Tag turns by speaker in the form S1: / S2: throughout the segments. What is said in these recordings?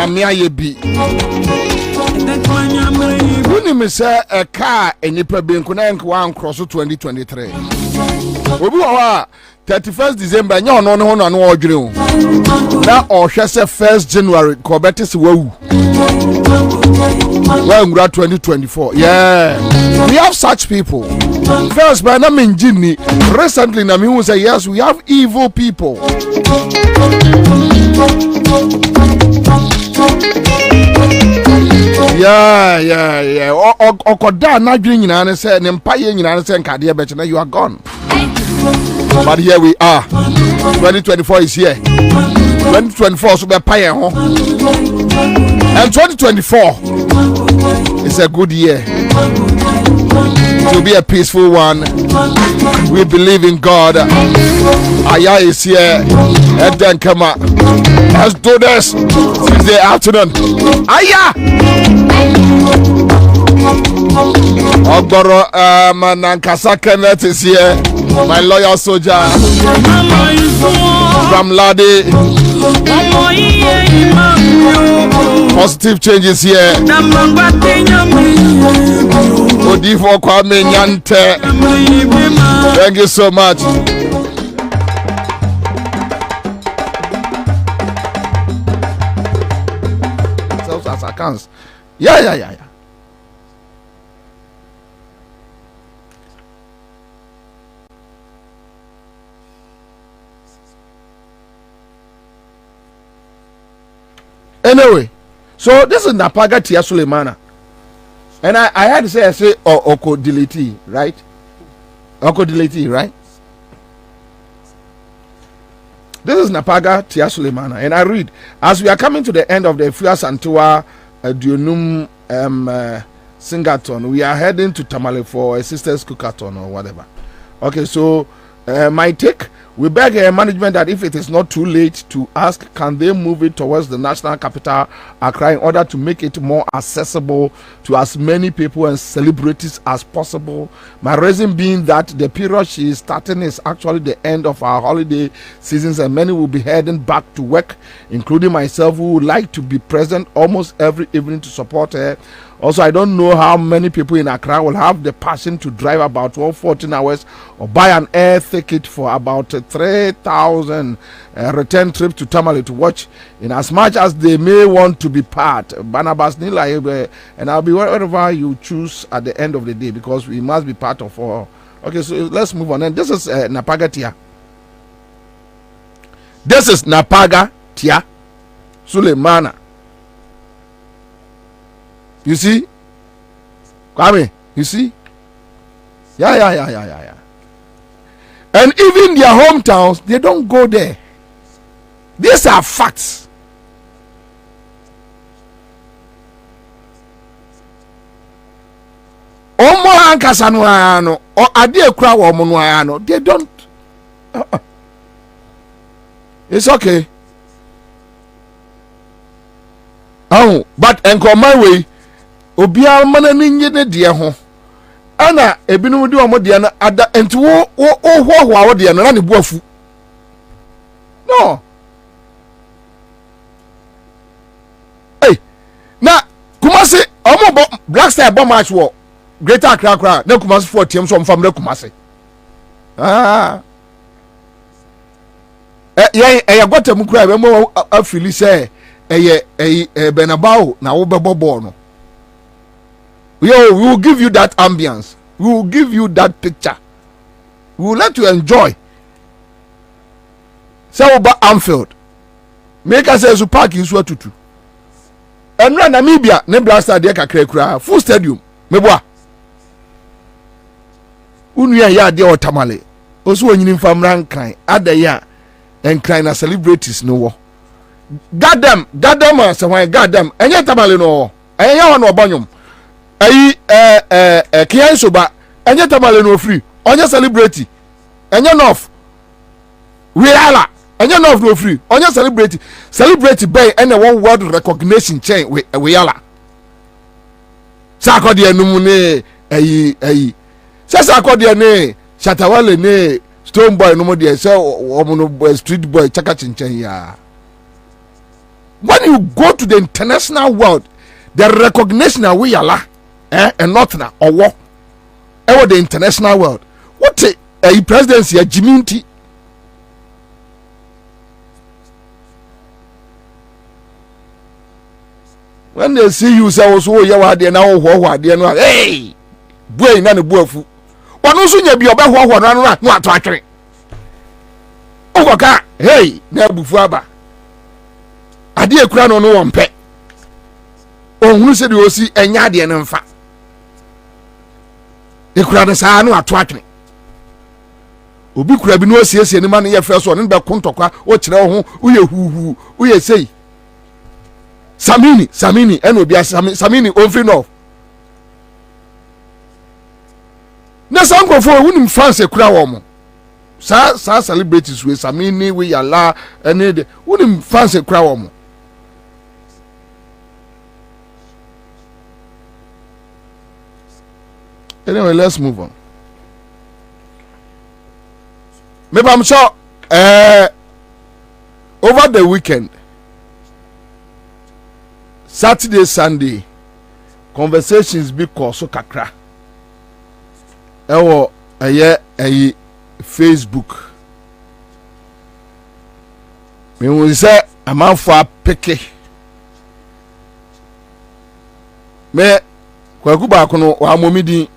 S1: nyame aye bi woni me say a car enipa benku na enk wan cross 2023 obi wa 31st December nya ono ne ho na no odwere o na ohwe se 1st January ko betis wawu well 2024 yeah we have such people first by na menjini recently na me who say yes we have evil people yeah okoda na dwene nyina ne say ne mpaye nyina ne say nkade be che na you are gone. But here we are. 2024 is here. 2024 so be pay ho. And 2024 is a good year. It will be a peaceful one. We believe in God. Aya is here. And then come on. Let's do this. Tuesday afternoon. Aya! Ogboro Nankasa Kenneth is here. My loyal soldier from Ladi. Positive changes here. Odifo Kwame Nyante. Thank you so much. Self as accounts. Yeah. Anyway, so this is Napaga Tia Sulemana. And I had to say Oko Diliti, right? Oko Diliti, right? This is Napaga Tia Sulemana. And I read, as we are coming to the end of the Fia Santua Dionum Singaton, we are heading to Tamale for a sister's cookathon or whatever. Okay, so my take, we beg management that if it is not too late to ask, can they move it towards the national capital, Accra, in order to make it more accessible to as many people and celebrities as possible. My reason being that the period she is starting is actually the end of our holiday seasons, and many will be heading back to work, including myself, who would like to be present almost every evening to support her. Also, I don't know how many people in Accra will have the passion to drive about 14 hours or buy an air ticket for about 3,000 return trip to Tamale to watch, in as much as they may want to be part. Barnabas Nila, and I'll be wherever you choose at the end of the day, because we must be part of all. Okay, so let's move on. And this is Napaga Tia. This is Napaga Tia Sulemana. You see? Kwame, you see? Yeah. And even their hometowns, they don't go there. These are facts. Omo ankasa no ano or ade kura wo mo no ano, they don't. It's okay. Oh, but enko my way obia mana ninye ne de ho ana ebinu de omo de na ada enti wo ho de na ne buafu no hey na Kumasi omo Black Star bomb match wo Greater Accra na Kumasi 4 team so mfam na Kumasi ya gota mu kura be mo afili say Benabao na wo bebo ball no. We will give you that ambience. We will give you that picture. We will let you enjoy. Say about Anfield. Make us say park in Swatutu. And run Namibia, ne blaster de kakra full stadium. Meboa. Unuya ya de otamale. Oso onyini famran kan adaya and cry na celebrities no wo. Goddamn, goddamn. Enye tamale no. Enye ya no obanyum. Kian soba. Enye tamale no free. Onye celebrity. Enye nof. Reala. Enye nof no free. Onye celebrity. Celebrity bay ene one world recognition chain we yala. Sa akodi enum ne Sa akodi ne Shatawale ne Stone boy no mo de say omo no street boy chaka chinchen ya. when you go to the international world, the recognition that we are and not na or what the international world. What a presidency a Jiminti. When they see you say also you are there now no hey boy na ne boafu one also nya bi oba ho no ato atwere ogoka hey na bufu aba ade ekura no wo mpe ohunu se de osi enya de ne mfa ekura ne sa no ato atwere obi kura bi no osiesie ne ma no ye fɛ so ne be kontokwa o kyerɛ wo ho wo ye huhu wo ye sei Samini eno bia Samini onfri no na sankofo wunim France kura wo mo sa celebrities we Samini we yala ene de wunim France kura wo mo. Anyway, let's move on. Maybe I'm sure over the weekend, Saturday, Sunday, conversations be called so kakra. Ewo aye Facebook. Me will say a man for peke. Me kwaku ba kono wa momidi,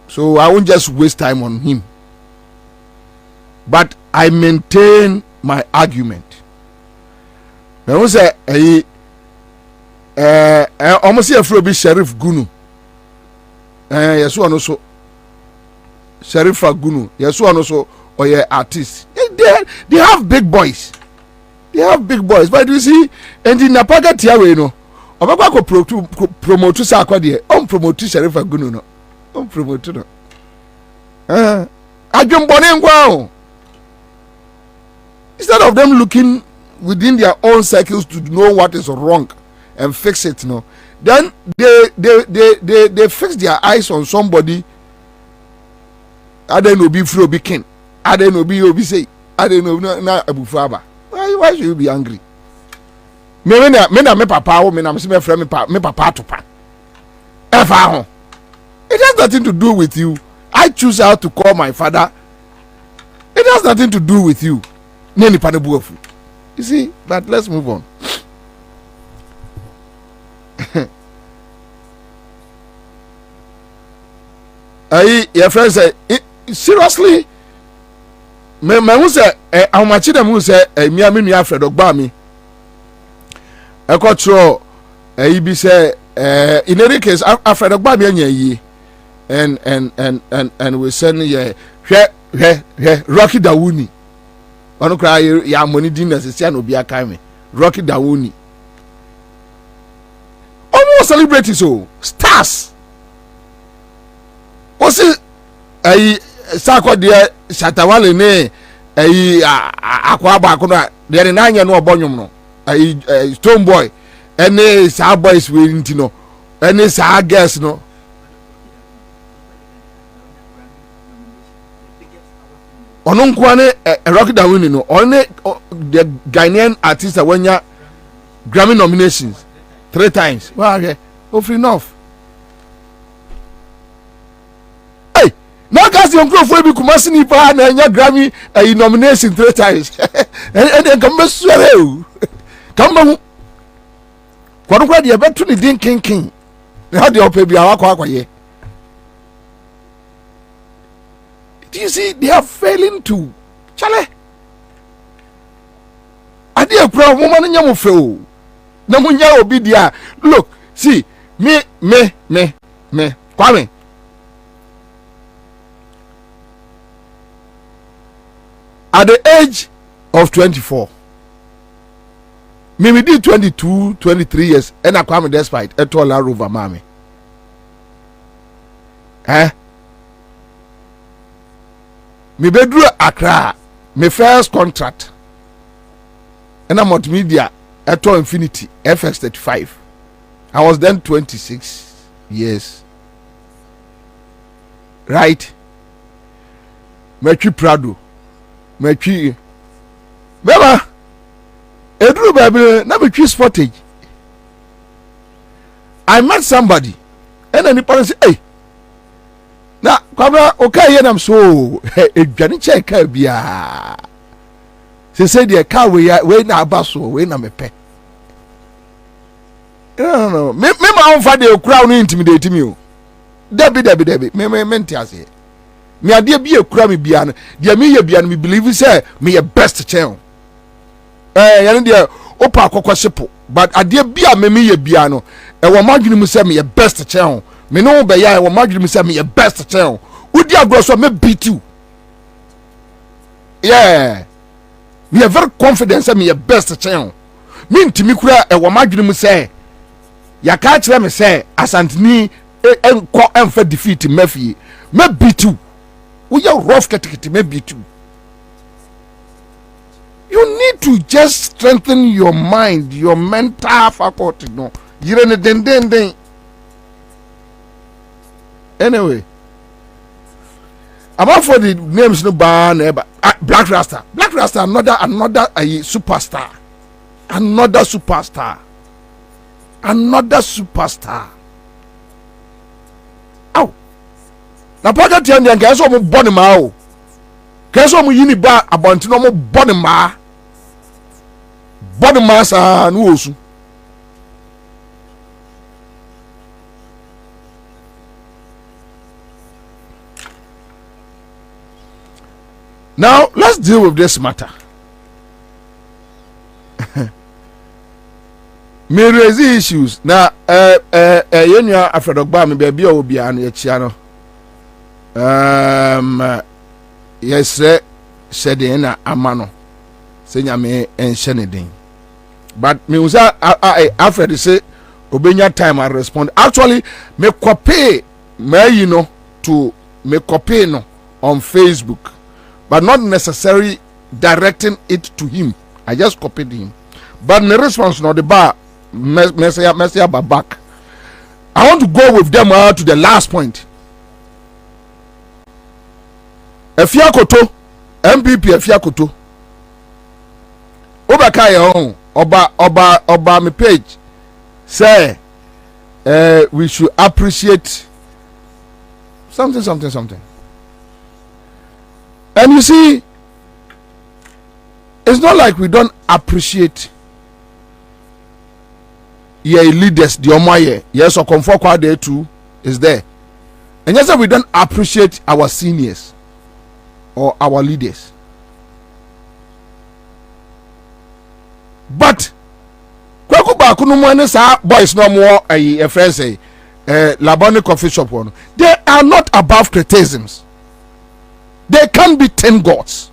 S1: so I won't just waste time on him. But I maintain my argument. Me will say aye almost here for be Sheriff Gunu. Yes, one also Sheriff Gunu. Yes, one also or yeah artist. They have big boys. They have big boys. But you see, and in Napaga Tiawe, no, Obako promote to Sakwa, promote Sheriff Gunu, no, promote no. I jump on him wow. Instead of them looking within their own circles to know what is wrong and fix it, no, then they fix their eyes on somebody. I don't know be free be king. I don't know be say. I don't know na Abu Faba. Why should you be angry? Me na papa me na me friend me papa to pa. Efa it has nothing to do with you. I choose how to call my father. It has nothing to do with you. Neni panebuofu. You see, but let's move on. Your friend say seriously. Me who say how much them who say me Alfred Ogba I control be say in any case Alfred Ogba me and we send Rocky Dawuni. Ono kra ya money dinner se no bia kan me Rocky Dawuni. Almost celebrities so stars. Osi sakwa de Shatawale ne akwa ba kono de na anya no obonwom no Stone Boy ene sa boys we nti no ene sa girls no ono nkwa ne Rocky Dawuni no one the Ghanaian artist wanya Grammy nominations 3 times. Well, okay, free enough. Now, guys, you go for be Kumasi Nipa and your Grammy nomination 3 times. And then come back to come on. What you bet to the Din King? How do you pay be our ye? Do you see they are failing to Chale? I dear proud woman in Yamufu. Namunya obidia. Look, see, me, Kwame. At the age of 24, me did 22, 23 years, and I come despite a taller rover, mommy. Me bedroom Accra, my first contract, and I'm multimedia at Infinity FX35. I was then 26 years. Right? Mechi Prado. Mechi Beba Edru do baby na me choose footage. I met somebody and then the person say hey na Kwabena okay here am so edwane check car bia say the car we na abaso we na mepe no me ma on fa de okura no intimidate me o debi me mente ase me ade bia okura me bia no de me ye bia no me believe say me ye best channel ya de opa akokọ shipo but ade bia me ye bia no e wo madwene mu say me ye best channel me no be ya e wo madwene mu say me ye best channel udi agro so me beat you yeah we are very confident say me ye best channel me ntimi kura e wo madwene mu say ya ka kire me say asantini enko enfa defeat mafie me beat you we are rough category me beat you. You need to just strengthen your mind, your mental faculty. No, you're in a den. Anyway, about for the names no ban Black Rasta, another superstar, another superstar. Ow. Na paka tian yang kaso mo boni ma o. Kaso mo yini ba abontino mo boni ma sa no osu. Now let's deal with this matter. Me raise issues na yenua afredogba me bia obi an ye chia no yes said na amano se nyame enhye ne den but me usa Alfred say obenya time I respond actually me copy me copy no on Facebook but not necessarily directing it to him. I just copied him but the response no the bar message back. I want to go with them to the last point. Efiakoto MPP Efiakoto Obaka ye oba me page say we should appreciate something and you see it's not like we don't appreciate leaders the omoye yes or comfort kwa there too is there and yes we don't appreciate our seniors or our leaders but kwaku ba kunu mo ne sa boys no mo a friend say Labone coffee shop one they are not above criticisms. They can't be 10 gods.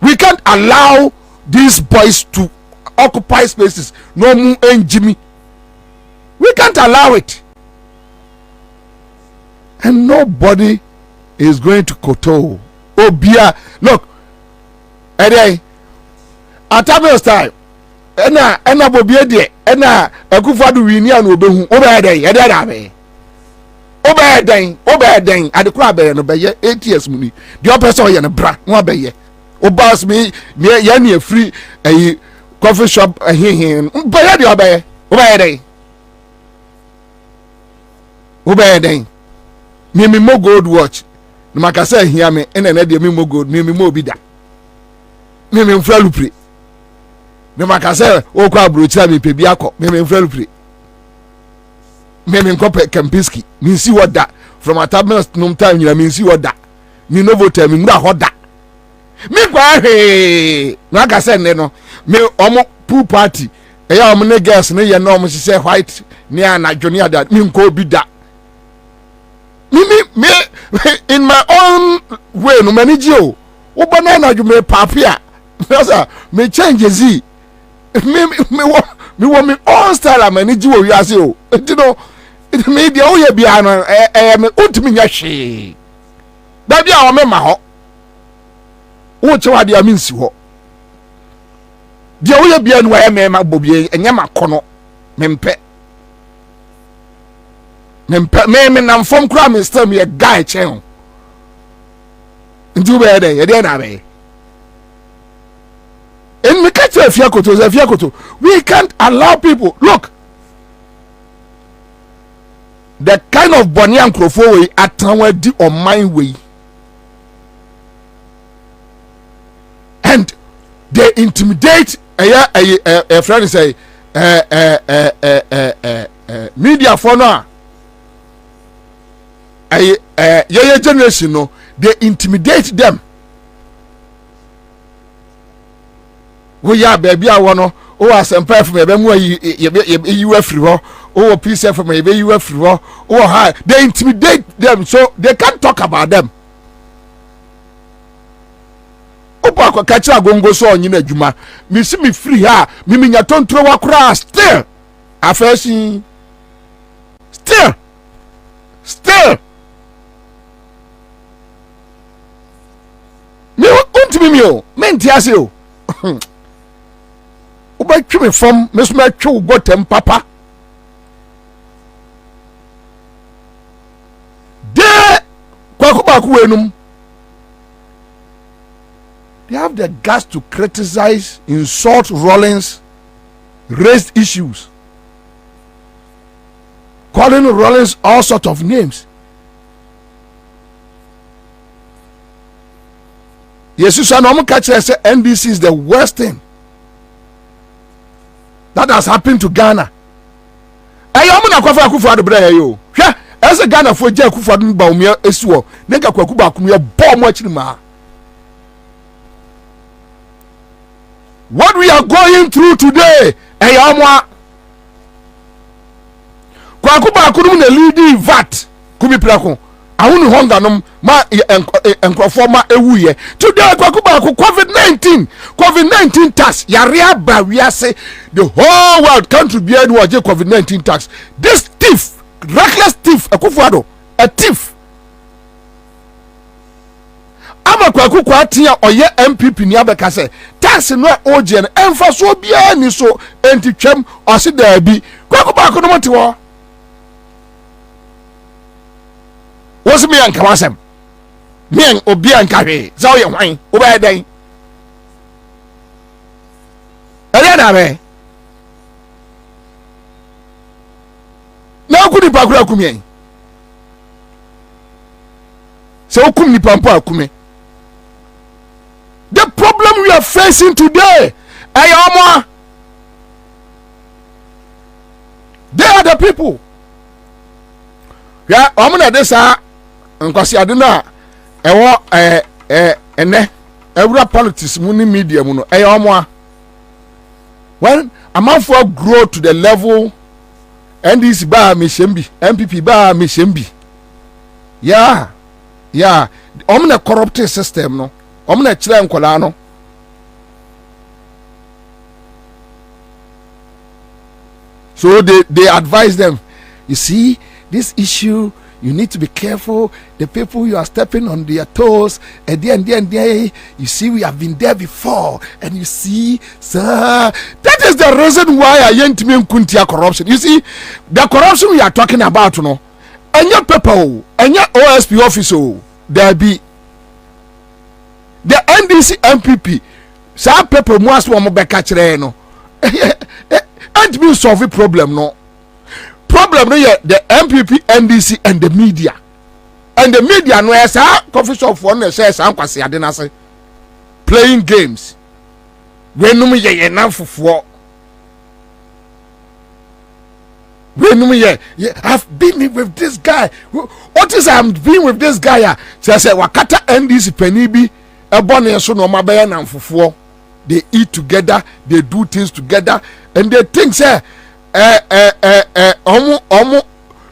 S1: We can't allow these boys to occupy spaces no mu Jimmy. We can't allow it and nobody is going to koto obia look at Atabel's time ena Bobie de ena Akufo-Addo wini an obehu obeden adekura be no be 8 years muni the person ye no bra no be ye obas me ye na free coffee shop hin be ye de obeden me mo gold watch no makasa hia me ena na de me mo gold me mo obi da me mfra lupre me makasa o kwa brochira me pebi akọ me mfra lupre me nkope Kempiski me see what that from Atabel's no time you me see what that me no vote me ngba hoda me kwa he na ka se ne no me omo pool party eya omo ne girls ne ye no omo se white ne anadwone ada me nko obi da me in my own way no manage o wo bana anadwo me papia me change zi me want me all style manage wo wi ase o you know it may be oye bia no me utimi nya hwe da bia o me ma ho wo chewa dia me nsi ho dia oye bia no wa me ma Bobie enya makono mempe me nam fom kra me still me guy chen ndu be dey e dey na be en me catch say Fiakoto. We can't allow people. Look, the kind of Bonnie Crofo way at Tanwadi or mine way, and they intimidate a friend say media for now. Your generation, no, they intimidate them. We are baby, I want to. Oh, as a pair from a you free, oh, peace from a you free, oh, hi. They intimidate them so they can't talk about them. Opa, catch a gongo so on you, Juma. Me see me free, ha, me mean your tongue throw across. Still, I first see. Still. Me want to be me, men tiasio. Uba chumi from Miss Matthew got them papa. They have the guts to criticize, insult Rollins, raise issues, calling Rollins all sorts of names. Jesus and Omukachia say NDC is the worst thing that has happened to Ghana. Ayomuna kwafa akufa do bra yo. Hwe, ese Ghana fo je akufa do ba umia esuo. Nka kwaku ba kumia bo mo akiri ma. What we are going through today, ayomwa. Kwaku ba kunu na leading VAT kubi prako. Ahunu honga nom ma enkrofo ma ewuye today kwakuba COVID-19 tax yarea ba wiase the whole world country be enu oje COVID-19 tax. This thief, reckless thief, Akufo-Addo, a thief. Ama kwaku atia oye MPP ni abeka se tax no oje na emfa so bia ni so enti twam ose da bi kwakuba no moti wo. What's me and Kawasem? Me and Obi and Kari, Zoya wine, obey day. Ariana, now could you back me? So couldn't you pampa kume? The problem we are facing today, Ayama, they are the people. Yeah, I'm gonna this nkwasi aduna ewo ene every politics muni media mu no omo when a man for grow to the level NDC ba me shembi MPP ba me shembi yeah omna corrupt system no omna kire nkola no so they advise them, you see this issue, you need to be careful. The people you are stepping on their toes, and then you see we have been there before, and you see, sir, that is the reason why I ain't mean kuntia corruption. You see, the corruption we are talking about, you know, and your people, and your OSP officer, there be the NDC MPP, some people must want to be catch no, and be solve a problem, no. Problem the MPP, NDC, and the media. And the media no yes coffee shop for no says kwase ade na say playing games. Wenum ye na fufuo. Wenum ye I've been with this guy. What is I'm being with this guy? Say wakata NDC penny bi ebone so no mabe na fufuo. They eat together, they do things together, and they think say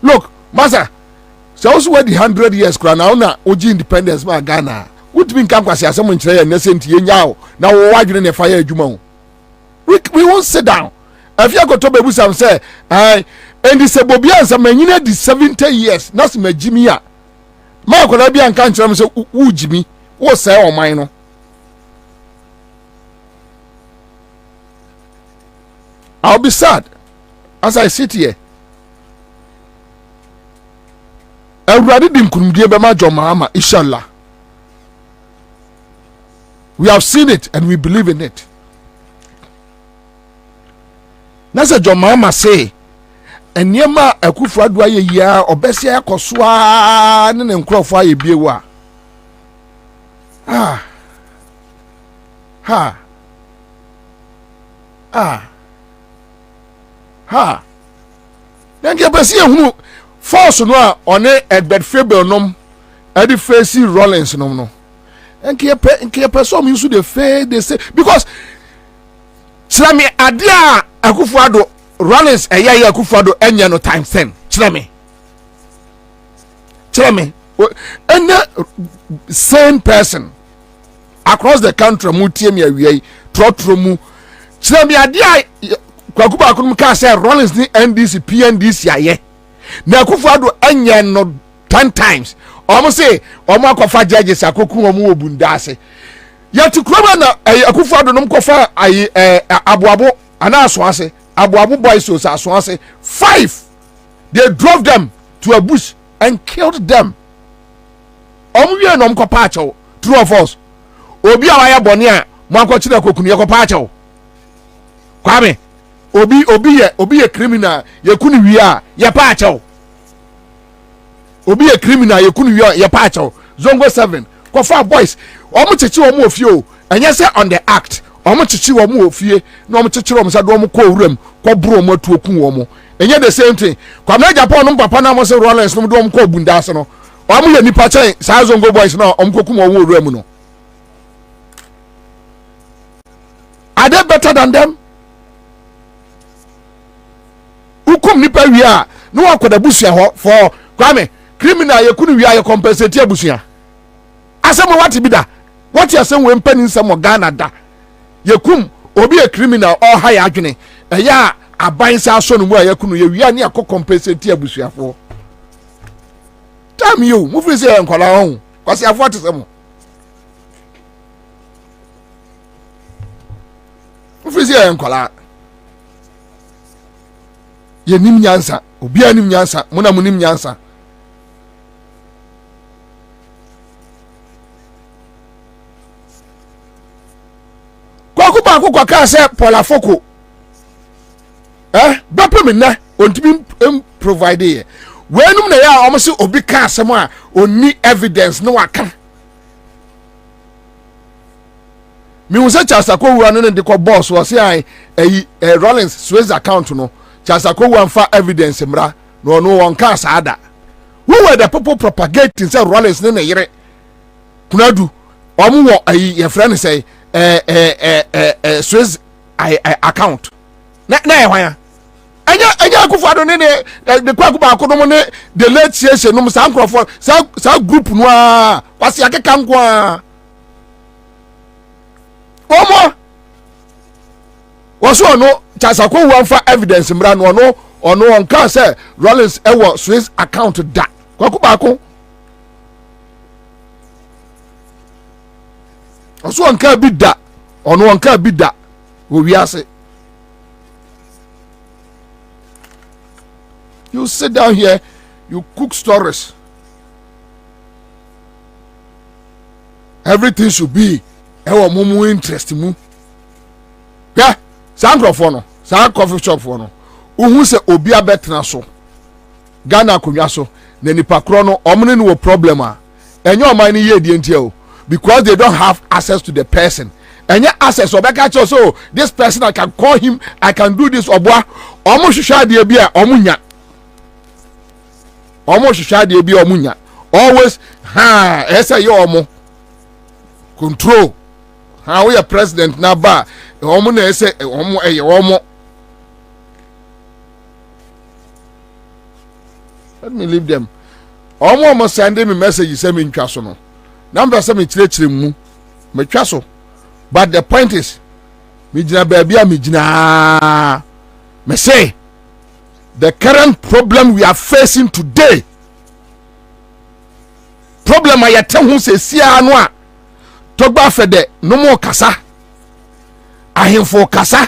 S1: look, Master, so also where the 100 years crown now na oji independence ma Ghana. What mean come kwase asem nkyere na senti yenyao na wo wadwene ne fire adwuma. We won't sit down. If you go to bebu sam say, and this Bobie Ansah manyina di 70 years na se magimi a. Ma kola bia nka nkyere say wo jimi, wo say o man no. I'll be sad as I sit here. Everybody dim kunumdie be ma John Mahama, inshallah. We have seen it and we believe in it. na se John Mahama say enema Akufo-Addo aye ya obese akosoa ne nkrofo aye biewu a Nanke pesi ehunu force no a one Edbert Fable nom edi face Rollins nom no. Nke person use the face they say because tell me adia Akufo-Addo Rollins eya Akufo-Addo enya no times 10. Tell me any same person across the country mutie me awie trotro mu tell me adia kwakuba akunum ka say Rollins ni NDC PNDC aye na Akufo-Addo enya no 10 times almost say omo akofa judges akoku omo obunda ase yati Kwabena Akufo-Addo nom kofa ayi aboabo ana aso ase aboabo boys so aso ase 5 they drove them to a bush and killed them omo wie nom kopa achew true of us obi a waya bone a mo akokire kokunu ye kopa achew kwame obi ye criminal ye kunu wie a ye pa achew obi ye criminal ye kunu wie ye pa achew zongo 7 kofa boys omo chechi omo ofie o enye se on the act omo chechi omo ofie na omo chechire omo sa do omo ko wuram ko bro omo atu okun omo enye the same thing kwamna Japan no papa na mo se Rollins no do omo ko bunda ase no omo ye nipa chen sa zongo boys na omo kokum omo wuram no. Are they better than them? Ukum nipa wi a no wakoda busia ho for kwame criminal ye kunu wi a ye compensate abusia asem what bi da what you asem we mpani nsem Ghana da ye kum obi a criminal or high adwene eya aban sa so no mu a ye kunu ye wi a ne akọ compensate abusia fo tam you mu fi say enkola ho kwase afo atesem mu fi say enkola ye nim nyansa obi anim nyansa muna munim nyansa kwakuba kwa ka se polafoko dopamine ontimi provide ye wenum na ya omo se obi ka asem a oni evidence no waka mi wo se chasako wura no de ko boss wo se ai Rollins Swiss account no chasako wanfa evidence mra no won ka saada who were the people propagating say Rollins ne yere kunadu omo wo ye friend say Swiss account na ehwan anya Akufo-Addo ne de kwakuba akodomo ne the late session no sa nkrofo sa group no a kwase akeka nko a omo woso no chasako wanfa evidence mra no on kan say Rollins ewo Swiss account da kwakuba akon oso onka bi da ono onka bi da wo wiase. You sit down here, you cook stories. Everything should be ewo mumu interest mu. Yeah, sangro for no, sang coffee shop for no. Uhu se obi abetna so. Ghana akonwa so, na nipa kro no omne no problem a. Enye oman ni ye die ntia o. Because they don't have access to the person. And yet access obeka cho so this person I can call him, I can do this obwa. Omo hwehwa de bia omunya. Omo hwehwa de bia omunya. Always esa ye omo control. We are president na ba omo na ese omo eye omo. Let me leave them. Omo send me message say me ntwa so no. Number say me chire mu me twa so, but the point is me jina baabia me jina me say the current problem we are facing today, problem ayete hu se sia no a togba fede no mo kasa ahemfo kasa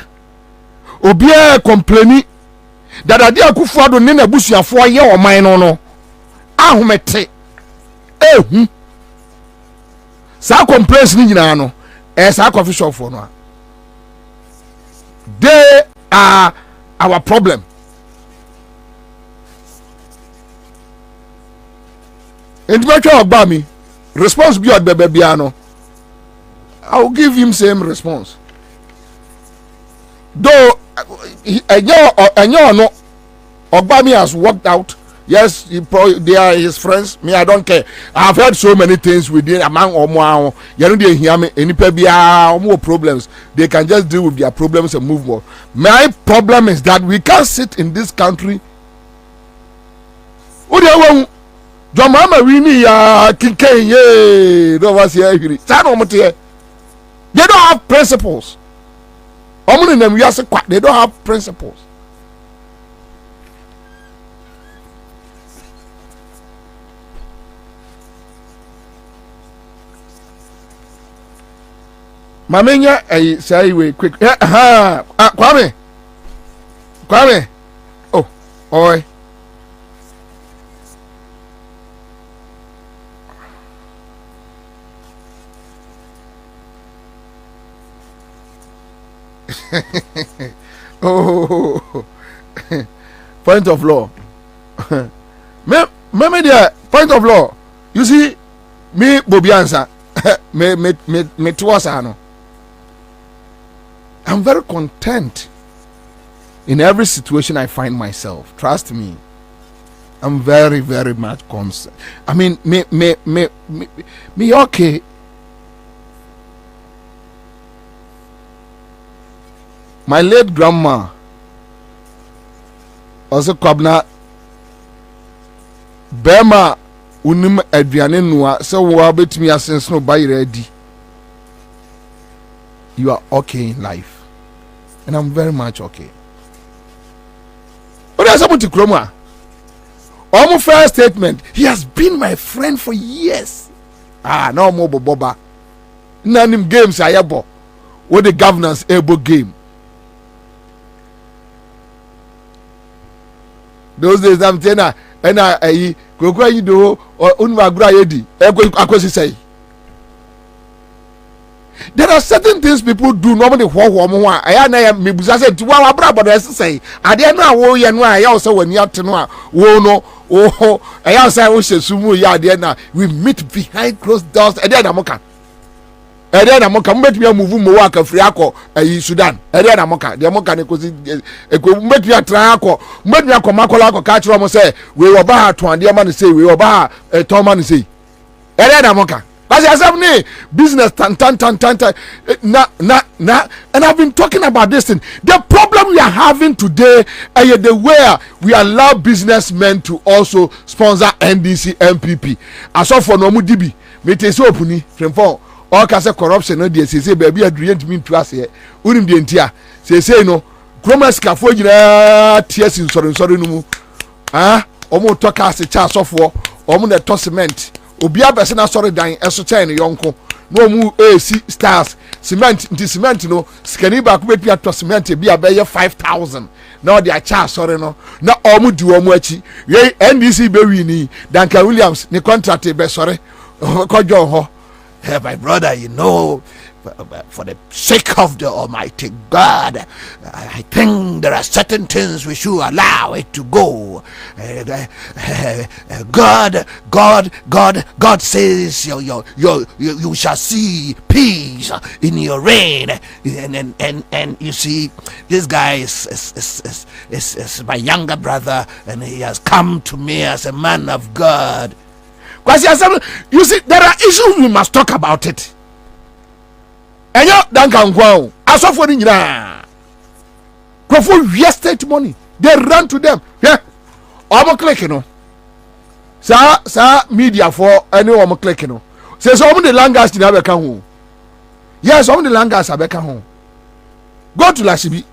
S1: obi e complaini dadade Akufo-Addo ne na busuafo ye oman no ahomete ehu sa complaints ni nyina no sa coffee shop for no they are our problem. Intellectual Bami response beyond Bebebiano. I will give him same response. Though no Obami has worked out. Yes, they are his friends. Me, I don't care. I've heard so many things within among Omo. You know, they hear me. Any more problems. They can just deal with their problems and move on. My problem is that we can't sit in this country. John Mama Winnie Kinken ye don't was here. They don't have principles. They don't have principles. Mamenya say we quick. Kwame. Oh, oi. Oh, point of law. me there, point of law. You see, me Bobie Ansah, me tuwasa. I'm very content in every situation I find myself. Trust me. I'm very, very much concerned. I mean, me okay. My late grandma also Kwabena Bema unim aduane noa so wo betimi asense no buy ready. You are okay in life. And I'm very much okay. What is happening to Kroma? Almost first statement. He has been my friend for years. No more boba. None of games I able. What the governance able game. Those days I'm saying and I go you do or unwa yedi. Akwesi say. There are certain things people do normally. I na me busa say to our brother say I dey na wo ye no I also when you to no wo no I also wo shesumu ya dey na we meet behind closed doors e dey na moka mbetumi move mo wa ka free akọ Sudan e dey na moka dey moka ne kosi mbetumi atra akọ mbetumi akọmakola akọ ka kire mo say we wo ba ha to ade ma ne say we wo ba ha ton ma ne say e dey na moka. But as business tan na and I've been talking about this thing. The problem we are having today is the way we allow businessmen to also sponsor NDC MPP. As of for no mudibi, me te so opuni from for all kase corruption no dey say baby adrient me to us here. Unim dey ntia. Say no Kromas ka fo nyina tie sin sorry no mu. Omo talk as a chance of for omo na to cement. Obi abesena sorry dan eso chain yonko no mu AC stars cement no skani ba ko betua to cement bi abaye 5,000 na the cha sorry no na omu di omu achi ye NDC be wini Duncan Williams ni contract be sorry ko jo ho my brother, you know, for the sake of the Almighty God, I think there are certain things we should allow it to go. God says you shall see peace in your reign, and you see, this guy is my younger brother, and he has come to me as a man of God. You see, there are issues we must talk about it. And you don't come wow. As of for Nina, for estate money, they run to them. Yeah, I'm clicking on. Sir, media for any one clicking on. Says some of the langas in Abeka home. Yes, some of the langas Abeka home. Go to Lasibi.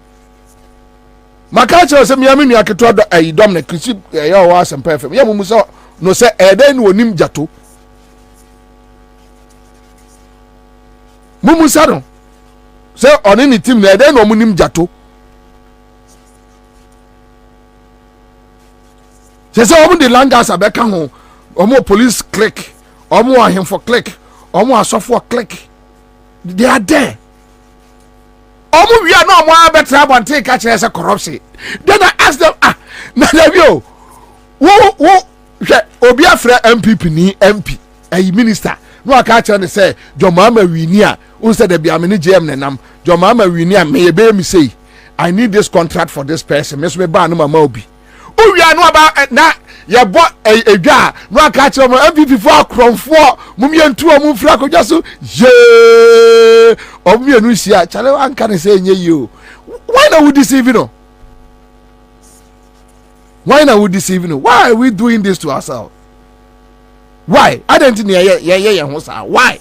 S1: Makacha was a Miami Yakito, a Dominic, your was and perfect. Yamusa. No say eden wonim jato mumusa no say oni ni team na eden no munim jato say omo the langas abeka ho omo police click omo ahemfo click omo asofo click they are there omu we are no more better one take catch as a corruption. Then I ask them, na devio, wo obi afra MPP ni MP, a minister. No I catch and say, John Mahama Winia, who said there be a mini GM nenam, John Mahama Winia may be me say, I need this contract for this person. Miss me ban no Mobi. Oh, we are no about na ya bought a guy. No I catch on MPP for Crom 4, Mummy and 2 move Flaco Jasu, yeah, of me and Lucia, Chalo, can say you. Why not we deceive you? Why not we deceive you? Why are we doing this to ourselves? Why? I don't know. Why?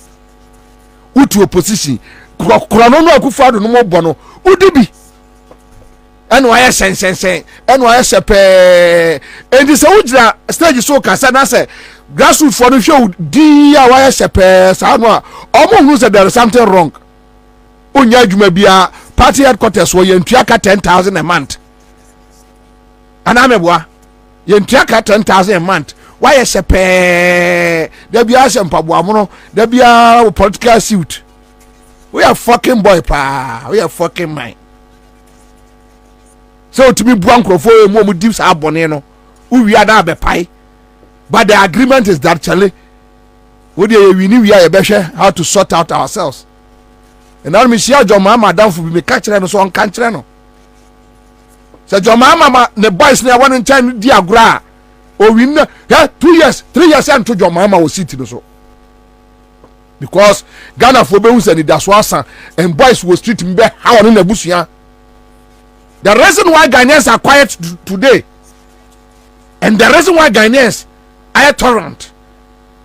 S1: Who to opposition? Kurano no akufado no mo bono. Udibi. Eno aye sen. Eno aye sepe. And this ujira stage so kasa na say grassroots for the show di aye sepe sa no. Omo hu say there is something wrong. Onya adwuma bia party headquarters wo yentuaka 10,000 a month. Anameboa. Yentuaka 10,000 a month. Why is a there be a pabuamono, there be a political suit. We are fucking boy pa, we are fucking mine. So to me Blanco for a moment dips are boneno, who we are now be pie. But the agreement is that Charlie, we knew we are a better how to sort out ourselves. And now me share John Mahama down for me catching and so on country. So John Mahama the boys near 1 in 10 diagra. Oh, we know, 2 years, 3 years, and to your mama was sitting so. Because Ghana for Beus and Daswasa and boys will treat me how in the bush. The reason why Ghanaians are quiet today, and the reason why Ghanaians are tolerant,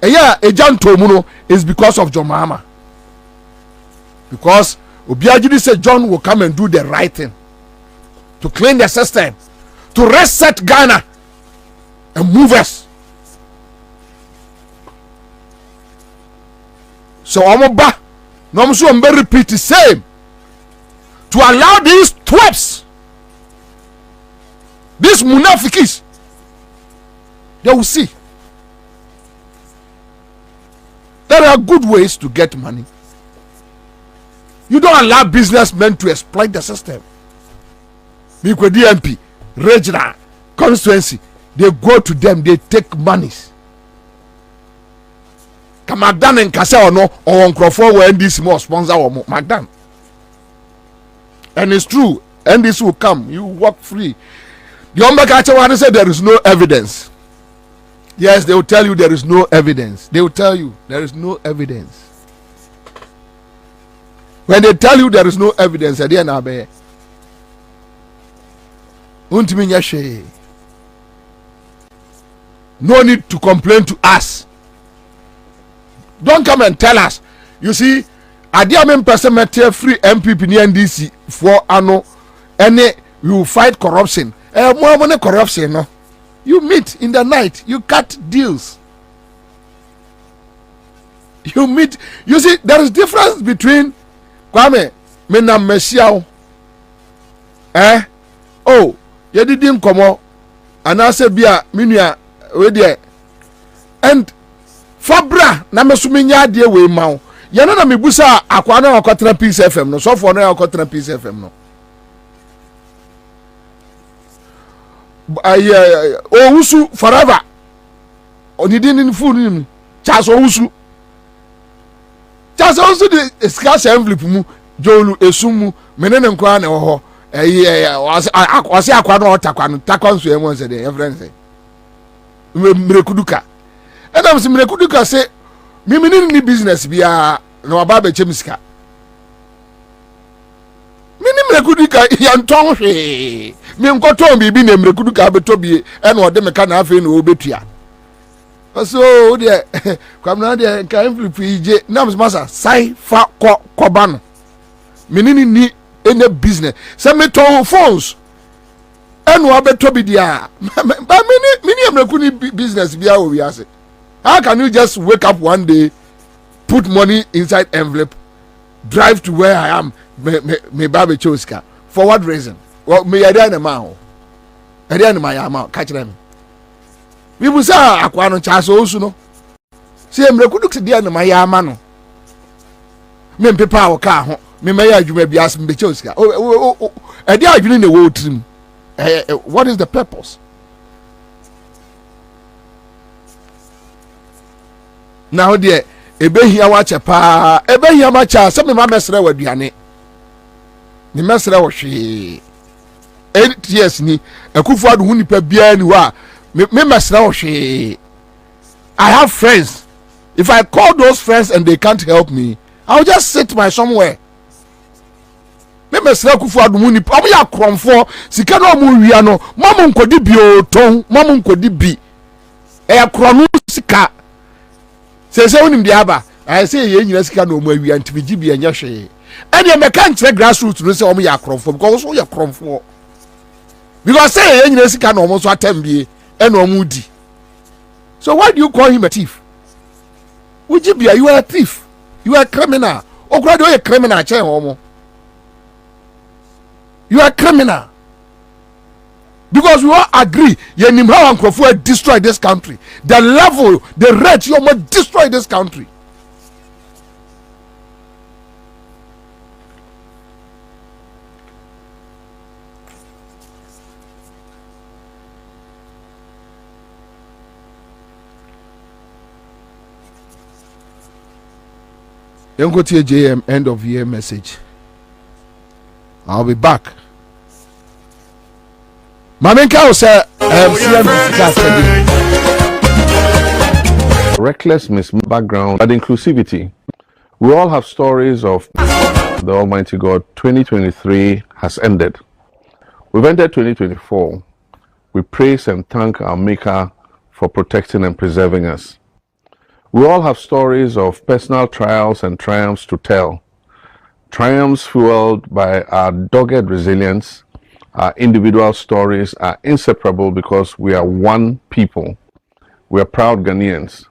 S1: a John Tomuno is because of John Mahama. Because Obiajidi said John will come and do the right thing to clean the system, to reset Ghana. And move us. So Omoba, no so repeat the same to allow these twerps, these munafikis, they will see. There are good ways to get money. You don't allow businessmen to exploit the system. Because DMP, regional, constituency. They go to them, they take monies. Magdan and Kasa or no, or on Crawford when this more sponsor or Magdan. And it's true, and this will come. You walk free. The Ombakacha one said there is no evidence. Yes, they will tell you there is no evidence. They will tell you there is no evidence. When they tell you there is no evidence, at the end of the day, no need to complain to us. Don't come and tell us. You see, I dear person free MPP NDC for anno any you fight corruption. More money corruption. No, you meet in the night. You cut deals. You meet. You see, there is difference between Kwame Menam Messiao. Oh, you didn't come out, and I said, "Bia Minia." And Fabra na mesuminya de we maw ye no na mebusa akwa na akotra Peace FM no so for na akotra Peace FM no owusu forever onidi ni fu ni chas owusu de scarce envelope mu jolu esumu menene nkwa na ho wase akwa na otakwa no takwa nso e mo se de reference mrekuduka and mrekuduka say me ni business bia na waba chemiska me ni mrekuduka yanton hwe me nkoton bibi na mrekuduka abeto bi e na ode meka na afi na obetua so de kwamna de ka envelope je na masa sai fa koba no me ni any business say me ton phones and what better be there? But many business be how we are. How can you just wake up one day, put money inside envelope, drive to where I am, me Bobie Choska? For what reason? Well, me I didn't know. I didn't my amount. Catch them. We will say Aquano Chas also no. See, I'm recruiting the end of my yamano. Men paper or car. me may adwuma bi as me che sika e dey adwene na wo trim what is the purpose? Now there ebe hia wa chepa ebe hia ma cha se me ma mesre wa duane ni mesre wo hwe 8 years ni Akufo Addo hu nipa bia ni wa me mesre wo hwe. I have friends. If I call those friends and they can't help me, I'll just sit my somewhere. Me mesre Akufo Addo hu nipa ya kromfo sika no mu wia no mamu nkodi bi o ton mamu nkodi bi e krono sika se wonim dia ba I say ye nyina sika no mu awia ntibigi bi anya hwe ene me kan kire grassroots no se omo ya kromfo because so ya kromfo because say ye nyina sika no omo so atambie ene omo di. So why do you call him a thief? Ujibia, you are a thief, you are a criminal. Okra do a criminal che omo, you are a criminal. Because we all agree, Yenim how Nkrofo destroy this country. The level, the rate you must destroy this country. Yonko JM end of year message. I'll be back.
S2: Reckless background, but inclusivity. We all have stories of the Almighty God. 2023 has ended. We've entered 2024. We praise and thank our Maker for protecting and preserving us. We all have stories of personal trials and triumphs to tell. Triumphs fueled by our dogged resilience. Our individual stories are inseparable because we are one people. We are proud Ghanaians.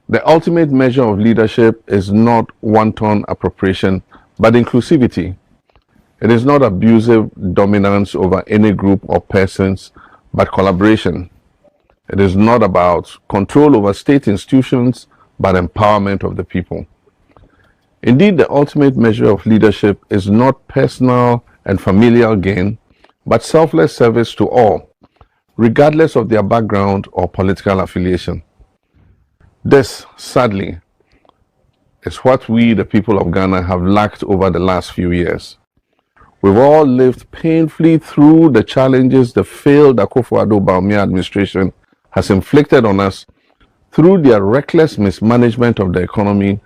S2: The ultimate measure of leadership is not wanton appropriation, but inclusivity. It is not abusive dominance over any group or persons, but collaboration. It is not about control over state institutions, but empowerment of the people. Indeed, the ultimate measure of leadership is not personal and familial gain, but selfless service to all, regardless of their background or political affiliation. This, sadly, is what we, the people of Ghana, have lacked over the last few years. We've all lived painfully through the challenges the failed Akufo Addo Bawumia administration has inflicted on us through their reckless mismanagement of the economy,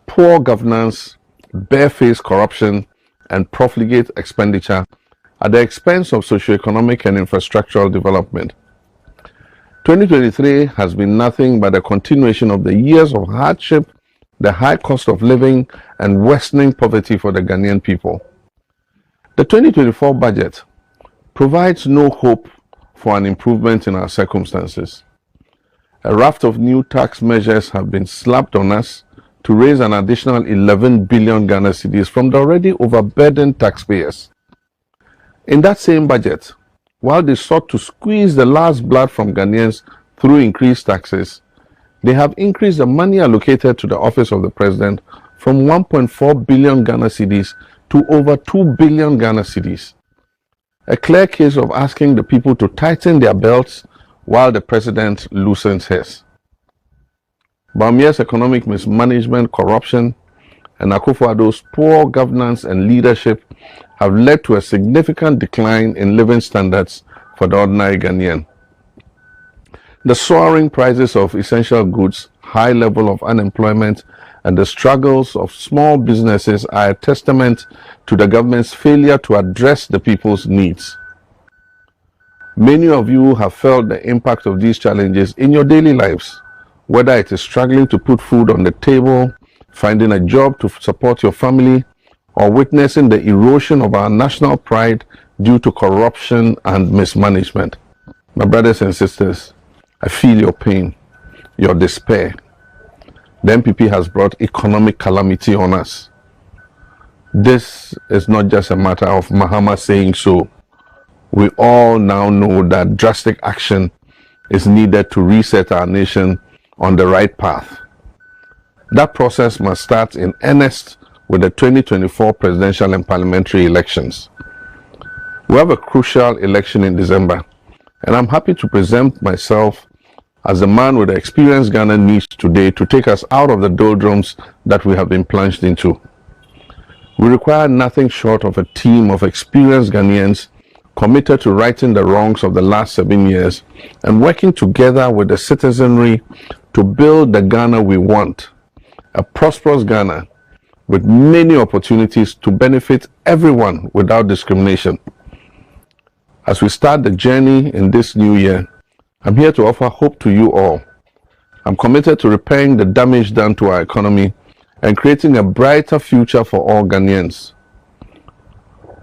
S2: poor governance, barefaced corruption, and profligate expenditure at the expense of socioeconomic and infrastructural development. 2023 has been nothing but a continuation of the years of hardship, the high cost of living, and worsening poverty for the Ghanaian people. The 2024 budget provides no hope for an improvement in our circumstances. A raft of new tax measures have been slapped on us to raise an additional 11 billion Ghana cedis from the already overburdened taxpayers. In that same budget, while they sought to squeeze the last blood from Ghanaians through increased taxes, they have increased the money allocated to the office of the president from 1.4 billion Ghana cedis to over 2 billion Ghana cedis. A clear case of asking the people to tighten their belts while the president loosens his. Bawumia's economic mismanagement, corruption, and Akufo Addo's poor governance and leadership have led to a significant decline in living standards for the ordinary Ghanaian. The soaring prices of essential goods, high level of unemployment, and the struggles of small businesses are a testament to the government's failure to address the people's needs. Many of you have felt the impact of these challenges in your daily lives, whether it is struggling to put food on the table, finding a job to support your family, or witnessing the erosion of our national pride due to corruption and mismanagement. My brothers and sisters, I feel your pain, your despair. The MPP has brought economic calamity on us. This is not just a matter of Mahama saying so. We all now know that drastic action is needed to reset our nation on the right path. That process must start in earnest with the 2024 presidential and parliamentary elections. We have a crucial election in December, and I'm happy to present myself as the man with the experience Ghana needs today to take us out of the doldrums that we have been plunged into. We require nothing short of a team of experienced Ghanaians committed to righting the wrongs of the last 7 years and working together with the citizenry to build the Ghana we want, a prosperous Ghana with many opportunities to benefit everyone without discrimination. As we start the journey in this new year, I'm here to offer hope to you all. I'm committed to repairing the damage done to our economy and creating a brighter future for all Ghanaians.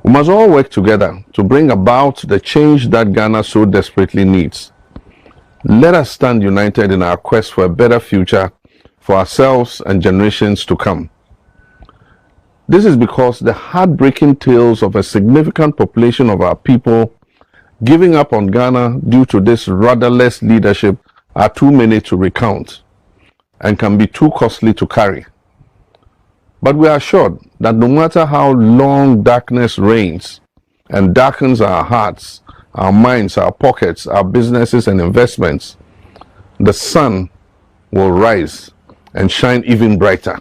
S2: We must all work together to bring about the change that Ghana so desperately needs. Let us stand united in our quest for a better future for ourselves and generations to come. This is because the heartbreaking tales of a significant population of our people giving up on Ghana due to this rudderless leadership are too many to recount and can be too costly to carry. But we are assured that no matter how long darkness reigns and darkens our hearts, our minds, our pockets, our businesses and investments, the sun will rise and shine even brighter.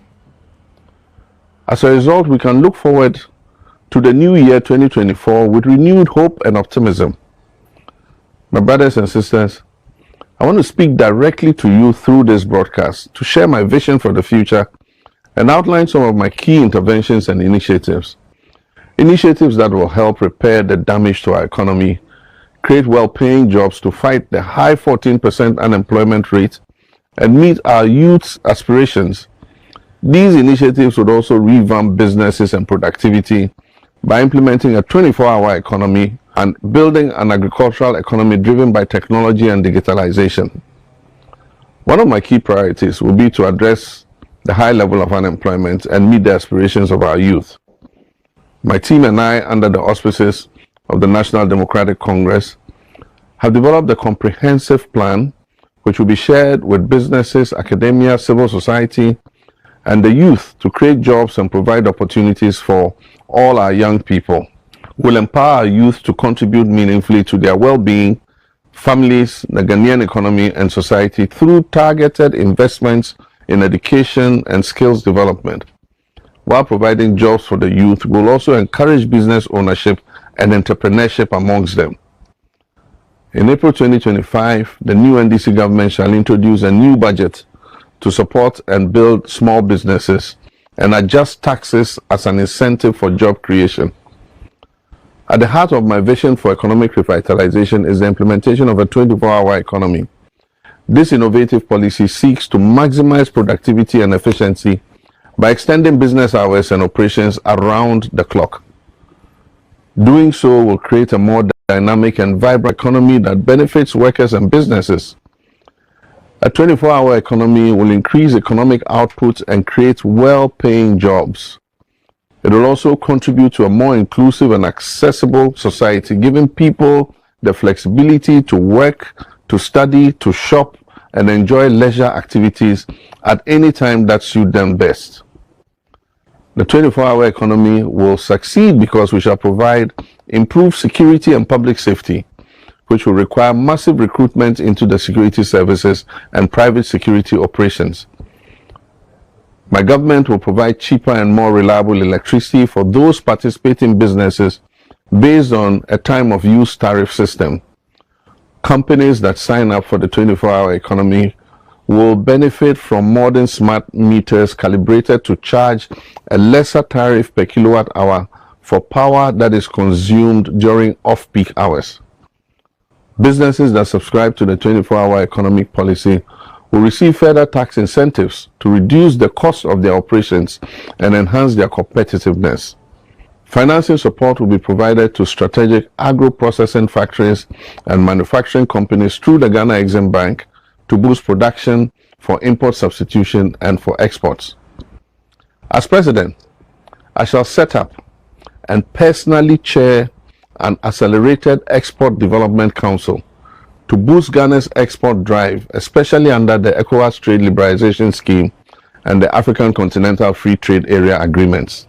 S2: As a result, we can look forward to the new year 2024 with renewed hope and optimism. My brothers and sisters, I want to speak directly to you through this broadcast to share my vision for the future and outline some of my key interventions and initiatives. Initiatives that will help repair the damage to our economy, create well-paying jobs to fight the high 14% unemployment rate, and meet our youth's aspirations. These initiatives would also revamp businesses and productivity by implementing a 24-hour economy and building an agricultural economy driven by technology and digitalization. One of my key priorities will be to address the high level of unemployment and meet the aspirations of our youth. My team and I, under the auspices of the National Democratic Congress, have developed a comprehensive plan which will be shared with businesses, academia, civil society, and the youth to create jobs and provide opportunities for all our young people. We'll empower our youth to contribute meaningfully to their well-being, families, the Ghanaian economy, and society through targeted investments in education and skills development. While providing jobs for the youth, we'll also encourage business ownership and entrepreneurship amongst them. In April 2025, the new NDC government shall introduce a new budget to support and build small businesses and adjust taxes as an incentive for job creation. At the heart of my vision for economic revitalization is the implementation of a 24-hour economy. This innovative policy seeks to maximize productivity and efficiency by extending business hours and operations around the clock. Doing so will create a more dynamic and vibrant economy that benefits workers and businesses. A 24-hour economy will increase economic output and create well-paying jobs. It will also contribute to a more inclusive and accessible society, giving people the flexibility to work, to study, to shop, and enjoy leisure activities at any time that suits them best. The 24-hour economy will succeed because we shall provide improved security and public safety, which will require massive recruitment into the security services and private security operations. My government will provide cheaper and more reliable electricity for those participating businesses based on a time of use tariff system. Companies that sign up for the 24-hour economy will benefit from modern smart meters calibrated to charge a lesser tariff per kilowatt hour for power that is consumed during off-peak hours. Businesses that subscribe to the 24-hour economic policy will receive further tax incentives to reduce the cost of their operations and enhance their competitiveness. Financing support will be provided to strategic agro-processing factories and manufacturing companies through the Ghana Exim Bank to boost production for import substitution and for exports. As President, I shall set up and personally chair an accelerated export development council to boost Ghana's export drive, especially under the ECOWAS trade liberalization scheme and the African Continental Free Trade Area agreements.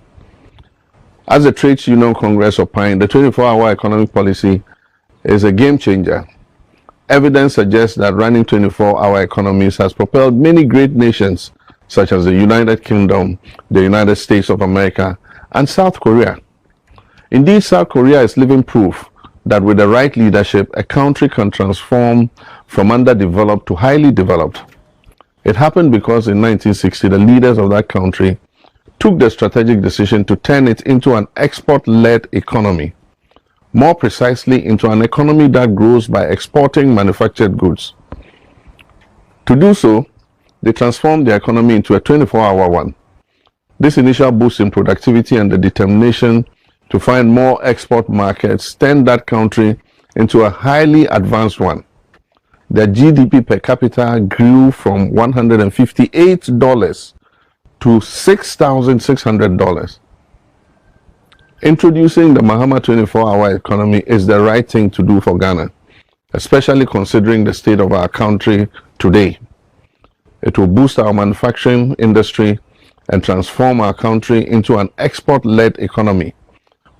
S2: As the Trades Union Congress opined, the 24-hour economic policy is a game changer. Evidence suggests that running 24-hour economies has propelled many great nations such as the United Kingdom, the United States of America, and South Korea. Indeed, South Korea is living proof that with the right leadership, a country can transform from underdeveloped to highly developed. It happened because in 1960, the leaders of that country took the strategic decision to turn it into an export-led economy. More precisely, into an economy that grows by exporting manufactured goods. To do so, they transformed the economy into a 24-hour one. This initial boost in productivity and the determination to find more export markets turned that country into a highly advanced one. Their GDP per capita grew from $158 to $6,600. Introducing the Mahama 24-hour economy is the right thing to do for Ghana, especially considering the state of our country today. It will boost our manufacturing industry and transform our country into an export-led economy,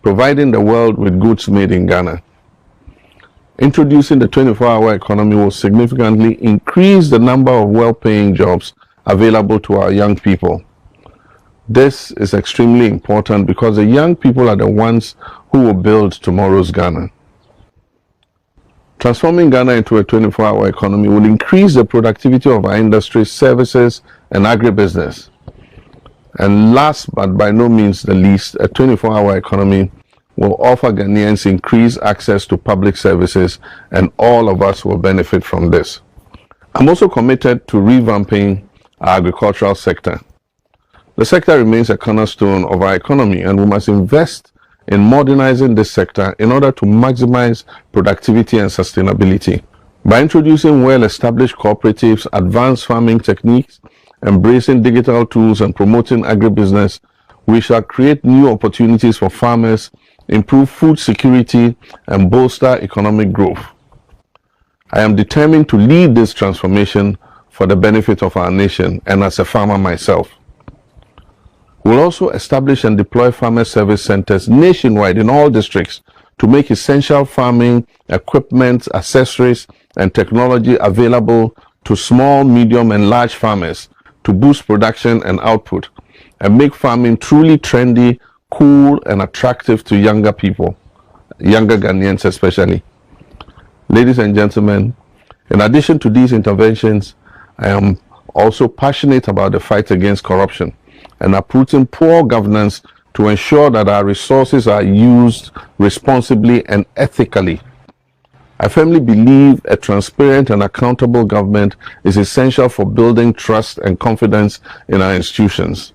S2: providing the world with goods made in Ghana. Introducing the 24-hour economy will significantly increase the number of well-paying jobs available to our young people. This is extremely important because the young people are the ones who will build tomorrow's Ghana. Transforming Ghana into a 24-hour economy will increase the productivity of our industry, services, and agribusiness. And last but by no means the least, a 24-hour economy will offer Ghanaians increased access to public services, and all of us will benefit from this. I'm also committed to revamping our agricultural sector. The sector remains a cornerstone of our economy, and we must invest in modernizing this sector in order to maximize productivity and sustainability. By introducing well-established cooperatives, advanced farming techniques, embracing digital tools, and promoting agribusiness, we shall create new opportunities for farmers, improve food security, and bolster economic growth. I am determined to lead this transformation for the benefit of our nation, and as a farmer myself. We'll also establish and deploy farmer service centers nationwide in all districts to make essential farming equipment, accessories, and technology available to small, medium, and large farmers to boost production and output and make farming truly trendy, cool, and attractive to younger people, younger Ghanaians especially. Ladies and gentlemen, in addition to these interventions, I am also passionate about the fight against corruption and uprooting poor governance to ensure that our resources are used responsibly and ethically. I firmly believe a transparent and accountable government is essential for building trust and confidence in our institutions.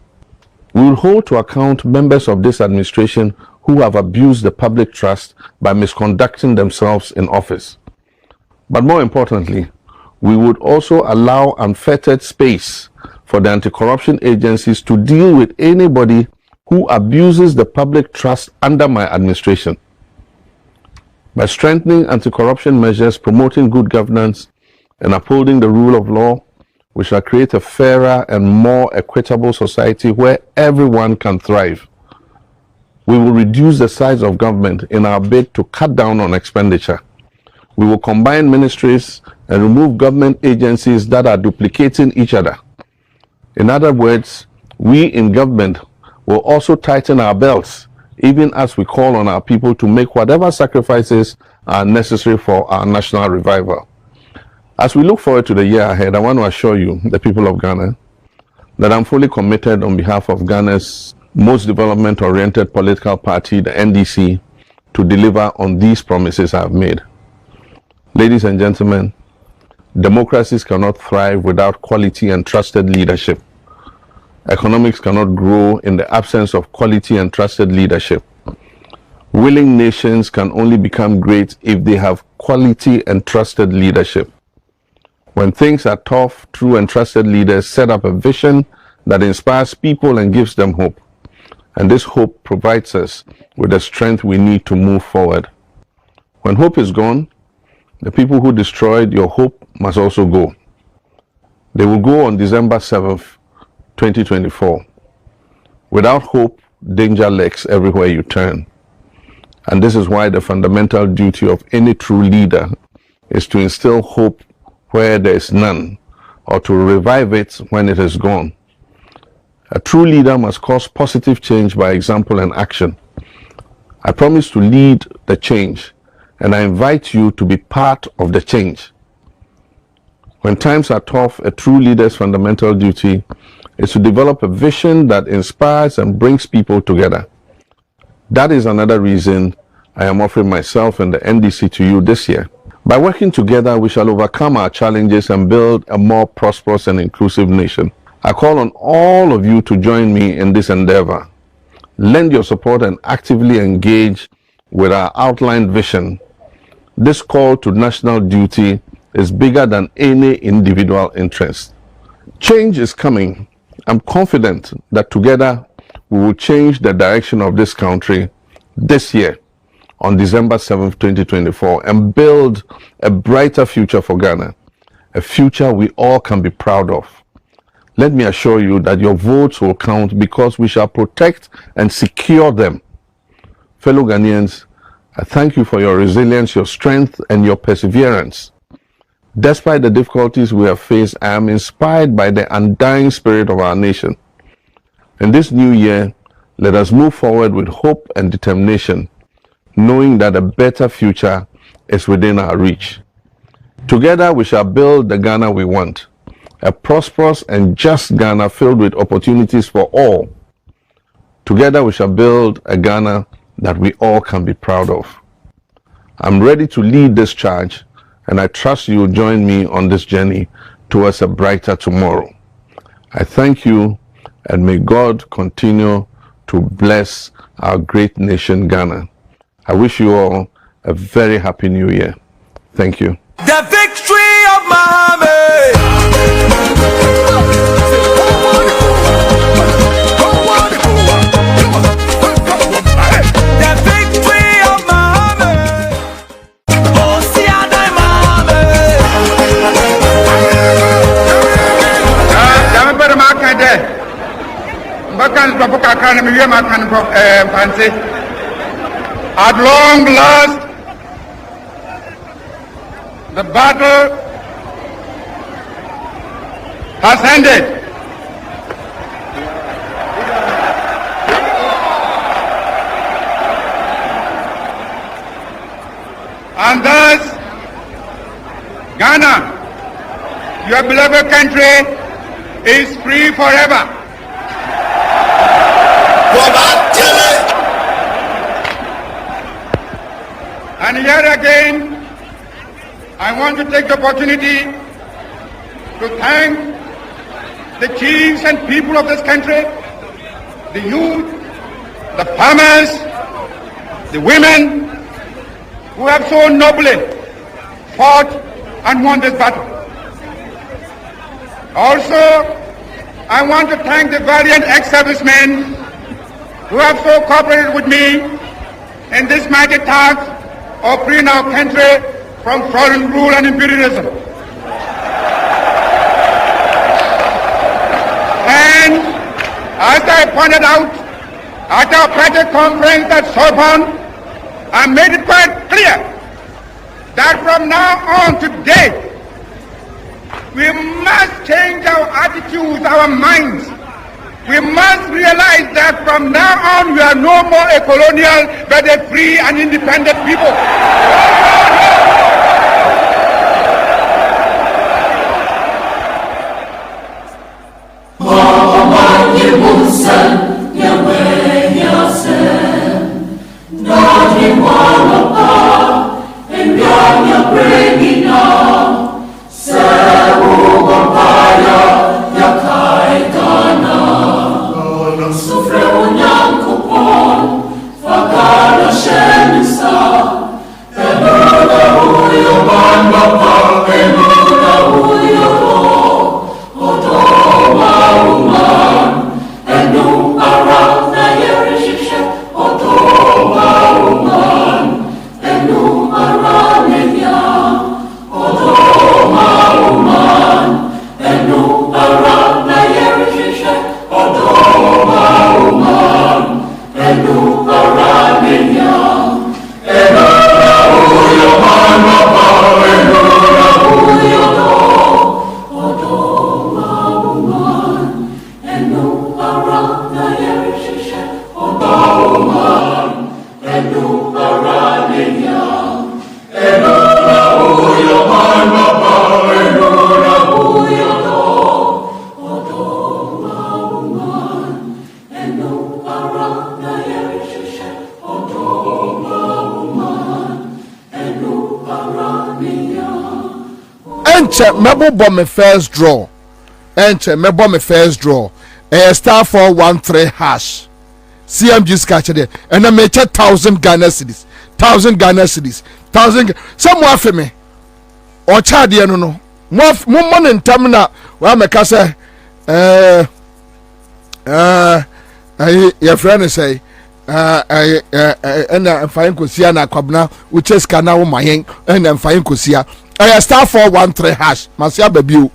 S2: We will hold to account members of this administration who have abused the public trust by misconducting themselves in office. But more importantly, we would also allow unfettered space for the anti-corruption agencies to deal with anybody who abuses the public trust under my administration. By strengthening anti-corruption measures, promoting good governance, and upholding the rule of law, we shall create a fairer and more equitable society where everyone can thrive. We will reduce the size of government in our bid to cut down on expenditure. We will combine ministries and remove government agencies that are duplicating each other. In other words, we in government will also tighten our belts, even as we call on our people to make whatever sacrifices are necessary for our national revival. As we look forward to the year ahead, I want to assure you, the people of Ghana, that I'm fully committed on behalf of Ghana's most development-oriented political party, the NDC, to deliver on these promises I've made. Ladies and gentlemen, democracies cannot thrive without quality and trusted leadership. Economics cannot grow in the absence of quality and trusted leadership. Willing nations can only become great if they have quality and trusted leadership. When things are tough, true and trusted leaders set up a vision that inspires people and gives them hope. And this hope provides us with the strength we need to move forward. When hope is gone, the people who destroyed your hope must also go. They will go on December 7th, 2024. Without hope, danger lurks everywhere you turn. And this is why the fundamental duty of any true leader is to instill hope where there is none, or to revive it when it is gone. A true leader must cause positive change by example and action. I promise to lead the change, and I invite you to be part of the change. When times are tough, a true leader's fundamental duty is to develop a vision that inspires and brings people together. That is another reason I am offering myself and the NDC to you this year. By working together, we shall overcome our challenges and build a more prosperous and inclusive nation. I call on all of you to join me in this endeavor. Lend your support and actively engage with our outlined vision. This call to national duty is bigger than any individual interest. Change is coming. I'm confident that together we will change the direction of this country this year on December 7th, 2024, and build a brighter future for Ghana, a future we all can be proud of. Let me assure you that your votes will count because we shall protect and secure them. Fellow Ghanaians, I thank you for your resilience, your strength, and your perseverance. Despite the difficulties we have faced, I am inspired by the undying spirit of our nation. In this new year, let us move forward with hope and determination, knowing that a better future is within our reach. Together, we shall build the Ghana we want, a prosperous and just Ghana filled with opportunities for all. Together, we shall build a Ghana that we all can be proud of. I'm ready to lead this charge, and I trust you will join me on this journey towards a brighter tomorrow. I thank you, and may God continue to bless our great nation, Ghana. I wish you all a very happy new year. Thank you.
S3: The victory of Mahama. The victory of Mahama. Osiana Mahama.
S4: Dame para makande. Bakan papuka kana miye makan panse. At long last, the battle has ended. And thus, Ghana, your beloved country, is free forever. And yet again, I want to take the opportunity to thank the chiefs and people of this country, the youth, the farmers, the women who have so nobly fought and won this battle. Also, I want to thank the valiant ex-servicemen who have so cooperated with me in this mighty task of freeing our country from foreign rule and imperialism. And as I pointed out at our private conference at Sorbonne, I made it quite clear that from now on today, we must change our attitudes, our minds. We must realize that from now on we are no more a colonial but a free and independent people.
S3: Fakara Shemisa,
S1: Enche mebo bomb me first draw. Enche mebo me first draw. Star 413 hash. CMG scratch there. And I make 1,000 Ghana cedis. 1,000 Ghana cedis. 1,000. Some more for me. Or charge no. More money in terminal. Well, me say. Your friend say. And I'm fine Kosia na Kwabena. We chase kana wo mayen. And I'm fine Kosia. Star 413 hash. Masia baby.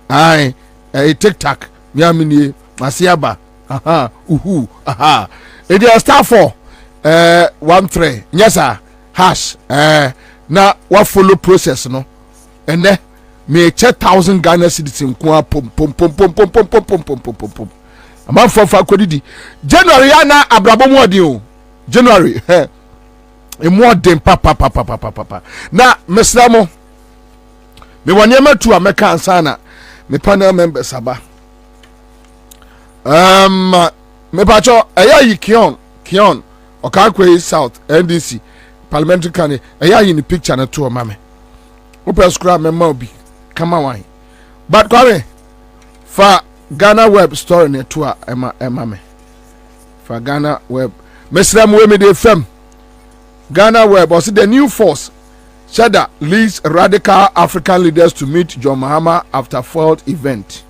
S1: Aye. TikTok. Miamini. Masiaba. Aha. Uhu. Aha. It is star 413. Yes sir. Hash. Na what follow process no. And then me 1,000 Ghana cedis in kwa pom. Ama for kodidi. January na abrabo mo odi o. January. E mo den papa. Na mesramo. Me wanyema tu ameka Ansah na me panel members aba. Me pacho yi Kion Okakwe South NDC parliamentary candidate yi ni picture na to mama. Open scrap me Bobie kama wan. But kwame fa Ghana web story ne to ema me. Fa Ghana web mesram we me dey fam. Ghana web was the new force Shada leads radical African leaders to meet John Mahama after failed event.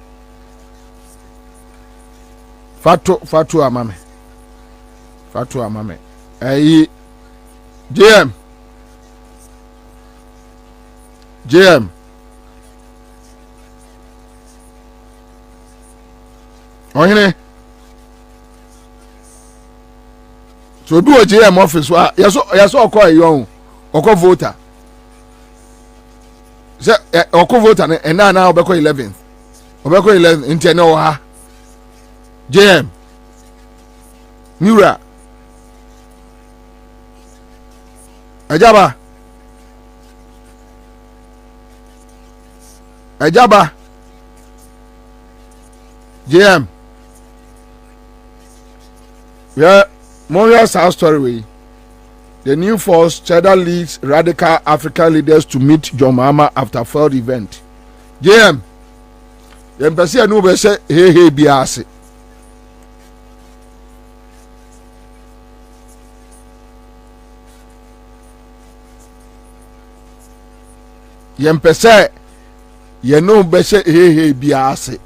S1: Fatu amame. JM. Ohine. So do a JM office wa yaso okọ eyon okọ voter. Say okọ voter na obekọ 11th. Obekọ 11th nti na ha. JM Mura Ajaba JM yeah Montreal South story way. The new force Cheddar leads radical African leaders to meet John Mahama after failed event. JM Yempesi anu be say hey biase. Yempese ye no beshe hehe biase.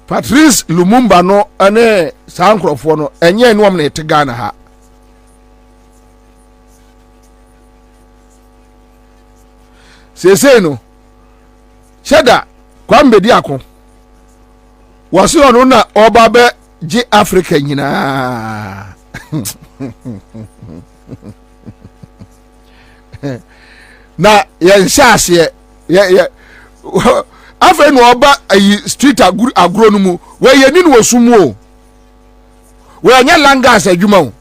S1: Patrice Lumumba no ane sankrofo no enye enu am na ete Ghana ha. Sese no Shada kwambedi akon wasi ono na oba be ji Africa nyina. Na yenshase ye afa no oba ayi street agro no mu we yeni no osumu o we anya langas adwuma o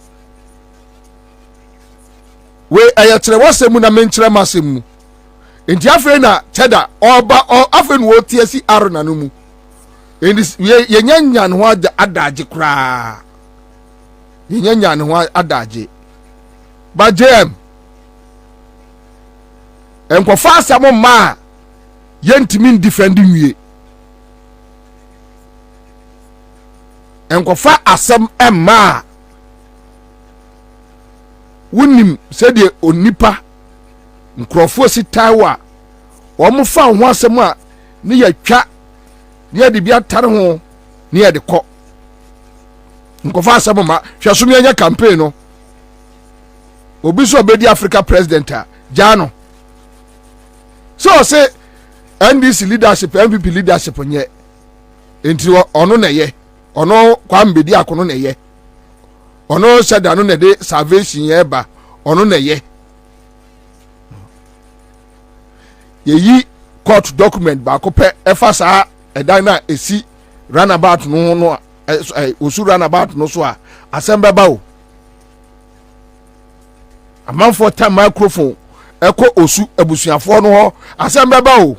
S1: we ayatere wasemu na menkyere masemu enti afa na cheda oba afa no otiasi arona no mu endi yenya no adaje kra yenya no adaje ba jem enkofa asamo ma yentimi defend wie enkofa asam emma wunim sede onipa nkrofo sitawa omufa ho asam a ne yatwa ne de bia tare ho ne de kɔ nkofa asam ma hwesum yenya campaign no obi so obedi Africa president a jano so say NDC leadership MPP leadership nye enti ono na ye ono kwambedi akono na ye ono shada no na de salvation ye ba ono na ye yi court document ba ko pe efa sa edan na esi runabout no osu runabout no so a asembe ba o amanfo ta microphone eko osu abusuafo no ho asembe ba o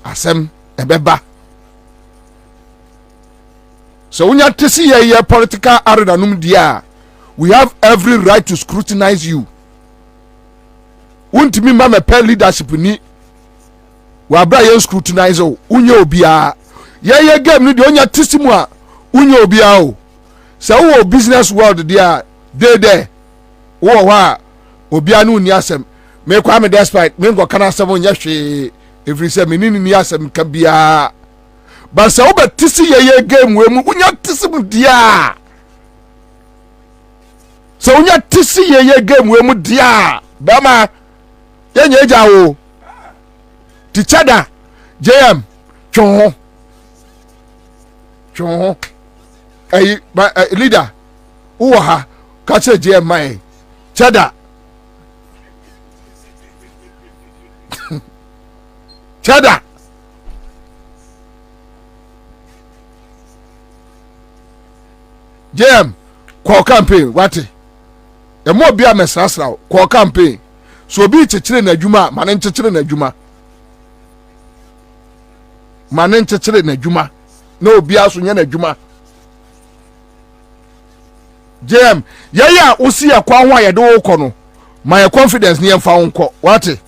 S1: asem ebeba So when you see a political arena dia, we have every right to scrutinize you. Won't me mama pay leadership ni wa bra ye scrutinize o unye obia ye game ni de onya tisimu a unye obia o se wo business world dia de wo wa obia no ni asem me kwa me despite me ngo kana asem onya hwe every say me ni asem ka bia ba se wo betisi ye game we mu unya tisimu dia se unya tisi ye game we mu dia ba ma yenye eja o tichada JM chon leader uwa ha kache JM mai chada chada JM kwa campaign wati emo bia mesrasra kwa campaign so obi chechire na adwuma mane nchechire na adwuma mane nchechire na adwuma na obi aso nya na adwuma JM yaya osi akwa ho ayede wo kɔ no my confidence ni emfa wonko wate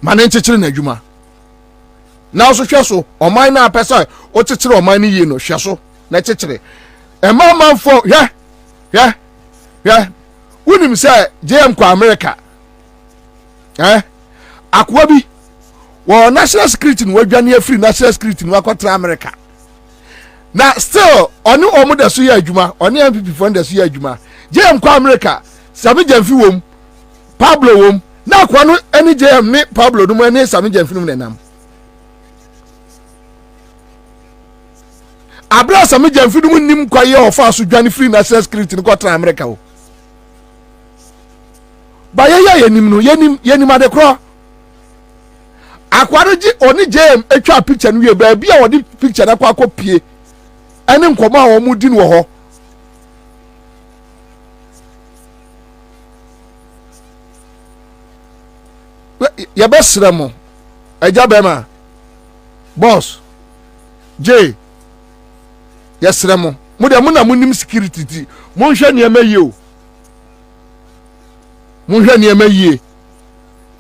S1: mane nchechire na adwuma na so hwe so oman na apesa o chechire oman ni yi no hwe so na chechire emama fo yeah unim say JM kwa America akwa bi wo national security no wadwane free national security no akwatra America na still oni omu da so ya adwuma oni MPP fund da so ya adwuma JM kwa America Sami Jamfi wom Pablo wom na akwa no eni JM ni Pablo no eni Sami Jamfi no nenam abra Sami Jamfi no nim kwa ye ofa so dwane free national security no kwatra America wo ba ye nim no yenim adekro akwaro ji oni JM etwa picture no wie ba bia wodi picture na kwa akopie ene nkoma a wo mudi no ho ya besra mo eja bema boss J yesra mo mo de mo na mo nim security ti mo hwe ne emaye o mo hwe ne emaye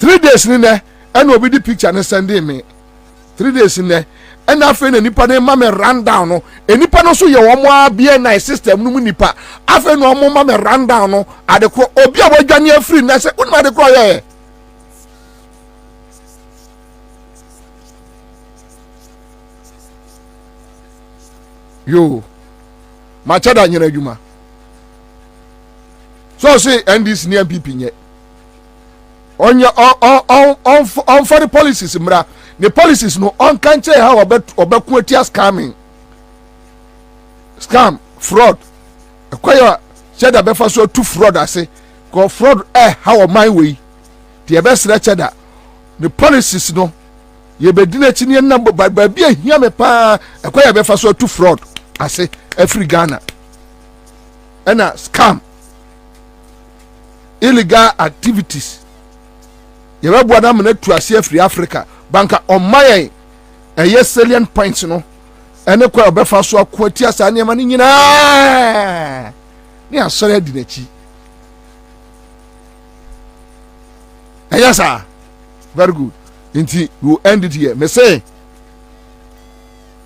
S1: 3 days ni ne ene obi di picture ne send me 3 days ni ne ena afa na nipa ne ma me run down no enipa no so ye wo mo abia na system no mu nipa afa no mo ma me run down no adekro obi a wadwane afiri na se unma adekro ye yo machada nyina adwuma so say NDC ni MPP nye onya on for the policies mra the policies no on can't say how obeku scam fraud akwaya cheda be fa so two fraud ase go fraud how my way the best cheda the policies no ye bedina chini na ba bia hia me pa akwaya be fa so two fraud ase every Ghana and scam illegal activities ye be bo adam na tu ase free Africa banka on my salient points no ene kwa obefa so akwati asa ne ma ni nyina ni asore di nachi yes sir very good inti we end it here me say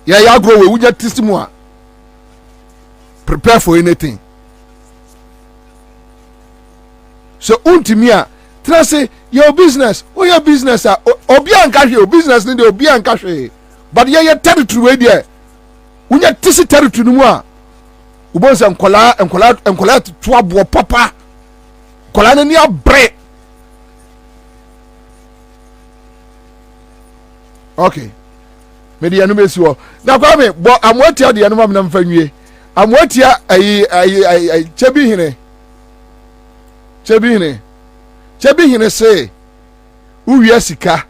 S1: ya grow we wuja testimony prepare for anything so untimi a tell say your business your business obi anka hwe business ni de obi anka hwe but ye territory we there unya tisi territory no mu a ubonza nkola to abo papa kola na ni abre okay me de anu besi wo na kwa me bo amwatia de anu ma na mfa nwie amwatia ayi chebi hine say uwie sika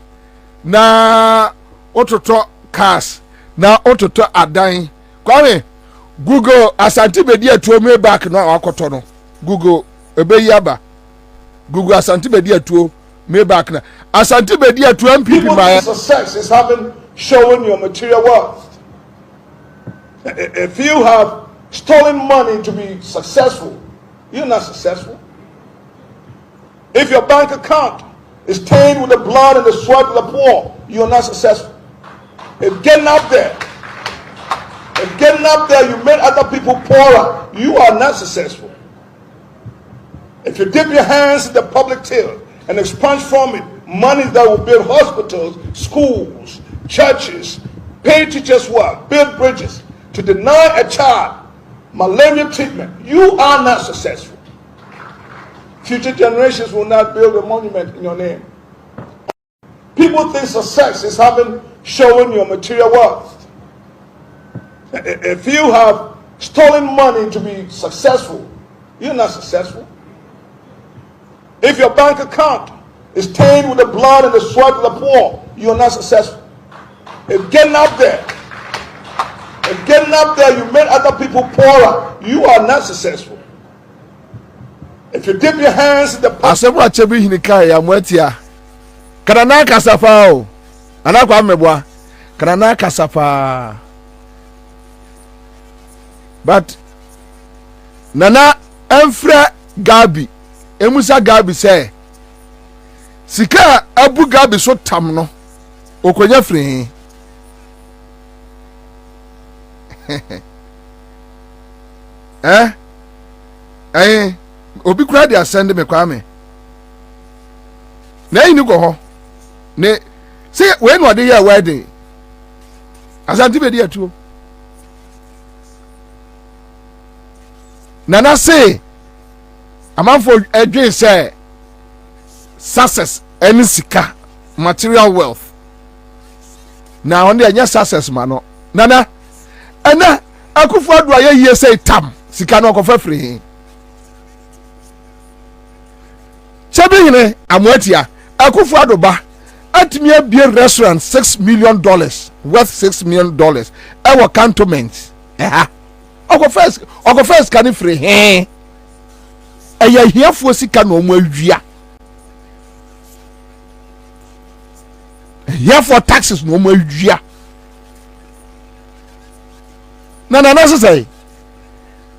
S1: na ototo cars na ototo adan kwame Google Asante bedi atuo me back no akoto no Google ebeyi aba Google Asante bedi atuo me back na Asante bedi atuo MPP my
S5: success is having showing your material wealth. If you have stolen money to be successful, you're not successful. If your bank account is stained with the blood and the sweat of the poor, you're not successful. If getting up there you made other people poorer, you are not successful. If you dip your hands in the public till and expunge from it money that will build hospitals, schools, churches, pay teachers work, build bridges, to deny a child malaria treatment, you are not successful. Future generations will not build a monument in your name. People think success is showing your material wealth. If you have stolen money to be successful, you're not successful. If your bank account is stained with the blood and the sweat of the poor, you're not successful. If getting up there you made other people poorer, you are not successful. If you dip your hands in the
S1: asebra chebi hinika ya mwetia kanana kasafa o anakwa mebwa kanana kasafa but nana enfra Gabi emusa Gabi say sika abu Gabi so tam no okonya firi obi kura dey send me kwame na yini go ho ne say we no dey here wedding asanti be dey atuo nana say amanfo edwen say success any sika material wealth na on dey anya success ma no nana ana akufo adu aye say tam sika no kofa free Chabine amwatia akufo adoba atimi abie restaurant $6 million worth $6 million ewo cantonment oko first can free eya hiafo sika no mo awia hiafo taxes no mo awia na so say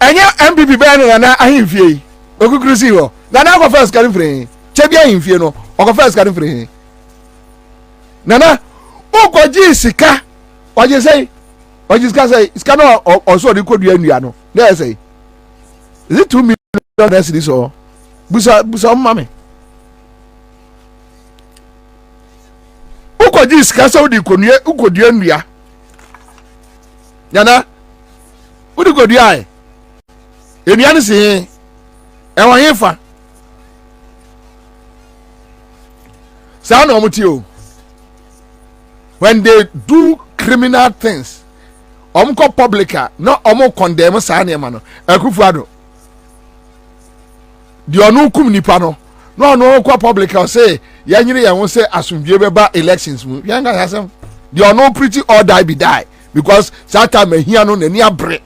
S1: enya MPP ban na ahimfie okukurusi ho nana oko first can free chebia ahimfie no oko first can free nana ukoji sika oje say sika say sika no also dey kodu anua no na say is it $2 million this or busa mama ukoji sika so dey konua ukodu anua nana udi kodu ai enua ne se ewan yefa sa na omuti o when they do criminal things omko publica no omo condemn sa na ma no akufuado di onu kum nipa no no no kwa publica say yanyire yan say asumdue beba elections mu yanga yasem di onu pretty or die be die because that time ehia no nani abre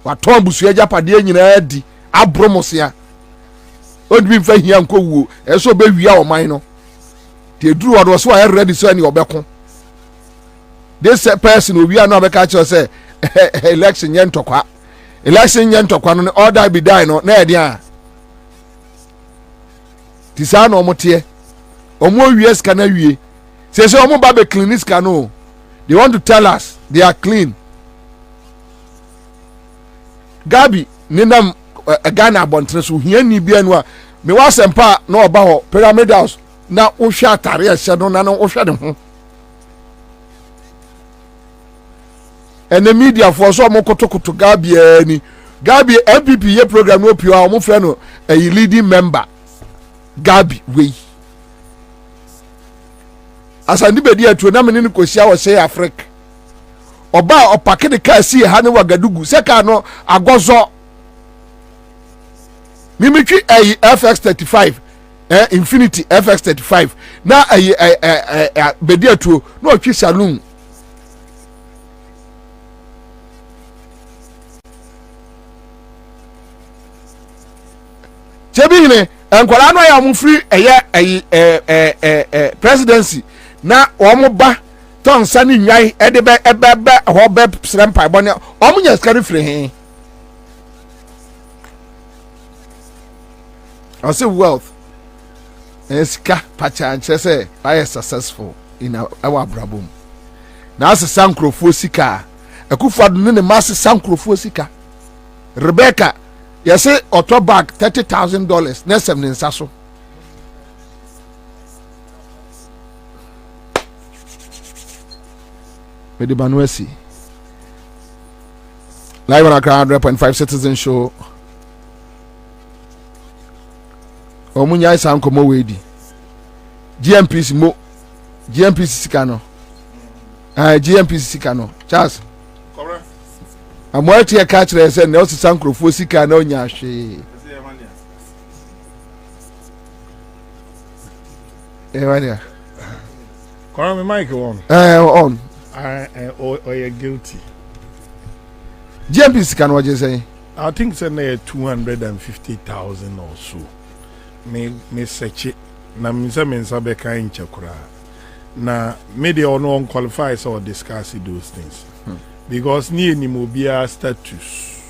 S1: waton busu ajapade nyina di abromosia odbi mfa hia nko wuo eso be wia o man no te duru odo so are ready so ani obeko this person wia no obeka che say election yen tokwa no order be die no na e dia ti sa no omote omo wie ska na wie se omo ba be clean ska no they want to tell us they are clean Gabi ninam Ghana abontre so hia ni bia no a me wa sempa na oba ho Pyramid House na wo hwa atare ehye no na no wo hwe de ho ene media for so mo kotokoto Gabi ani Gabi MPP ye program no pio a mo fe no a leading member Gabi we asandi bedi atuo na me ni kosia wo say Africa oba opake de ka si ha ne Wagadugu se ka no agozo mimitwi FX35 Infinity FX35 na bedi atuo na otwi saloon chebihine enkwala no ya mo free presidency na omo ba ton sani nwai e de be ho be srempa bo ne omunya skari free he I say wealth eska pacha say I am successful in our brabum na ase sankrofo sika akufado ne mass sankrofo sika Rebecca you say auto bag $30,000 na sem ne nsaso with the Banuesi live on our 100.5 Citizen Show. Omunya isa nkomo wedi GMPC mo GMPC sikano GMPC sikano Charles correct amwati ya catch re say na o sisa nkrofo sika na onya hwe Mania
S6: Call me mic on
S1: on
S6: you're guilty.
S1: GMPC sikano what you say
S6: I think it's 250,000 or so. Me search it na minsa be kan chakura na media no qualify or discuss those things because ni mobia status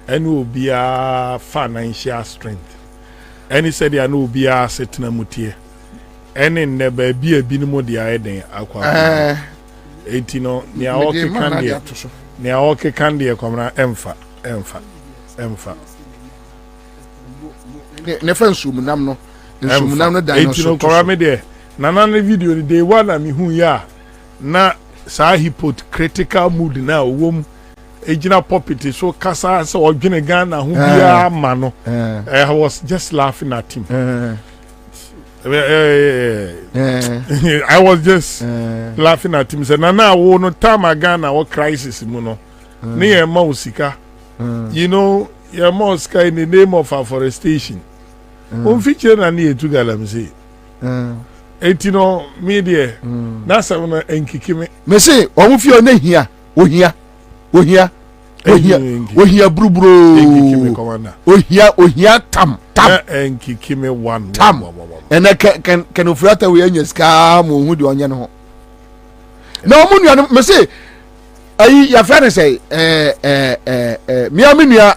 S6: and will be a financial strength and he said ya no be a setna mutie and in the baby a binimo dia eden akwa etino ni a okay candy ni a okay candy komna emfa
S1: ne fansum nam no nsum no dan no so
S6: kora me de nana ne video ni day one mi hu ya na sa hypocritical mood na wom ejina puppet so kasa so odwene Ghana hu bia ma no I was just laughing at him I was just laughing at him say nana wo no time Ghana wo crisis mu no ne e ma usika you know your mosque in the name of afforestation. Feature na ni etu galam say. Etino media. Na sa na enkikime.
S1: Me say omo fi o na hia. Ohia brubro.
S6: Enkikime komanda.
S1: Ohia tam.
S6: Enkikime one.
S1: Tam. Ena can ofrata we anya ska mo hu de onye ne ho. Na omo nua me say ayi ya friend say mi aminua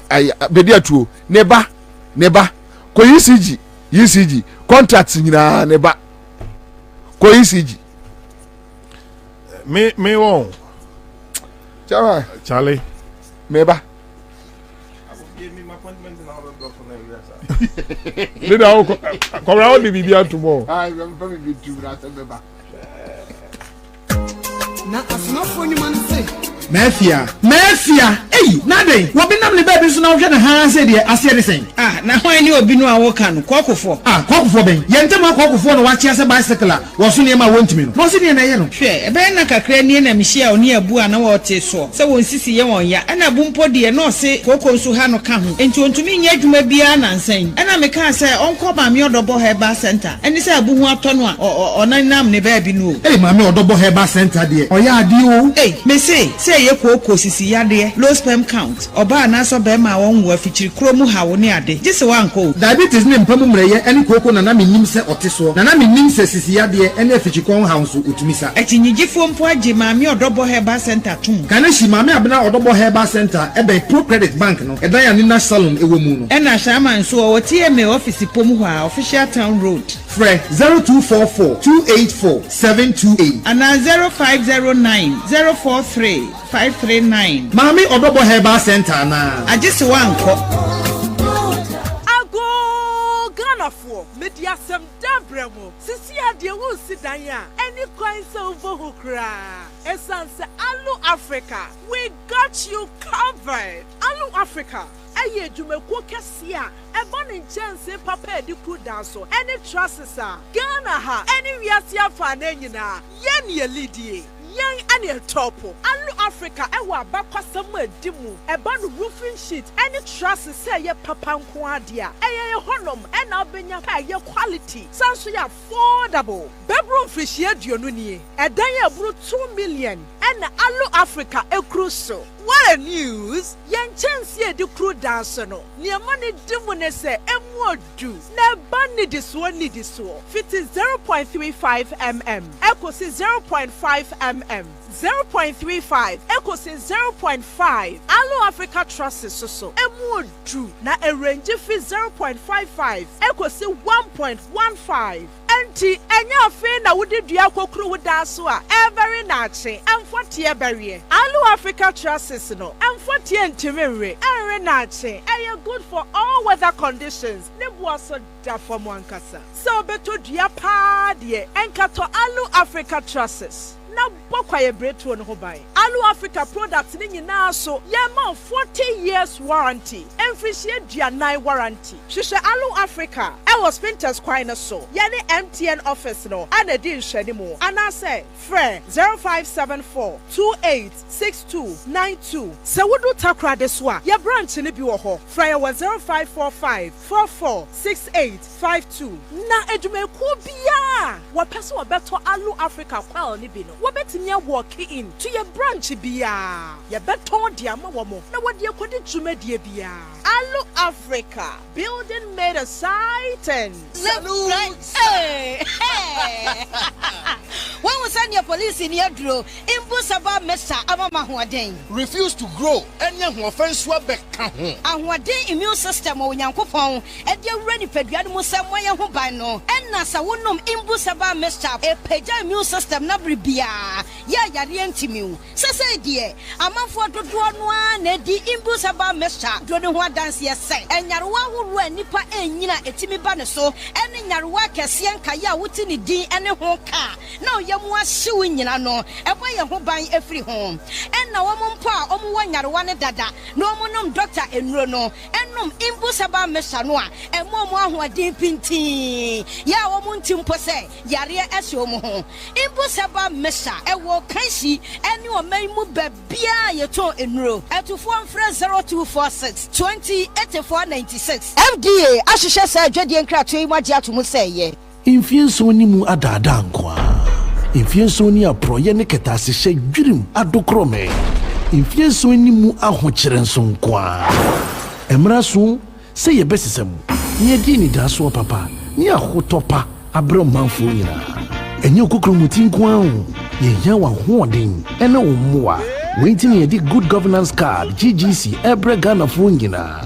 S1: bedi atuo neba ko ECG contract nyina neba ko ECG
S6: me won Charlie
S1: meba
S6: le da ko ra o di bibia tomorrow
S1: ah I'm very good to that meba
S7: na asnafo ni man say
S8: Mafia. Hey, nade. Wobi nam ne baby so na wo hwe ne ha se de ase de sen.
S7: Na hwan ni obi no a wo ka no kokofo.
S8: Kokofo ben. Yentem akokofo no wa chia se bicycle a wo so ne ma wontimi no. Mo se ne na ye no.
S7: Hwe, ebe na kakra ni na mihia oni abu a na wo te so. Se won sisi ye won ya. Ana bu mpo de no se koko nso ha no ka ho. Enti ontumi nya adwuma bia na nsan. Ana me ka se onko ba me odobo herba center. Eni se abu hu ato no a onanam ne baby no.
S8: Hey, ma me odobo herba center de. Oya ade o.
S7: Hey, me say ye koko sisi yade low sperm count oba na so be ma won wo afichiri kromu hawo ne ade gise wanko
S8: diabetes ne mpamu mreye eni koko na menim se oteso na menim se sisi yade eni afichikon hawo so otumisa
S7: etinyigifo mpo age maami odobo herba center tum
S8: kana shi maami abena odobo herba center ebe pro credit bank no edan ya ni na salon ewo mu no
S7: ena shama nso o TMA office pomu ho a official town road
S8: Fre 0244 284 728
S7: ana 0509 043 539
S8: Mami odobo herba center na
S7: agisi wanko
S9: ago Ghana for media sem dabremo sisi ade wo sidan ya any coin so over kra esanse Alu Africa we got you covered Alu Africa aye dwumako kese a eba ne nkyɛnse papa edi ku danso any trusses a Ghana ha any wiase afa na nyina ye ne lidie yen ane topo Alu Africa ewa bakwasam edimu eba no roofing sheet any truss say ye papa nko ade a eye honom e na obenya pa ye quality sanso ya affordable bedroom frishie aduonu nie edan ye buru 2 million and Alu Africa ekruso. What a news! Yanchansi edi crew dance no. Niamani dimu ne se emuodu. Na bani diswo ni diswo. Fiti 0.35 mm. Eko si 0.5 mm. 0.35. Eko si 0.5. Alu Africa Trust so. Emuodu. Na range fi 0.55. Eko si 1.15. Enti enya fe na wudi dua kokru wudaso a very nache. Amfotie berie. Alu Africa Trust no amfotie ntimere ere nache. Eye good for all weather conditions. Ne buaso da for mwankasa. So beto dua pa de enkato Alu Africa Trust. Na bokwa ye bretu no ho bai. Alu Africa products ni nyina so ye ma 40 years warranty. Emfishie duanai warranty. Hwehwe Alu Africa. E was Spinters kwai na so. Ye ne MTN office no. Ana di nhwani mu. Ana say frɛ 0574 286292. Se wudu takra de so a ye branch ni bi wo ho. Frɛ ye 0545 446852. Na edumeku bia. Wo pese wo beto Alu Africa kwal ni bi no. Wobetimi walk in to your branch bia. Ye beton dia ma wo mo. Na wode akodi dwumadie bia. Alu Africa, building made a sighting.
S10: Salute. Hey. When we send your police in your draw, Imbusaba Mesa Amama Huaden.
S8: Refuse to grow. Any offense swabek.
S10: And what day immune system or Yankopon, and you're ready for Yamusa Waya Hubano, and Nasa Wunum Imbusaba Mesa, a Peja immune system Nabri Bia. Ya Yarientimu. Sasa dear, a man for the one, Eddie Imbusaba Mesa, don't know what dance yes say, and Yarwa who were Nipa and Yina Etimi Banaso, and in Yarwa Cassian Kaya Wutini D and a home car. No, Yamwa suing Yano, and why you buying every home. And now one pa, one Yarwana Dada, no monum doctor and Rono, and num Imbusaba Mesanoa, and Momo who are deep in tea. Ya Womuntim Pose, Yaria Esomo, Imbusaba Mesa, and walk Kaisi, and you may move Bia Yato in row, and to form friend 0246 208496. FDA, Ashisha said, Jadian Cratry, what Jatumu say.
S11: Infianso ni mu adada nkwa. Infianso ni aproye ne ketase hye dwirim adokrome. Infianso ni mu ahokyere nso nkwa. Emraso se ye besesem. Ni adi ni daso papa. Ni ahotopa abro manfo nyina. Enye okokromuti nkwa ho. Ye ya wa hoden ene wo moa. Waiting ye di good governance card GGC ebre Ghana fo nyina.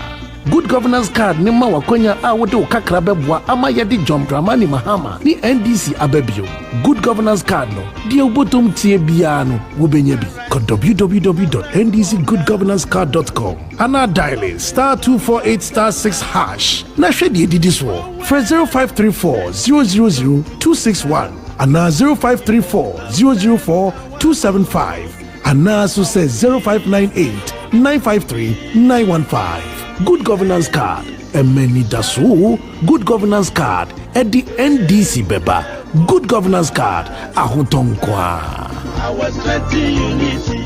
S11: Good governance card ni ma wakonya a wote okakra beboa ama ye di John Dramani Mahama ni NDC abebio. Good governance card no die obotom tie bia no wo benya bi. Go www.ndcgoodgovernancecard.com. Ana dial *248*6#. Na hwe die didi so. For 0534 000 261 ana 0534 004 275 ana so says 0598 953 915. Good governance card. Emeni daso. Good governance card. At the NDC beba. Good governance card. Ahotonkwa.
S12: I was 20 unity.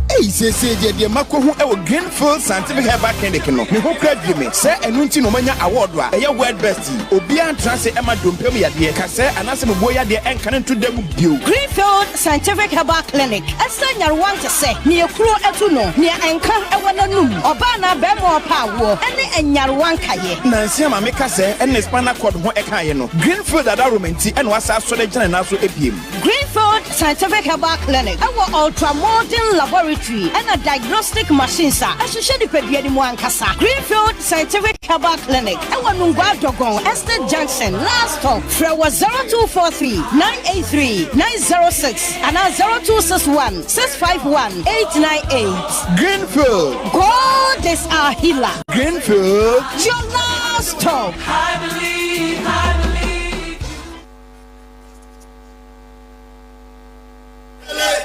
S12: Hey, say the Mako who Greenfield Scientific Herbal Clinic no. Me who credit me. Say enunti no manya award wa. Eya world best. Obian transe Emma Dompem ya de. Ka say anase boya de enkan to dem bio.
S10: Greenfield Scientific Herbal Clinic. Asa nyarwan te say ne ekuro etu no. Ne enkan ewana num. Oba na bemo pa wo. Ene enyarwan kaye.
S12: Nansi ama me ka say ene spinal cord ho ekaye no. Greenfield ada romenti ene wasa so de gene na so ebiem.
S10: Greenfield Scientific Herbal Clinic. Our ultra modern laboratory and a diagnostic machine sir. Asoshe di peduani mu ankasa. Greenfield Scientific Herbal Clinic. Ewa Nungwa Dogon, Estate Junction, last stop. Frewa 0243 983 906 and 0261 651 898.
S12: Greenfield.
S10: God is our healer.
S12: Greenfield.
S10: Your last stop.
S3: I believe, I believe.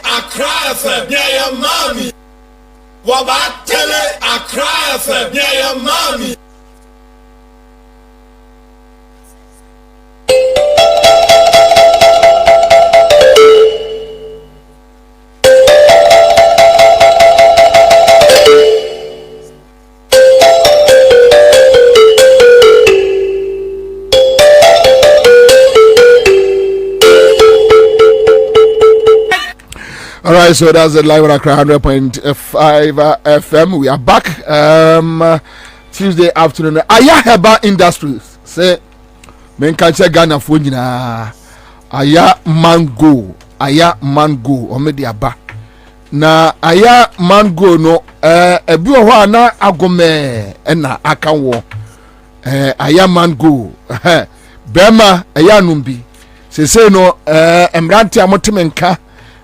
S13: I cry for your mommy. What I tell it, I cry for your mommy.
S1: right, so that's it live on Accra 100.5 FM. We are back Tuesday afternoon. Aya Heba Industries say men can check Ghana for nyina. Aya mango omedi aba. Na aya mango no ebi ho na agome na aka wo. Aya mango bema aya numbi. Se no emranti amotemenka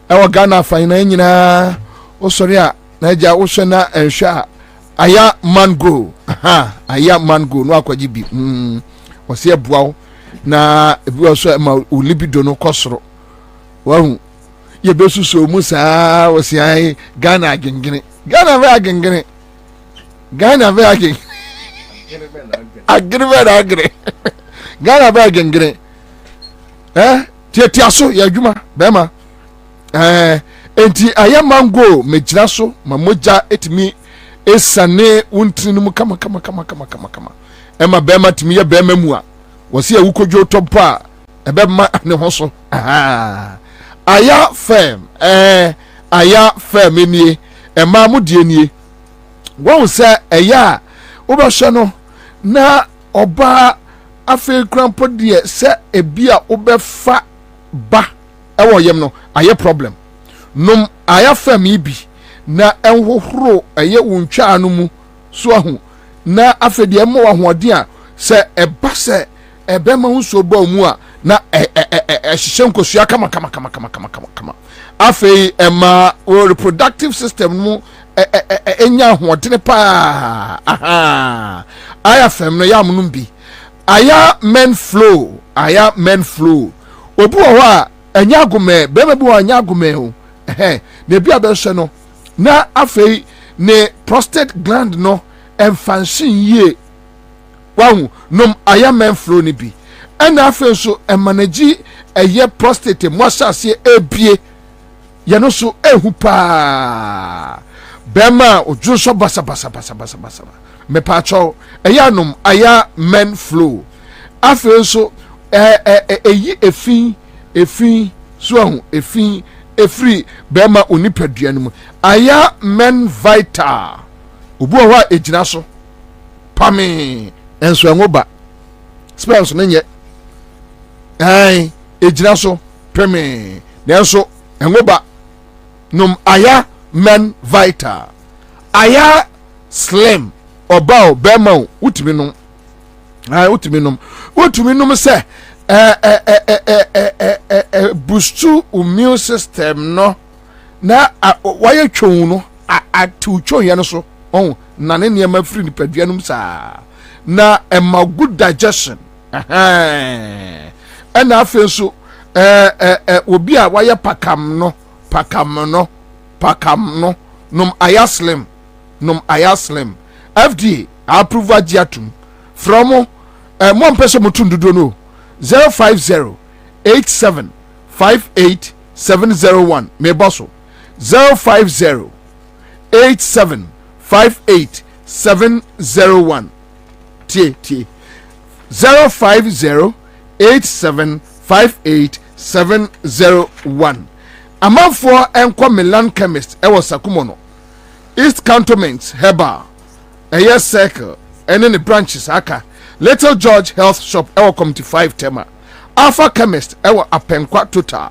S1: ewa Ghana fina nyina osori a na ja wo hwe na enhwe aya mango aya mango no akwaji bi wose ebuawo na ebi so ma olibido no kosoro wahu ye besuso mu saa wose ai Ghana agengene agere Ghana be agengene tiaso ya adwuma bema enti aya mango mejira so mamoja etimi esane untini mu kama ema bema timi ya bema mu a wose ya wukodwo topo a ebema ne ho so aya fem enie ema mu die nie won se eya obehwe no na oba afi krampo de se ebia obefa ba ewo yem no aye problem num aya fam ibi na enhohoro aye wontwa anu mu so ahu na afede emo ahoden a se eba se ebema hunso ba mu a na ehihye nkosua kama afei ema reproductive system mu enya ahoden pa aya fam no ya munum bi aya men flow obi wo a anya agome bema bi wo anya agome o na bi abehwe no na afei ne prostate gland no emfanshin ye wahu nom aya men flow ni bi ena afei so emanagi eye prostate mo asase ebie ye no so ehu pa bema oju so basa me pa cho eya nom aya men flow afei so eyi efin so ahu efin efri bema onipaduan mu aya men vital obu ho ejina so pame enso enwoba spells no nye ejina so pame nenso enwoba num aya men vital aya slim obao bema utimi num se boostu immune system no na waye twon no atu twon ye no so na ne niam afiri ni paduanum saa na ema good digestion na afi so obi a waye pakam no num aya slim FDA approve agiatum from mo mpese mutundudo no 050-8758-701 me bosso 050-8758-701 tie 050-8758-701 amanfo enko Milan chemist e was Sakumono East Cantonment Herbal eye circle ene ne branches aka Little George Health Shop ewo community 5 Tema Alpha Chemist ewo Apenkwa Total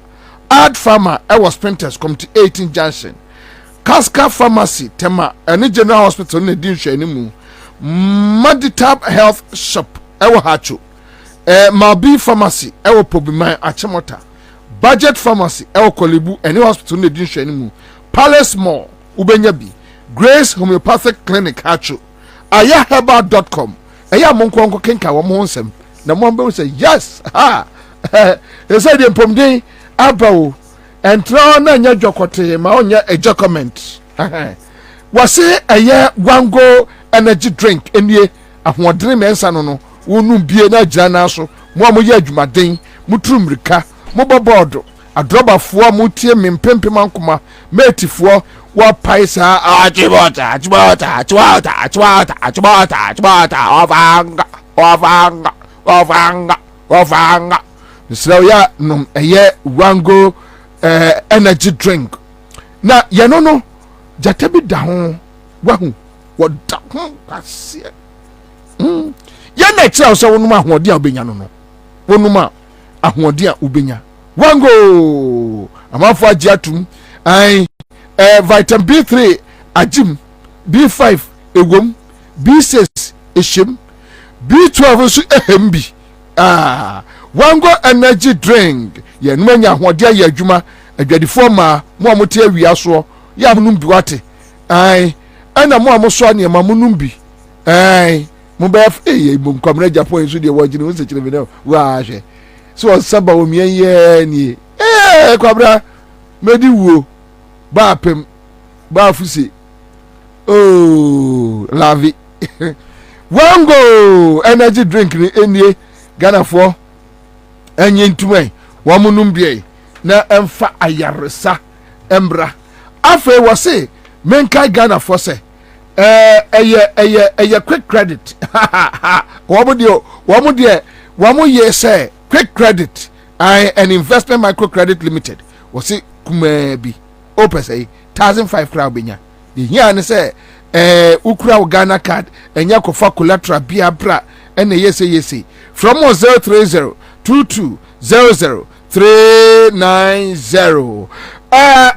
S1: Ad Pharma ewo Sprinters community 18 Junction Casca Pharmacy Tema ene General Hospital ne din hwe mu Meditab Health Shop ewo Hacho Mabi Pharmacy ewo Pobiman Achemota Budget Pharmacy ewo Kolibu ene hospital ne din hwe mu Palace Mall Ubenyabi Grace Homeopathic Clinic Hacho ayaherbal.com eya monkonko kenka wo mo nsem na mo mbe say yes they said the pomden abawo entra na nya dwokote ma onya ejo comment wase eye wango energy drink enie ahoodere mensa no wonu bie na gira na so mo ye adwumaden muturumrika mo bobodo adrobafo mo tie mempempem ankoma metifo wa paisa achibota ovanga so ya num eye wango energy drink na ye no jata bi da ho wahu woda ho ase ye na kira so wonum ahode a obenya no wonum ahode a obenya wango amafo agi atum ai vitamin B3 agim B5 ewom B6 eshim B12 so ehembi wango energy drink ye numa nya ahode ya adwuma adwadifo ma mo amote awia so ya munum bi wate ai ana mo amoso ne ma munum bi ai mo ba ye bom kwamra japan so de wajine wo se kire bi na wa hwe so saba o miye ni kwabra medi wo ba pem ba fusi oh lavi wango energy drink ni enie Ghana for enye ntumai wo munum bi na emfa ayaresa embra afa wo se menkai Ghana for se eye quick credit wo mo ye say quick credit an investment microcredit limited was it kuma bi open say 1,500 crowd benya here ne say ukura Ghana card enya kofa collateral bia bra and yes from 030 2200 390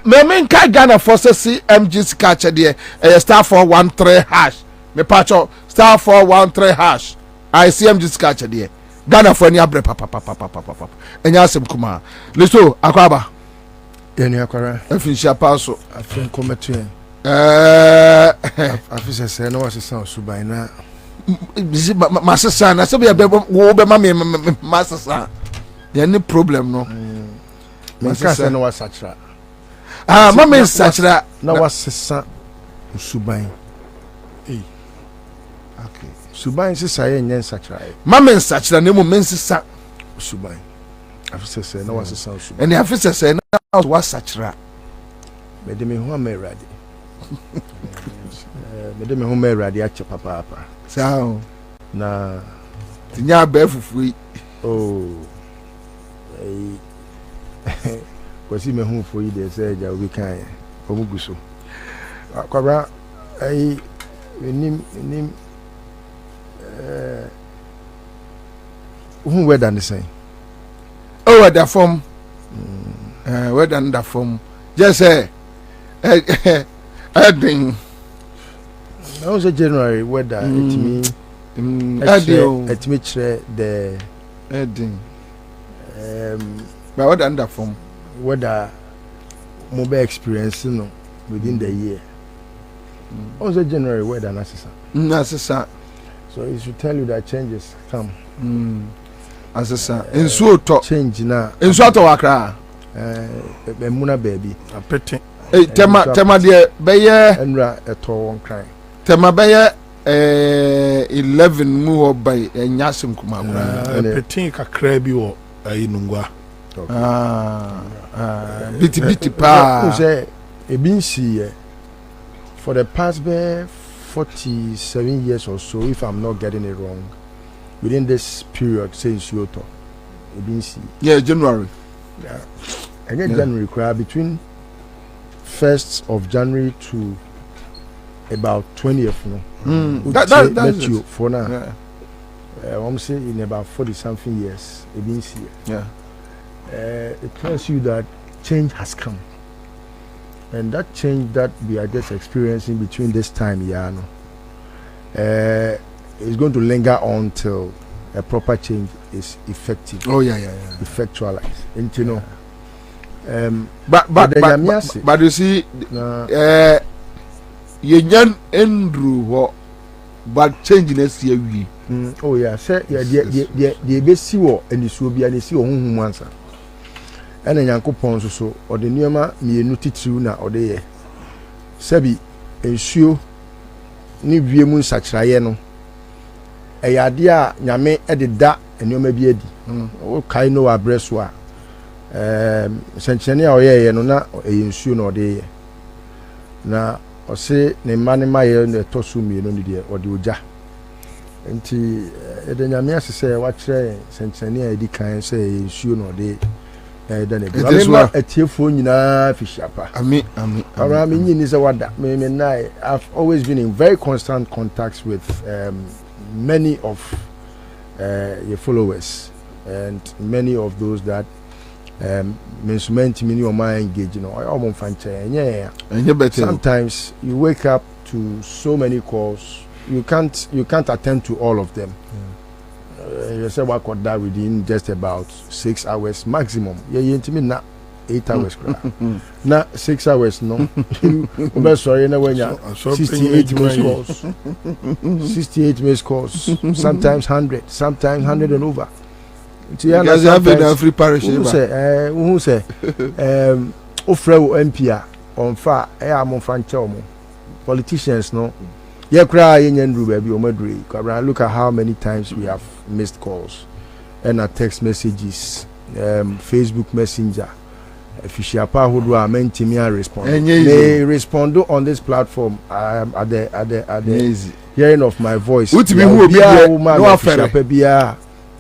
S1: memen ka Ghana forces CMG skacha de star 413 hash me pacho star 413 hash ICMG skacha de Ghana for any abre papa enya asem kuma leso akwaba
S14: eni akwara
S1: afinsha paso
S14: afin kometu afisa se no wasesa osuban na
S1: masesa na se be wo be ma me masesa ya ni problem no
S14: masesa no wasachra
S1: mama sachra
S14: na wasesa osuban okay suban sisa ye nyen sachra
S1: mama sachra ne mo mensisa
S14: suban afisa se na wasesa osuban
S1: eni afisa se na wasachra
S14: mede me ho amerade mede me ho amerade ache papa
S1: sao
S14: na
S1: tinya ba fufui
S14: kwasi me hu fo yi de se ja obi kan omuguso akwabra enim hu weather ne say
S1: weather form weather under form just adding
S14: now is January weather etimi chere the
S1: adding but weather under form
S14: weather mobile experience no within the year also January weather
S1: necessary
S14: so it should tell you that changes come
S1: asesa ensuo to
S14: change na
S1: ensuo to wakra
S14: emuna baby
S6: apete
S1: tema de beye
S14: enra eto won cry
S1: tema beye 11 mu obai enyasem kuma akra
S6: apete kakra bi wo ayinungwa
S1: biti pa
S14: say ebinsi for the past 47 years or so, if I'm not getting it wrong, within this period since Yoto ebinsi
S1: January
S14: and January between 1st of January to about 20th that's you for now I'm saying in about 40 something years ebinsi it tells you that change has come, and that change that we are just experiencing between this time is going to linger on till a proper change is effective. Effectualized. And you know,
S1: but you see, you Andrew, but change next year we.
S14: Oh yeah, say the best war and this will be an issue on answer. And a Yankopon so or the Niama mienu titru na or the Sebi ensure ni viemu sachraye no eyadia nyame ededa enoma bi edi o kai no abreso a senchene a oyeye no na ensure no de na o se ne mane maye no tosu mienu ni de o de oja enti ede nyame asese wa kire senchene a edi kan se ensure no de done it. I mean, a tearful, you know, fish up. I mean, is a wada. I've always been in very constant contacts with many of your followers and many of those that many of my engage. You know, sometimes you wake up to so many calls, you can't attend to all of them. You say what could that within just about 6 hours maximum. Yeah, to me not 8 hours. Not 6 hours, no. Sorry, when you 68 missed calls. 68 missed calls. Sometimes 100, sometimes 100 and over.
S1: Because you have been a free parish.
S14: Who say Ofrew MPA on far I'm on Fanchomo. Politicians, no. Yeah, cry in Yandru, baby, Omadri. Look at how many times we have missed calls and text messages, Facebook Messenger. If you share power, who do I mean to me, I respond. They respond on this platform. At the hearing of my voice.
S1: What me who be no affair.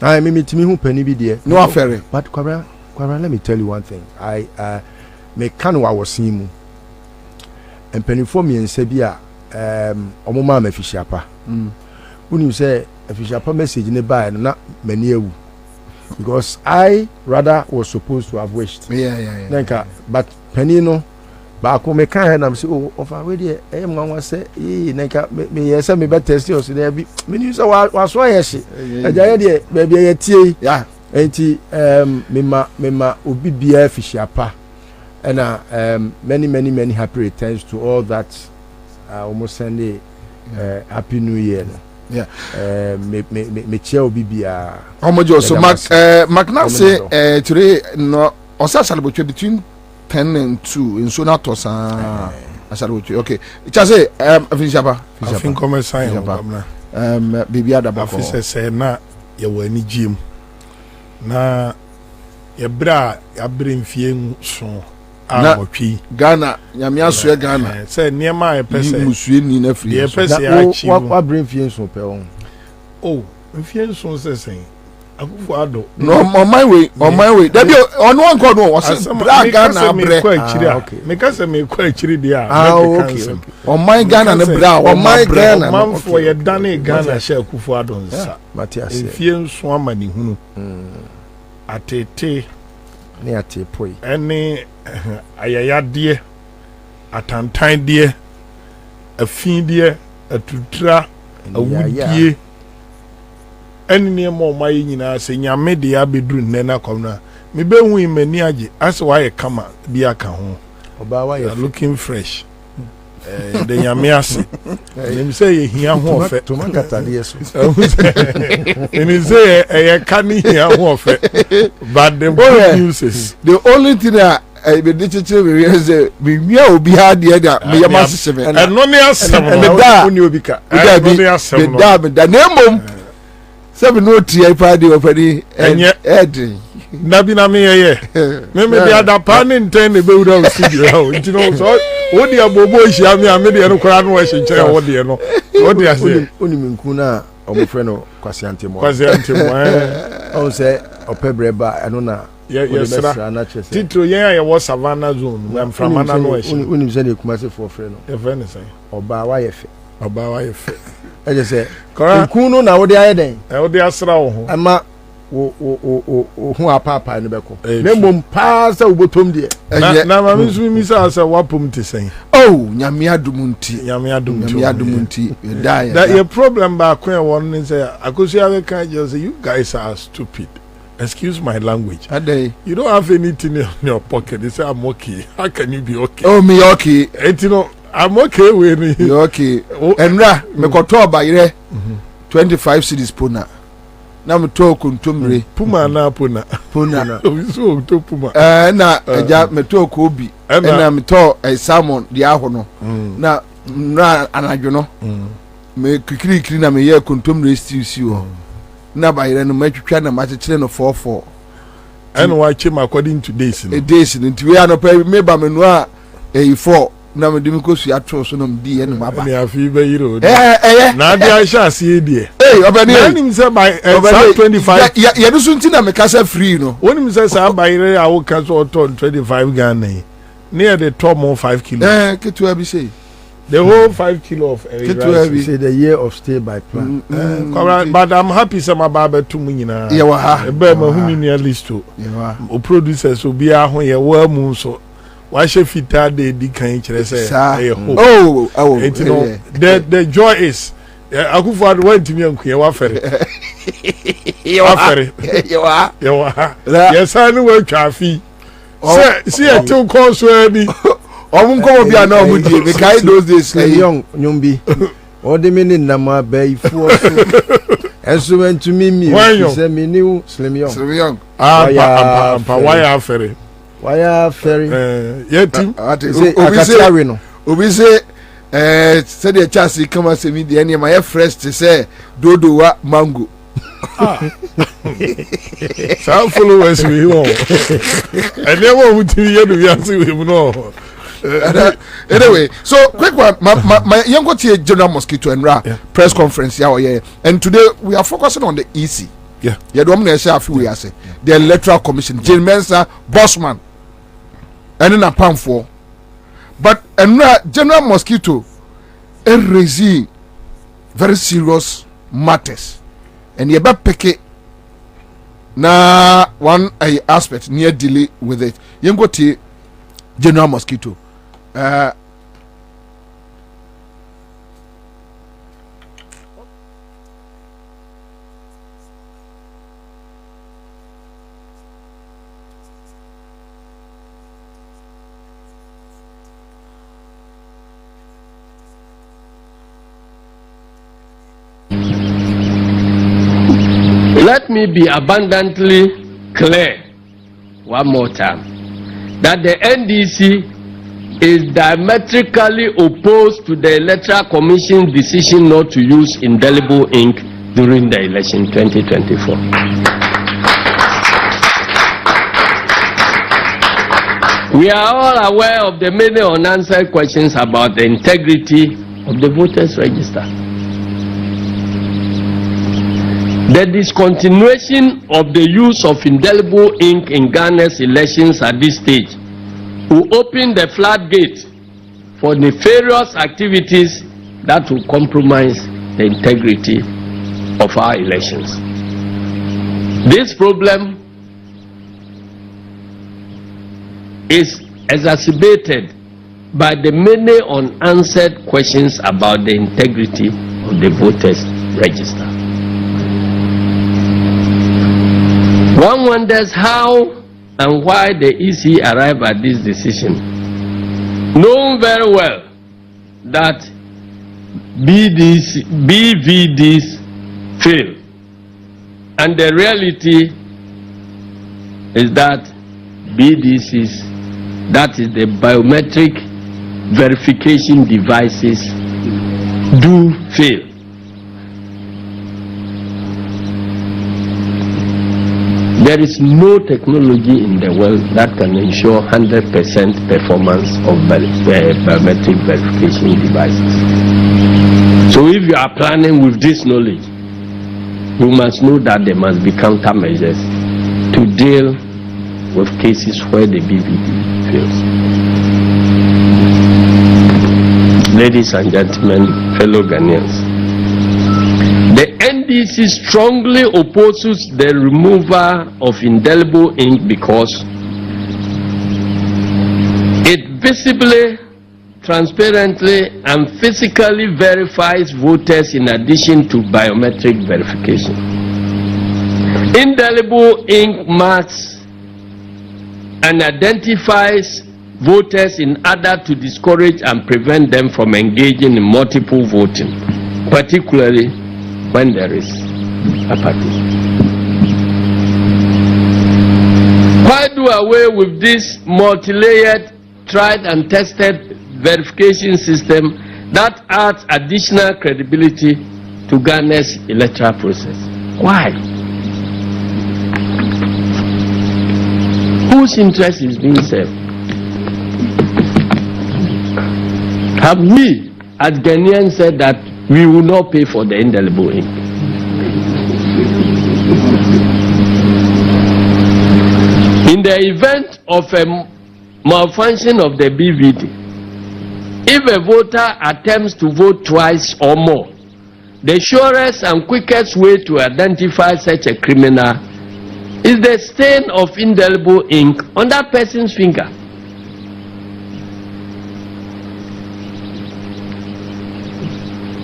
S14: I mean to me who penny be there.
S1: No affair.
S14: But Kwabena, let me tell you one thing. I me kanwa was seeing mu. And penny for me and Sebia. Omoma me fishapa. When you say a fishapa message in the buy not many because I rather was supposed to have wished. Yeah. But Penino, but I can and say, oh, of already I am going to say, Neka, me send me better test you. So there be many was why she. A idea, maybe a tea, yeah, Mima Ubi Bia fishapa. And many happy returns to all that. Almost Sunday, Happy New Year. Yeah. Me chair Bibia.
S1: How much so Macna say today no Osa celebrate between 10 and 2 in Sonatos. Okay. It just say Fishapa.
S6: I think come sign
S1: Bibia da
S6: officer say na ye wani gym. Na ye bra ya bring fie so.
S1: Na Ghana, Yamia Sue Ghana.
S6: Say near my person.
S1: Musue ni na free.
S14: What bring fiends so pe on?
S6: Oh, fiends so say. Akufo ado.
S1: No, on my way. There be on one call no was Ghana bre.
S6: Okay. Make us me kwa chiri dia.
S1: Okay. On my Ghana na bra, on my Ghana.
S6: Man for your Dane Ghana share Akufo ado nsa.
S14: Matias.
S6: Fiends so amani hunu. Atete
S14: ne atepoi.
S6: Ene ayayade atantande afindie atutra awudie enni mo mai nyina se nyame de abedru nena komna me be hu imani age as why kama bi aka ho
S14: oba why
S6: looking fresh de nyame ase nem say ye hia ho ofe
S14: to man katade so
S6: eni say e ka ni hia ho ofe but the good news is
S1: the only thing that I be digital we say we obi ha de ga me yama sese
S6: and no ne asem
S14: uni obi ka
S6: no ne asem
S1: da nemom se be no tie pa de opani ed
S6: na bi na me ye me be ada pa ne nten ne be wura studio you know so wo dia bobo hia me de no kora no hye kire wo de no wo dia se
S14: uni minku na omo frɛ no kwasiantemo o se opebreba eno na
S6: yes titro yen aye wo savannah zone am from ana no hye
S14: uni se de kumase for frɛ no
S6: e frɛ ne say
S14: oba wa ye fe e je se minku no na wo de aye den
S6: e wo de asra wo ho
S14: ama wo hu apapa ne beko na mom pa sa wo botom de
S6: na ma mi sa wapom te sen
S1: oh nyame adumunti
S6: that your problem ba ko e won ni say akosu ave kan just say you guys are stupid. Excuse my language. You don't have anything in your pocket. They say I'm okay. How can you be okay?
S1: Oh, me okay.
S6: And you know, I'm okay with me.
S1: You okay? Enra me koto ba ire 25 cedis pona. Na me to kuntumre.
S6: Puma na pona. So to puma.
S1: Na eja me to ko obi. Na me to salmon di aho no. Na anadwo no. Me kikiri na me ye kuntumre stew o. Na bayire no matwitwa na matchire no 44
S6: and watch him according to days no
S1: days nti we no pay me ba me no a 4 na me dimi ko su atro so no mdi ene maba
S6: na afi be yiro na dia sha se die
S1: Hey, Obani.
S6: When him say by 25.
S1: Yeah, do something that make us free, no.
S6: When him say by I will cancel 25 Ghana. Near the top more 5 kilo.
S1: Get to say.
S6: The whole 5 kilo of rice.
S14: Say the year of stay by plan.
S6: But I'm happy some about 2 million.
S1: Yeah, wa.
S6: Be my who near list to.
S1: Yeah.
S6: O producers will be a ho ye well moon so. Why should fit that they can say
S1: oh
S6: the joy is I could find one to me and queer waffle. Yes, I know where coffee. See a 2 calls where be.
S1: I won't come up here now with you. The guy those days,
S14: young, Nyumbi. All the men in Nama Bay for. And so went to me, send me new Slim Young.
S6: Why are ferry?
S14: Why are ferry?
S6: Yet,
S1: Obi say, said the chassis come and say me the enemy my fresh to say dodo wa mango.
S6: Some followers we want. I never would hear the answer we know.
S1: Anyway, so quick one, my young General Mosquito and press conference yeah, and today we are focusing on the EC.
S6: Yeah,
S1: don't say a few we are say the Electoral Commission, Jane Mensah, Bossman, and then a pound for. But General Mosquito is raising very serious matters, and you better pick it. Na one aspect near dealing with it. You go to General Mosquito.
S15: Let me be abundantly clear one more time that the NDC is diametrically opposed to the Electoral Commission's decision not to use indelible ink during the election 2024. We are all aware of the many unanswered questions about the integrity of the voters' register. The discontinuation of the use of indelible ink in Ghana's elections at this stage will open the floodgate for nefarious activities that will compromise the integrity of our elections. This problem is exacerbated by the many unanswered questions about the integrity of the voters' register. One wonders how and why the EC arrived at this decision, knowing very well that BVDs fail. And the reality is that BDCs, that is the biometric verification devices, do fail. There is no technology in the world that can ensure 100% performance of biometric verification devices. So if you are planning with this knowledge, you must know that there must be countermeasures to deal with cases where the BVD fails. Ladies and gentlemen, fellow Ghanaians, the NDC strongly opposes the removal of indelible ink because it visibly, transparently, and physically verifies voters in addition to biometric verification. Indelible ink marks and identifies voters in order to discourage and prevent them from engaging in multiple voting, particularly when there is apathy. Why do away with this multi-layered, tried and tested verification system that adds additional credibility to Ghana's electoral process? Why? Whose interest is being served? Have we, as Ghanaians, said that we will not pay for the indelible ink? In the event of a malfunction of the BVD, if a voter attempts to vote twice or more, the surest and quickest way to identify such a criminal is the stain of indelible ink on that person's finger.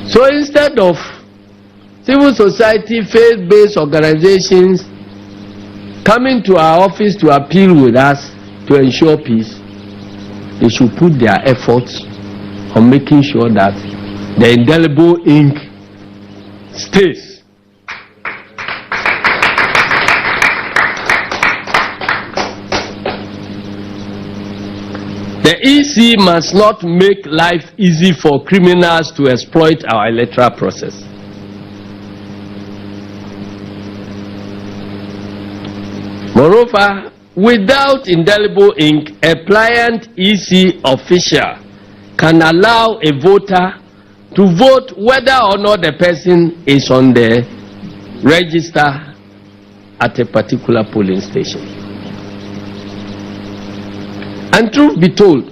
S15: So instead of civil society, faith-based organizations coming to our office to appeal with us to ensure peace, they should put their efforts on making sure that the indelible ink stays. The EC must not make life easy for criminals to exploit our electoral process. Moreover, without indelible ink, a pliant EC official can allow a voter to vote whether or not the person is on the register at a particular polling station. And truth be told,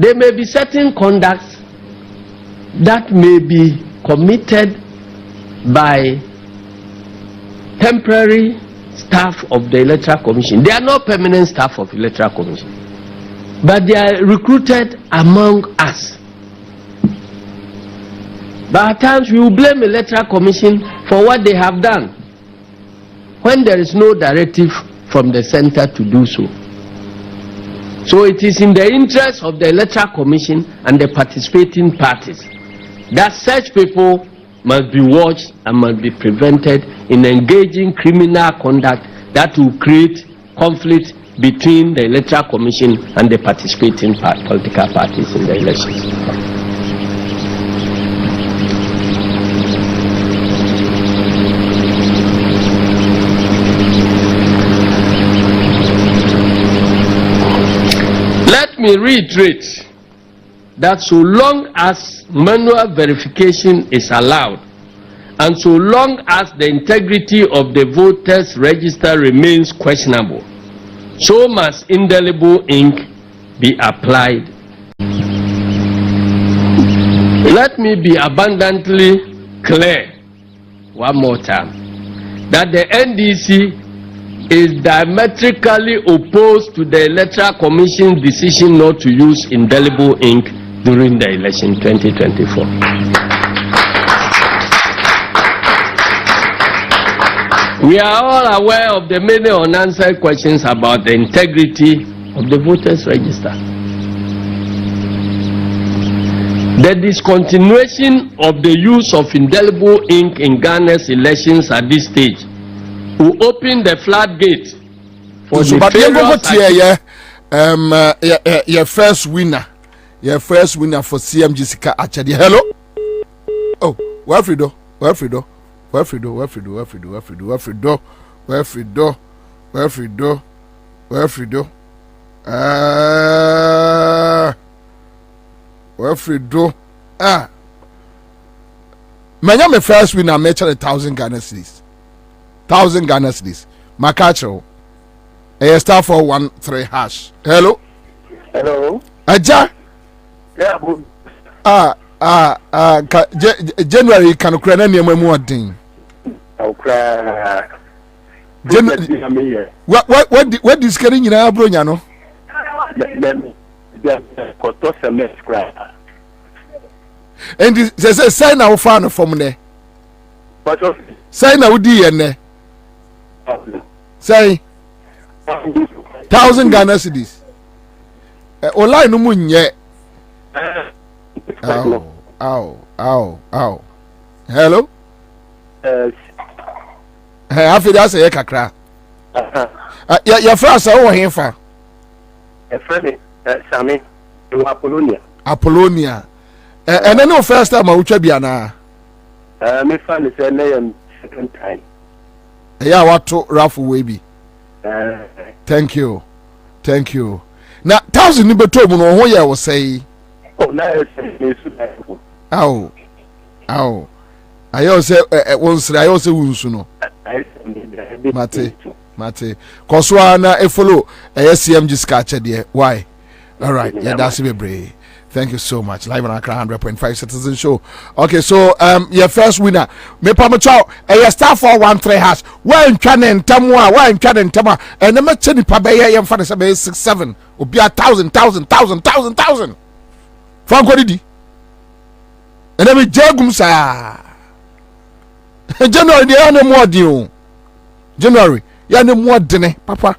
S15: there may be certain conducts that may be committed by temporary staff of the Electoral Commission. They are not permanent staff of the Electoral Commission, but they are recruited among us. But at times we will blame the Electoral Commission for what they have done when there is no directive from the center to do so. So it is in the interest of the Electoral Commission and the participating parties that such people must be watched and must be prevented in engaging criminal conduct that will create conflict between the Electoral Commission and the participating political parties in the elections. Let me reiterate that so long as manual verification is allowed and so long as the integrity of the voters' register remains questionable, so must indelible ink be applied. Let me be abundantly clear one more time that the NDC is diametrically opposed to the Electoral Commission's decision not to use indelible ink during the election 2024. We are all aware of the many unanswered questions about the integrity of the voters' register. The discontinuation of the use of indelible ink in Ghana's elections at this stage will open the floodgate for
S1: so your first winner. Your first winner for CMG Sika Achadi. Hello. Oh, Wilfredo. Manya me first winner match 1,000 Ghana cedis. 1,000 Ghana cedis. Makacho. A star 413 hash. Hello.
S16: Hello.
S1: Aja.
S16: Yeah.
S1: January can cry any more thing.
S16: I'll cry.
S1: What is getting in our bronyano? And there's a sign our fan from there. Sign out DNA. Say 1,000 Ghana cedis. Online no moon yet. Ow. Hello? I feel that's a kakra. Your first over here for
S16: a friend, Sammy, to
S1: Apollonia. And then no first time I will be an
S16: my fan is a name second time.
S1: Yeah, what to Ralph Waby. Thank you. Now, 1,000 number 2 no I will say.
S16: Oh, now
S1: Ow. Ayo say wonsre ayo say wunsu no. Mate. Koswa na e follow CMG skache de. Why? All right. Yeah, that's be brave. Thank you so much. Live on Accra 100.5 Citizen Show. Okay, so your first winner. Me pamocho star 413 hash. When twane ntamwa and na mache ni pa be ye mfa se be 67. Obi 1,000. Fa ko didi. And me jagum sa. January dey on more deal. January ya ne more dene papa.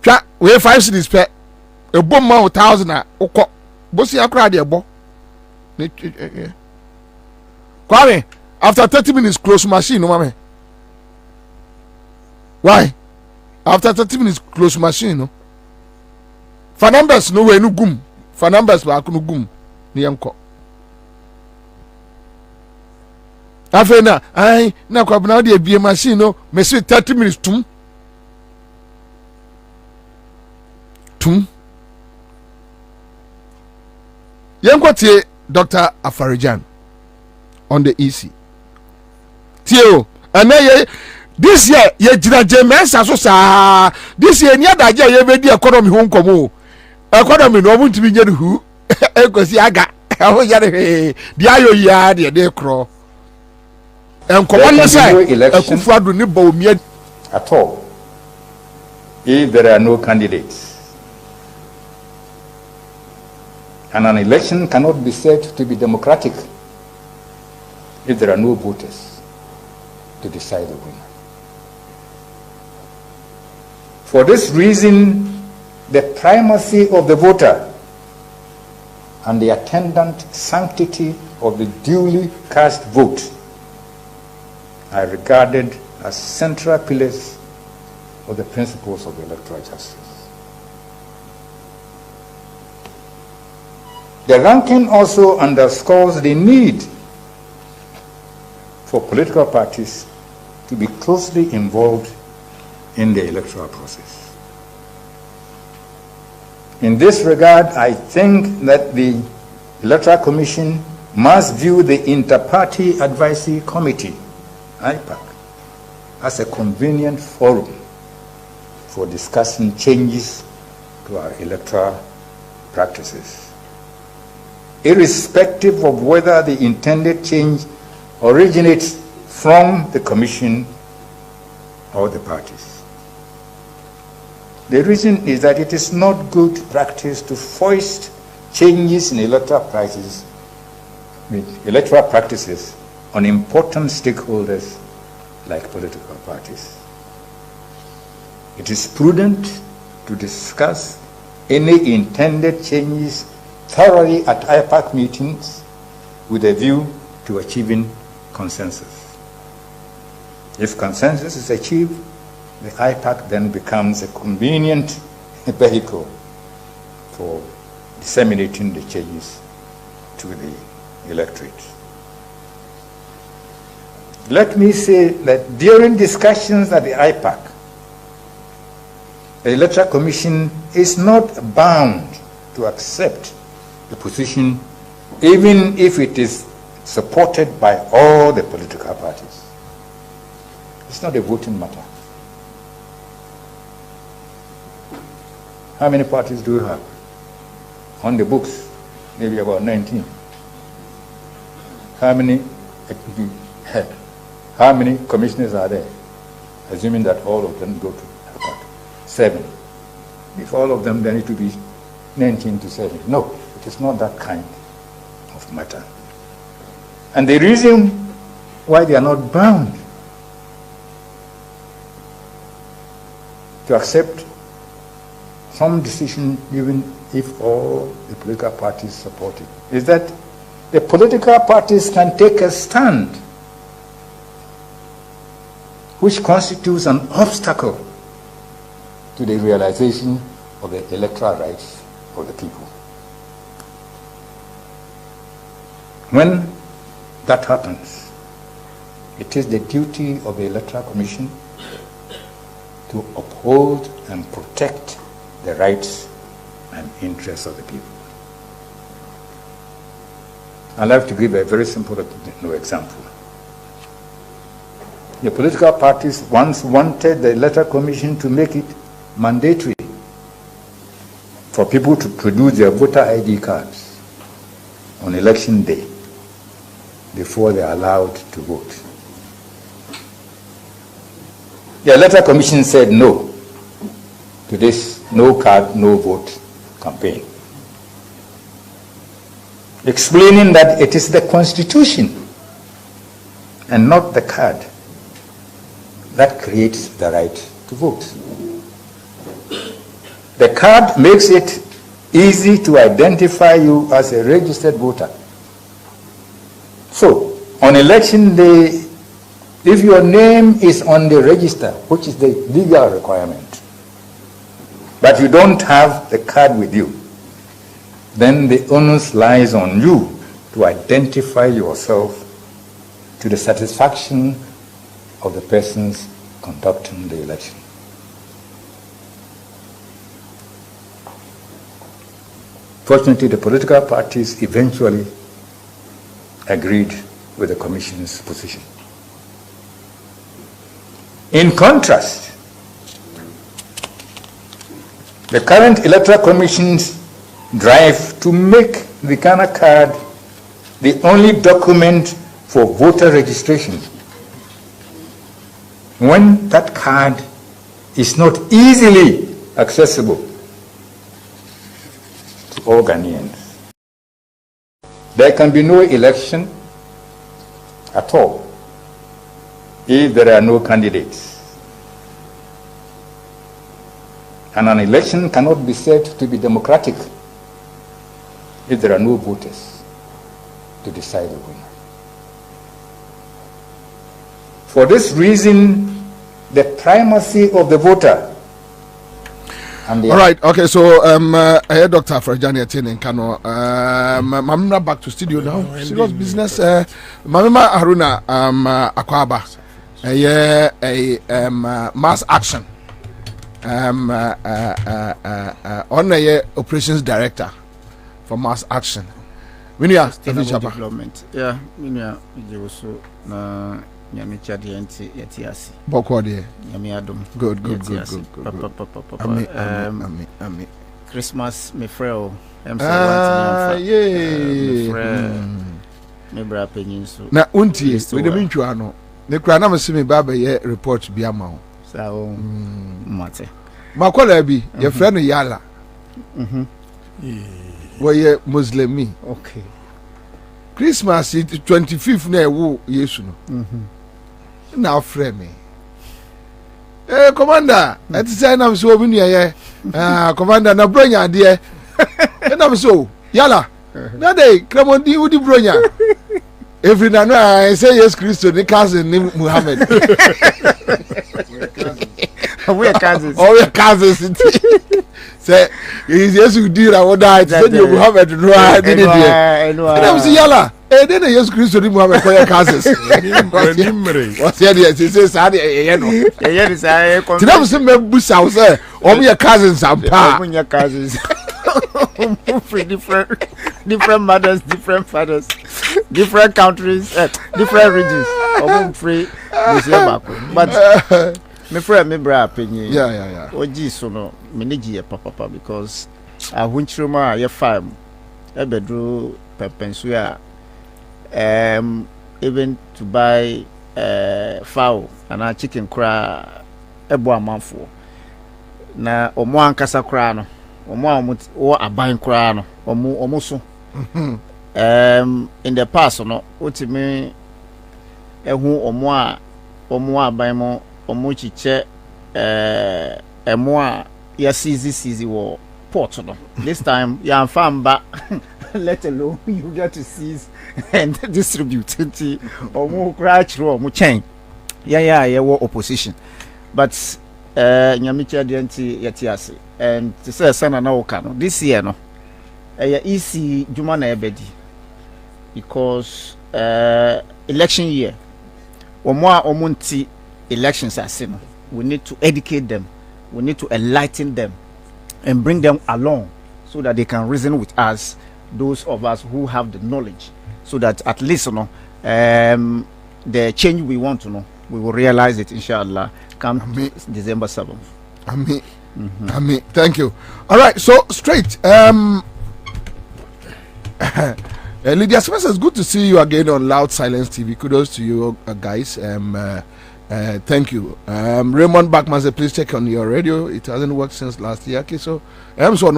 S1: Twa we 5 cities pe. A bomb 1,000 oko bosi akra de ebo Kwame after 30 minutes close machine no mame why after 30 minutes close machine no for numbers no we no gum for numbers ba no gum ni enko afena ai na Kwabena de bie machine no me 30 minutes tum Yenkotie Dr. Afarijan on the EC. Tio, and this year ye jina jemensa so sa. This year ni adaje ye be di economy hon komo. Economy no won't be nyedu hu. Ekosi aga. Ho yare di ayo ya de kro. Enkomo ne say Akufo-Addo ni ba omi
S17: at all if there are no candidates. And an election cannot be said to be democratic if there are no voters to decide the winner. For this reason, the primacy of the voter and the attendant sanctity of the duly cast vote are regarded as central pillars of the principles of electoral justice. The ranking also underscores the need for political parties to be closely involved in the electoral process. In this regard, I think that the Electoral Commission must view the Inter-Party Advisory Committee, IPAC, as a convenient forum for discussing changes to our electoral practices, irrespective of whether the intended change originates from the Commission or the parties. The reason is that it is not good practice to foist changes in electoral practices on important stakeholders like political parties. It is prudent to discuss any intended changes thoroughly at IPAC meetings with a view to achieving consensus. If consensus is achieved, the IPAC then becomes a convenient vehicle for disseminating the changes to the electorate. Let me say that during discussions at the IPAC, the Electoral Commission is not bound to accept the position even if it is supported by all the political parties. It's not a voting matter. How many parties do you have? On the books, maybe about 19. How many commissioners are there? Assuming that all of them go to 7. If all of them, then it will be 19 to 7. No, it is not that kind of matter. And the reason why they are not bound to accept some decision, even if all the political parties support it, is that the political parties can take a stand which constitutes an obstacle to the realization of the electoral rights of the people. When that happens, it is the duty of the Electoral Commission to uphold and protect the rights and interests of the people. I'd like to give a very simple example. The political parties once wanted the Electoral Commission to make it mandatory for people to produce their voter ID cards on election day before they're allowed to vote. The Electoral Commission said no to this no card, no vote campaign, explaining that it is the Constitution and not the card that creates the right to vote. The card makes it easy to identify you as a registered voter. So, on election day, if your name is on the register, which is the legal requirement, but you don't have the card with you, then the onus lies on you to identify yourself to the satisfaction of the persons conducting the election. Fortunately, the political parties eventually agreed with the Commission's position. In contrast, the current Electoral Commission's drive to make the Ghana card the only document for voter registration, when that card is not easily accessible to all Ghanaians. There can be no election at all if there are no candidates. And an election cannot be said to be democratic if there are no voters to decide the winner. For this reason, the primacy of the voter. And
S1: all right, okay, so Dr. Frajani Atene Kano, Mamma back to studio now. Serious business. Mamma Haruna Akwaba, mass action. On a operations director for mass action. When you are
S18: development, yeah, when you are also Yami Chadianti Yetiasi.
S1: Bokwadi.
S18: Yami Adam.
S1: Good. Ami.
S18: Christmas, me freo. Me bra peninsu.
S1: Na unti, we the minchuano. Ne krana masimi baba ye report bi ama ho.
S18: Sao mate.
S1: Makola bi, ye friend Yala. Where Muslimi.
S18: Okay.
S1: Christmas 25th na ewu Yesu no. Now frame me. Commander, at the same time so we near Commander na bronya de. And I'm so Yala. Na day Kremondi udi bronya. Every na no I say yes Christo the cousin name Muhammad.
S18: We are cousins.
S1: Oh, we are cousins. Say is yes you did what died. Say you Muhammad no I did it. And I'm say Yala. Then yes Christo the Muhammad for your cousins. What's the idea? He says I know.
S18: Yes, I
S1: come. I'm say me busa say all your cousins and pa.
S18: All your cousins. different mothers, different fathers, different countries, different regions. But me friend, me bra opinion.
S1: Yeah.
S18: Oji so no, me neji papa because I went through my farm. I bedru pepensuya. Even to buy fowl and a chicken cra ebo amanfo. Na omo ankasa cra no. Omo o aban cra no. Omo so. In the past no, otime ehu omo aban mo omo chiche emo a ya seize wo port no. This time ya famba let alone you get to seize and distribute it omo crash ro omo chain yeah wo opposition but nyamicha de anti yetiase and to say sana na woka no this year no easy juma na ebedi because election year omo nti elections ase no we need to educate them, we need to enlighten them and bring them along so that they can reason with us, those of us who have the knowledge so that at least the change we want to know, we will realize it, inshallah, come December 7th.
S1: Amen. Thank you. All right, so straight. Lydia Smith, it's good to see you again on Loud Silence TV. Kudos to you guys. Thank you. Raymond Backman said, please check on your radio. It hasn't worked since last year. Okay, so so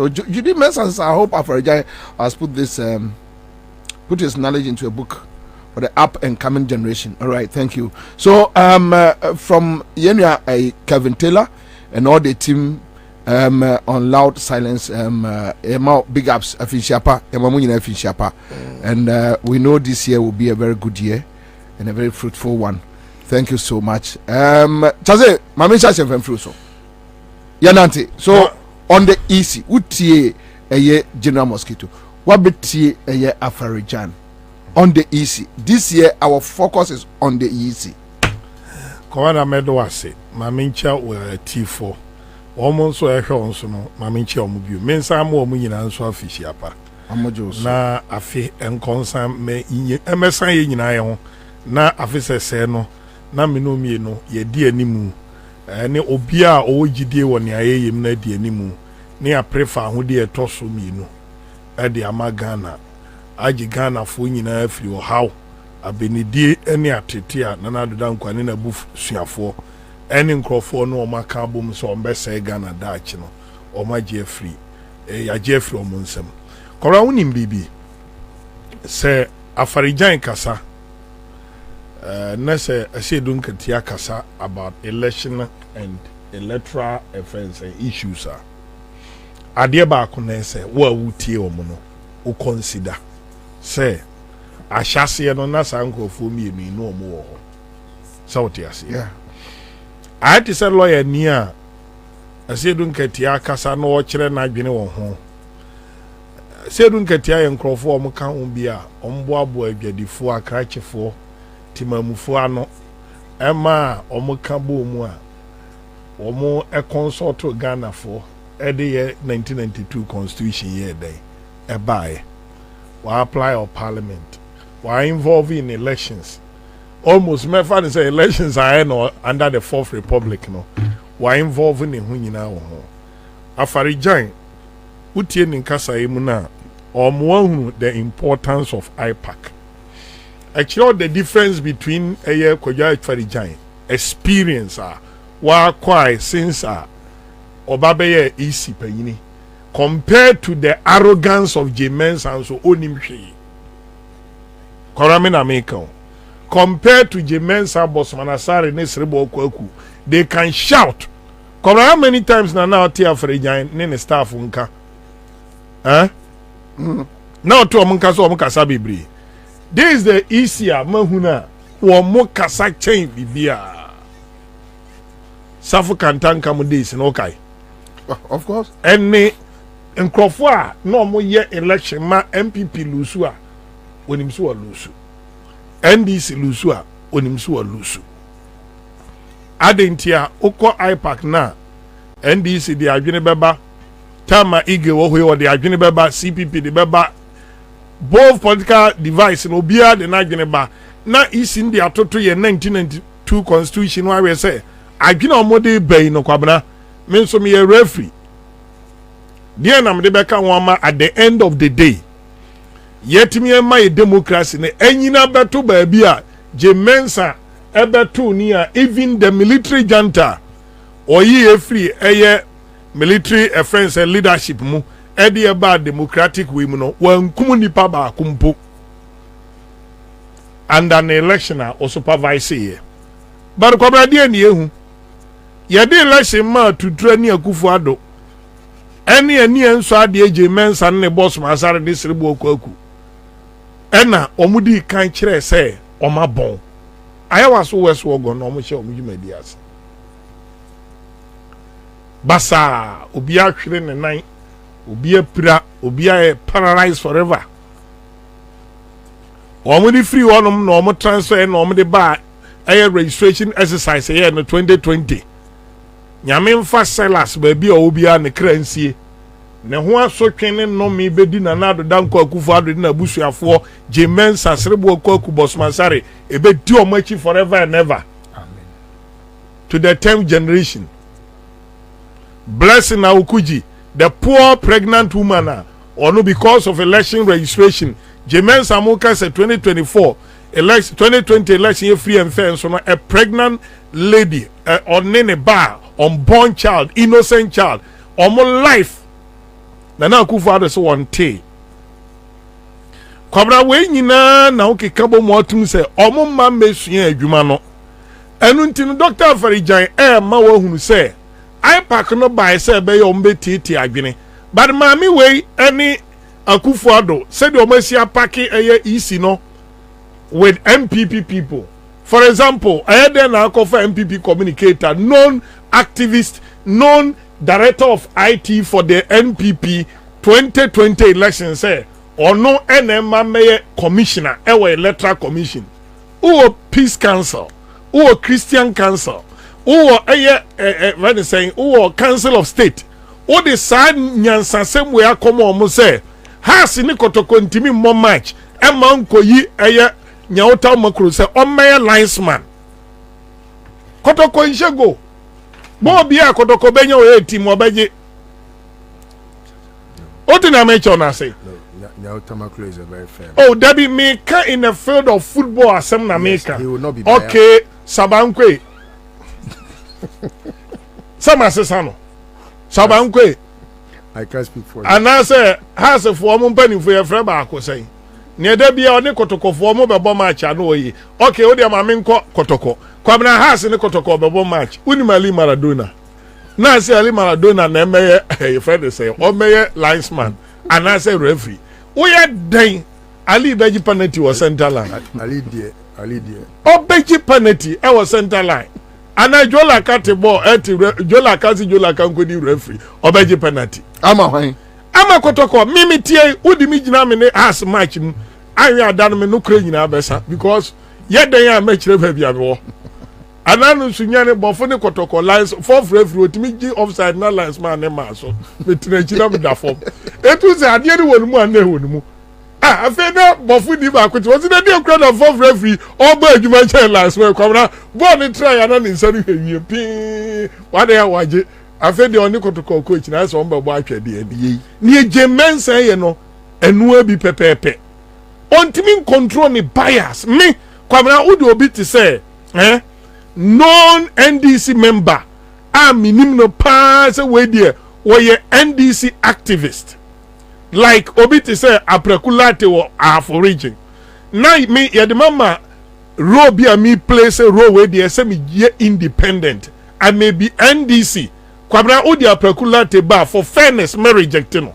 S1: Judy Mensah, I hope Afarajai has put this put his knowledge into a book for the up and coming generation. All right, thank you. So from Yenya Kevin Taylor and all the team on Loud Silence, big ups Afinshapa, and we know this year will be a very good year and a very fruitful one. Thank you so much. Chaze, mami chache mfemfru so. Yanante. So on the easy, utie eye General Mosquito. Wabetie eye Afarijan. On the easy. This year our focus is on the easy.
S6: Kwana medo wase. Mami ncha we T4. Omo nso ehwe onso no. Mami ncha omo bio. Mensa mo omo nyina nso afishi apa. Na afi enkonsan me emesan ye nyina ye ho. Na afise se no. Na menomi no ye di animu ne obi a owogidie wo ne ayeyem na di animu ne ya prefer ahode etoso mienu e de amagana agi Ghana fo nyina afiri o haw abenidie ne atete a na nadoda nkwane na buf suafo ene nkrofo no o maka bom so ombese Ghana daachi no o magye afiri ya gye afiri o monsem kora wonim bibi se Afarijan kasa Nese Asedun Katia Kasa about election and electoral affairs and issues. Adieba Kunese, what would you consider? Say, I shall see no Nasanko for me no more. So, yeah. I had to say, lawyer near Asedun Katia Kasa no children I been on home. Sedun Katia and Crawford Mokan Bia, Omboa boy, get the 4 cratch for. Timamufo ano ema omo kabo mu a omo consult Ghana for the year 1992 constitution year day buy wa apply of parliament wa involve in elections almost me fan say elections are no under the fourth republic no wa involve in hu nyina wo ho Afarijan utie ni nkasa emu na omo hu the importance of IPAC. Actually, the difference between a year Afarijan experience wa kwai since Obabeye isi payini compared to the arrogance of Jemens and so onimshi. Koramina Meko. Compared to Jemens and Bosmanasari Nesrebo Kwaku, they can shout. How many times now Tia Afarijan nene staff unka? Huh? Now to Amunka so Amunka Bibri. This is the easier mahuna or more kasa chain bibia. Safu kantan kamu this in okay.
S1: Of course.
S6: And me in Crawford no more year election ma MPP lusua when him so lusu. NDC lusua when him so lusu. Adentia oko IPAC na NDC the adwene beba Tama Ige wo hwe the adwene beba CPP the beba both political device no bia de na adwene ba na isi ndi atoto ye 1992 constitution wa we say adwene omode bai no Kwabena me so me referee dia na me de beka won at the end of the day yet me my democracy ne enyina beto ba bia Jemensa ebeto ni a even the military junta oyi free eye military offense and leadership mu edi eba democratic way mu no wan kum nipa ba kumpo and an election or supervise here but Kwabena die ni ehu ye de election ma tutura ni Akufo-Addo eni enso ade Jemensa ne boss masare de sirebo okwaku ena omudi kan kire se omabon ayawa so weso ogo no omhye omjumadi as basa obi ahwere ne nan obi apira obi aye paralyzed forever omudi free onom no omo transfer no omde ba aye registration exercise here no 2020 nyame mfa sellers ba bi obi a ne kransie ne ho asotwe no me bedi na nado danko akufo ado na busuafo jemen sasrebo akwaku bosmansare ebedi omachi forever and ever. Amen. To the 10th generation. Blessing Aukuji, the poor pregnant woman, or no, because of election registration. Jemen Samuka said 2024 election, 2020 election free and fair, so a pregnant lady on a bar, unborn child, innocent child, almost life. Nana Kufa so one tea. Kwabena we nyina na okekabo motum se omo ma mesua adwuma no. Enu ntino Dr. Afarijan ma wa hunu se IPAC no by say be yo mbetiti adwene. But mami we any Akufo-Addo said the omasia paki EC no with MPP people. For example, I had an MPP communicator, known activist, known director of IT for the NPP 2020 election say or no NMA commissioner our electoral commission or peace council or Christian council or when they saying or council of state or the side nyansa same way come on say has ni kotoko ntimi mo match e man ko yi nyawta makro say o my linesman kotoko nshego Bobie akotoko benya o team obaje. What did I mention? I say?
S14: Now Tamaklo is a very fair.
S6: Oh, Debbie Maker in the field of football as some Maker.
S14: He will not be
S6: okay, Sabankwe. Sama Sesano. Sabankwe.
S14: I can't speak for you.
S6: And I say, has a form penny for your friend back was saying. Near Debbie or Nikotoko for mobile bomb match. I know ye. Okay, Odia Maminko Kotoko. Kwabena has in the Kotoko bomb match. Unimali Maradona. Now say Ali Maradona na mayor friend say or mayor linesman and I say referee. We are dying. Ali Beji penalty was center line.
S14: Ali dear.
S6: Oh Beji penalty I was center line. And I Jola Kati ball Jola Kasi Jola Kankodi referee or Beji penalty.
S1: Ama Kotoko Mimi tie
S6: udi mi jina me as match mu. Anya dan me no kra nyina besa because ye dan ya match referee bia me. Ananu sunyane bofo ne kotoko lines fourth referee otimi gi offside na lines man ne ma so metina chira me da form etu se ade ne wonu an na wonu ah afi na bofo di ba kwoti wosi na dey crowd of fourth referee all ba adwuma che lines we kwamna ball ne try ana ne nsanu hwie pi wade ya waje afi de oni kotoko coach na so mba bo atwede adi ni ejemen say ye no enu abi pepepe ontimi control ni bias me kwamna udi obi ti say non-NDC member minim no pass away there were NDC activist like Obiti say aprekulate or for region now me ya the mama role be a me place a role where there say me ye independent I may be NDC kwabra odi aprekulate ba for fairness me reject no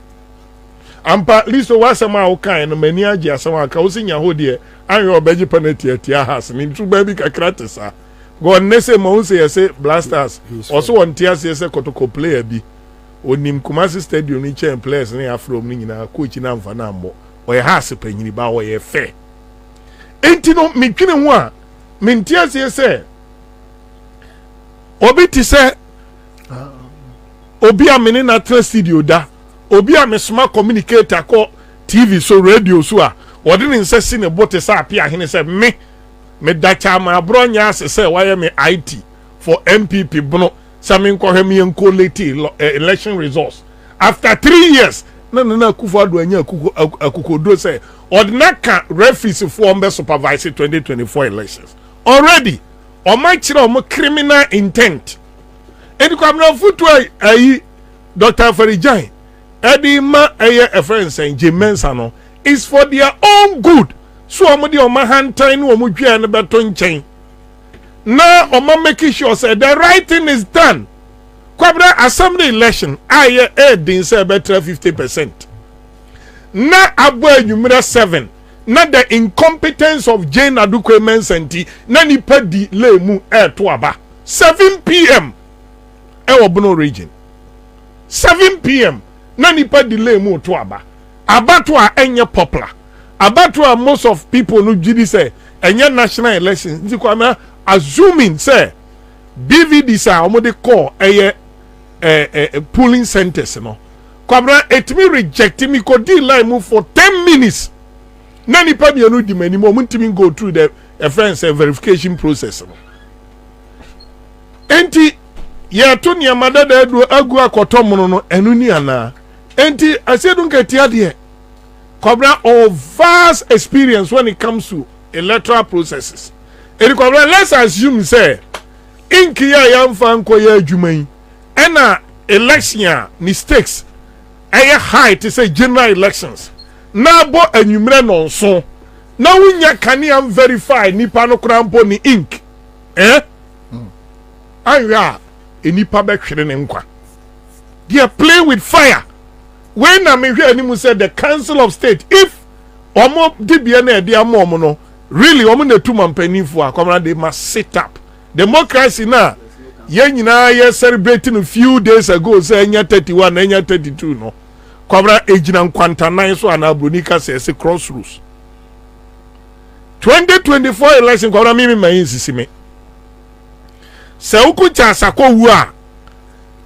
S6: ampa listo wasama o kan no mani agi asama ka o sinya ho there anyo obeji penalty atia has ni tu baby kakrate sa go nese mo say blasters also on tia say kotoko player bi onim Kumasi stadium ni chain players ni afro ni nyina coach na mfa na mbo o ye has panyini ba o ye fair enti no mitwene ho a mentia say obi ti say obi a meni na tra studio da obi a mesma communicator ko TV so radio so a wodi ni nsesi ne bote sa apia hene say me dacha ma bronya say why me IT for MPP bono samin ko hemi enko late election results after 3 years na Akufo-Addo anya akukodo say ordinaka referees for mbe supervise 2024 elections already o ma kire o criminal intent edi kwamna futu ayi Dr. Afarijan edi ma a friend saying Jemensa no is for their own good. So amudi oma hantain wo mudwa ne beto nchen na oma make sure say the right thing is done. Kwabena assembly election aye din say better 50%. Na abo anwumra 7 na the incompetence of Jane Adukwe Mensenti na nipa di lemu to aba 7 p.m. Bono region 7 p.m. na nipa di lemu to aba to a enye popular about most of people who did say and national elections assuming say BVD say almost call a polling centers no Kwabena etimi reject me ko di line move for 10 minutes na nipa bi anu di mani mo muntimi go through the friends verification process no enti ye to ne amada da adu agu akoto mono no enu ni ana enti asedu nketia de Kwabena of vast experience when it comes to electoral processes. Eri Kwabena, let's assume say inki ya yamfa nko ya adwuma yi ena election mistakes eye high to say general elections na bo anwumre no so na wunya kania verify nipa no krampo ni ink aya enipa be hwere ne nkwa they are playing with fire. When I mean here, said the Council of State, if Omo DBN de Amomo no, really Omo the 2-man penny for they must sit up. Democracy now, ye celebrating a few days ago, say nya 31, nya 32 no. Kwabena ejina kwanta nine so anabunika say crossroads. 2024 election kwabena mimi mayinsi me. Se uku cha sako wa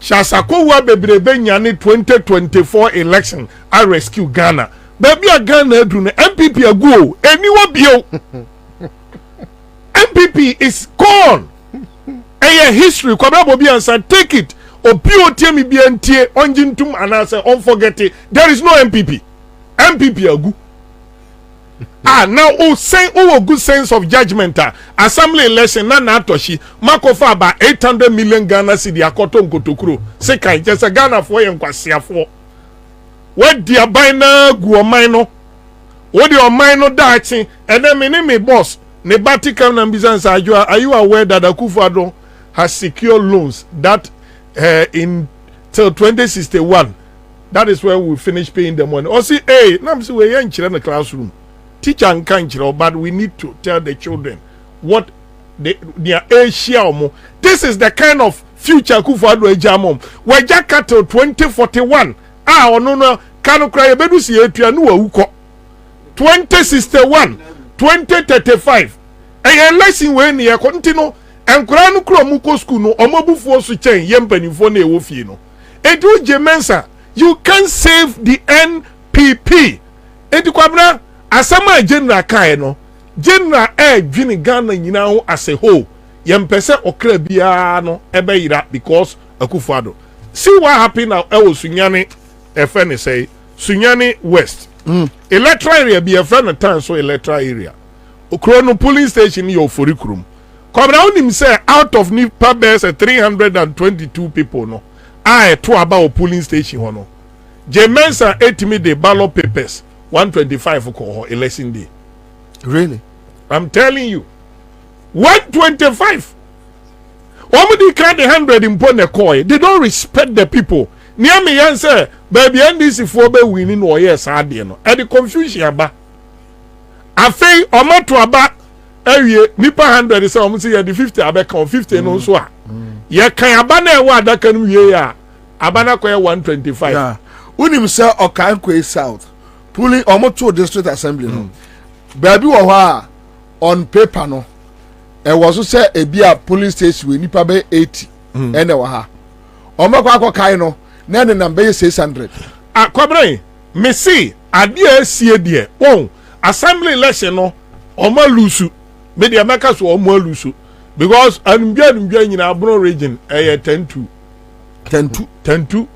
S6: Shasako wa bebrebe nyane 2024 election I rescue Ghana. Baby a Ghana edu ne MPP ago eniwo bio. MPP is gone. Eye history Kwabena Bobie Ansah take it. Obi otiemi bi entie onjintum anase unforget it. There is no MPP. MPP ago. Now a good sense of judgment. Assembly election na atoshi makofa about 800 million Ghana cedi akoto nkotokuro. Seka just a Ghana for yen kwasia for. What dia bina guo mino? What your mino dachi and then me boss ne batika na business are you aware that Akufo-Addo has secured loans that in till 2061 that is where we finish paying the money. Or see hey, na msi we yen chira na classroom. Teacher and country, but we need to tell the children what their age share. This is the kind of future Akufo-Addo ejamom. We jaka till 2041. No kanu cry bedu si etua no awuko. 2061, 2035. And lesson we ni continue. Enkura no kro muko school no omobufuo so chen yempanifo na ewo fie no. Edu Jemensa, you can save the NPP. Edu Kwabena Asama general kai no general dwini Ghana nyina ho as a whole yempese okra bia no ebe yira because Akufo-Addo. See what happened now Sunyani FN say Sunyani West. Electoral area be a friend town so electoral area. Okrono polling station yo forikurum. Kwabena onim say out of Nipa bears 322 people no. To about polling station hono. Jemensa etimi the ballot papers 125 for election day.
S1: Really?
S6: I'm telling you. 125. Omudi can't 100 in Pone Koi. They don't respect the people. Near me answer, baby, and this is for be winning or yes, I no. And the confusion about. I say, Omo to about Nipa 100 is almost the 50 abeka 50 no so. Ye kan abana wa that can we ya. Abana kwa 125.
S1: Yeah. Unim say Okankwe South. Pulling almost to district assembly no. Baby wa on paper no. E was say e be a police station we nipa be 80. Ene wa ha. Omo kwa kai no na ne number 600.
S6: Kwabena me see ade asie de. Won assembly election no omo lusu. Me de America so omo lusu because anbia nyina abro region 10-2. 10-2.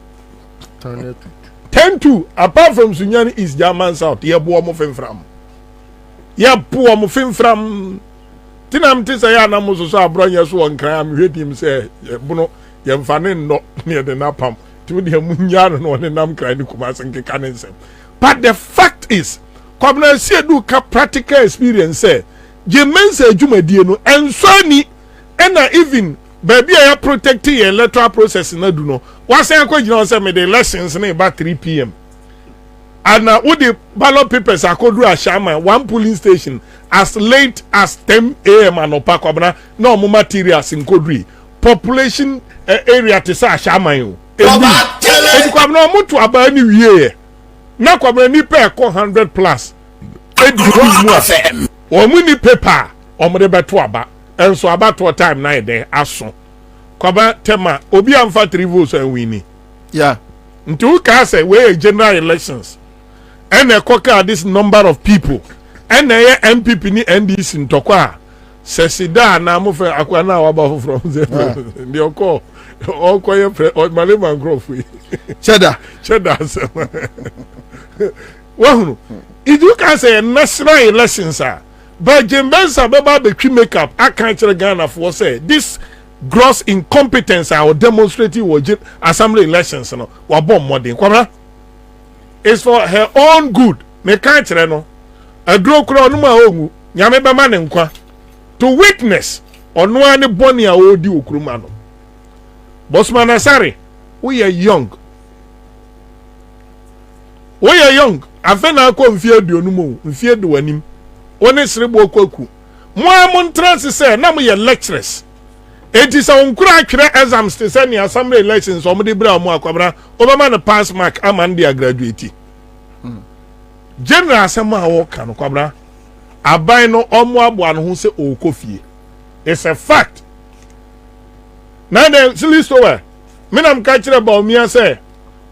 S6: 10-2 apart from Sunyani is German South. Ye bo mo femfram. Ye bo mo femfram. Tinam tisa ya na mo so abronya so onkran am hwedi him say buno ye mfane no near the napam. Timi de munya no ne nam kran ni kumase nkeka ne nsem. But the fact is, Kwabena see do ka practical experience say Jemensa adwumadie no enso ni na even baby I protect the electoral process na do no. Once I go you say me the elections na about 3 p.m. And with the ballot papers I could do a shaman one polling station as late as 10 a.m. and opa Kwabena no more materials in Kodri. Population area to say shaman you. And Kwabena mo to aba ni wie. Na Kwabena ni pay 100 plus. Omu ni paper omo de beto aba. Enso about what time na there aso. Kwabena tema obi amfa 3 votes and winning.
S1: Yeah.
S6: nti who can say we general elections and a cocker this number of people and a MPP ni NDC ntokwa sesida na mo fe akwana waba from the oko okoye malema growth
S1: cheddar
S6: wahunu if you can say national elections are but Jembensa beba be makeup I can't tell Ghana for say this gross incompetence I will demonstrate with assembly elections no wa bomb modern kwabra it's for her own good me can't tell no adro kro no ma ogu nyame be ma ne nkwa to witness ono ani boni a odi okruma no Bosman Asare we are young afena ko mfie aduonu mu mfie do wanim one serebo kwaku mo amontrance say na mo ye lecturers enti sa onkura atwere exams te say ni assembly elections o mo de bra mo akwabra obama na pass mark ama ndi graduate general asema a wo kan kwabra aban no omo abo an ho say okofie it's a fact na the list over me nam ka kire ba omia say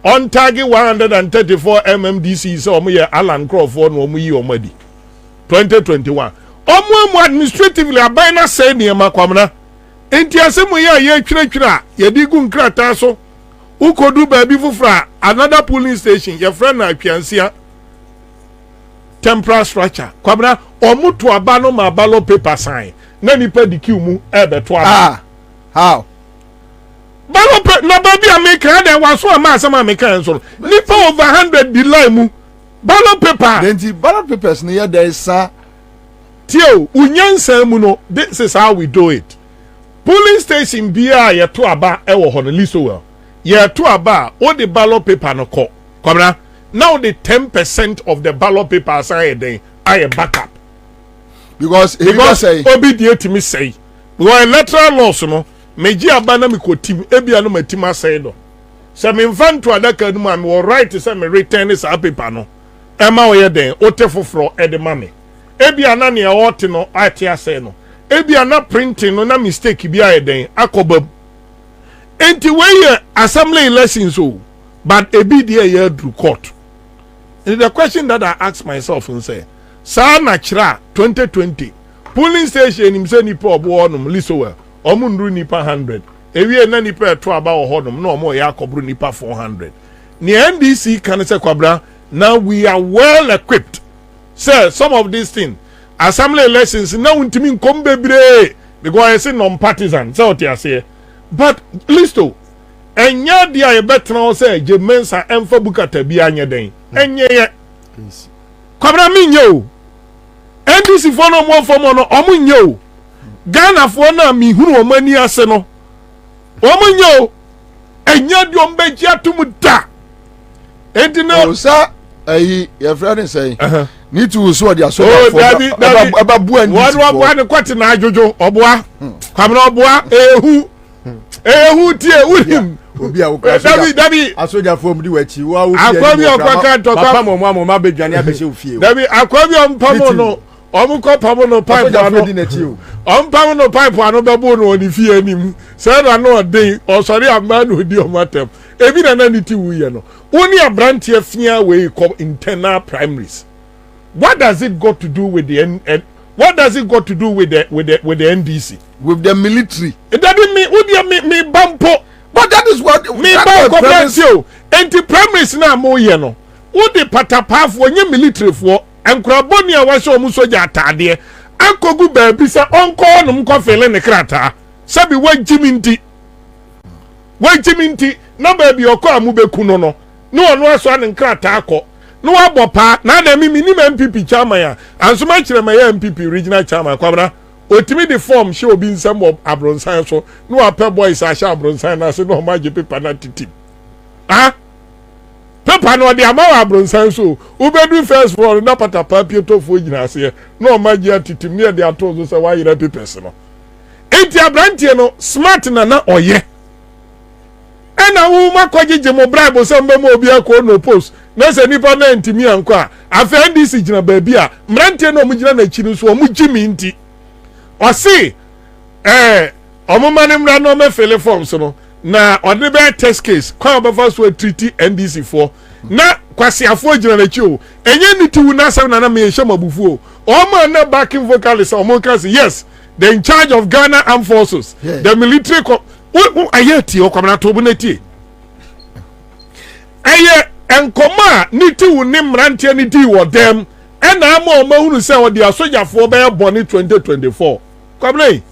S6: on target 134 MMDC so omo ye Alan Crawford no omo yi omadi 2021 omo administratively aban na say ne makwamna enti asemu ye twetwetwa ye digu nkrata so ukodu baabi fufra another polling station your friend na atwansia temporal structure kwabna omo to aba no ma ballot paper sign na nipa dikiu mu ebeto aba
S1: how
S6: ballot paper na baby America dey waso ama asema America so nipa over 100 delay mu ballot paper
S1: then ballot papers ne ya there is
S6: tio unyansa mu no this is how we do it polling station bia ye to aba e wo ho no liso well ye to aba o the ballot paper no ko kwabra now the 10% of the ballot paper aside then I backup
S1: because
S6: obi die timi say because electoral laws no meji aba na me kotim ebia no matima say do se me mfanto adaka no ma me wo right say me return this paper no e ma wo ye den o te foforo e de ma me ebia na ne e wote no ate ase no ebia na printing no na mistake bia ye den akobam enti we assembly elections so but ebi dey ye through court. And the question that I ask myself and say, Sa Nachra 2020 polling station him say nipa obo onum liso well omunru nipa 100 ewie na nipa to aba ohodum no mo ya akobru nipa 400 ni NDC can say kwabra now we are well equipped say some of these things assembly elections now untimi nkom bebre because I say non partisan say what you say but listo enya dia ye betra say Jemensa emfa bukata bi anya den enye ye kwabra minye o NDC for no more for no omunye o Ghana for na mi hunu omani ase no omunye o enya di ombeji atum da enti no
S1: sa ayi your friend say need to so dia so for aba bu and
S6: one kwati na ajojo oboa kwamna oboa ehu tie urim
S14: obi a wokra
S6: Dabi
S14: asoja fo mudi wachi wa wo
S6: akwabi okwaka to
S14: papa mo ma bedwane abehye ofie
S6: Dabi akwabi ompamo no omuko pamo no pipe ano ompamo no pipe ano bebo no oni fie anim say na no den osori amba no di omatem ebi na na niti wuye no oni abrantie fia we come internal primaries. What does it got to do with the what does it got to do with the NDC
S1: with the military?
S6: It doesn't mean me bampo.
S1: But that is what
S6: me ba complain anti primaries na mo ye no wo de patapa fo nye military fo enkraboni a wa so mu soja atade akogu ba bi se onko no mko fele ne krata sabi wajiminti na ba bi okọ amu beku no no ono aso ne krata akọ no abopa na na mi ni MPP chairman ya anso ma kire ma ya MPP regional chairman kwabra otimi the form show obi nsem of abronsan so no apẹ boys a sha abronsan na se no ma je paper na titi paper no de amawa abronsan so ubedu first for na patapa pieto fo gina se no ma je titi me de ato so se wa yira papers no enti abrantie no smart na oye ena wo makogije mo bribe so mbe mo obi akọ no post na se nipa na ntimi anko a afa NDC gina baabi a mrantie no mo gina na chiri so mo gimi nti osi omumani mra no me fele forms no na ɔde bɛ test case kwan ɔbɛfa so treaty NDC for na kwasi afo gyina n'akyi o enye ni tiwu na asɛm na me yɛhyɛ mabufu o ɔmo na backing vocalist ɔmo ka say yes they in charge of Ghana Armed Forces the military ayɛ tie ɔkwamna to bu na tie ɛyɛ nkɔmɔ a ni tiwu ni mmeranteɛ ni ti wɔ dɛm ɛna ama ɔmo hunu sɛ ɔde asogyafoɔ bɛyɛ bɔ ne 2024 kwamna yi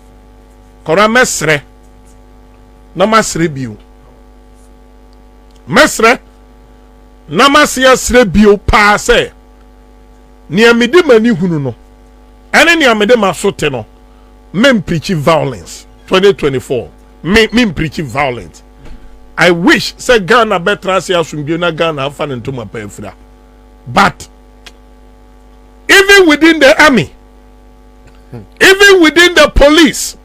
S6: kɔra mɛsrɛ na masrɛ bio mɛsrɛ na masia srɛ bio paa sɛ nea mede mani hunu no ɛne nea mede masote no mempreach violence 2024 mempreach violence. I wish say Ghana better say asumbi na Ghana afa ne ntoma pa afira but even within the army even within the police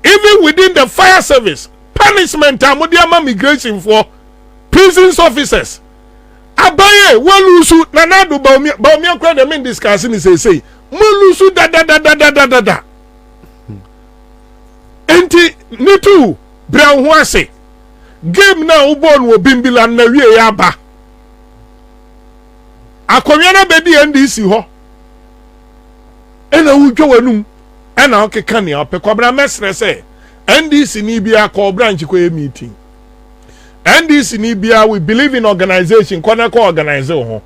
S6: even within the fire service punishment amodiama migration for prisons officers abaye walusu nanado baumia kwa dem discussing ni say mulusu da enti nitu brown ho ase game na ubon wo bimbila na wie ya ba akonwa na bedi NDC ho ena wudwo wanum ena okeka ne opekobra mesre se NDC ni bia ko branch ko meeting NDC ni bia we believe in organization kona ko organize ho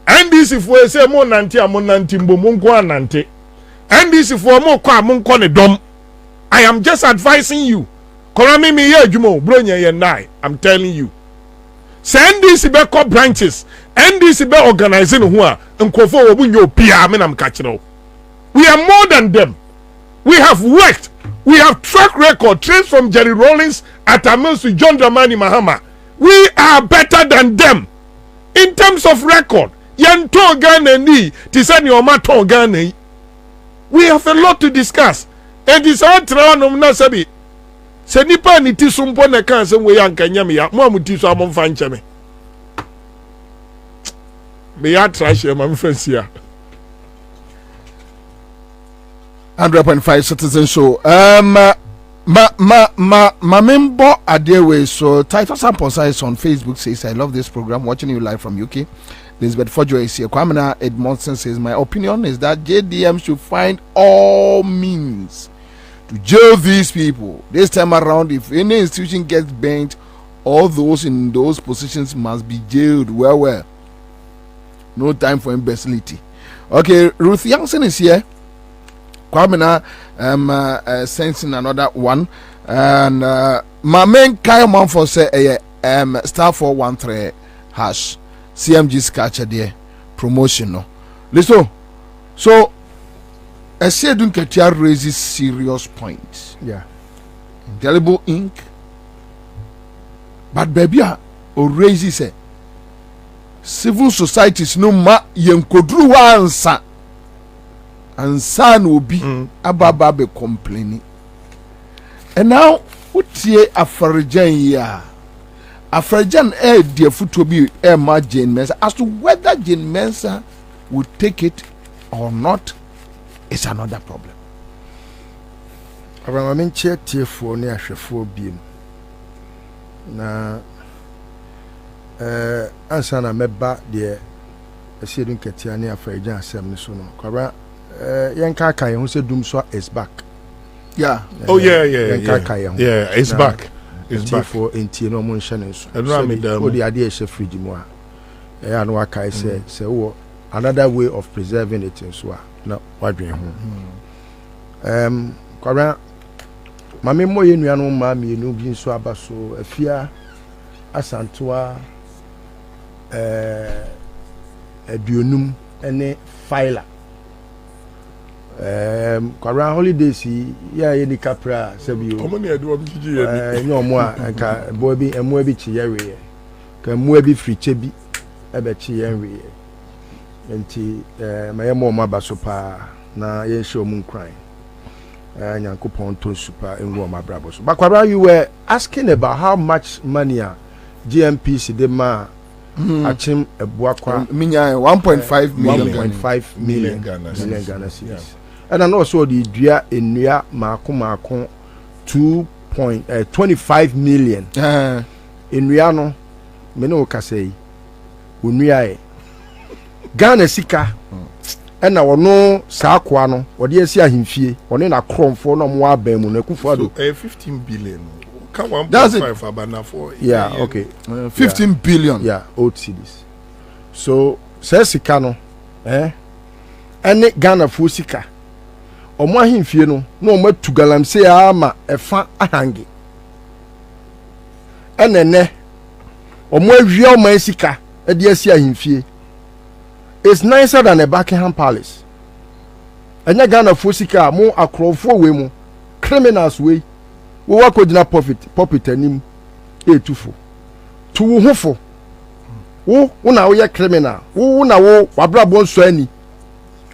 S6: NDC fo se mo nante mbo mo nko anante NDC fo mo ko amonko ne dom I am just advising you Korami mi ye adwuma bro nya ye nai I'm telling you send NDC be co branches NDC be organizing ho a nkofo wo bunyo pia me nam ka kire we are more than them we have worked we have track record trace from Jerry Rawlings at Amisu John Dramani Mahama we are better than them in terms of record yan to Ghana ni ti say ni o ma to Ghana we have a lot to discuss and this all tranom na sabi se nipa ni ti sumpo na kan se we yankanya me ya mo amuti so amon fa nche me ya trash e ma mfansia
S1: 100.5 Citizen Show. Ma member Adewe, so Titus Samposa is on Facebook, says I love this program, watching you live from UK. Elizabeth Fojo is here. Kwabena Edmondson says my opinion is that JDM should find all means to jail these people. This time around, if any institution gets bent, all those in those positions must be jailed. Well. No time for imbecility. Okay, Ruth Youngson is here. Kwabena sensing another one, and my main Kyle for say star 413 hash CMG scratcher there promotion no. Listen, so I said don't get raises serious points.
S14: Yeah,
S1: indelible ink, but baby or raises civil societies no ma yenkodru Ansah. Ansah no be ababa be complaining. And now what ye Afarijan ya? Afarijan dear foot to be ma Jane Mensa as to whether Jane Mensa would take it or not is another problem.
S14: Abraham check tier for near Shefo beam. Na Ansah na meba de Sedun Ketiani Afarijan Sam Nisono. Kara Yanka Kai who said Doomswa is back.
S6: Yeah. It's back. It's back
S14: for Intino Munshanes.
S6: And
S14: the idea is a free Jimoa. And what I say, another way of preserving it in Swa. No, what do you Kora Mammy Moyen Yano Mammy, no being swaba so a fear Asantua a Dunum and a filer. Kora holidays ya ni capra sabio
S6: komoni adu obiji
S14: no mo anka Bobie emu abi chi yare ka mu abi friche bi ebe chi yanwe enti maye mo ma so pa na ye show mu nkran nyankopon to super enwo ma brabo so but Kora you were asking about how much money GMPC de ma achim ebuakwa
S1: minya 1.5
S14: million Ghana cedis. And then also the dua enua mako 2 25 million. In Riano, Meno Kasei, Unriae. Ghana Sika, and our no Saquano, or the Sia Himfie, or in a chrome for no more Bemun,
S6: so 15 billion.
S14: That's it.
S6: Yeah,
S14: okay.
S1: 15 billion.
S14: Yeah, old cities. So, says Sikano, and Ghana Fusika. Omo ahemfie no mo tu galamsey ama efa ahange enene omo awia o man sika e de asi ahemfie. It's nicer than a Buckingham Palace. Enya Ghana fo sika mo akrofo we mu criminals we work with puppet anim etufo to wo hofo wo na wo ye criminal wo na wo wabrabo nso ani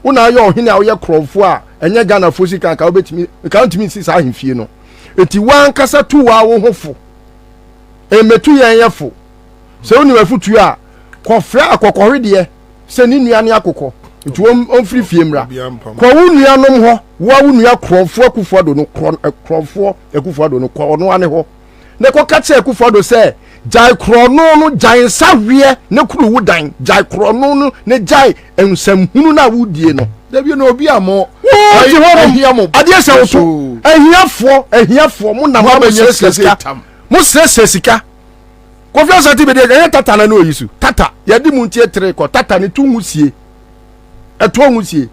S14: wo na yo ohene a wo ye krofo a enya Ghana fo sika ka obetimi ka ntimi si sa ahemfie no eti wan kasa tu wa wo hofo emetu yen yefo se oni wafutu a kofra akokore de se ni nua ne akokọ eti on free fie mra ko wo nua nom ho wo nua krofo akufo do no krofo akufo do no ko no ane ho ne ko kache akufo do se jai krono no jai sawie ne kuru wo dan jai krono no ne jai ensam hunu na wudie no
S1: Debi no obi amo
S14: ahiamo ade se wo so ahiafo mo na mo sesika mo sesika ko fi asati be de tata na no yisu tata ya di mu ntie tre ko tata ne tu husie eto husie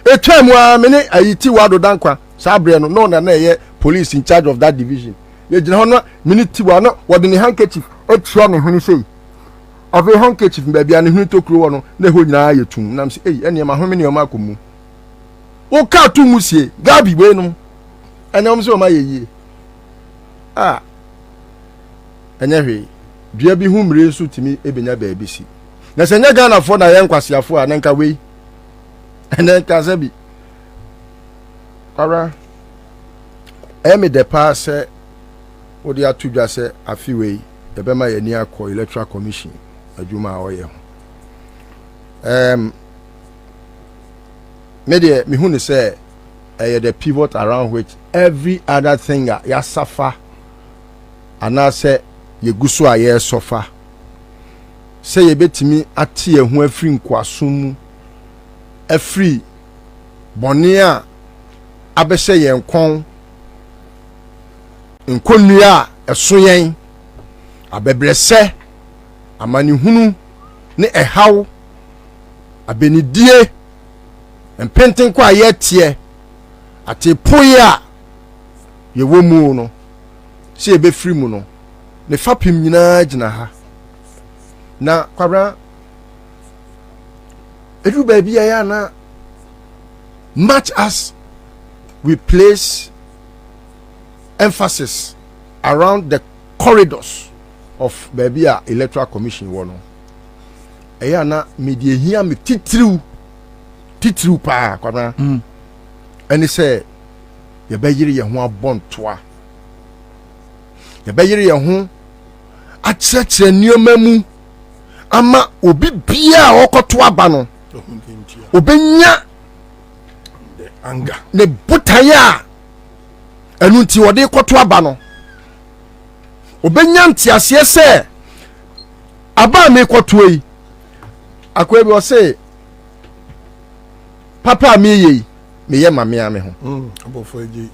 S14: etwam a me ne ayiti wado dankwa sabre no na ye police in charge of that division ye gina hono minute wa no wode ne handkerchief etua ne huni sei of a handkerchief bia ne huni tokuro wo no na ho nyina yetum nam se ene ma home ne o makomu o ka tu husie gabi we no ene om se o ma ye enya hwe dua bi hu mre nso timi ebenya baabi si na se nya Ghana fo na ye nkwasiafo a nenka wei ene ka se bi ara emi de passe odi atudwa se afi wei e be ma ye ni akọ Electoral Commission adwuma a oye ho me de me hu ne se the pivot around which every other thing ya suffer anase ye guso a ye sofa se ye betimi ate ye ho afri nkwasum afri bone a abehye ye nkon nkonua eso yen abebrese amanihunu ne ehaw abenidie empenten kwa ye tie ate poya ye womu no se ye be free mu no ne fapim nyina gina ha na kwabra edu baby ya na much as we place emphasis around the corridors of baby Electoral Commission wono eya na media hia me titiriu pa kwabra eni se ye bayire ye ho abontoa ye bayire ye ho akyerɛkyerɛ nneɛma mu ama obi bia okoto aba no obenya
S6: anga
S14: ne butaya enu nti wode koto aba no obenya ntiase se aba me koto yi akwa bi o se papa me yi me ye mame ame ho
S6: abofo eji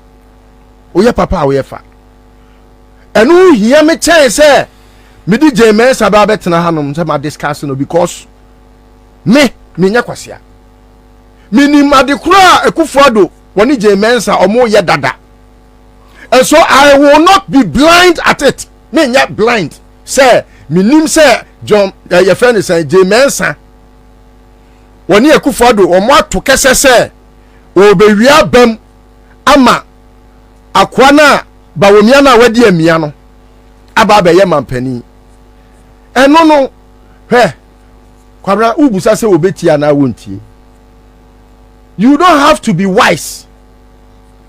S14: o ye papa o ye fa enu hia me chen se me di jeme saba betena hanom se ma discuss no because me nya kwasia mini madekura ekufuado woni jemensa omo ye dada and so I will not be blind at it me nya blind say minim say John your friend is say jemensa woni ekufuado omo atokese say obewia bam ama akwa na bawomia na wadi amia no aba be ye mampani eno no he kwabra ubusa se obetia na wontie. You don't have to be wise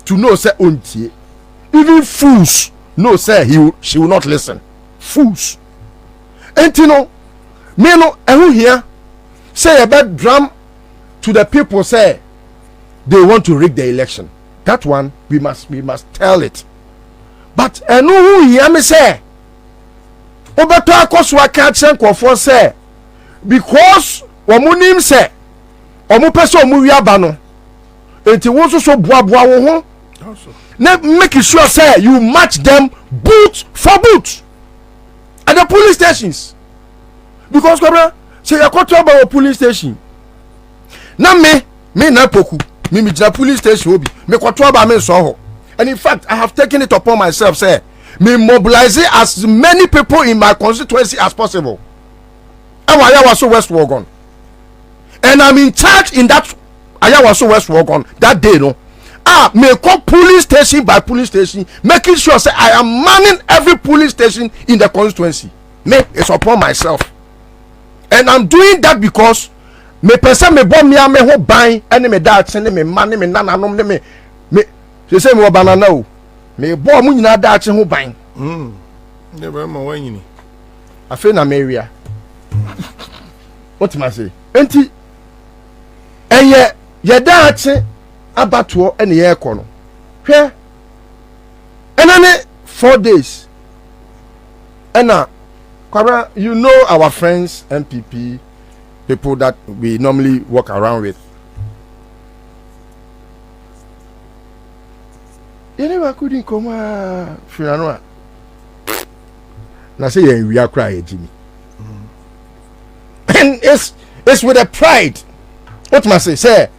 S14: to know say ontie. Even fools know say she will not listen. Fools. Entino me no ehu here say a bad drum to the people say they want to rig the election. That one we must tell it. but enu hu hia me say obeto akoso aka kyen kofo say because womunim say omu pese omu wi aba no enti wo so boaboa wo ho na make sure say you match them boot for boot at the police stations because Kwabena say you go to about police station na me na poku me jina police station obi me go to about me so ho. And in fact I have taken it upon myself say me mobilize as many people in my constituency as possible. Ayawaso West Wogon. And I'm in charge in that Ayawaso West Wogon that day, no. Me call police station by police station, making sure say I am manning every police station in the constituency. Me, it's upon myself. And I'm doing that because me person me bomb me ho ban and me that send me man me nana no me they say me banana o. Me bomb mu nyina that ho ban.
S6: Never ma wanyini.
S14: Afi na me area. What am I say? Enti eye ye daache abato ene ye ekọ no. Hwe. Enane 4 days. Ena Kwabena, you know our friends MPP people that we normally walk around with. You never couldn't come Fianwa. Na say we are cry Jimmy. And it's with a pride. What must I say?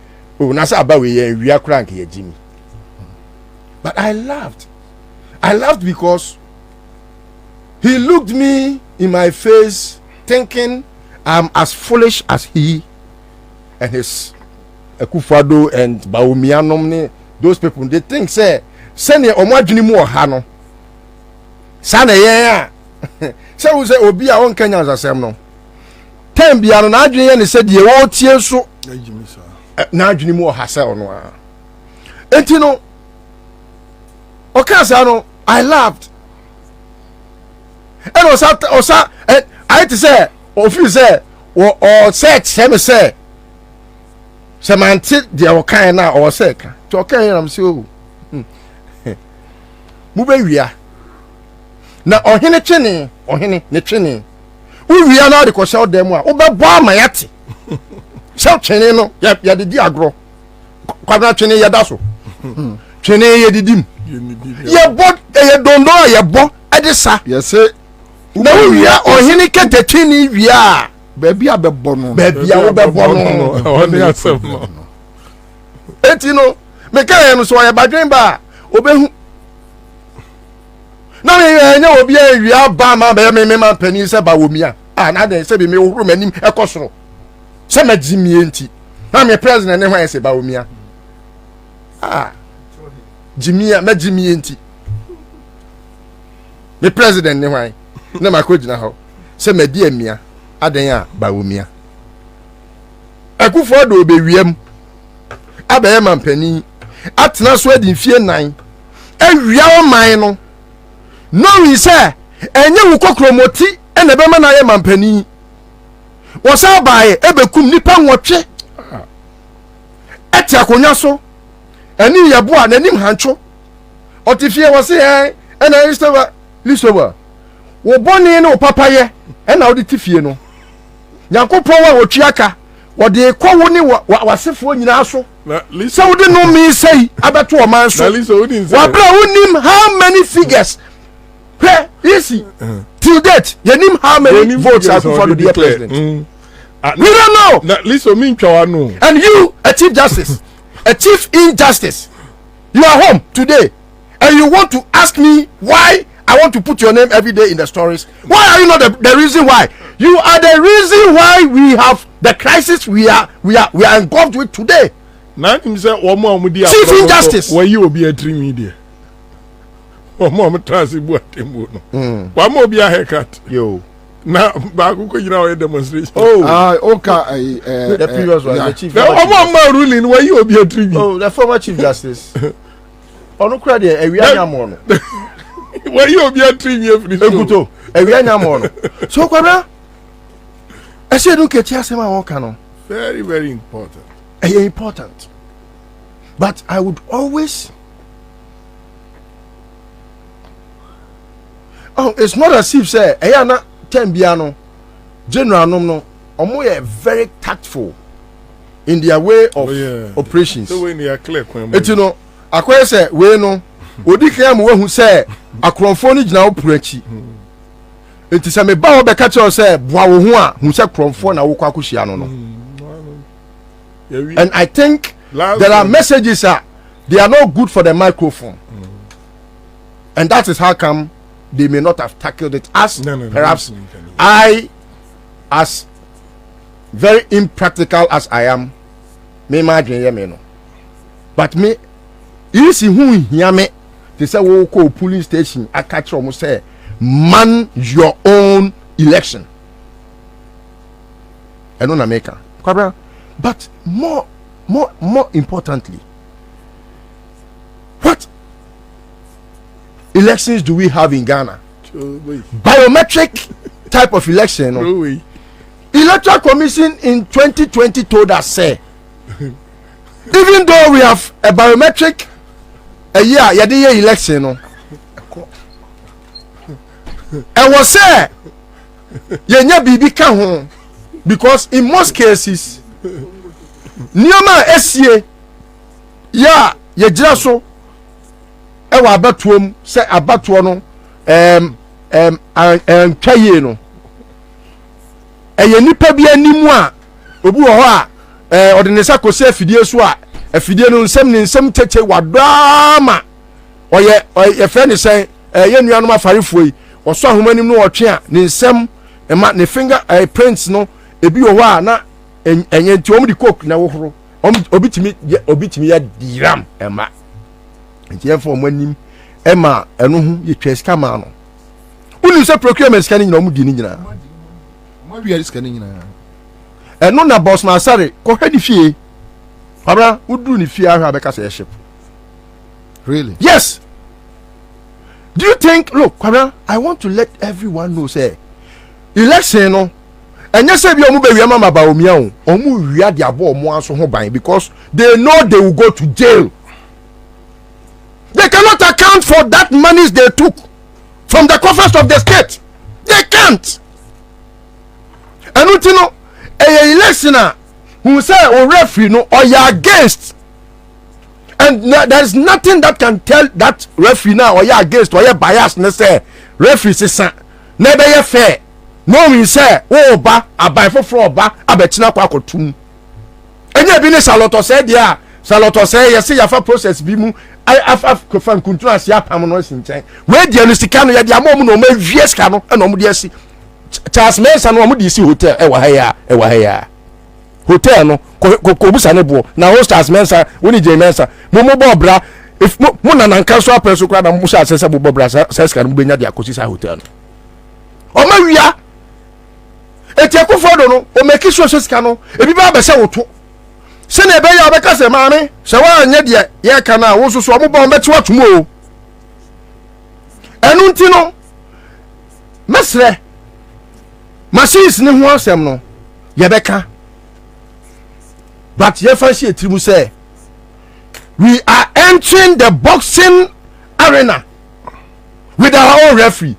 S14: Oh, Nasa about we are cranky here, Jimmy. But I laughed because he looked me in my face thinking I'm as foolish as he and his Akufado and Bawumia those people. They think say send your omwadwini mu oha no. Sana ye say we say obi a won Kenya asem no. Time bia no na adwene ye ne se de wo tie so na adwene mu oha se ono a. Enti no okasa no I laughed. And osa I to say ofi say or say semanti de o kan na o say ka. To kan am say o. Mu be wia. Na ohene twene, ohene ne twene. Uwia na de ko show dem a, wo be bo amayate. Show twene no, ya de di agro. Kwabena twene ya da so. Twene ye didim. Ye bo ye dondo ye bo edisa. Yes say na wia ohene kete twene wia. Baby a be bo no. Baby a wo be bo no.
S6: Ohene asem no.
S14: Enti no, me ka no so ye badwen ba, obehu na me nya obi awia ba ma be me man pani se ba womia na de se be me ohuru manim ekosoro se magimie enti na me president ne hwan se ba womia jimia magimie enti me president ne hwan na makogina ho se madi amia adan a ba womia akufo do be wiem abaye man pani atena so adi fie 9 awia o man no no we say enye wo kokromoti ene be ma na ye mampani wo sa baaye ebekum nipa nwotwe eti akonya so eni ye bo a nanim hancho otifie wo se ena listowa wo boni ne wo papaye ena wo de tifie no yakopon wa wo tuaka wo de kowo ni wasefo nyina so so wo de no mi sei abeto o man so wa bra wonim how many figures easy till date you name how many votes are for the president we don't know
S6: na liso min twa no
S14: and you a chief justice a chief injustice you are home today and you want to ask me why I want to put your name every day in the stories. Why are you not the reason why? You are the reason why we have the crisis we are engulfed with today.
S6: Na him say
S14: chief injustice
S6: why you be a dream media mom transibu atembo no wa mo bi a haircut
S14: yo
S6: na ba ku ko yina o demonstration
S14: the previous one the chief
S6: ruling why you be a dream
S14: the former chief justice onu kura de ewia nyamo no
S6: why you be a dream every
S14: ekuto ewia nyamo no so Kwabena I say don't get asem a won kan
S6: very very important
S14: important but I would always Oh, it's not as if say Ayana Tembiano General no omo very tactful in their way of operations.
S6: So when you are clear,
S14: you know, akwai say we no odi kan mo hu say akronfo ni gina opurachi. Enti say me ba wo be ka che say boa wo ho a hu say akronfo na wo kwa akohia no no. And I think there are messages they are not good for the microphone. And that is how come they may not have tackled it as perhaps I, as very impractical as I am, me imagine me no. But me, you see who hear me, they say we go police station, I catch almost say, man your own election. I don't America. But more importantly, what elections do we have in Ghana? Biometric type of election. No? Electoral Commission in 2020 told us, say, even though we have a biometric election, no? And was say, yenya bibi ka ho, because in most cases, nioma esie ya yegyina so ewa abatuom se abatuo no twaye no eye nipa bi animu a obi wo ho a ordinance kosi afidie so a afidie no nsem cheche wadama oye fe ne sen ye nuanom afarefo yi oso ahomanim no otwe a ne nsem ema ne finger prints no ebi wo ho a na enye nti omu di coke na wo horo obitimi ya diram ema nti enfo omu anim ema eno hu ye twa ska ma no unu se procurement ska ni nyina omu di ni nyina omu wi ska ni nyina eno na boss na asare ko hwedi fie abra udu ni fie ahwa beka se ship really yes. Do you think, look Kwabena, I want to let everyone know say election no and yes, be omu be wi mama ba omia o omu wi ade abo omu aso ho ban because they know they will go to jail. They cannot account for that monies they took from the coffers of the state. They can't. And you know, a listener who say o referee no or you against, and there's nothing that can tell that referee now or you against or you biased. Ne say referee say never ye fair. No we say oh ba abai foforo ba abetina kwa kotum enye bi ne saloto say dia saloto say yes ya fa process bi mu af kofan kuntu asia pam no sinchen we dia no sika no ya dia mo no ma wie sika no na mo dia si Charles Mensa no mo di si hotel e wa ha hotel no ko busa ne bo na host Charles Mensa woni je Mensa mo bo bra if mo na nanka so apeso kra na mo sha sesa bo bra sesa no benya dia kosi sa hotel no o ma wia eti akufodo no o make sure sika no ebi ba be se woto se na ebe ya obeka se maame se wa anya de ye ka na wo so mo ba be te watum o enu nti no mesre machines ni ho asem no ye beka but ye fancy etrimu say we are entering the boxing arena with our own referee.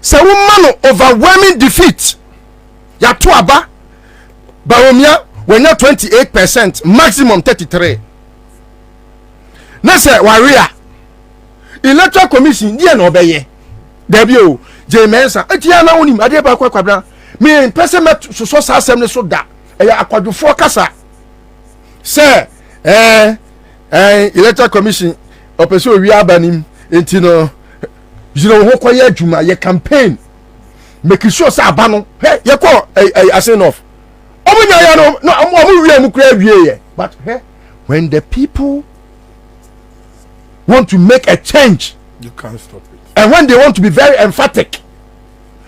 S14: So woman overwhelming defeat ya to aba Baromia when you 28%, maximum 33. Na say waria Electoral Commission dia no obeye debio je mensa etia na wonim ade ba kwa Kwabena me person met so asem ne so da eya akwadufo kasa say Electoral Commission opeso wi abanim enti no you know who kwaya adwuma ye campaign make sure say abano hey ye call asen off omunya ya no omu wi am kura wie ye but hey when the people want to make a change
S6: you can't stop it,
S14: and when they want to be very emphatic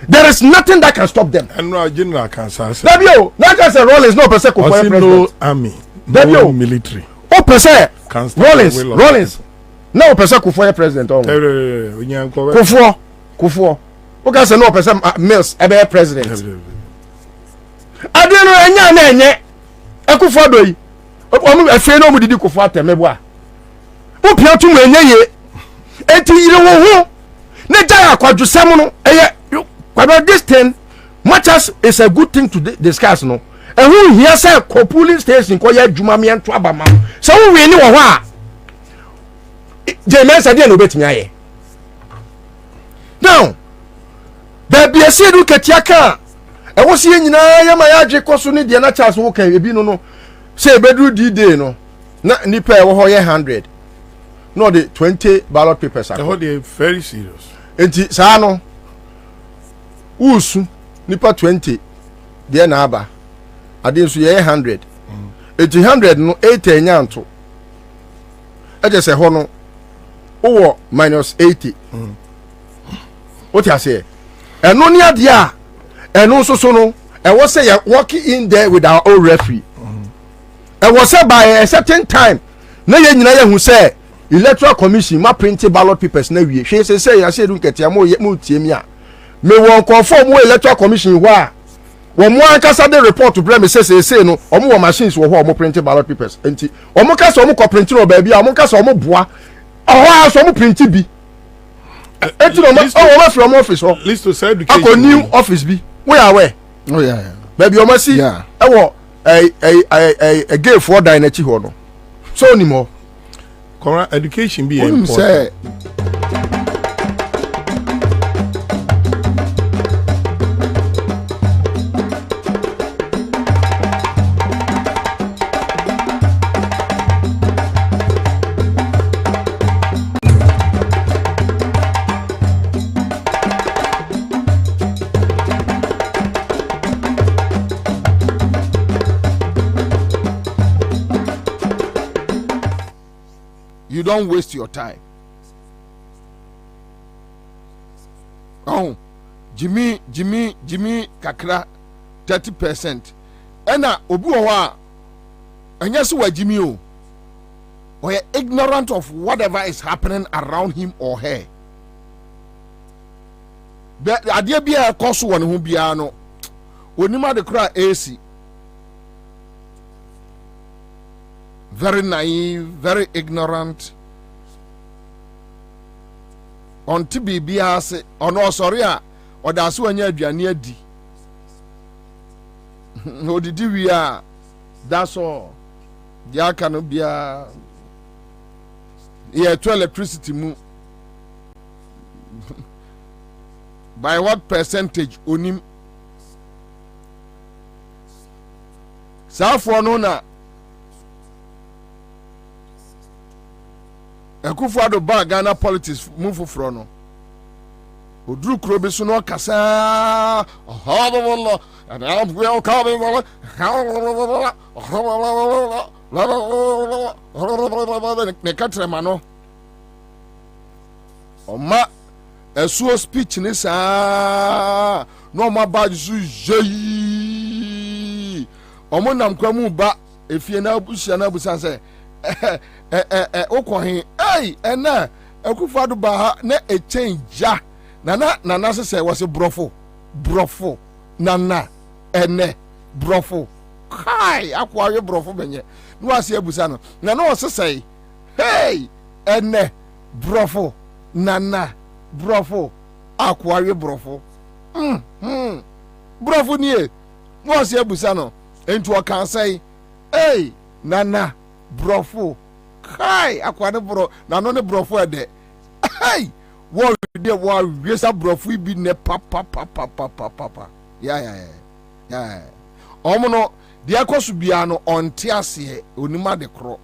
S14: there is nothing that can stop them.
S6: And no general can say
S14: Debio not just a Rollins no person for president
S6: no army no military
S14: o person Rollins no person ko for president o Kufuor o ka say no person Mills e be president adeno enya na enye Kufuor do yi o mu afi no mu didi Kufuor atemebo a o pia tu mu enye ye enti yire wo ho Nejaya kwadwusem no kwado this thing much as it's a good thing to discuss no. And who here say polling station ko ya adwuma me ento aba ma. So who we ni wo ho a James ade no betimi aye. Now baby asiedu ketia ka e wo se nyina ya ma ya agye koso ne de na chance wo kan ebi no say bedru D-Day no na nipa e wo ho ye 100 no the 20 ballot papers are
S6: they very serious.
S14: Enti saa no usu nipa 20 de na aba ade so ye 100 enti 100 no 80 enya nto e je se ho no wo -80 what you say eno ni ade a eno so no e wo say you walking in there with our own referee e wo say by a certain time na ye nyina ye hu say electoral commission ma print ballot papers na wie hwe say ya say dun ketia mo tie mi a me won confirm mo electoral commission ho a wo mo ankasa de report to blame say no omo wo machines wo ho omo print ballot papers enti omo kasa omo ko print no ba bia omo kasa omo boa oh so omo print bi enti no omo from office ho
S6: list to say education
S14: ako new office bi we are where
S1: oh yeah
S14: baby omo si e wo a gay for die na chi ho no so ni mo
S6: education be important.
S1: You don't waste your time. Oh, Jimmy kakra 30%. Ena obi wo a anya so wa Jimmy o. Or you're ignorant of whatever is happening around him or her. But adia bia koso won ho bia no. Onima de kra AC. Very naive, very ignorant. Onti bibia se ono sorry a oda so anya aduane adi. Odidi wi a that's all. Dia kanu bia to electricity mu. By what percentage onim? Sa for no na Ekufuado ba Ghana politics move for no. Odru kro be so no kasa. Allah and I'm welcoming. Ne katrema no. Oma esuo speech ni sa no ma ba su jeyi. Omo nam kwamu ba efie na abusia na abusan se okohin ena Ekufuado ba ha na echenja nana se was brofo nana ene brofo kai akwa ye brofo benye no ase abusa no nana o se hey ene brofo nana brofo akwa ye brofo brofo nie no ase abusa no enti o kan say hey nana brofo kai akwa ne bro nano ne brofo ede hey wo de wo wiesa brofo bi ne papa ya omo no de akoso bia no onte ase onima de kro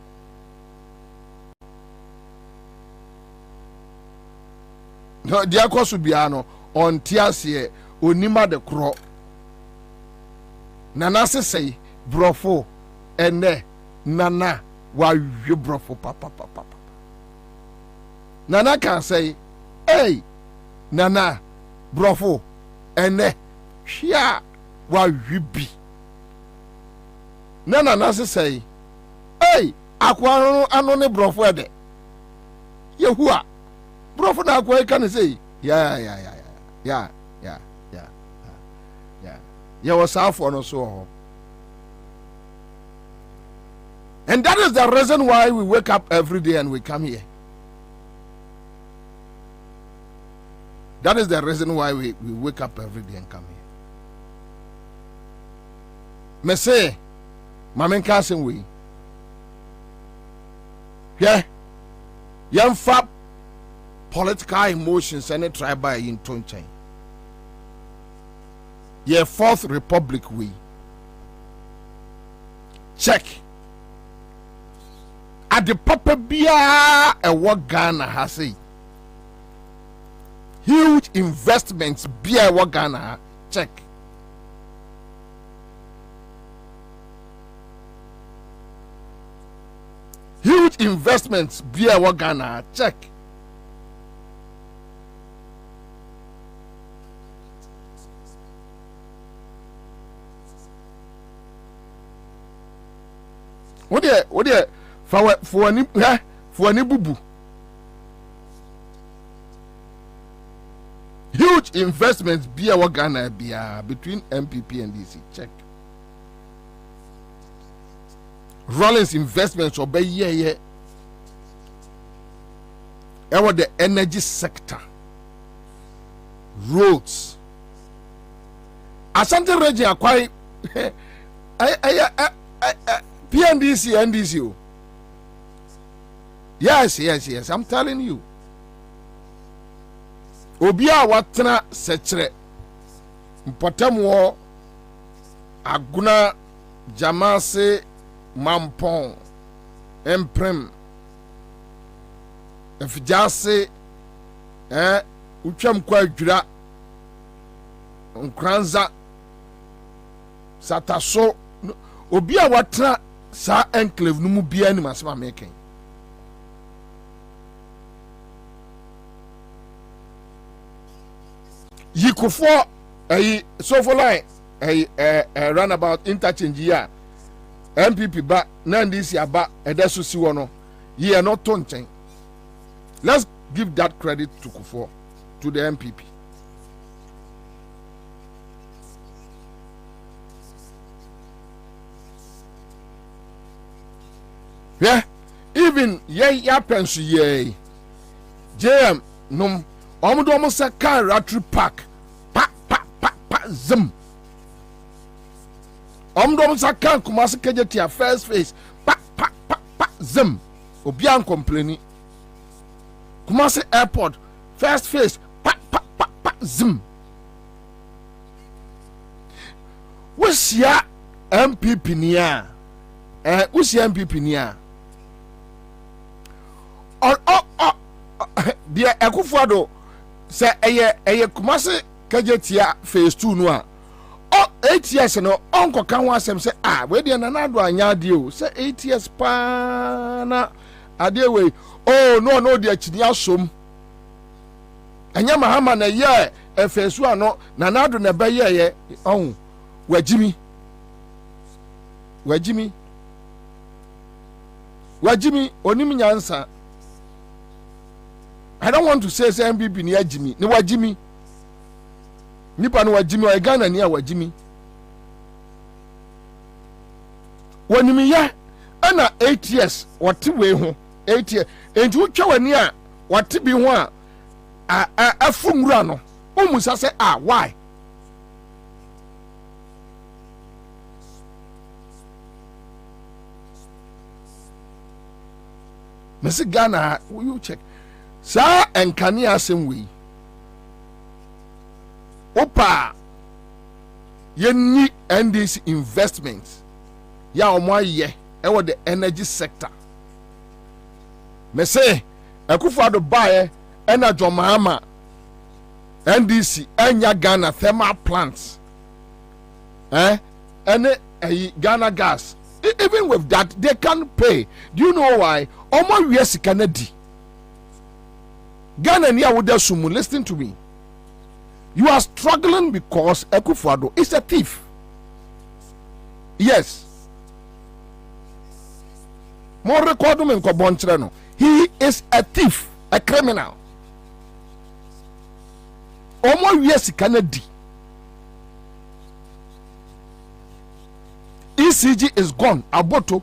S1: no de akoso bia no onte ase onima de kro nana sesei brofo ene nana wa wi brofo papa nana can say hey nana brofo ene hia wa wi bi nana say hey akwa ano ne brofo ede yehua brofo na akwa can say ya was afo no so. And that is the reason why we wake up every day and we come here. That is the reason why we wake up every day and come here. Me say, Mamen Kasim we. Yeah. Young fab political emotions and tribal in Tonchain. Yeah, Fourth Republic we. Check. At the Papa Bia and what Ghana has said. Huge investments Bia what Ghana check. Huge investments Bia what Ghana check. What there for any bubu. Huge investments Bia what Ghana Bia between MPP and DC check. Rollins investments obey yeah. Ever the energy sector, roads. Asante region are quite PNDC, NDC. Yes. I'm telling you. Obia watna sechre. Mpotamo aguna jamase mampon emprem. Efijase utwam kwa adwira nkranza sataso obia watna sa enclave no mu bia ni masema meken yikofo so for line runabout interchange here MPP ba na ndisi aba edaso si wono ye no to nchen. Let's give that credit to Kufo, to the MPP. Yeah, even ya pensu ye JM num omudo sa car ratri park pa zim omudo sa kan kumase kejetia first face pa zim obian complaining Kumasi Airport first phase pa zim. Wusia MPP niya wusia MPP niya dia Akufo-Addo se eye Kumasi Kejetia phase 2 no a 8 years no onko kan ho asem se we dia nanado anya de o se 8 years pa na ade we oh no dia chini asom anya Mahama na ye efesu ano nanado na be ye ohun wajimi onim nyansa. I don't want to say MPP ni ajimi ni wajimi nipa ni wajimi o Ghana ni wajimi wonimi ya ana 8 years wati we ho 8 years enju twa wani a wati bi ho a afumura no umusa say why Mr. Ghana will you check sa enkani asem we opa yenni NDC investments ya omoye ewo the energy sector me say Akufo-Addo bae ena John Mahama NDC enya Ghana thermal plants ene Ghana gas. Even with that they can't pay. Do you know why? Omo wiesi Canada Ghana niya would assume. Listen to me. You are struggling because Akufo-Addo is a thief. Yes. More record him in Kobonchre. He is a thief, a criminal. Omo wiesi Canada. ECG is gone. Aboto.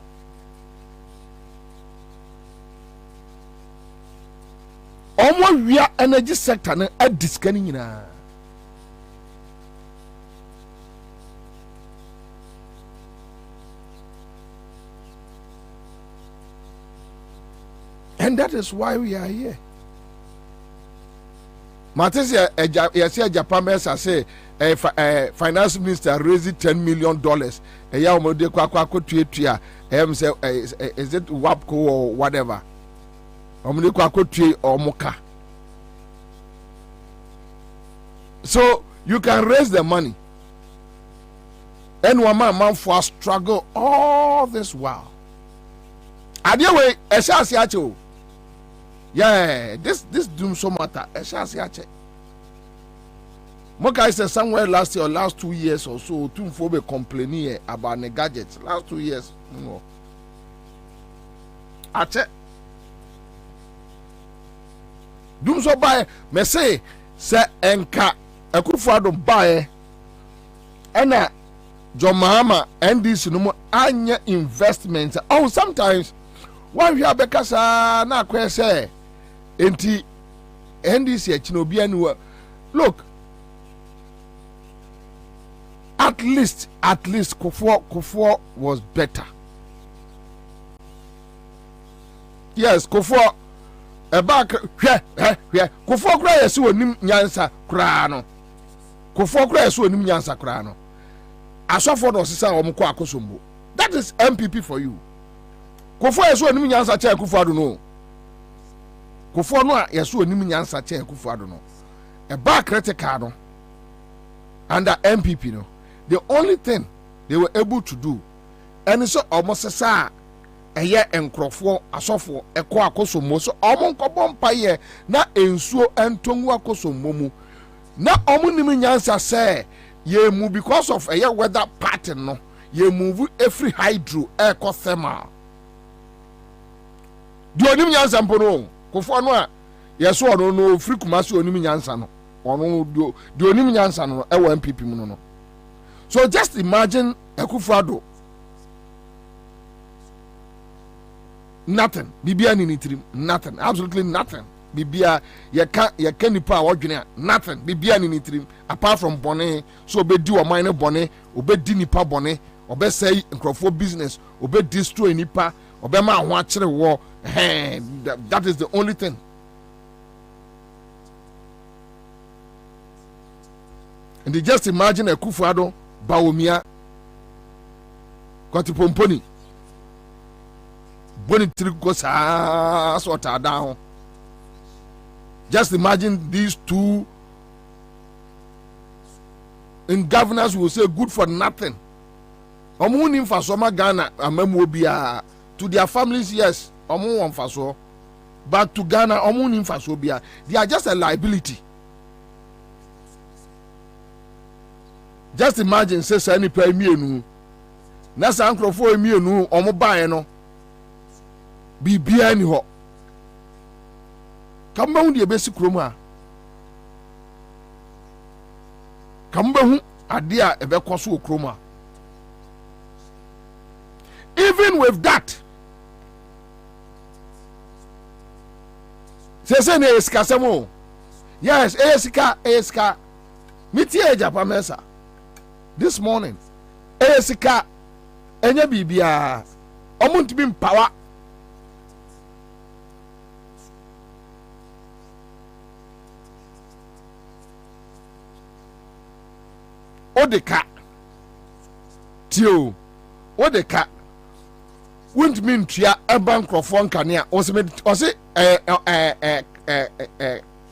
S1: Omo we are energy sector na adiscani nyina. And that is why we are here. Matters yes, Japan say finance minister raised $10 million. Is it WAPCO or whatever? So you can raise the money. And one man for struggle all this while. Anyway, yeah, this doom so matter. Moka said somewhere last year or last 2 years or so, Tumfobe complaining about the gadgets. Last 2 years, no. Ache. Doom so buy me say enka ekufado buy ena John Mahama and this no anya investment. Oh, sometimes why we are because na kwe say enti NDC chinobi anu look at least Kufuor was better. Yes, Kufuor back Kufuor kra yesu onim nyansa kra no Kufuor kra yesu onim nyansa kra no asofo do sisa omko akosombo. That is MPP for you. Kufuor yesu onim nyansa che Kufuor do no. Kufuor no yesu onim nyansa che Kufuor do no. Back critical no under MPP no. The only thing they were able to do, and so almost a year and crofo, a sofo, a quacosomo, so almost paye, na ensuo and tongue cosomomu. Na omuniminyansa say, ye move because of a year weather pattern, no, ye move every hydro air thermal. Do you nyansa mpono? Kofono, yes, or no free commercial onimiyansa no, or no, do onimiyansa no, MPP no. So just imagine Akufo-Addo. Nothing. Bibia ni nitrim. Nothing. Absolutely nothing. Bibia ye can nipa wadwene nothing. Bibia ni nitrim apart from bone. So obe di o mine bone, obe di nipa bone, obe say nkrofo business, obe destroy nipa, obe ma ho akere wo. That is the only thing. And they just imagine Akufo-Addo Bawumia Kwati Pomponi Boni Trikosa Sota down. Just imagine these two in governors will say good for nothing. Omunim fasoma Ghana amemobia to their families, yes, omu faso, but to Ghana omunim fasobia. They are just a liability. Just imagine say any pay mienu na sa nkrofo mienu omo bae no bibia ni ho kamba hu de besi krom a kamba hu ade a ebe kwaso krom a even with that say na eska samo yes eska mitie Japan mesa this morning esika enya bibia omuntimi mpawa odeka tio odeka wuntimi ntua ebankrofo nkanea ose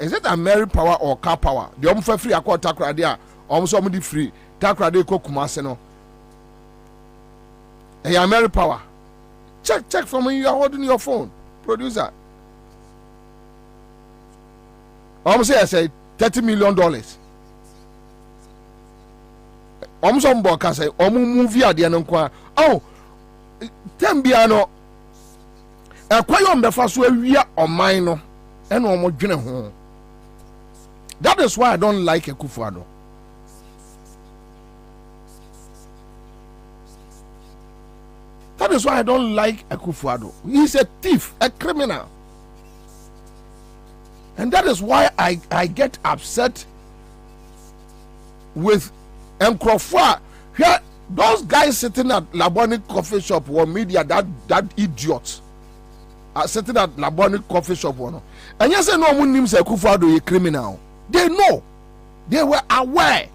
S1: is it American power or car power the omfa free akota krade a omso omdi free takrade ko kumase no American power check from when you are holding your phone producer almost say $30 million almost on board can say movie at the end oh tembiano kwayo mbefa so awia on mine no and omo dwene ho. That is why I don't like Akufo-Addo. That is why I don't like Akufo-Addo. He's a thief, a criminal. And that is why I get upset with Nkrofo. Here, those guys sitting at Laboni coffee shop or media, that idiot sitting at Laboni coffee shop one. And you say no one names a Akufo-Addo a criminal. They know. They were aware.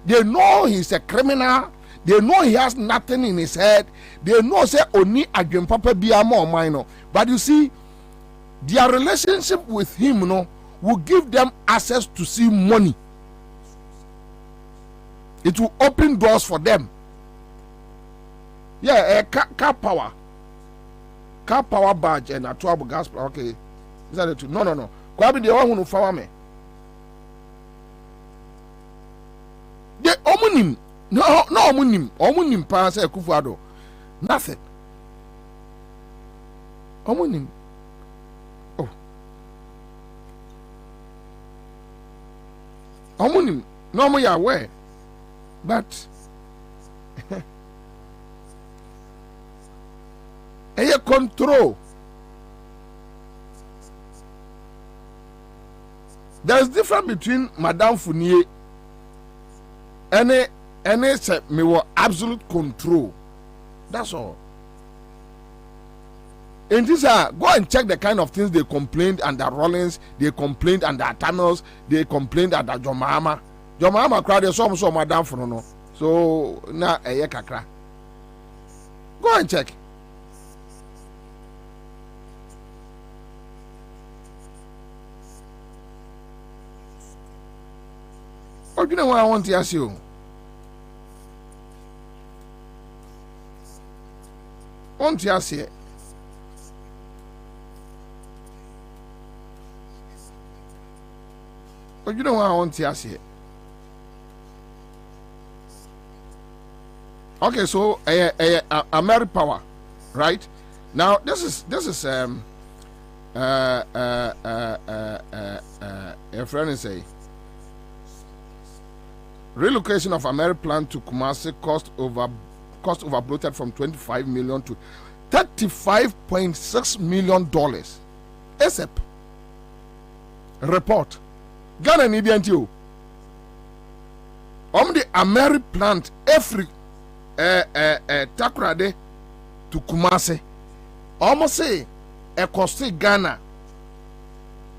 S1: They know he's a criminal. They know he has nothing in his head. They know say oni adwen papa bia ma minor. But you see, their relationship with him, will give them access to see money. It will open doors for them. Yeah, car power badge and a 12 gas. Okay, is that the two? No. Kwabi the one who follow me. The omunim. No, omunim pass a Akufo-Addo. Nothing. Omunim. Oh. Omunim. No more you aware. But a control. There's difference between Madame Fournier and say me were absolute control. That's all. And these are go and check the kind of things they complained under Rollins, they complained under Tunnels, they complained under John Mahama. John Mahama cried so Madame Fournier. So na kakra. Go and check. Oh, you know what I want to ask you? Want to ask you? Oh, you know what I want to ask you? Okay, so AmeriPower, right? Now this is a friend is say relocation of AmeriPlant to Kumasi cost over bloated from 25 million to $35.6 million. ASAP report. Ghana Nibian you. The AmeriPlant every Takrade to Kumasi. Almost say a cost Ghana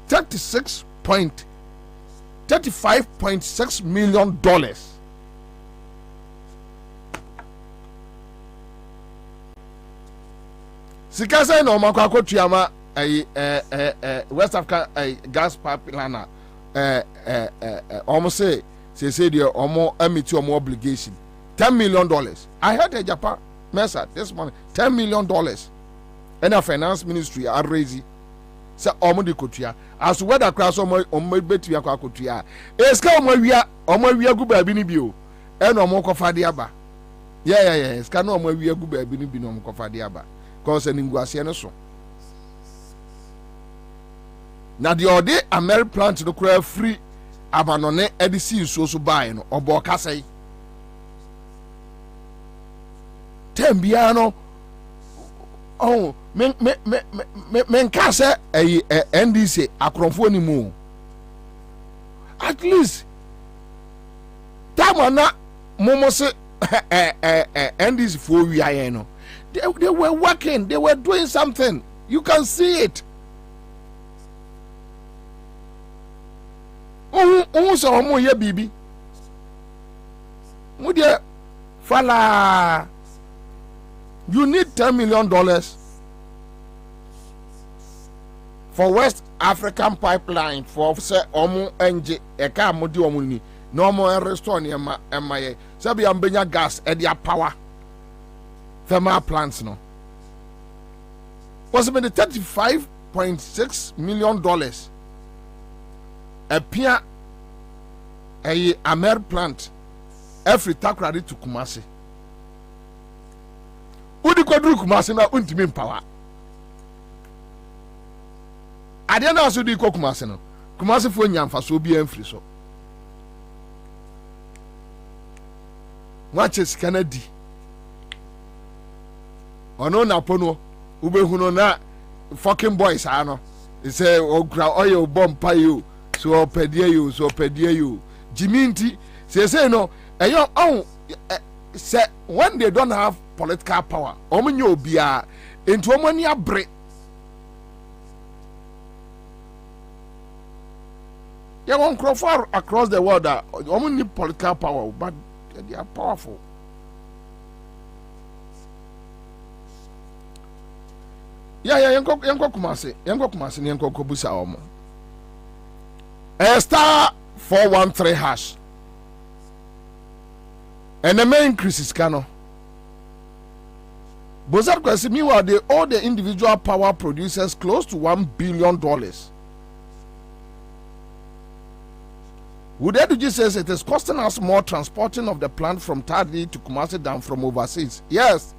S1: $35.6 million. Sikasa no makwa tuyama West Africa gas pipeline almost say the almost emit your obligation $10 million. I heard a Japan message this morning $10 million. And a finance ministry are raising. Say omudi kotua as weather class omo betu yakwa kotua eska omo wia gu ba bi ni bio e no omo kofa de aba yeah eska no omo wia gu ba bi ni bi no omo kofa de aba cause ni nguase ne so na de ode AmeriPlant no kura free abanone edisi so buy no obo kasai tembia no oh men kase NDC akronfo ni mu at least tamana momo se NDC for we are no they were working, they were doing something. You can see it. So omo ye bibi mu de fala. You need $10 million for West African pipeline for say omo enje eka modi omo ni no mo restore ni emaye sabi ambenya gas e dia power thermal plants no was about $35.6 million a pia a AmeriPlant every takrade to Kumasi. Udi kwadru Kumasi na untimi power. Ade na so di ko Kumasi no. Kumasi fo nyamfa so bi amfiri so. Watches Kennedy. Ono na pono ubehuno na fucking boys ano. He say oil bomb pa you so pedie you Jiminti say no say when they don't have political power omunyo bia into omani abre you won't grow far across the world that omuni political power but they are powerful. Yanko Kumasi Yanko Kobusa Omo. Star 413 hash. And the main increase is Kano. Bozar Kwesi, meanwhile, they owe the individual power producers close to $1 billion. Udeduji says it is costing us more transporting of the plant from Tadi to Kumasi than from overseas. Yes.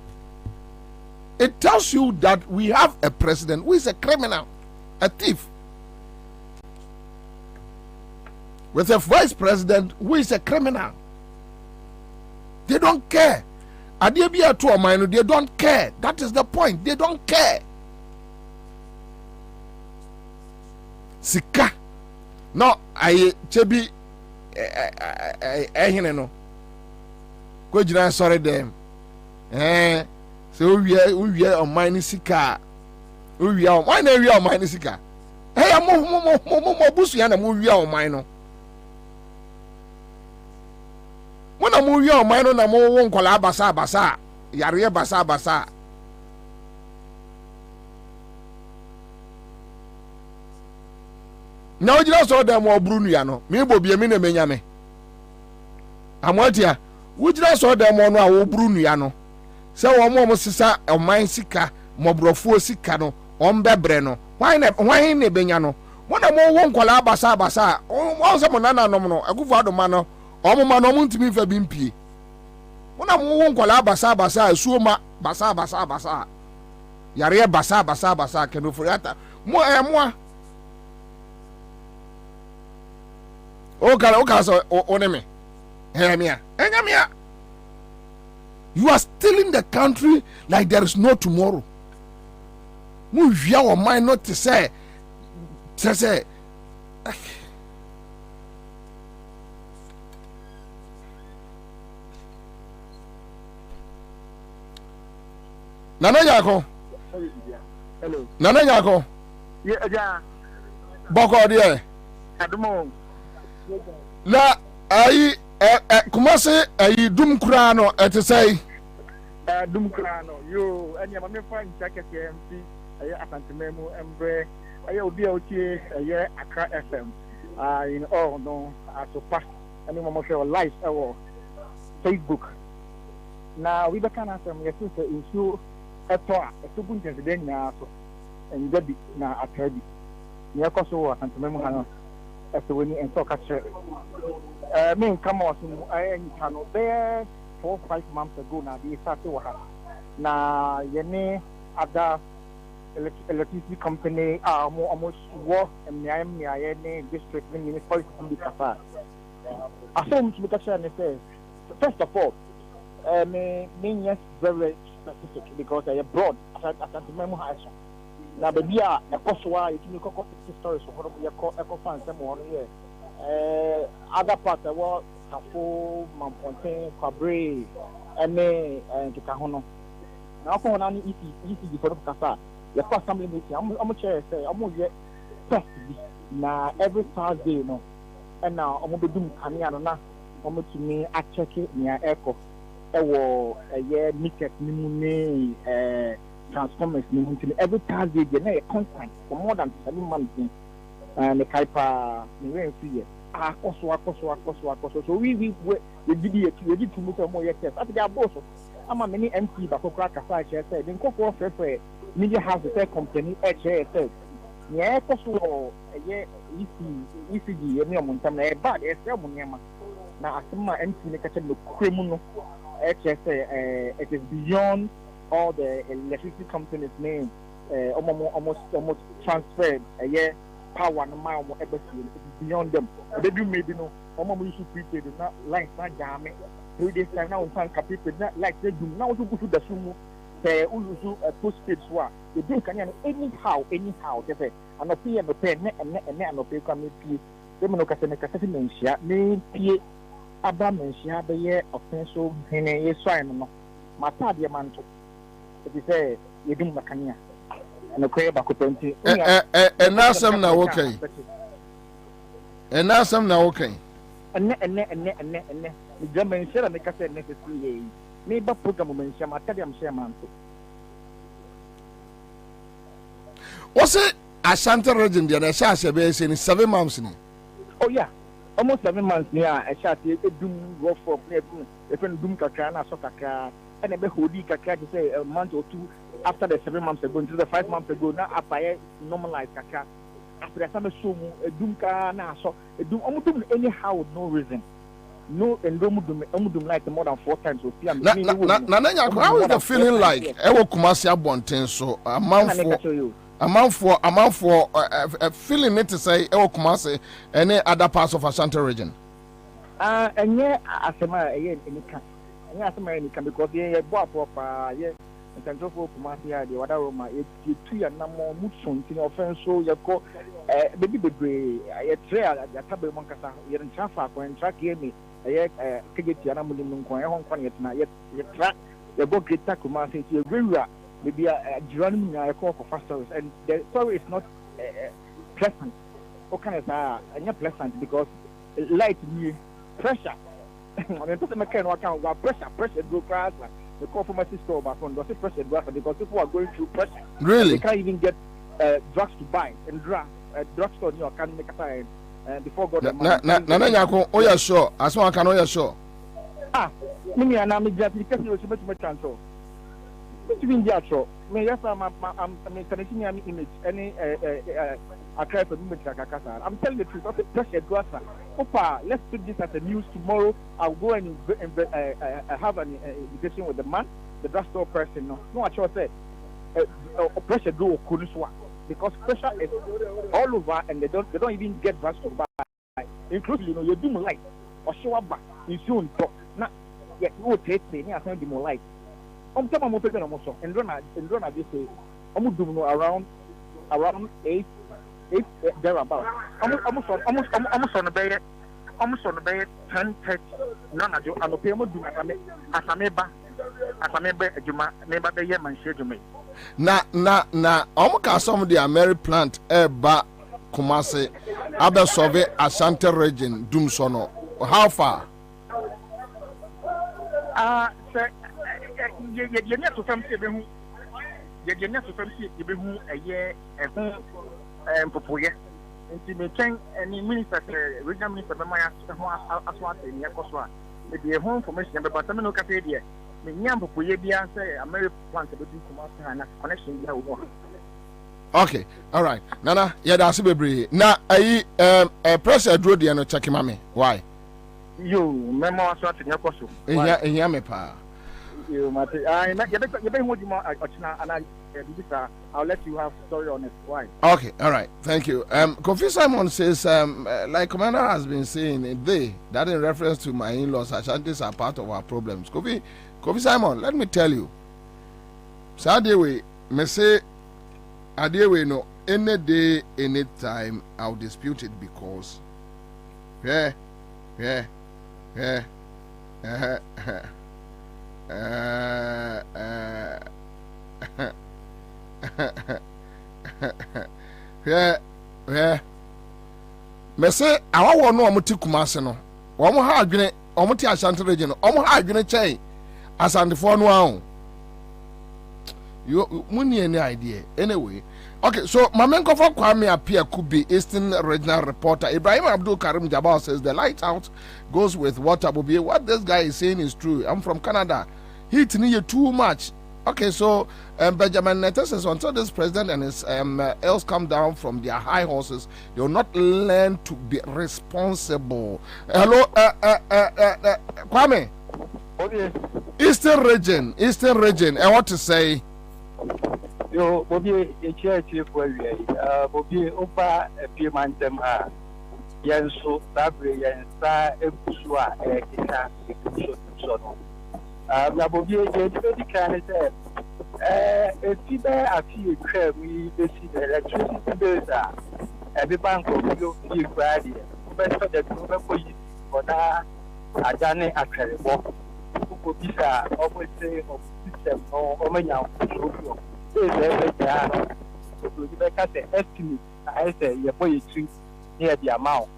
S1: It tells you that we have a president who is a criminal, a thief, with a vice president who is a criminal. They don't care. Adebia to Omino, they don't care. That is the point. They don't care. Sika. No, I chebi no. Go jina sorry them. So we are on mine sika. We are why we are on mine sika. Hey, I'm more busu and we are on mine. When I'm moving on mine, I'm more kola basa yare basa. Now you saw them more Bruniano. Me Bobie me menyame. Amotia, we just saw them on our Bruniano. So one more sisa o mine sika mobrofo sika no on bebre no why ne benyano when am won kwala basa o se monana no no akufo adoma no o mo ma no mo ntimi fa bimpie when am won kwala basa suoma basa yare basa keno furiata mo o kala so oneme emia you are stealing the country like there is no tomorrow. Move your mind not to say. Nana Yako.
S19: Hello.
S1: Nana Yako.
S19: Yeah.
S1: Boko there. La ayi Kumasi ayi dum krano say
S19: dum krano yo anya ma me fa ncha keke MC ayi asantememu embre ayi obi otie ayi Accra FM in all no asopa ani mo share live our Facebook na we be kana sam yes say issue eto a etubu ntese na so engabi na atadi ne koso asantememu hano esewoni enso ka chere me come out in Kano there 4 or 5 months ago now they started work na yene other electricity company almost work and me district municipality be kasa asom to catch and say first of all me yes very specific because I broad as memo has na baby a ekoswa yitimi kokko stories for ekko fan sem won here other part was Kafo, Mampontin, Kwabre, Eme, and Kikahono. Now, for an easy for Kasa, the first assembly meeting, I'm chair say, I'm going to get now every Thursday, you know, and now I'm going to do Kaniana, I'm going to me, I check it near Echo, a year, meet at Nimune, Transformers, every Thursday, they're constant for more than 7 months. And the Kaipa, the free so we did to move more yes at the boss I'm a many MP but crack aside said then go for media house the company HSS yeah so yeah ECG me on time na bad e sell money ma na asema MP ne catch no criminal HSS it is beyond all the electricity companies name almost transferred yeah power no man mo ebesi beyond them they do maybe no omo mo use prepaid na lines na jam 3 days time na on tank people na like they do now to go to the sumo say uluzu postpaid so the day can anyhow they say anope no pay ne anope kwa me pie dem no kase me menhia me pie aba menhia be ye offenso hene ye swai no mata de manto it say ye dum makania no kwe ba ko penti
S1: enasam na wokai enasam na wokai
S19: enne the German share and the cassette necessary. Maybe program mention my Tadiam Shamanto.
S1: Was it Ashanti region? The Ashasha base in 7 months.
S19: Oh, yeah, almost 7 months. Yeah, I shot a doom rough for a friend Doom Kakana, Sokaka, and a Behudi Kaka to say a month or two after the 7 months ago, into the 5 months ago. Now, I normalized Kaka. After some sumu, a Doomka, now so a doom almost anyhow with no reason. No, and don't like more than 4 times.
S1: How is the feeling like? Ewo Kumasi Abonten so a month for feeling it to say Ewo Kumasi any other parts of Ashanti region.
S19: And yeah, Asama any can because yeah, proper yeah. In terms of Kumasi, the other Roma, it's 2 and no more Mutsun, offense. So you call baby a trail at the Tabe Moncasa, you're in Chafa, and track me. Kegeti Anamulim Kwan Hong Kong yet track the book Kumasi to a river, maybe a Geronimo I call for fast service, and the story is not pleasant. What kind of not pleasant because light me pressure. On the mechanic account, pressure go crash. The call for my sister back on the pressure because people are going through pressure.
S1: Really?
S19: They can't even get drugs to buy and drugstore in your can make a time. Before God,
S1: oh yeah, sure. As one can, oh yeah, sure.
S19: Me and I'm just because you were much control. What you mean, Jatro? Me, yes, I'm connecting an image, any a cry for image like a casa. I'm telling the truth. Okay, pressure grasser. Opa, let's put this as a news tomorrow. I'll go and have an invitation with the man, the drugstore person. No, I sure say pressure go Kuniswa. Because pressure is all over and they don't even get drugs to buy. Including, you do more light or show up back. You soon talk. Now, yet you will take me, I send you more light. I'm talking about open almost. And run this say, I'm doing around 8 thereabout. Almost on the bed. Almost on the bed 10:30. None of you are not paying do as a member, Juma, member the Yemen schedule.
S1: Na omuka some the Mary plant eba Kumasi abe survey Ashanti region Dumsono. How far?
S19: Sir, you need to come see who you need to come see who a year and Popoye. And to change any minister, regional minister, Aswat in Yakoswa. Maybe a home information, but I'm not going to
S1: okay, all right. Nana, yeah, that's a baby. Now, pressure drew the ano check mami. Why?
S19: You, memo aswat in your costume.
S1: Yeah, me pa.
S19: You, Mate. I'll let you have story on it. Why?
S1: Okay, all right. Thank you. Kofi Simon says, like Commander has been saying, that in reference to my in-laws, Ashantis are part of our problems. Kofi Simon, let me tell you. Sadewe, me say, Adewe no, any day, any time, I'll dispute it because, me say, I want no amuti Kumasi no. Omo ha adwene, omo ti Ashanti region no. Omo ha adwene chai. Asante for no ahun. You money any idea. Anyway, okay, so Mamenko for Kwame appear could be Eastern Regional Reporter. Ibrahim Abdul Karim Jabal says the light out goes with water. Bobie, what this guy is saying is true. I'm from Canada. Heat near too much. Okay, so Benjamin Neto says until this president and his elves come down from their high horses, they will not learn to be responsible. Hello, Kwame. Eastern region. I want to say.
S20: Yo, Bobie, a church for you. Bobie, Opa, a few months, Yanso, Sabri, Yansa, Ebusua, Ekina, Bobie, a very kind of if you a few we see the electricity bills are every bank of you Friday. Best of the group for you for that. I done it at the walk. Who be always say of system or many the estimate. I say your boy treat near the amount.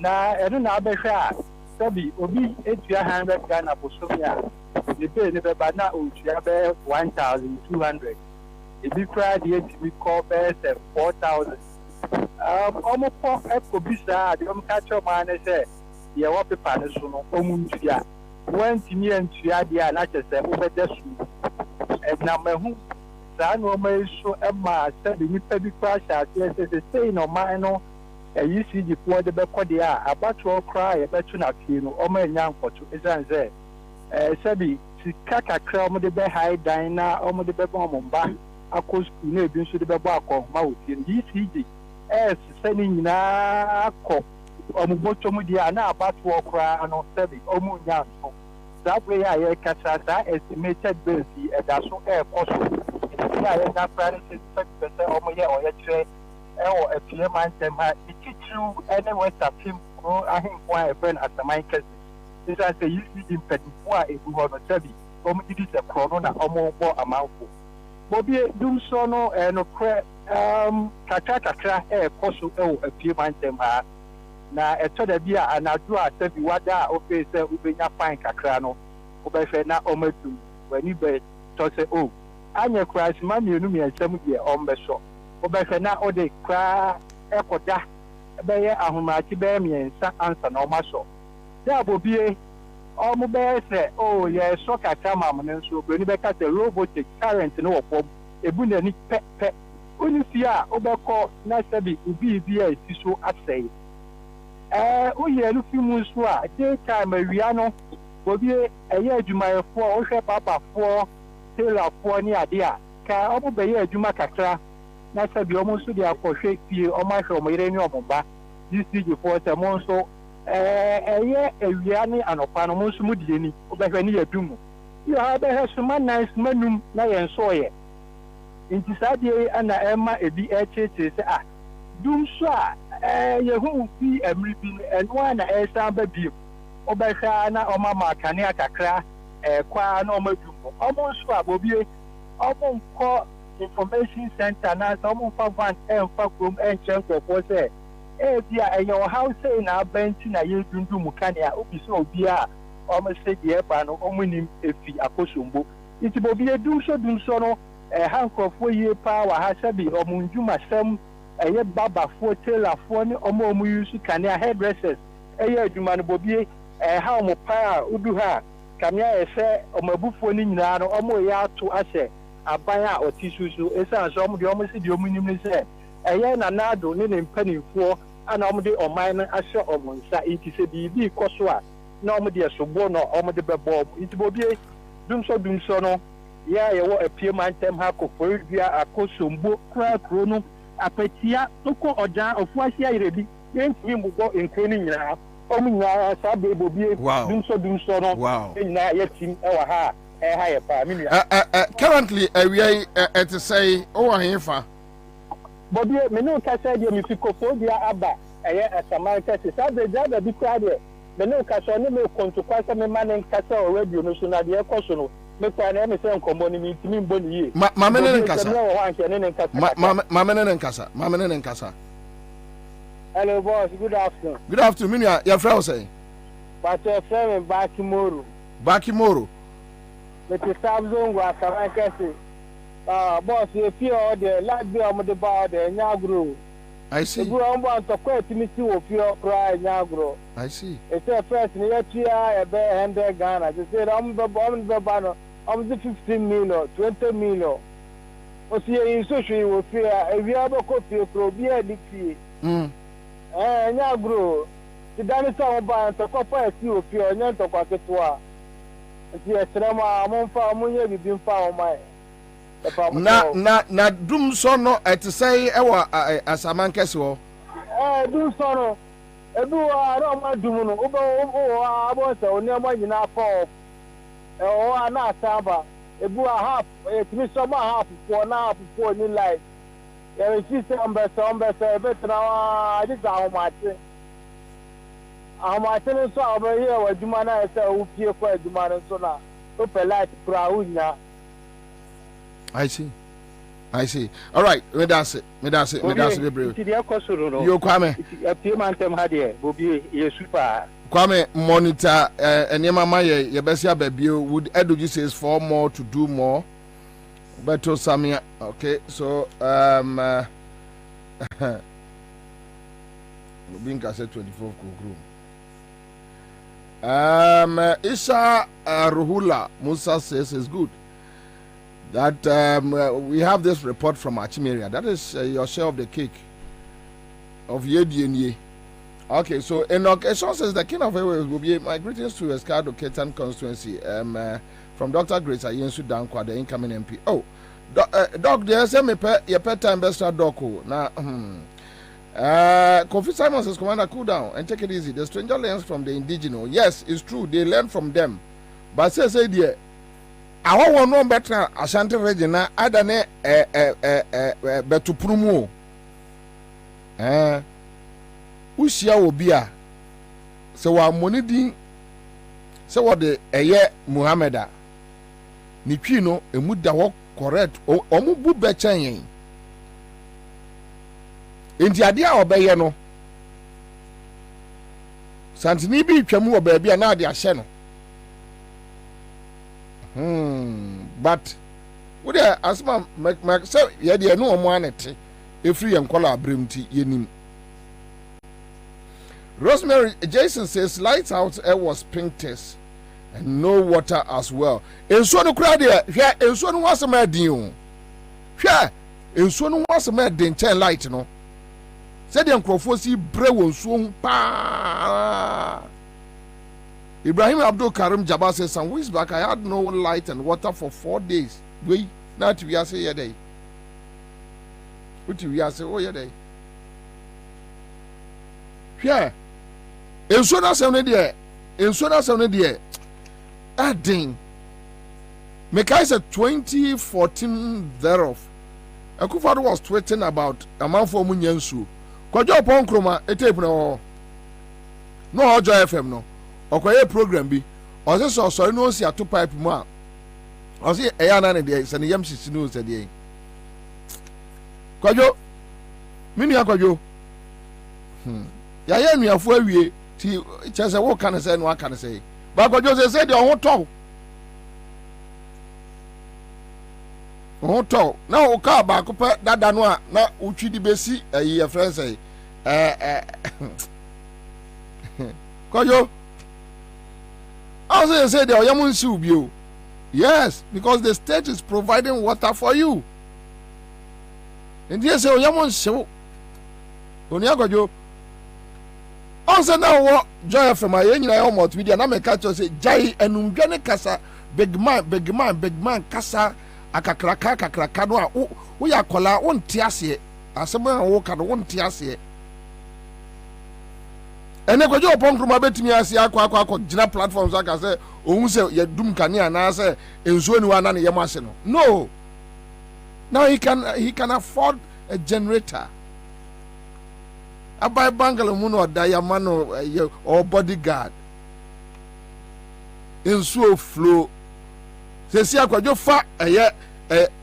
S20: Now I don't know about Sabi Obi 800 Ghana Posomia. The pay never but now 1,200. If you cry the we call best 4,000. Almost for Ecobisa, the catch up man say, you want to punish Omuntia. When Timmy and Tiadia, not just over the soup. And number who San Rome so Emma said the Nippy crash as yes, the saying of mine. You see the poor the Becodia, about to cry, a better not you, or my young for two is there. Sabi, Kaka Cram the Bay High Dina, or the Bebomba, a coast, you know, to the Babako, Mouth, and you see as sending na cop, or Motomudia, now about to cry, and on Sabi, or Munyan. That way I Casasa estimated Bessie, and that's so air possible. I have that practice 50% or more or yet. Or a few months, it teach you anywhere that him grow. I think why a friend at the Michael. This is a usually in Petipoa if we want to tell you. It is a corona or more amount. Bobie, do so no and a Kaka, a coso, a few months. Now, a told a beer and I do a tell you what that okay, so we bring a fine Cacrano. Obefena Ometu, when you bet, to say, oh, I'm your crash, mammy, you know me and some year on the shop. Obefena or the cry, Ecoda, Bayer, Ahumati Bami, and Ansah no muscle. There will be a almost say, oh, yes, so Catamam, and so bring back at the robotic current no form, a bunny pet. Unifia, Obako, Nasabi, Ubi, Via, Tisu, at say. We are looking Muswa, daytime, Mariano, Bobie, a year to my 4, Papa 4, Taylor 4 near dear. Can obey a Jumacatra. Nasabi almost to the approach you or my from Iranian. This is before the monso. A year, a Riani and Opanamus Mudini, Obafania Dumo. You have a some nice menum, Nayan Soye. In Tisadia and Emma, a BH, ah, Doom Swa, you who be a ripping and one a sample beef. Obafana or Mamma Kania Kakra, a qua normal Dumo. Almost Bobie, almost call. Information center now someone for one and for room and chance for say dear your house say now bench na you do mukania obi so bia almost say the airpan or winning if you are posumbo it will be a do so no a hand for 4 year power has be or munjuma sem a ye baba for tailor for or more use kania hairdressers a year do man bobie a how mo power udu ha kamia say or mabufo ni nyina no omo ya to ase abaya or tissue esa so the almost the omini say eye na nado ne mpanimfo ana omde o man ahye omonsa iti se bibi koso a na omde esobo no omde bebo iti bobie dum so no ya ye wo apie mantem ha ko foribia akosombo kra kro no apatia toko odan ofu ahia irebi yentimi mbugo enkro ni nyina omunya sa be bobie dum so no nyina yetim e wa ha
S1: currently we to say Hefa.
S19: Bobie, me no kasa dia mi fikophobia aba a Samaritan says the job be crowd me no kasa no me konto kwasa me man kasa o radio no so na de ekoso no me kwa na me say nkombo ni mi mboni ye
S1: ma me ne nkasa ma me ne nkasa.
S19: Hello boss, good afternoon.
S1: Me your friend say
S19: but your friend Bakimoro with the Samsung was Samaritan boss, you feel the last day of the bar, the Nyagro.
S1: I see.
S19: The ground want to quit me to feel cry Nyagro.
S1: I see.
S19: It's a first near Chia, a bear and a Ghana. They said, I'm the banner, I'm the 15 million, 20 million. But here in social, you will feel a viable copy of beer Dixie. Nyagro, the dinosaur band to copper a few of your Nyanto Paketua. Yes, I'm on we've been found my.
S1: Na dum so no to say ewa asamankese wo
S19: dum so no edu ara ma dum no obo abo so oni mo nyina for o ana asaba
S20: ebu a half etimi so ma half for ni life there is system better better na this ahomate so over here wa juma na ese o pie kwa juma no so na o pe light kura unya.
S1: I see. All right, me that's it. You Kwame.
S20: Bobie, you super.
S1: Kwame monitor enema ma ye besia babio would Eduji says 4 more to do more. Beto Samia. Okay, so being said 24 group. Isha Ruhula Musa says is good. That we have this report from Achimeria. That is your share of the cake of Yedienye. Okay, so Enoch Esho says the king of Airways will be my greetings to Escado Ketan constituency. From Dr. Grace Ayensu Dankwa, the incoming MP. Oh, Doc, there's a your pet time best Doko. Now, Kofi Simon says, Commander, cool down and take it easy. The stranger learns from the indigenous. Yes, it's true. They learn from them. But say dear. I want no better Ashanti region other than Betuprumu. Ushia Obia. So what money ding? So what the Eye Muhammeda Nipino, a muda walk correct or mubu bechain. In the idea of Bayano Santinibi Chamu baby and now they are Sheno. But would I ask my say, yeah, there no one if free and color brimty yenim. Rosemary Jason says lights out air was pink test and no water as well. And so the crowd there, yeah, and so was a mad deal. Yeah, and so was a mad den 10 light, no. Said the Uncrofosi brew soon pa. Ibrahim Abdul Karim Jabbar says some weeks back I had no light and water for 4 days. Wait, not we are say a day. What we are say oh yeah day. Yeah. In so na say there. Adding. Make I say 2014 thereof. Akufado was tweeting about a man for Munyansu. Kwajo pon kroma etape no. No Ojo FM no. Okoye program bi ose so no si ato pipe mu a ose eya na ne de se ne yam sisi no se de Kwajo mini akwajo ya ye nuafo awie ti chese wo kan se no aka ne se ba kwajo se de ho to na o ka ba ko pa dada no a na utwi di besi ye friends Kwajo also say the Oyamun Subio. Yes, because the state is providing water for you. And yes, Oyamun show. Oniagojo. Also now what joy from my yen almost with the catch say Jai and Umjane Kasa big man Kasa akakraka no we are kola won tiase asema wo ka won tiase. Ene kwajo opon kruma betimi ase akwa gina platforms aka say ohun say ye dum kane na say ensuo ni wana ne yem ase no. No. Now he can afford a generator. Abai bangalo mu no diamano or bodyguard. Ensuo flow. Se si akwajo fa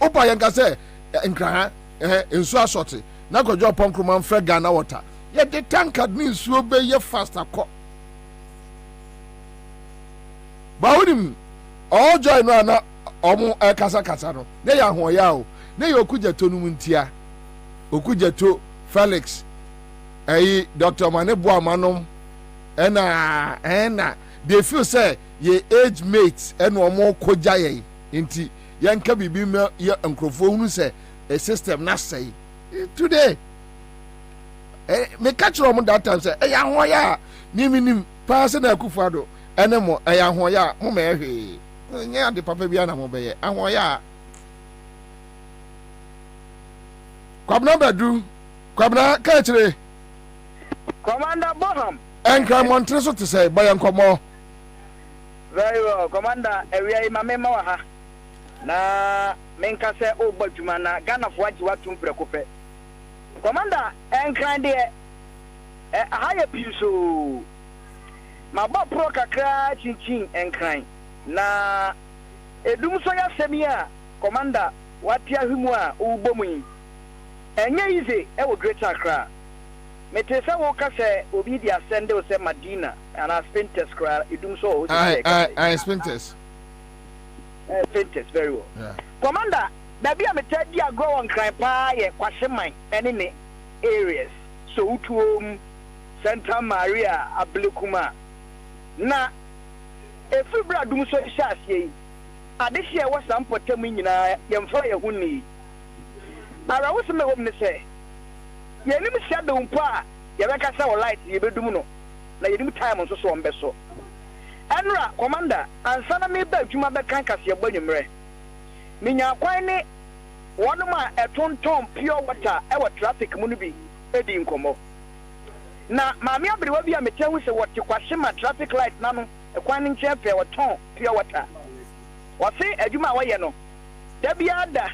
S1: opa yanka say nkran ensuo asoti. Na kwajo opon kruma mfre Ghana water. Yet the tankard means so be ye faster co. Bawunim all joy no na omo kasa no. Ne ya ho ya o. Ne ya okujeto no muntia. Okujeto Felix. Dr. Manebu Amanom. Ena they feel say ye age mates and omo koja ye. Inti yanka bibi me ye enkrofo hunu say a system na say. Today me catch them that time say ya ho ya nim pass na Akufado enemo ya ho ya mo me hwe nya de papa bia na mo be ye ho ya Kwabena Badu Kwabena Kachire
S20: Commander Boham
S1: enka montre so to say boy enkomo
S20: very well Commander area mama wa ha
S21: na menka sɛ ɔbɔ adwuma na Ghanafoɔ agye watom prɛko pɛ Commander ɛnkran deɛ aha yɛ pii so mabɔ pro kakra chinchin ɛnkran na edum so yɛ asɛm yi a Commander wate ahwemu a ɔwobɔ mu yi ɛnyɛ yize ɛwɔ Greater Accra mete sɛ woka sɛ obi di asɛnde wo sɛ Madina ana Spinters kra edum so
S1: I Spinters
S21: Spinters very well Commander baby a mete di agro on kran pa ye kwahyeman ene ne areas so utuom Santa Maria Ablekuma na efibra dum so hyaase yi adehye e wasam potam nyina yemfa ye huni ara wo se me hom ne se ye nim shadow mpo a ye beka sa wo light ye bedum no na ye nim time nso so ombe so enra Commander ansa na me ba adwuma beka kase gbanyumre minya kwan ne wonuma etonton pure water e wa traffic mu no bi edi nkomo na maami abrewa bi a metehu se wote kwahema traffic light na no ekwan nche pe woton pure water wose adwuma waye no da bia da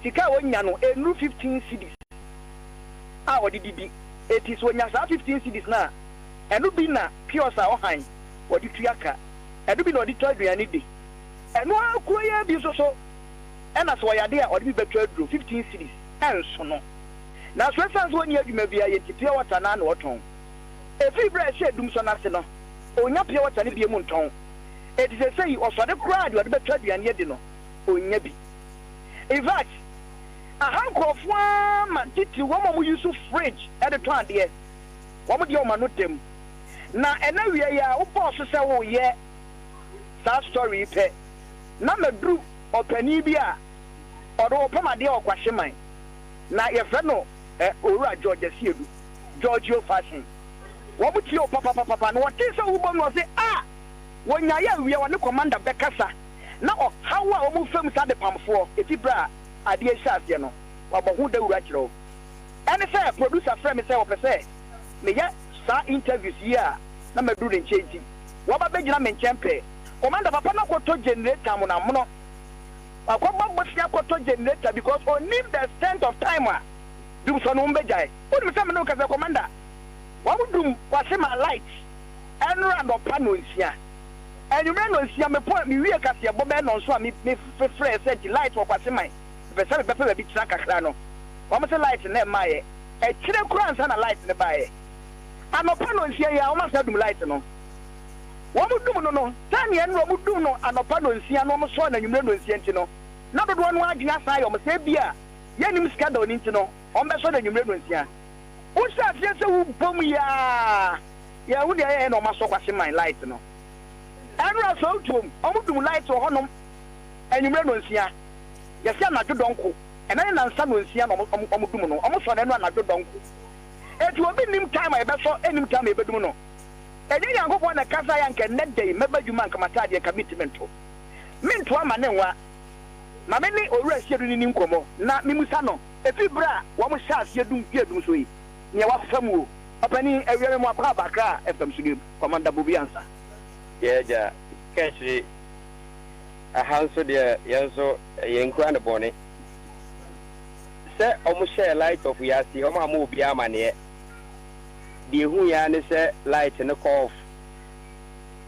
S21: sika wonya no enu 15 cedis a odididi etis wonya sa 15 cedis na enu bi na pure sa ohan wodi tuaka enu bi na odi toaduane de enu akuro ya bi so ena so yade a odi bi betu aduro 15 cedis enso no na so sense woni adwuma bia ye ti pure water na na woton efi bra she dum so na se no onya pure water ne bi mu nton it is a say osode kura de odi betu aduane ye de no onya bi in fact a hankrofo ma titi wo mo use fridge e de to ade wo mo de o ma no tem na ena wie ya wo boss se wo ye sa story pe na madru opani bi a odo opamade o kwahyeman na ye fe no owura George Siedu Giorgio fashion wo buti o papa no wote se wo bom no se wonya ya wie wo ne Commander bekasa na o hawa o mu fam sa de pamfo etibra ade ehyaase no wabɔhu da wura kyerɛ ɛne sɛ producer frɛ me sɛ wɔpɛ sɛ meyɛ saa interviews yi a na maduru ne nkyɛn nti wɔba bɛgyina me nkyɛn pɛ Commander papa no kɔtɔ generator mo na mono akɔbɔ bɔsia kɔtɔ generator because onim the extent of time a dum so no mbɛgyae wonim sɛ me no kasa Commander wɔmudum wɔse ma light ɛnora nɔpa no nsia ɛnwumere no nsia mepɔ mewie kaseɛ bɔ bɛɛ no nso a mefrɛ sɛ nti light wɔ kwase man pese be be bi tra kakra no wo mo se light na ma ye e kire kura ansa na light ne ba ye anopa no nsia ya wo ma sa dum light no wo mo dum no tan ye no wo mo dum no anopa no nsia no mo so na nwumre no nsia nti no na dodo no agina sa ye mo se bia ye nim schedule ni nti no o mbe so na nwumre no nsia wo sa fie se wo bom ya wo de ye no ma so kwase man light no anura so tum o mo dum light ho no nwumre no nsia yesi anadwo donko ena na nsa no nsia no omudum no omoso na enu anadwo donko etu obi nim time e beso enim time e bedum no enye yankofo na kasa ya nke nedde mebadwuma nkamata de commitment to minto ama ne nwa ma me ni owura siedu ni nkomo na mimusa no efi bra wo mo sha siedu piedum so yi ne wa famu opani ewiere mo akwa bakra fm sugem Commander Bobie Ansah
S22: yeah kashiri ahanso de yenso yenkura ne bone se omo share light of yasi omo amu obi amane de hu ya ne se light ne off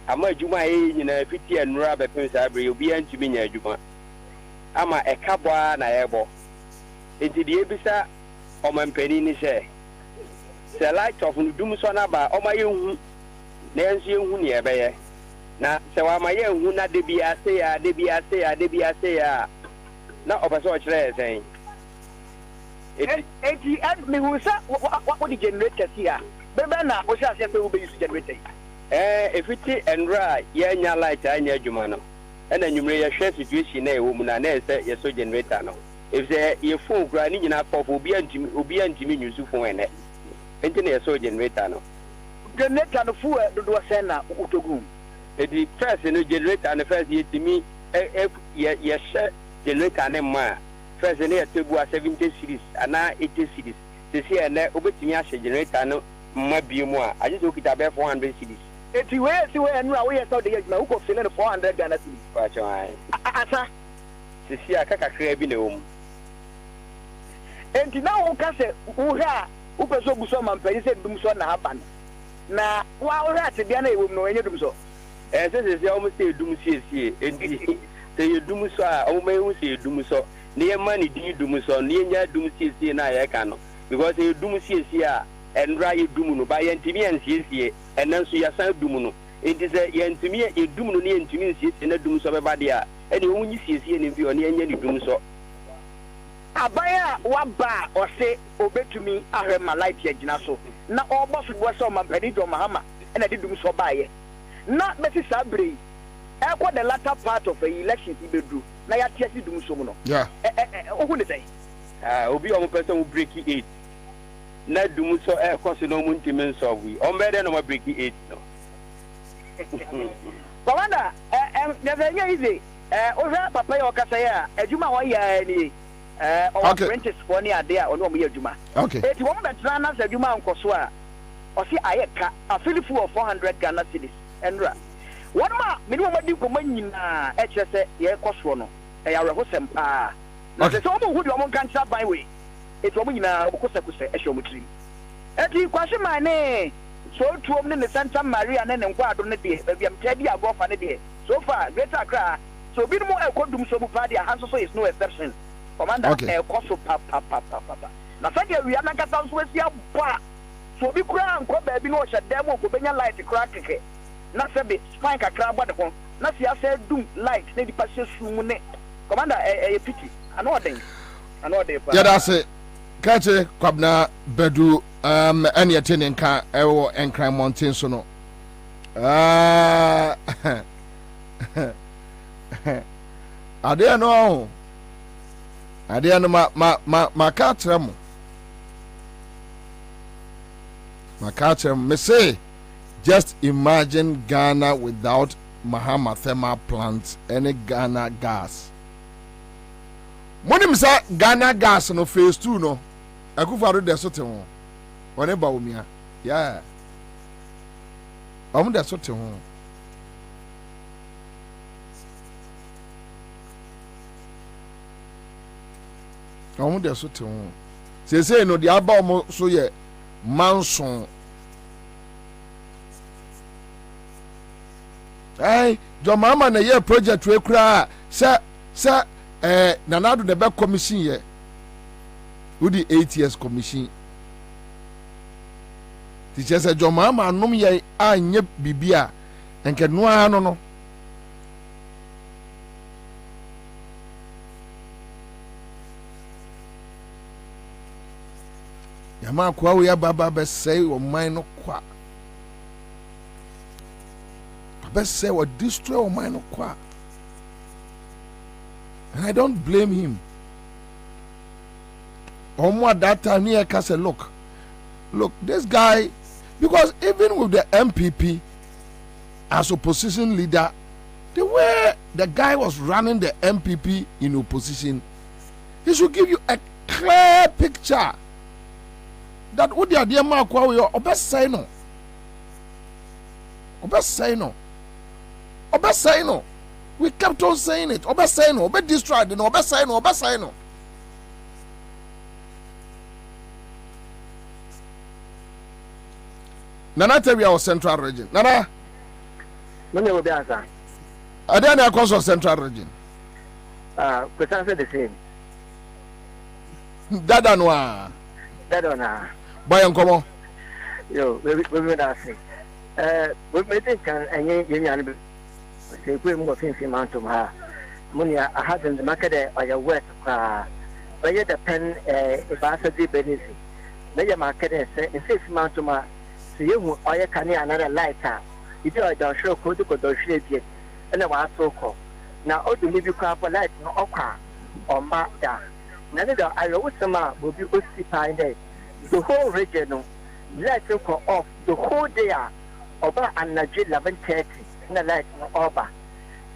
S22: ama adwuma ye nyina fiti anura be pensa abre obi antimi nya adwuma ama ekabwa na yebo enti de ebisa omo mpani ni se light of ndum so na ba omo ye hu na enso ye hu ne ebeye na se wa ma ye hu na de bia se ya na obaso o kire esen
S21: eti me hu sa what the generator here bebe na o sha se wo be use generator
S22: efiti enra ye nya light anya adwuma no na nwumre ye hwe situation na e wo mu na ese ye so generator no if say ye phone kura ni nyina pop obi antimi nyusu phone ene enti na ye so generator no
S21: fu do sen na utogum
S22: the first no generator and first yetimi ye share generator ne ma first ne yetebu 70 series ana 80 series se se na obetimi a share generator no ma biemu a aje so kita be 400 series
S21: eti we enu a we ye so de yejuma uko fele no 400 Ghana series
S22: pa chai
S21: asa
S22: sisi aka kakra bi na wom
S21: enti na wo ka se wo ha wo peso buso mampani se dum so na haban na wa wo ha te bia na ewom no enye dum so
S22: sisi o mo se dum siesie enti se dum so a o mo ehu se dum so na ye mani di dum so na ye nya dum siesie na ye ka no because e dum siesie a enra ye dum no ba ye ntimi an siesie enan so ya san dum no enti se ye ntimi ye dum no na ye ntimi siesie na dum so be ba dia eni o nyi siesie ne bi o na ye nya ni dum so
S21: abaya waba ose obetumi ahwe ma light ya gina so na obo so bo so mampani do Mahama na de dum so baaye na beti sabre ekwa the latter part of the election ti bedu na ya tiasi dum so mu no
S1: yeah
S21: ohu ne say
S22: obi o mo person wo break 8 na dum so ekwa so no mu ntimi so wi o mbe de no ma break 8 no
S21: Kwabena never easy ohwa papa ya okasa ya adwuma wa ya ni apprentice for ni ade a ono mo ye adwuma eti wo betra na sa adwuma nkoso a o si ayeka afilifu of 400 Ghana cedis enra won ma me ni wo madi ko manyina e kire se ye koso no e ya reho sempa na se o mo hu di o mo kantra ban we eti o mo nyina o kosekose e hye o mo tiri eti kwase man ne so tuom ne Santa Maria ne nkwado ne de ba biam tadi agofa ne de so far Greater Accra so bi mo ekodum so bu party hanso so is no exception commander koso pa na sadia wi ana kata so esi abwa so bi kura anko ba bi no hye dem ko benya light kura keke na sebe spine kakra bwa de ho na sia se dum light ne di pashe sumu ne commander pity ano den pa
S1: ya da se kache Kwabena Bedu any attending ka ewo enkran mountain so no ade no ma katrem me say just imagine Ghana without Mahama thermal plants any Ghana gas money say Ghana gas no phase 2 no akufaro de so te ho one ba omia yeah de so te ho de so te ho say no de aba omo so ye manson jo mama na ye project we kura se nanado de be commission ye udi 8 years commission teacher say jo mama anom ye anye bibia enke no ano no yama kwa we baba be say o man no kwa be say o destroy o man no kwa and I don't blame him. At that time, he said, look, this guy, because even with the MPP as opposition leader, the way the guy was running the MPP in opposition, he should give you a clear picture that what the idea mark we best say no. We kept on saying it. Obey say no. Obey destroy no. Obey say no. Nana tell me our central region. Nana.
S2: When you will be Ansah.
S1: I don't know across our central region.
S2: Question the same.
S1: Dada noa. Boy and come on.
S2: Yo, we will not say. We may think and you say we move in mountain. Money I had in the market or your work. But yet the pen if I said the business. Major market in 6 months. So you or can another lighter. If you don't show code to go shade yet, and I was so called. Now, all the maybe crap for light no okra or marked. Neither I always will be occupying day. The whole region, light go off the whole day over and Nigeria 11:30, and the light no over.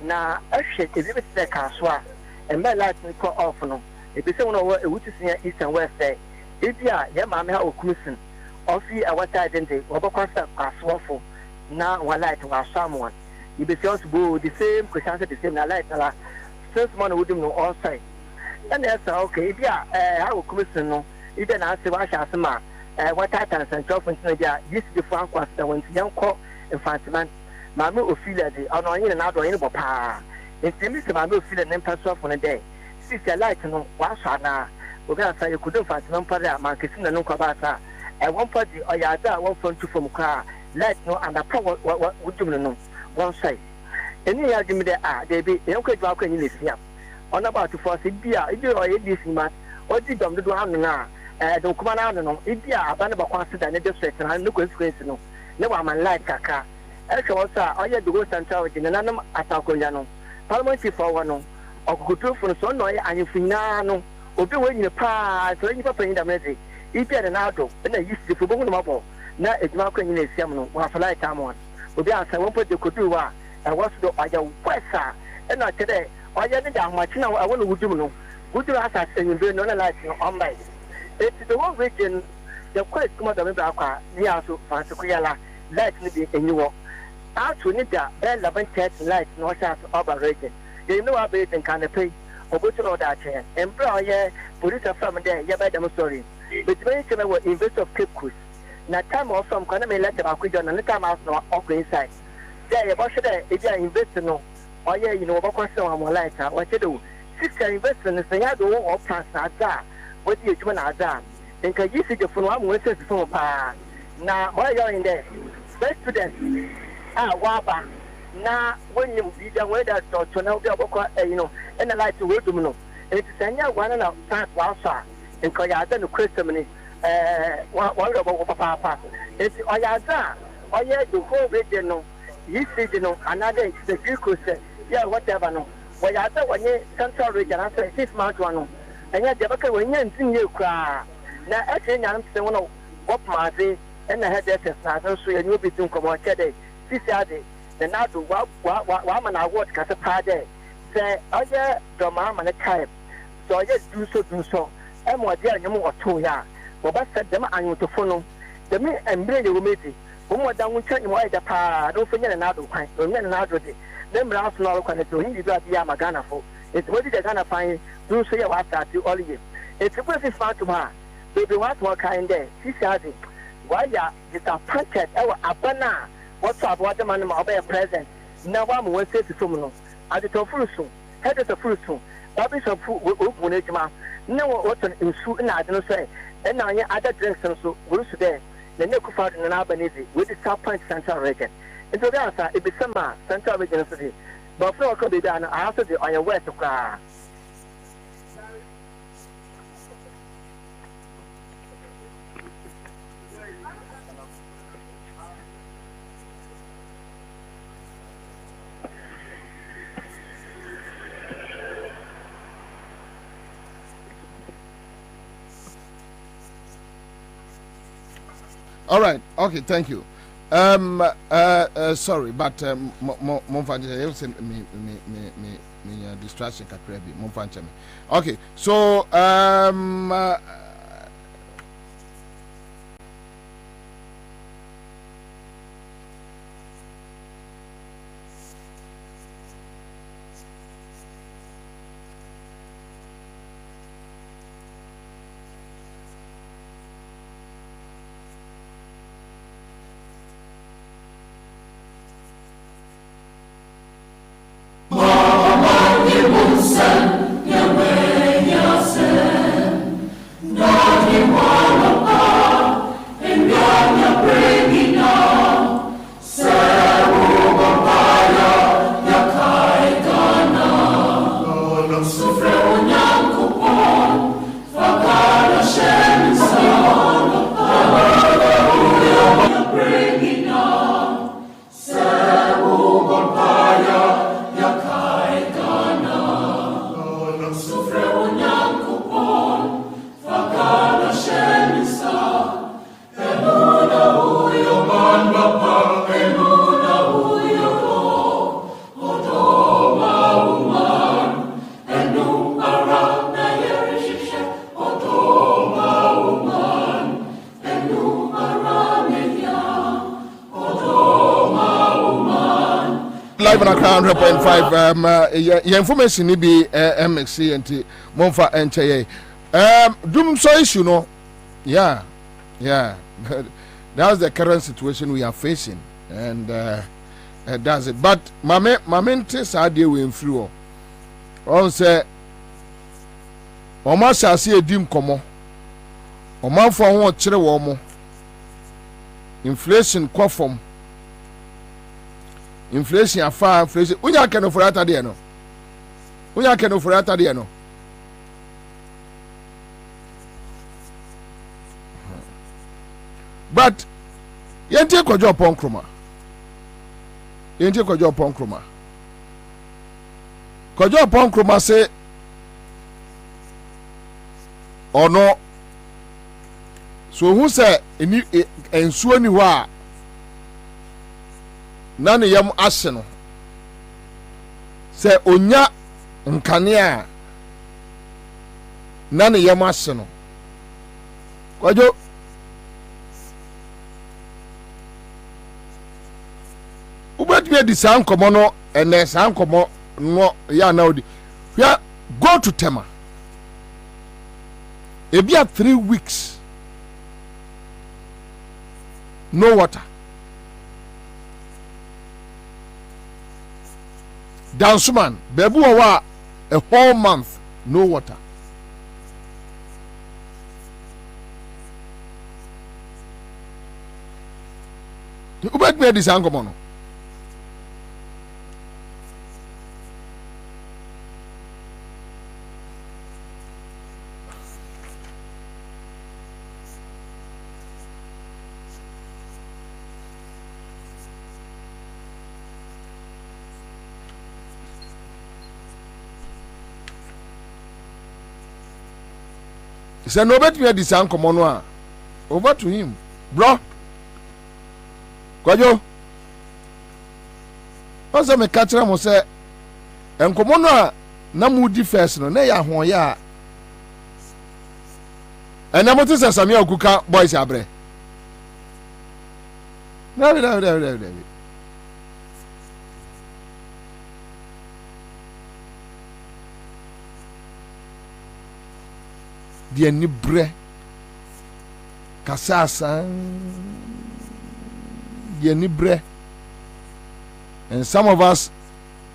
S2: Now, a shit is it the caswa, and my light will go off. No, if it's someone which is near east and west, say, if you are, yeah, mamma or cruising. Ofi awata identity obokonsa aswofo na one light was someone you be just go the same question the same na light la since man would no all say. And that's okay. If ya I will commission no, even as the wash as ma, what I can send off into the this the Frank was the one young call in Fantiman. Mamma will feel that the annoying and out of pa. It's the Mr. Mamma feel an impact off on a day. Sister like no, what's now? We're going to say you couldn't find no father, Marcus and no cabasa. And one party or yada, one phone to from car, let no and a power what would you know? One say. Any argument there, they be the uncle Walker in this year. On about to force it, dear, if you are a DC man, what did you do now? Don't come out, no, if you are a band of a and just say, and I look at Grace, no, I'm a light caca. Also, I had to go Central in an animal at Alcoyano. Parliament for one, or good to from so noy and you finano, or do when you pass, or you pay the magic. If you had an auto, and I used to football mobile. Now it's not going in a seminal, was a light time one. But there are some put you could do, and what's the other West, and not today. I didn't down much now. I want to do. Would you ask us and you do not like on my? It's the one region, the quest come out of the near to Fansuela, let me be in New York. After Nida, 11 church lights, no chance of a region. They know our base and can pay or go to all that chair. Employer, police from there, yeah, by them story. But very similar invest of Cape Coast. Now, time off from Coname letter about Quijon and the time out no off inside. There, about today, if you are investing no. Oh yeah, you know what question I'm like, what you do? Sister investment is a do or pass Azar. What do you do Azar? Then can you see the phone one with this phone? Now, why you're in there? Best students. Waba. Now, when you be the way that to know you know, and I like to wait to know. It's a one and a half Wasa. And Koyata, the Christian, one of Papa. It's Oyaza. Oh yeah, the whole region. You see, you know, another the Greek said. Yeah, whatever no. Why I thought when you central region, I said 6 months one. And yet, the bucket when you're in you cry. Now, actually, I'm saying, what my say, and I had that as so you will be doing come on today. This Saturday, the now to what man I watch as a party. Say, oh, yeah, the mom and a type. So I just do so. And what dear, you more 2 years. But I said them and you to follow. The me and Billy will meet it. One down will tell you why the pa don't forget another kind, or another day. Them last no kind of doing the Yamagana for. It's what they're gonna find, do say what that you all year. It's a person far to her. Baby, what more kind there? She says it. Why ya disappointed? Our Abana. What's up? What the man of a present? Now I'm going to say to someone. I did a fruit soon. Head is a fruit soon. Bobby's a fruit when it's ma. No, what's an issue, and I don't say. And now, other drinks and so, we'll today. The Nico Fart in Albanese with the South Point Central region. And so that's it be summer Central region city. But for could be done after the on your west of car.
S1: All right. Okay. Thank you. Sorry, but me distraction kakrebi. Okay. So live on account 100.5 your information ni be MXC and Monfa NCA doom so issue no yeah that's the current situation we are facing and that's it but my mentor said we in through on say Oma shasi edim komo Oma for won kire wo mo inflation kwafom inflation afa inflation unya keno for ata de no but yente kwajo pon kroma kwajo pon kroma say ono so who say eni ensuo ni ho a na ne yam ahye no say onya nkane a na ne yam ahye no kwajo ubetwe di san komo no ene san komo no ya na odi ya go to Tema ebia 3 weeks no water Dansuman bebu wa a whole month no water ubetwe di san komo no say no bet me this ankomo no a over to him bro kwajo onse me catch am say enkomo no a na mu di first no na ya ho ya ena mo tse samia okuka boys abre na die ni bre kasasa die ni bre and some of us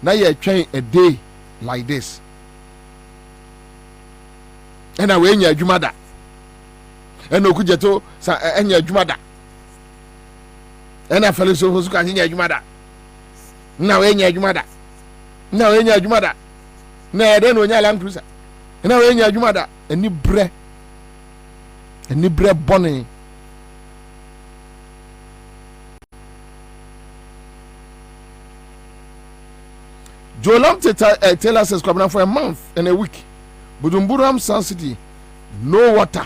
S1: now you're trying a day like this and I when you jumada and okujeto sa enya jumada and I fell so who's can you jumada now when you jumada na then when you land cruiser and I when you jumada any bre bonny Jolam tell us Kwabena for a month and a week Budumburam Sun City no water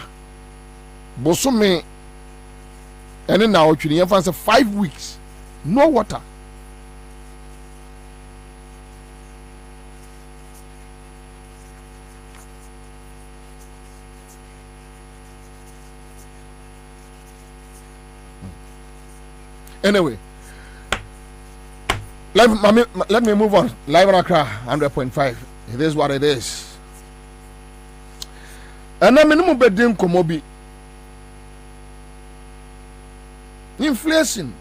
S1: Bosume and then now you have 5 weeks no water anyway let me move on live on Accra 100.5 it is what it is and I'm in bedroom komobi inflation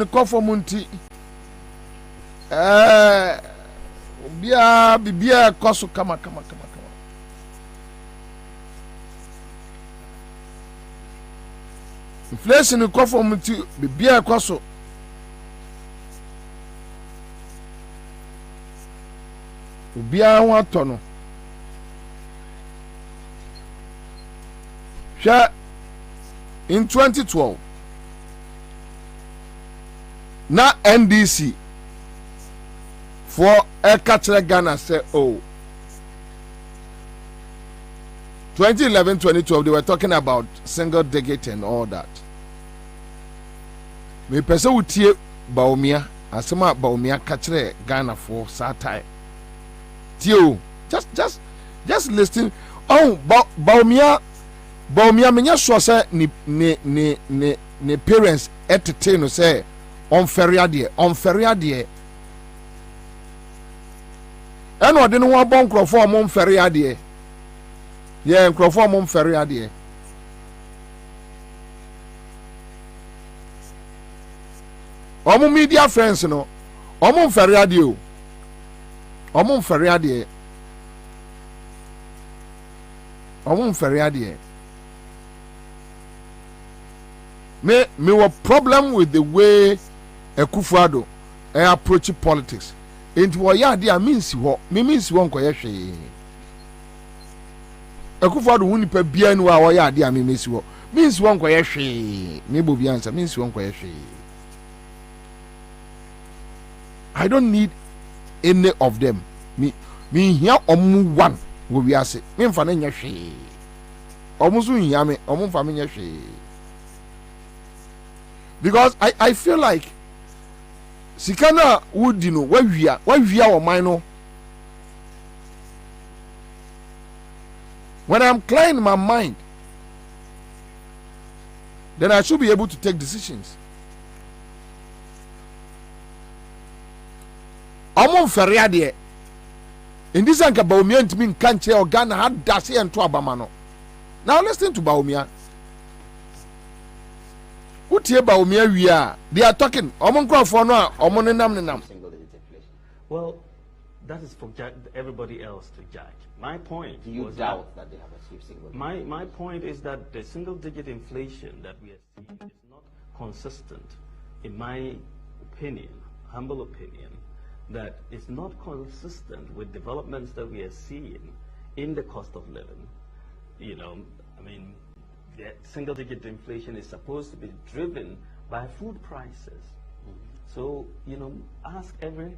S1: ko for munti bia koso kama inflation ko for munti bia koso bia ho atono in 2012 na NDC for a catcher Ghana say 2011-2012 they were talking about single digit and all that. Me person would tie Baumia asema Baumia catcher Ghana for satire. Tio just listen. Oh Baumia menya so say ni ne parents etete no say on feriade ɛna ɔde no ho abɔ nkurɔfoɔ ɔmo mferiade yɛ nkurɔfoɔ ɔmo mferiade ɔmo media friends no ɔmo mferiade o ɔmo mferiade me were problem with the way Akufo-Addo approach politics. Into wɔyɛ ade a minsi hɔ nkɔyɛ hwee. Akufo-Addo hu nipa bia no a wɔyɛ ade a minsi hɔ nkɔyɛ hwee. Me Bobie Ansah minsi hɔ nkɔyɛ hwee. I don't need any of them. Me hia ɔmo one wɔ wiase. Me mfa no nyɛ hwee. Ɔmo so hia me, ɔmo mfa me nyɛ hwee. Because I feel like Sikana would you know where we are or mine. When I'm clear in my mind, then I should be able to take decisions. Among Ferriade in this anchor Baumia to mean country or Ghana had Dasi and Twabamano. Now listen to Baumia. What here Baumia we are? They are talking. Well,
S4: that is for everybody else to judge. My point.
S5: Do you doubt that they have achieved single digit?
S4: My point is that the single-digit inflation that we are seeing is not consistent, in my opinion, humble opinion, that it's not consistent with developments that we are seeing in the cost of living. You know, I mean, the single-digit inflation is supposed to be driven by food prices. So, you know, ask every,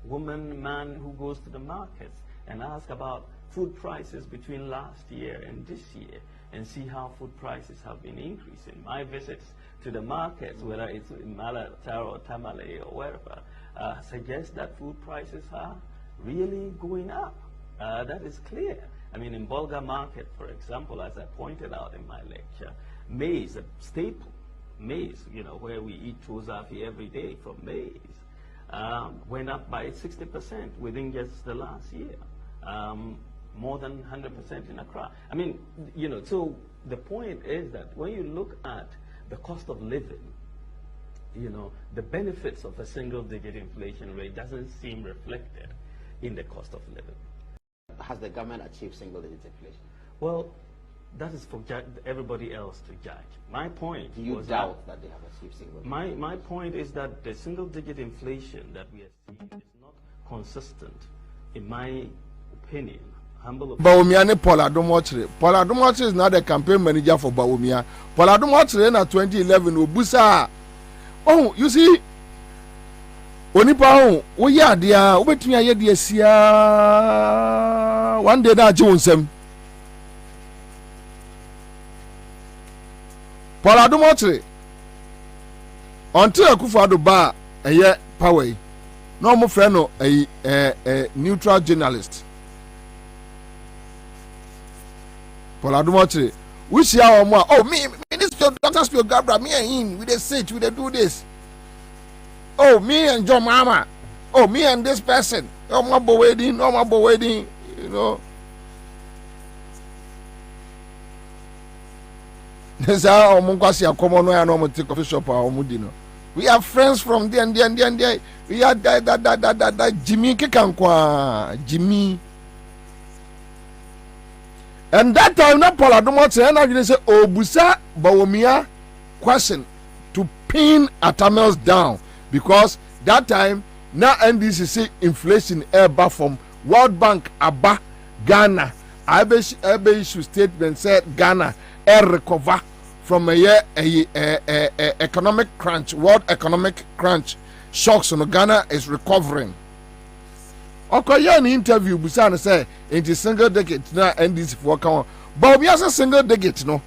S4: woman, man who goes to the markets and ask about food prices between last year and this year and see how food prices have been increasing. My visits to the markets, whether it's in Malatar or Tamale or wherever, suggest that food prices are really going up. That is clear. I mean, in Bolga Market, for example, as I pointed out in my lecture, maize, a staple, maize, where we eat tozafi every day from maize, went up by 60% within just the last year, more than 100% in Accra. I mean, so the point is that when you look at the cost of living, the benefits of a single-digit inflation rate doesn't seem reflected in the cost of living.
S5: Has the government achieved single-digit inflation?
S4: Well, that is for everybody else to judge. My point.
S5: Do you doubt that they have achieved single-digit?
S4: My point is that the single-digit inflation that we are seeing is not consistent, in my opinion. Humble opinion.
S1: Baumia ne Paul Adomotre. Paul Adomotre is not the campaign manager for Baumia. Paul Adomotre in 2011 Obusa. Oh, you see. Onipa o ya dia obetumi aye dia sia one day na age wonsem Paul Adomotre until Akufo-Addo ba eye power yi no mo frɛ no neutral journalist Paul Adomotre we see our mo me Minister Dr. Spio Gabra me and him we dey sit we dey do this. Oh, me and John Mahama. Oh, me and this person. Oh, my boy wedding, This how Munkwasi common way and take coffee shop or Mudino. We are friends from there and there. We are that Jimmy Kikankwa. Jimmy. And that time not Paul Adomotre and I didn't say, oh, Busa Bawumia question to pin Atamels down. Because that time, now NDC say inflation eba from World Bank aba Ghana. Ebe issue statement said Ghana recover from a economic crunch, world economic crunch. Shocks on Ghana is recovering. Okay, yeah, in interview, Busan say it is single digit now NDC for account. But we have a single digit, no.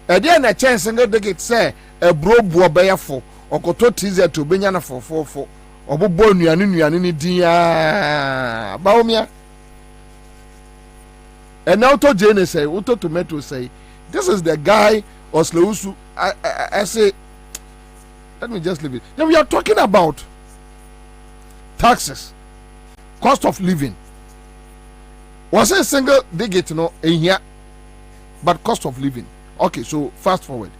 S1: And then a chance single digit say a bro boy for. Okoto tize to benya na fofofo obobo nuane ni dia Baumia and now to Jane say uto tomato say this is the guy Osleusu I say, let me just leave it. Then we are talking about taxes, cost of living. Was a single digit, in here, but cost of living. Okay, so fast forward.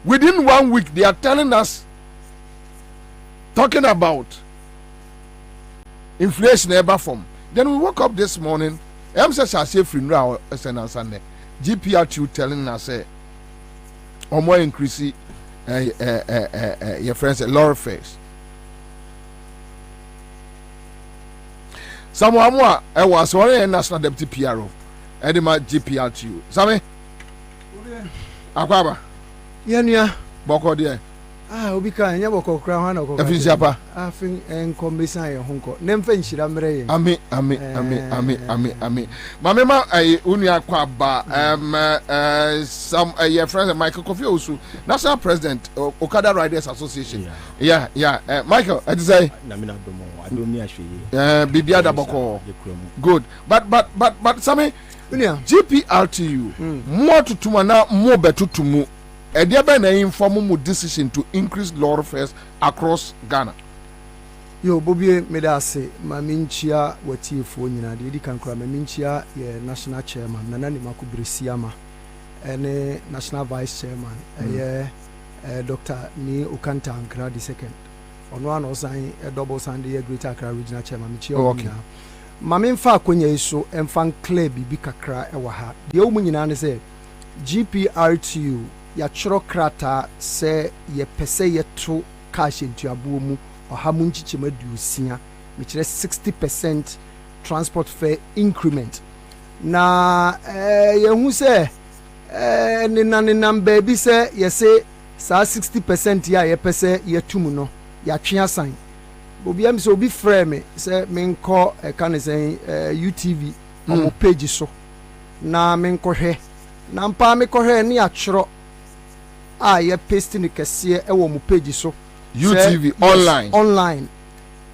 S1: Within 1 week, they are telling us, talking about inflation ever form. Then we woke up this morning. Ansah say free now Sunday. GPR2 telling us or more increase your friends a lower face. Someone more was one national deputy PRO. Edema GPR2. Same? Akwaba.
S7: Yenya.
S1: Boko there.
S7: Obi ka nya boko kra hwan okoko.
S1: Efinsiapa.
S7: Afin enkombesan ye honko. Nemfa nhyira mre ye.
S1: Ami. Mamema unu akwaba some your friend Michael Kofi Osu, National President Okada Riders Association. Yeah. Michael, I say na me na domo. Adomi ahwe. Bibia da boko. Good. But some GPRTU more to tumana more better to mu. There been an informal decision to increase lorry fares across Ghana.
S7: Yo Bobie medase maminchia watifo nyina de di kankra maminchia ye national chairman nana ni makubresiama ene national vice chairman ye Dr. Ni Okanta Ankra the second ono an osan double Sunday ye Greater Accra regional chairman michia okina mamemfa akonya iso emfa clear bibi kakra e wa ha de o munyina ne se GPRTU ya choro krata se ye pese ye to cash into abuo mu ohamunchi chemadusia which is 60% transport fare increment na ye hu se ni nan baby se ye say sa 60% ya ye pese ye tumu no ya twea san obi am so obi frame se menko kan say UTV on page so na menko hwe na mpa me ko hwe ni achro ye paste ni kese e wo mu page so
S1: UTV online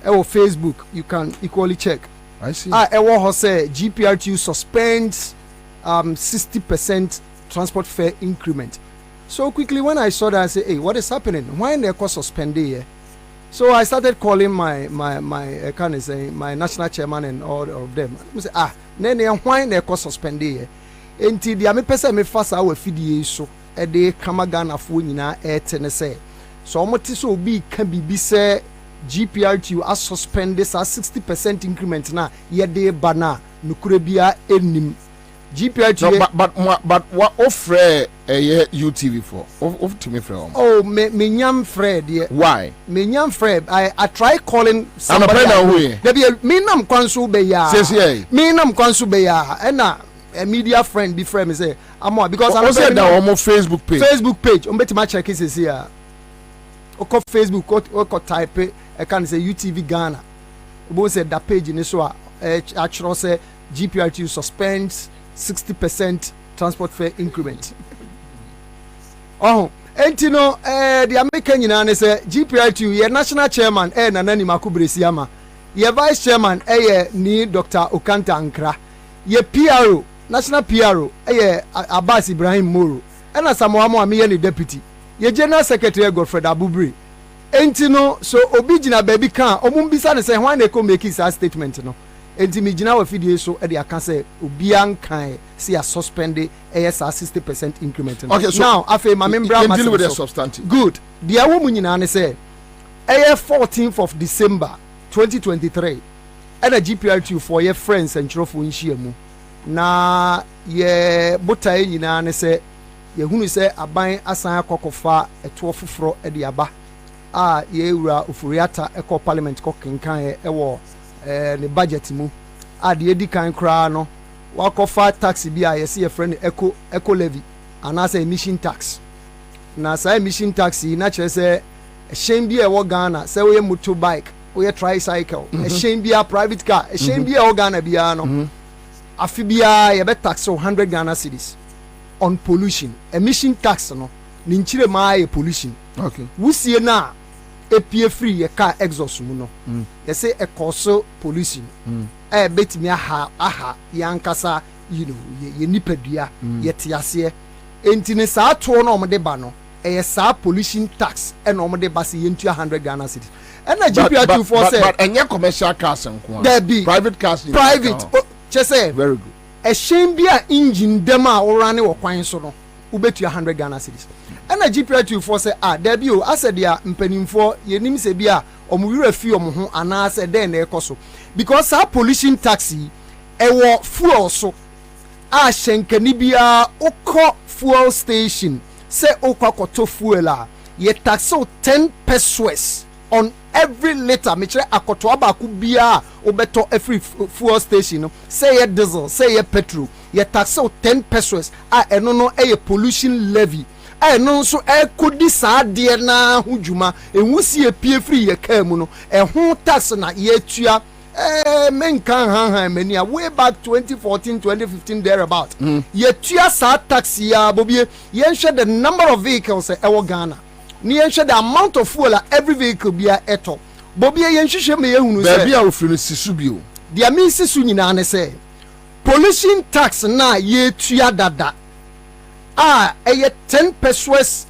S7: or Facebook you can equally check.
S1: I see.
S7: Ewo say GPRTU suspends 60% transport fare increment. So quickly when I saw that I say, hey, what is happening? Why they cost suspended here? So I started calling my my national chairman and all of them. I say, why they cost suspended here? Until the me person me fast our fidie so e dey kama Ghana fo nyina e tene say. So omoti so obi can be say GPRTU as suspend this 60% increment na ye dey bana nukure bia enim GPRTU
S1: no, but what offer UTV for of to me from
S7: me nyam Fred ye
S1: why
S7: me nyam Fred I try calling somebody me nam kwanso be ya me nam kwanso be ya na a media friend be friend me say amo because I'm
S1: say that on Facebook
S7: page beti ma check is here oko Facebook oko type I can say UTV Ghana bo say that page in so actually say GPRTU suspends 60% transport fare increment entino the American nyina say GPRTU ye national chairman Nanani Makubresiama ye vice chairman ni Dr. Okanta Ankra ye PRO national PRO Abbas Ibrahim Moro and Samoa Mohammed ni deputy ye general secretary Godfred Abubri entino so obigina baby kan omumbisa ne say hwan na ko make his statement no enti mi gina wa fidie so e de aka say obian kan see a suspend ASR 60% increment no.
S1: Okay, so
S7: now afa ma membra
S1: deal with the substantive
S7: good the awo mu nyina ne say 14th of December 2023 and a GPRTU for your friends and trofo nhia mu na ye botai nyina ne say ye hunu say aban asan akokofa eto foforo e de aba ye wura ofuriata eco parliament ko kenkan wo ne budget mu de edi kan kra no wakofa tax bi ye se ye friend eco levy anasa emission tax na sa emission tax na chere se shen bi e wo Ghana se we motorbike we tricycle shen bi a private car shen bi e wo Ghana bia no afi bia ye be tax 100 Ghana cedis on pollution emission tax no ni nchire ma ye pollution
S1: okay
S7: wusie na epie free ye car exhaust mu no ye say e cause pollution betimi aha yankasa ye nipadua ye tiase entini sa to no omde ba no sa pollution tax and omode basi yentu 100 Ghana cedis. And the GPR24 said
S1: but any commercial cars and
S7: there be
S1: private cars
S7: private just say
S1: very good.
S7: A shame be a engine dema or running or coin so no ubet 100 Ghana cedis. And the GPR24 said there be I said dia mpenim for yenim se bia omwire fi omho ana se den na ekoso because our pollution taxi ewo fuel so a shenkani bia okọ fuel station say okọ koto fuel a ye tax 10 pesos on every liter me chere akoto abaku bia obeto every fuel station no say ye diesel say ye petrol ye tax 10 pesos a eno no e pollution levy no so e kodi saa de na hudwuma enwu si epie free ye ka mu no ho tax na ye tua men kan han many way back 2014 2015 thereabout ye tua saa tax ya Bobie ye nhwe the number of vehicles e wo Ghana ni ye nhwe the amount of fuel every vehicle bia eto Bobie ye nhwehwe me ye hunu se
S1: bia ofiri no sisu bio
S7: dia mi sisu nyina ne se pollution tax na ye tua dada a 10 pesos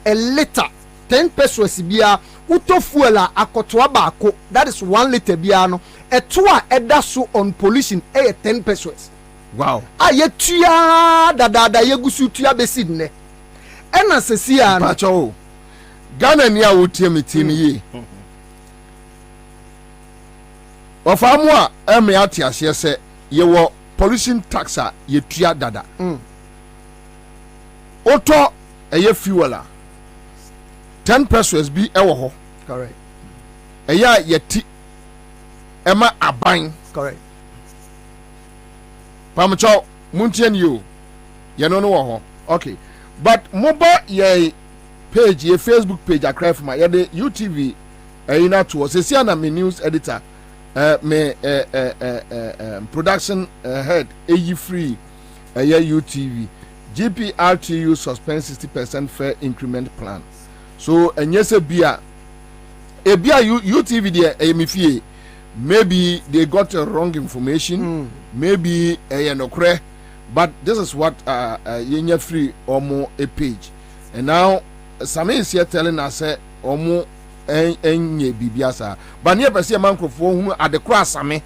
S7: a liter 10 pesos bia uto fuel akoto abako that is 1 liter bia no eto a eda so on pollution 10 pesos
S1: wow
S7: a ye tua dada ye gusu tua besi ne ena sesia no
S1: pacho Ghana ni a wotie metini ye ofamu a eme atiase se ye wo pollution tax a ye tua dada Oto eye fuel 10 pesos bi ewo ho
S7: correct
S1: eya yeti ema aban
S7: correct
S1: pamcho muntien you ye no wo ho okay but mobo ye page ye Facebook page akra for my ye the UTV na to se sia na me news editor me production head eyi free UTV GPRTU suspend 60% fair increment plan. So enyese bia UTV there emifie maybe they got wrong information maybe enokre but this is what yenya free omo a page and now some is here telling us omo enye bibiasa but near person mancrofo hu adekra asame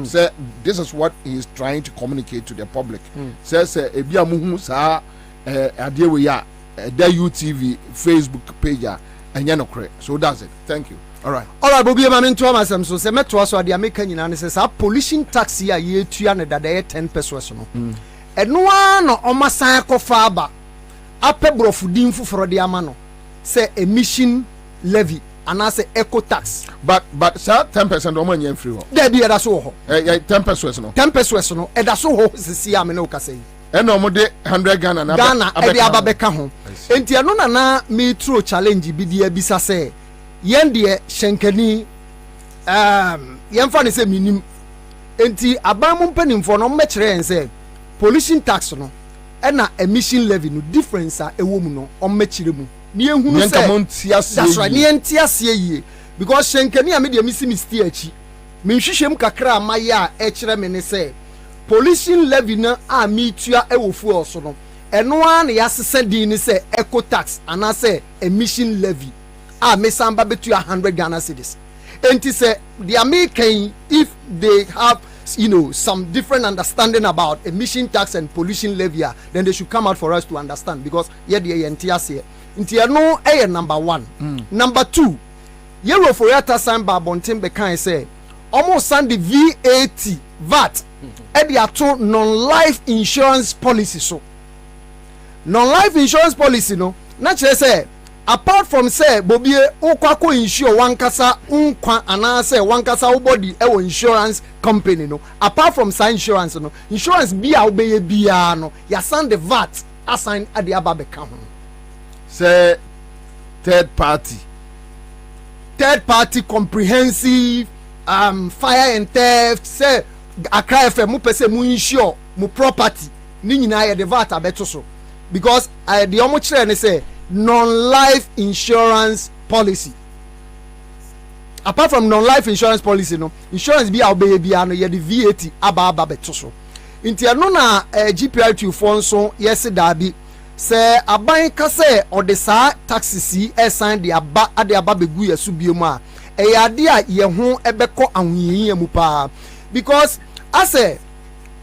S1: say this is what he is trying to communicate to the public. Says ebia muhu sa adie we ya the UTV Facebook page and yanokre. So that's it. Thank you. All right,
S7: Bobie ma nto amasem so se meto so ade ameka nyina ne se pollution tax ya ye tua ne dada 10 pesos no. Eno no omasan kofa aba apebrofu fuforo de ama no say emission levy and I say eco tax.
S1: But sir, 10% of money free.
S7: There be that so.
S1: 10 pesos no.
S7: 10 pesos no. E da so ho sisi am no ka say.
S1: E no mo de 100 Ghana na
S7: Ghana e be ababeka ho. Enti eno na me true challenge bi de abisa say yen de shenkani yen fa ne say minim. Enti abamu mpanimfo no mmekere en say pollution tax no e na emission levy no difference a ewo mu no ommekire mu. Ni ehunu say that's right ni entiase ye because shenkani a me de misi misti achi me hwehwem kakra amaya e kire me ne say pollution levy na a me tua e wo fuel so no eno an ya sese din ni say eco tax and I say emission levy a me samba betua 100 Ghana cedis enti say the American if they have some different understanding about emission tax and pollution levy then they should come out for us to understand because ye de entiase nti no number 1 number 2 yellow for yata san ba bonten be kan say almost send the VAT e dey ato non-life insurance policy so non-life insurance policy no na chere say apart from say Bobie ukwako insure wankasa unkwa ana say wankasa ubody e insurance company no apart from sa insurance no insurance bia obeye bia no ya send the VAT assign ade ababe ka ho
S1: say third party
S7: comprehensive fire and theft say Accra FM mu pese mu insure mu property ni nyina ye the VAT abeto so because the omo kire ne say non-life insurance policy apart from non-life insurance policy no insurance bi obey bia no ye the VAT aba beto so inti eno na GPR2 fonso yes dabi sɛ aban ka sɛ ɔde saa taxes yi ɛsan de aba begu yɛ so bio mu a ɛyɛ ade a yɛ ho ɛbɛkɔ ahoyɛyɛ mu paa because asɛ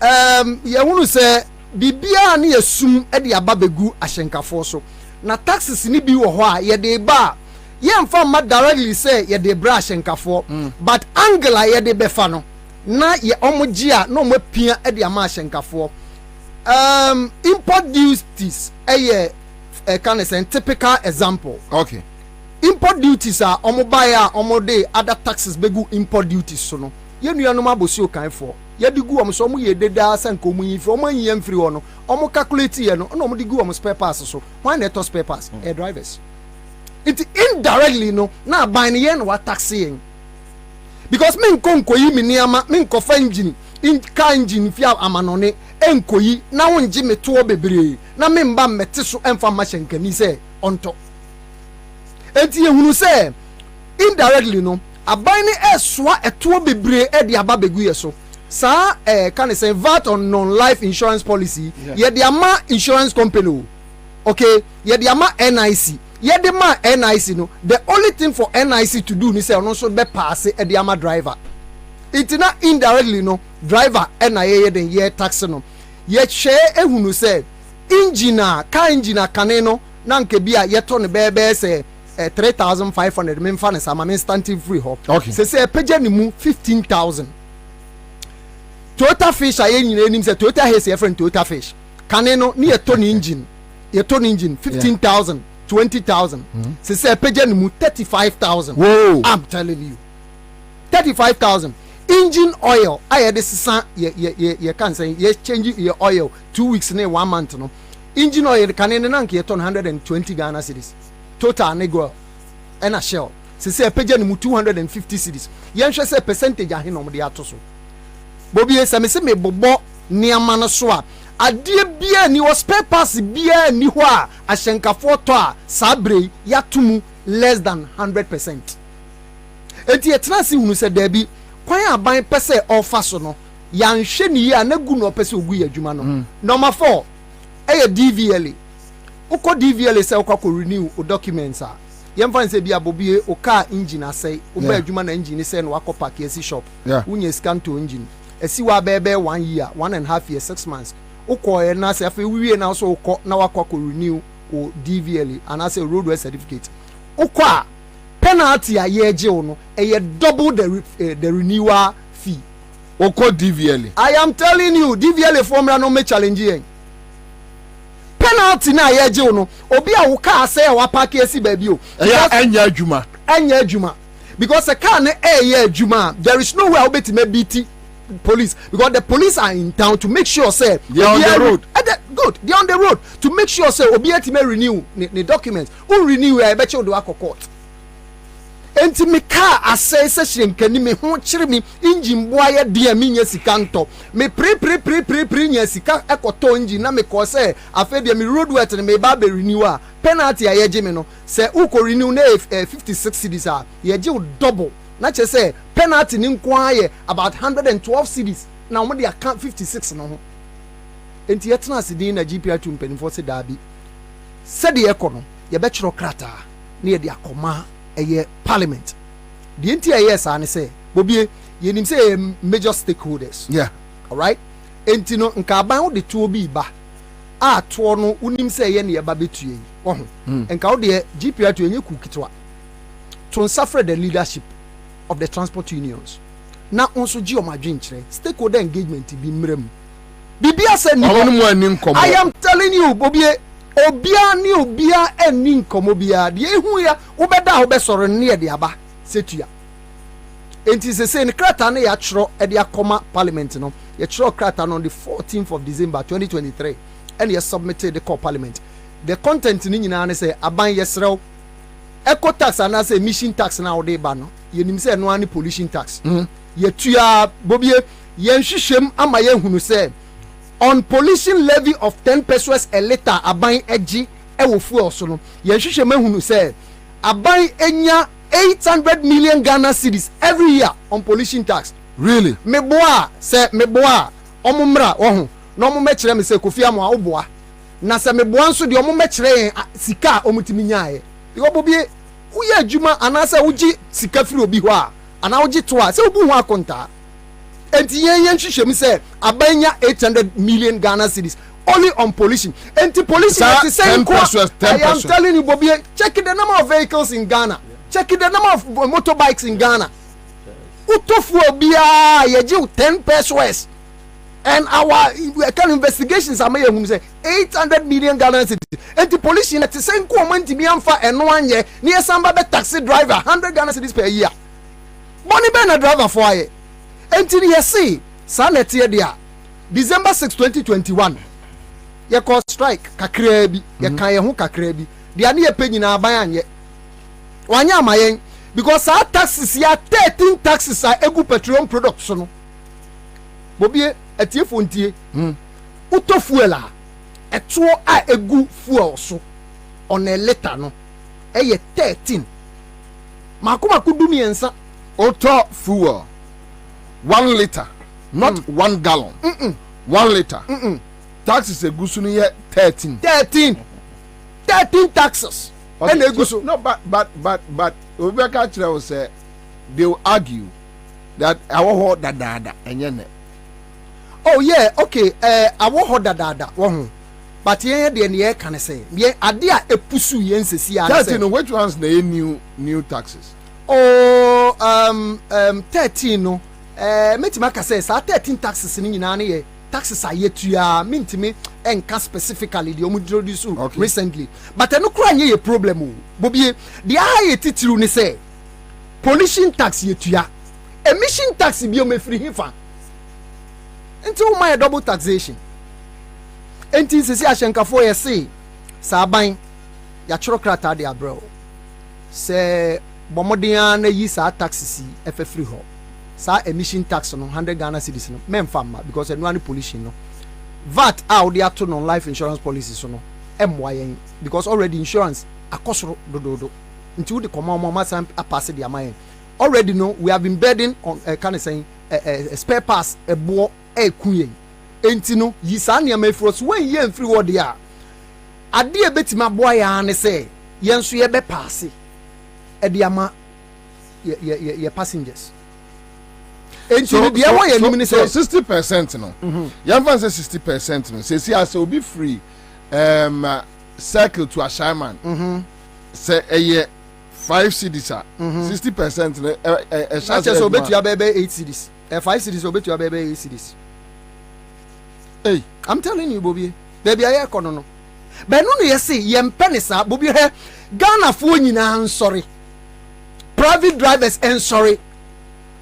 S7: yɛhunu sɛ biribiara ne yɛsum de aba begu ahyɛnkafoɔ so na taxes ni bi wɔ hɔ a yɛde ba yɛmfa mma directly sɛ yɛde bra ahyɛnkafoɔ but angle a yɛde bɛfa no na yɛ ɔmo gye a na ɔmo apia de ama ahyɛnkafoɔ import duties ɛyɛ kind of a typical example.
S1: Okay.
S7: Import duties are ɔmo buy a ɔmo de other taxes begu import duties so no yɛn nuanom abosi okanfoɔ yɛde gu ɔmo so ɔmo yɛ deda sɛ nka ɔmo yi firi ɔmo ayi yɛn firi hɔ no ɔmo calculate yɛ no ɔmo de gu ɔmo spare parts so wɔn na ɛtɔ spare parts air drivers it indirectly no na aban yɛn na wa tax yɛn because me nko yi mi nneɛma me nkɔfa engine car engine fi amanɔne enkoyi na wɔn gye me toɔ bebree na me mba mɛte so ɛnfa ma hyɛnkani sɛ ɔntɔ eti ehunu sɛ indirectly no aban ne ɛsoa ɛtoɔ bebree ɛde aba begu yɛ so saa kan sɛ VAT on non-life insurance policy yɛde ama insurance company o okay yɛde ama NIC yɛde ma NIC no the only thing for NIC to do ni sɛ ɔno nso bɛ paase ɛde ama driver iti na indirectly no driver ɛna yɛyɛ den yɛ tax no yɛhyɛ ehunu sɛ engine car engine kane no na nke bi a yɛtɔ ne bɛɛbɛɛ sɛ 3,500 memfa ne sama me stanting free hɔ sɛ pagya ne mu 15,000 Toyota fish a yɛ nyina anim sɛ Toyota Haze yɛ friend Toyota fish kane no ne yɛtɔ ne engine 15,000 20,000 sɛ pagya ne mu 35,000 I'm telling you 35,000 engine oil a yɛde sesa yɛ kan sɛ yɛ change yɛ oil 2 weeks ne 1 month no engine oil kane ne na nke yɛtɔ 120 Ghana cedis Total ne go ɛna Shell sɛ pagya ne mu 250 cedis yɛnhwɛ sɛ percentage ahe na ɔmo de ato so Bobie sɛ me se me bobɔ nneɛma no so a adeɛ bia ni wɔ spare parts bia ni hɔ a ahyɛnkafoɔ tɔ a saa bere yɛato mu less than 100%. Enti yɛtena se hunu sɛ daabi kwan aban pɛ sɛ ɔfa so no yɛanhwɛ ne yie a na gu na ɔpɛ sɛ ogu yɛ adwuma no number 4 ɛyɛ DVLA wokɔ DVLA sɛ wokɔ renew o documents a yɛmfa sɛ bia Bobie o car engine asɛe wobɛ adwuma na engine sɛ no wakɔ park yɛsi shop wonyɛ scan to engine ɛsi wa bɛɛbɛɛ 1 year 1.5 years 6 months wokɔ na sɛ afei wiwie na so wokɔ na wakɔ renew o DVLA anaasɛ roadway certificate wokɔ a penalty a yɛgye wo no ɛyɛ double the renewal fee
S1: wokɔ DVLA
S7: I am telling you DVLA formula no me challenge yɛn penalty na yɛgye wo no obi a wo car sɛ wa park esi baabi o
S1: ɛnya
S7: adwuma because the car ne ɛyɛ adwuma there is no way I obeti me beat police because the police are in town to make sure say
S1: they are on the road
S7: good they are on the road to make sure say obi eti me renew the documents who renew e be che do akọ court enti me car asɛ sɛ hyenkani me ho kyere me engine boa yɛ de me nya sika ntɔ me pre nya sika ekoto engine na me kɔ sɛ afɛ de me road wet ne me ba be renew a penalty a yɛgye me no sɛ uko renew na 56 cedis a yɛgye double na kyerɛ sɛ penalty ni nko ayɛ about 112 cedis na wɔn de account 56 no ho enti yɛtena ase din na GPR2 mpanimfoɔ sɛ daabi sɛdeɛ ɛkɔ no yɛbɛkyerɛ krataa na yɛde akɔma ɛyɛ parliament deɛ nti ɛyɛ saa ne sɛ Bobie yɛnim sɛ ɛyɛ major stakeholders alright enti no nka aban wo de toɔ bi ba a toɔ no wonim sɛ ɛyɛ ne yɛba bɛtue yi wɔho nka wo deɛ GPR2 ɛnyɛ ku ketewa to nsafrɛ the leadership of the transport unions na also gye ɔmo adwenkyerɛ stakeholder engagement bi mmerɛm bibia sɛ ni I am telling you Bobie obia ani nkomo bia de ehu ya wobɛda ho bɛsɔre ne yɛ de aba setua enti sese ne krata ne ya kyerɛ e de akɔma parliament no ya kyerɛ krata no on the 14th of December 2023 and ya submitted the call parliament the content ni nyina ne sɛ aban yɛsrɛw eco tax ana sɛ emission tax na wo de ba no yenim sɛ no ani pollution tax yetua Bobie yenhwehwem ama yehunu sɛ on pollution levy of 10 pesos a litre aban eji ewo fuel so no yenhwehwem ehunu sɛ aban enya 800 million Ghana cedis every year on pollution tax
S1: really
S7: meboa omumra ohu no mo mekyerɛ me sɛ Kofi Amo a oboa na se me boan so de omo mekire sika omutimi nyaaye because Bobie uye adwuma anasa uji sika firi obi ho a ana uji to a se obu ho akonta enti yen hwehwem se abanya 800 million Ghana cedis only on pollution. Enti pollution is saying 10%. I am telling you Bobie, check the number of vehicles in Ghana, check the number of motorbikes in Ghana. Utofu obia yeji 10 pesos. And our kind of investigations are made whom say 800 million Ghana cedis. And the police in the same comment to be amfa and 1 year near somebody taxi driver 100 Ghana cedis per year. Money ben a driver for ye. And you see, Sanet here December 6, 2021. Ye call strike kakrebi, ye kan ye hu kakrebi. They are near paying na bayan ye. Wanya mayen because our taxes ya 13 taxes are egu petroleum products no. Bobie etie fontie uto fuel a eto a egu fuel so on a liter no eye 13 makoma kudumi ensa
S1: auto fuel 1 liter not 1 gallon 1 liter taxes egu so no 13 taxes and egu so no but Obeka Chira will say they will argue that our dada and
S7: oh yeah, okay. I want hold that one. But yeah, the near can say, yeah, idea a pusu yense see.
S1: Which ones the new taxes?
S7: Oh, 13 no. Metimaka says 13 taxes in Nani. Taxes are yet to ya mean to me and can specifically the introduce recently. But I no crying a problem. Bobie, the high title ne say pollution tax yet to ya. Emission tax be me free hifa. Until my double taxation. Enti sisi ashenka for ye say saban ya churokrata de abro. Se bomodian na yi sa taxes e free ho. Sa emission tax no 100 Ghana cedis no memfama because no pollution no. VAT out there to non life insurance policies so no MYN because already insurance akosoro dododo. Until the common mama sam pass the amount. Already no we have been burden on kind of saying spare parts a bo kuye enti no yisa ne ma fros when ye mfiri wo de a ade e betima boy ya ne say yenso ye be pass e de ama ye passengers enti no de wo ye nim ne say
S1: 60% no yan say 60% no say see as obi free circle to Ashaiman say ye 5 cedis 60% no
S7: chance obetu ya bebe 8 cedis 5 cedis obetu ya bebe 8 cedis. Hey, I'm telling you, Bobie. Baby, I no. But no, you see, penisa, Bobie, Ghana phone I'm sorry. Private drivers and sorry.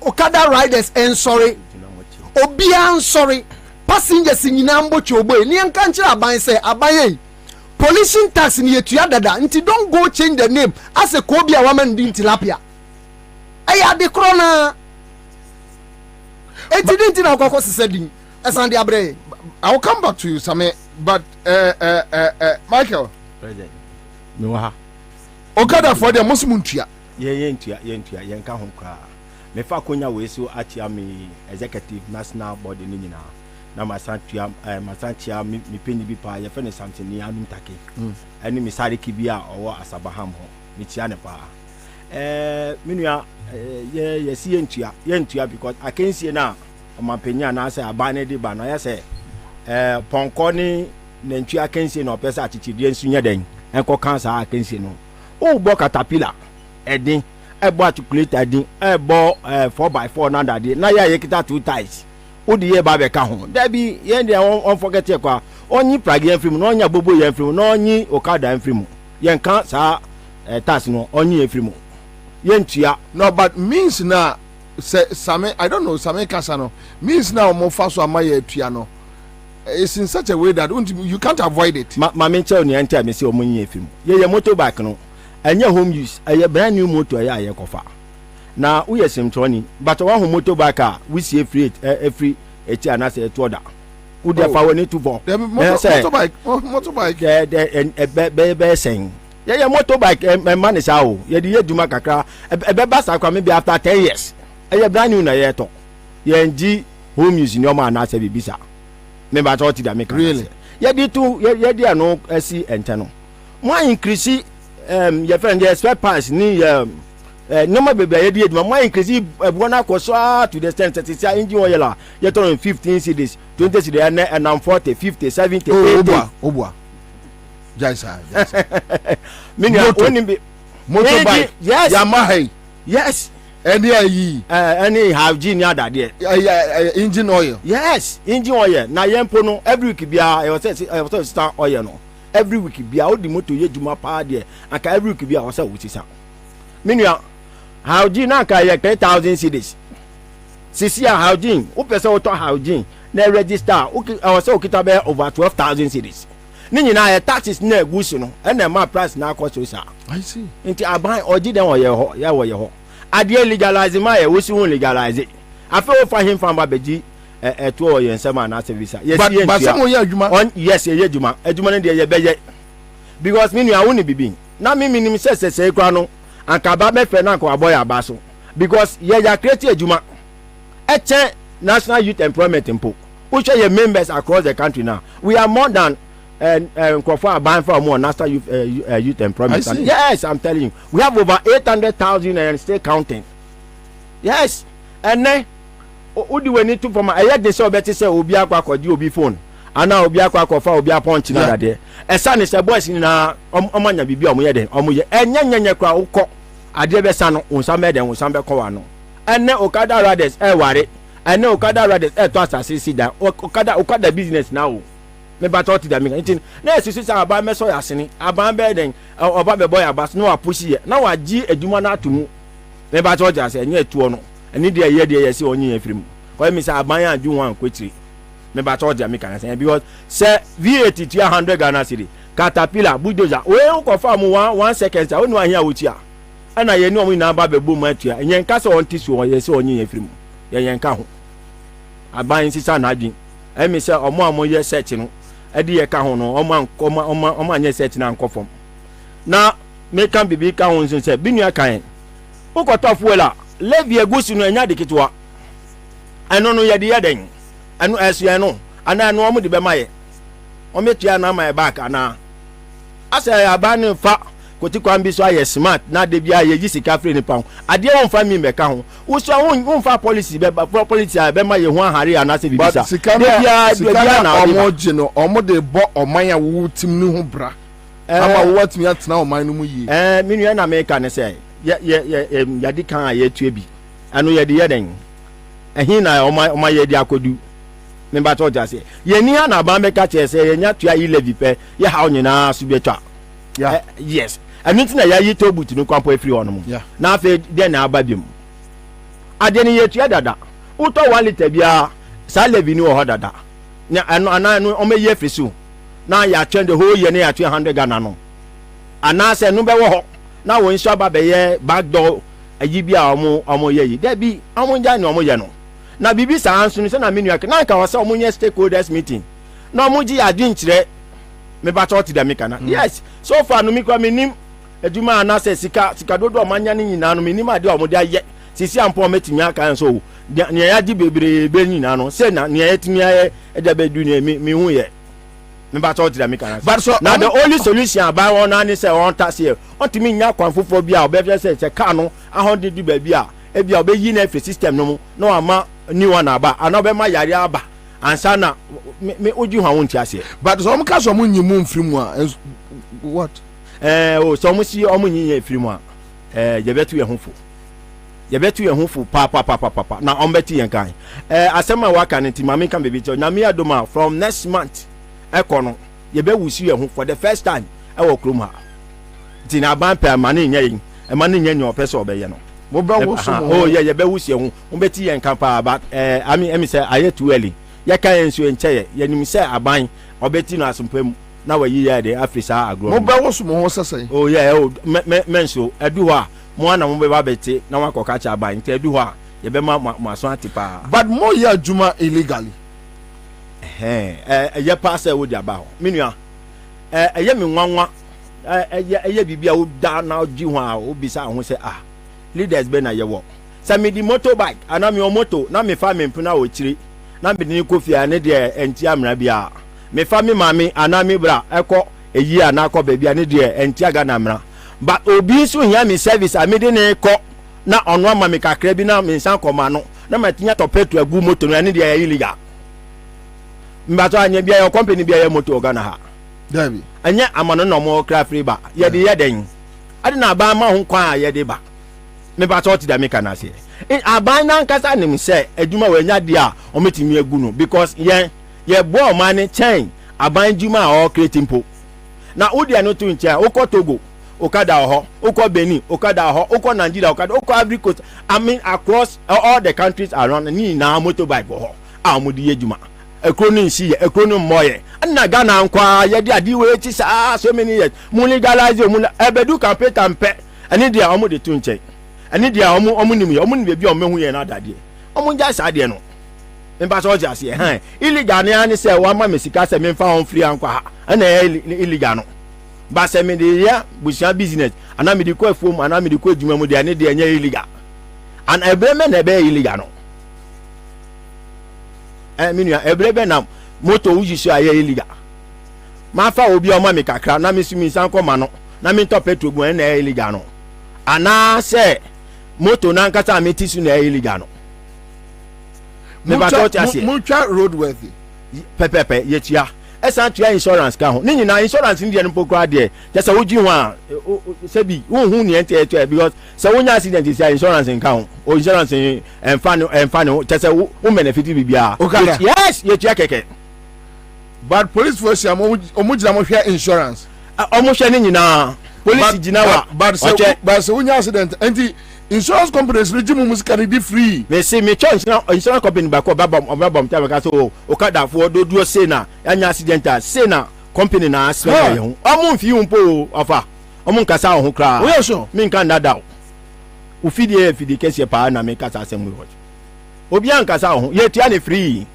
S7: Okada riders and sorry. Obia sorry. Passengers in Nambo Chobo. Nian country aban say abaye. Pollution tax in yetua dada. Nti don't go change the name as a Kobia woman din tilapia. Aya de krona. Eti din tina okoko sesedin. Esande abre.
S1: I will come back to you, Same. But Michael,
S8: President, Noah,
S1: Okada for the Muslimuntia.
S8: Yentua, Yanka Honka. Me fa konya we so atia me executive national body ni nyina. Na masantia me penny bi pa ye fene something ni anum take. Ani mi sare kibia owo Asabaham ho. Me tia ne pa. Menua ye si yentua because I can see na omampenya na say abane de ba no ya say ponko ni nentua kensi no pesa achichidie nsunya den enko kansa akensi no o bo caterpillar edin ebo articulate edin ebo 4x4 na dade na ya yekita 2 ties o di ye ba be ka ho da bi ye de on forget e kwa onyi plug en film no onya bobo ye film no onyi okada en film ye nka sa tax no onyi e film ye ntua
S1: no but means na Same I don't know Same Kasano means now more fast so amaye piano. It's in such a way that you can't avoid it.
S8: Ma mention ni enter me say omunye film. Ye motorbike no. Anya home use. A brand new motor ya ye kofa. Na we yesim troni but one home motorbike a we see free every eti anase eto order. Wo dey fa woni to for.
S1: Motorbike
S8: be saying. Ye motorbike man is how. Ye dey duma kakra. Be ba sa kwa me be after 10 years. Brand new na ye to. Ye nji home use ni o ma na se bibisa. me ba to ti da me kan
S1: really
S8: ye di tu ye di ano asi ente no mo increase ye friend ye spare parts ni no ma bebe ye di eduma mo increase ebona koso to the extent that is engine oil la ye turn 15 cedis 20 cedis and 40 50 70 80
S1: obua jaisa
S8: me no oni be
S1: motorbike
S8: yes
S1: Yamaha
S8: yes
S1: any
S8: have gene ada there
S1: engine oil
S8: yes engine oil na yempo no every week bia I was start oil no every week bia o di moto ye juma pa there aka every week bia o say wutisa menua have gene na ka ye 10,000 cedis sisi a have gene o pese o to have gene na register o say o kita be over 12,000 cedis ni nyina ye taxes na egusi no na ma price na cost so
S1: I see
S8: nti aban oji den wo ye ho ya wo ye ho ade legalize ma ye wo si won legalize afa wo fa him fa ba beji to o ye nsema na service yes ye
S1: but some ye adwuma
S8: yes ye adwuma ne de ye beye because me nua woni bibi na me minim se kra no anka ba me fe na ko aboy aba so because ye ya create adwuma eche national youth employment impo which are your members across the country now we are more than and buying for more national youth employment. Yes, I'm telling you, we have over 800,000 and still counting. Yes, and then what do we need to from? I had this so better say Obia Kwako Obi phone, and now Obia Kwako for Obia punch na there. A son is a boy in a omanya bibi omuyede omuye enya kwa uko adebe sano unsambe den unsambe kwano. And then Okada Riders worry, and then Okada Riders to asasi da Okada business now. Me ba to ti da mi ntin na esisi sa aba me so yasene aba be den oba be boy abas no apushi ye na wagi adwuma na atomu me ba to ja se nya etuo no eni de ye se onye afirim ko mi sa aban adwu wan kwetiri me ba to ja mi kan se because se VAT 100 Ghana cedi caterpillar bulldozer we ko fa mu 1 second oni wa hia wotia ana ye ni omu na aba be bom atua enyen ka se on ti so ye se onye afirim ye yen ka ho aban sisa na adwin emi se omo ye search no edi ye ka ho no omo anya set na nkofom na me kan bibi ka ho nso se binua kan ukoto fuela levi egusi no anya dikitwa eno no ye de yeden eno esu eno ana no omo de be maye o metua na my back ana asa ya ban fa koti kwa mbi so aye smart na de bia ye gisika free ni pa ade won fa mi me ka ho wo so won fa policy be policy be ma ye ho ahare ana se bibisa de bia na
S1: omo je no omo de bo oman ya wo tim ni ho bra ama wo watimi atena oman no mu yi
S8: minu na me ka ne se ya di kan aye tue bi anu ye de ye den ehin na oman ye di akodu me ba to ja se ye ni na ba me ka che se ye nya tua yi levi pe ye ha onyina so bi twa yes and nothing na yi to but no kwampo afiri ono mu na afa de na ababim ade ne yetua dada uto 1 liter bia sa levi ni ho dada na anu o me ye frisu na ya twende ho ye ne ya 200 Ghana no ana se no be wo ho na wo nso aba be ye backdoor ayi bia omo ye yi da bi omo nja ni omo ye no na bibi sa ansu ni se na menu na ka wasa omo nye stakeholders meeting na omo ji adin kire me ba to ti da me kana yes so far no mi kwa minim adwuma na se sika dodo manya ni nyina no minim ade omo de aye sisi ampo metimi aka so ne ya di bebre be nyina no se na ne ya timi aye e da be du ne mi hu ye me ba to ti da me kana but so na the only solution about one na ni se on tax here on timi nya kwan fofo bia obe fe se ka no ahonde di ba bia e bia obe yi na free system no mu no ama ni one aba ana obe ma yare aba Ansah na me oju ha won ti ase
S1: but so ka so mun nyimu mfiri mu a what
S8: so mo si omo nyinya efiri mu a ye betu ye hufo pa na ombeti yen kan asema waka ne ti mama kan bebi cho na me adoma from next month ekono ye be wusi ye hu for the first time e wo krom ha ti na ban pa ma ne nya yin e ma ne nya nya opese obeye no
S1: mo ba wo so
S8: ye be wusi ye hu ombeti yen kan pa but ami say aye too early ya kan enso enche ye nim say aban obeti no asompam na wayi ya de afisa agro
S1: mo ba wo so mo ho sese
S8: menso edu ho a mo na mo be ba beti na wakoka cha aban nti edu ho a ye be ma so atipa
S1: but mo ya juma illegally
S8: ye pass e wo di aba ho menua ye me nwanwa ye bibia wo da na oji ho a obisa ho say leaders be na ye wo sa me di motorbike ana me o moto na me fa me mpuna o chiri na me ni kofi ane de enti amra bia me fa me mami ana me bra eko eyi ana akọ baby ane de enti aga na amra ba obi so hia me service amede ne ko na ono ama me kakra bi na me nsan koma no na matinya to petrol agu moto no ane de ya illegal mbato anya bia your company bia ya moto Ghana ha
S1: Dabi
S8: anya amano no mo kra free ba ye de ye den ade na ba ma ho kwa ye de ba me ba to ti da me kana se aban na nkasa nim se adwuma wa nya de a o metimi agu no because ye bo man ne chain aban dwuma o creating po na odi ano to nche ukọ Togo okada ho ukọ Benin okada ho ukọ Nigeria okada ukọ Ivory Coast I mean across all the countries around ni na motorbike ho amudi adwuma ekrono nsi ekrono moye na Ghana nkwa ye de adi we ti sa so many years mu legalize mu ebedu campaign tampe ani dia omo de to nche ani dia omo nim ye omo ni bebi omo hu ye na adade omo nja sa de no mba so ja se illegal ne ani se wa ma mesika se me fa on free ankwa na illegal no ba se me de ya busia business ana me de ko afom ana me de ko adwuma mu de ani de nya illegal an ebreme na be illegal no minua ebrebe na moto ujisu aye illegal ma fa obi o ma me kakra na me sumi san ko ma no na me to petrol gun na illegal no ana se moto na nkata me tisu na illegal no
S1: mucha roadworthy
S8: pepepe yetia esan tua insurance ka ho ni nyina insurance ndi en pokra de je se woji ho a se bi wo hu ni ente eto because se wonya accident is insurance nka ho o insurance enfano je se wo benefit bibia yes yetia keke
S1: but police force omujina mo hwe insurance
S8: omuhwe ni nyina police jina wa
S1: but se wonya accident enti insurance companies regime music can be free.
S8: Me say me church insurance company ba ko babam ta ka so o kada fo do say na anya accident say na company na aspe ye ho omo mfi umpo ofa omo nkasa ho kra
S1: we so
S8: me nka ndada o fidi kese pa na me kasa asem we obi an kasa ho ye tia ne free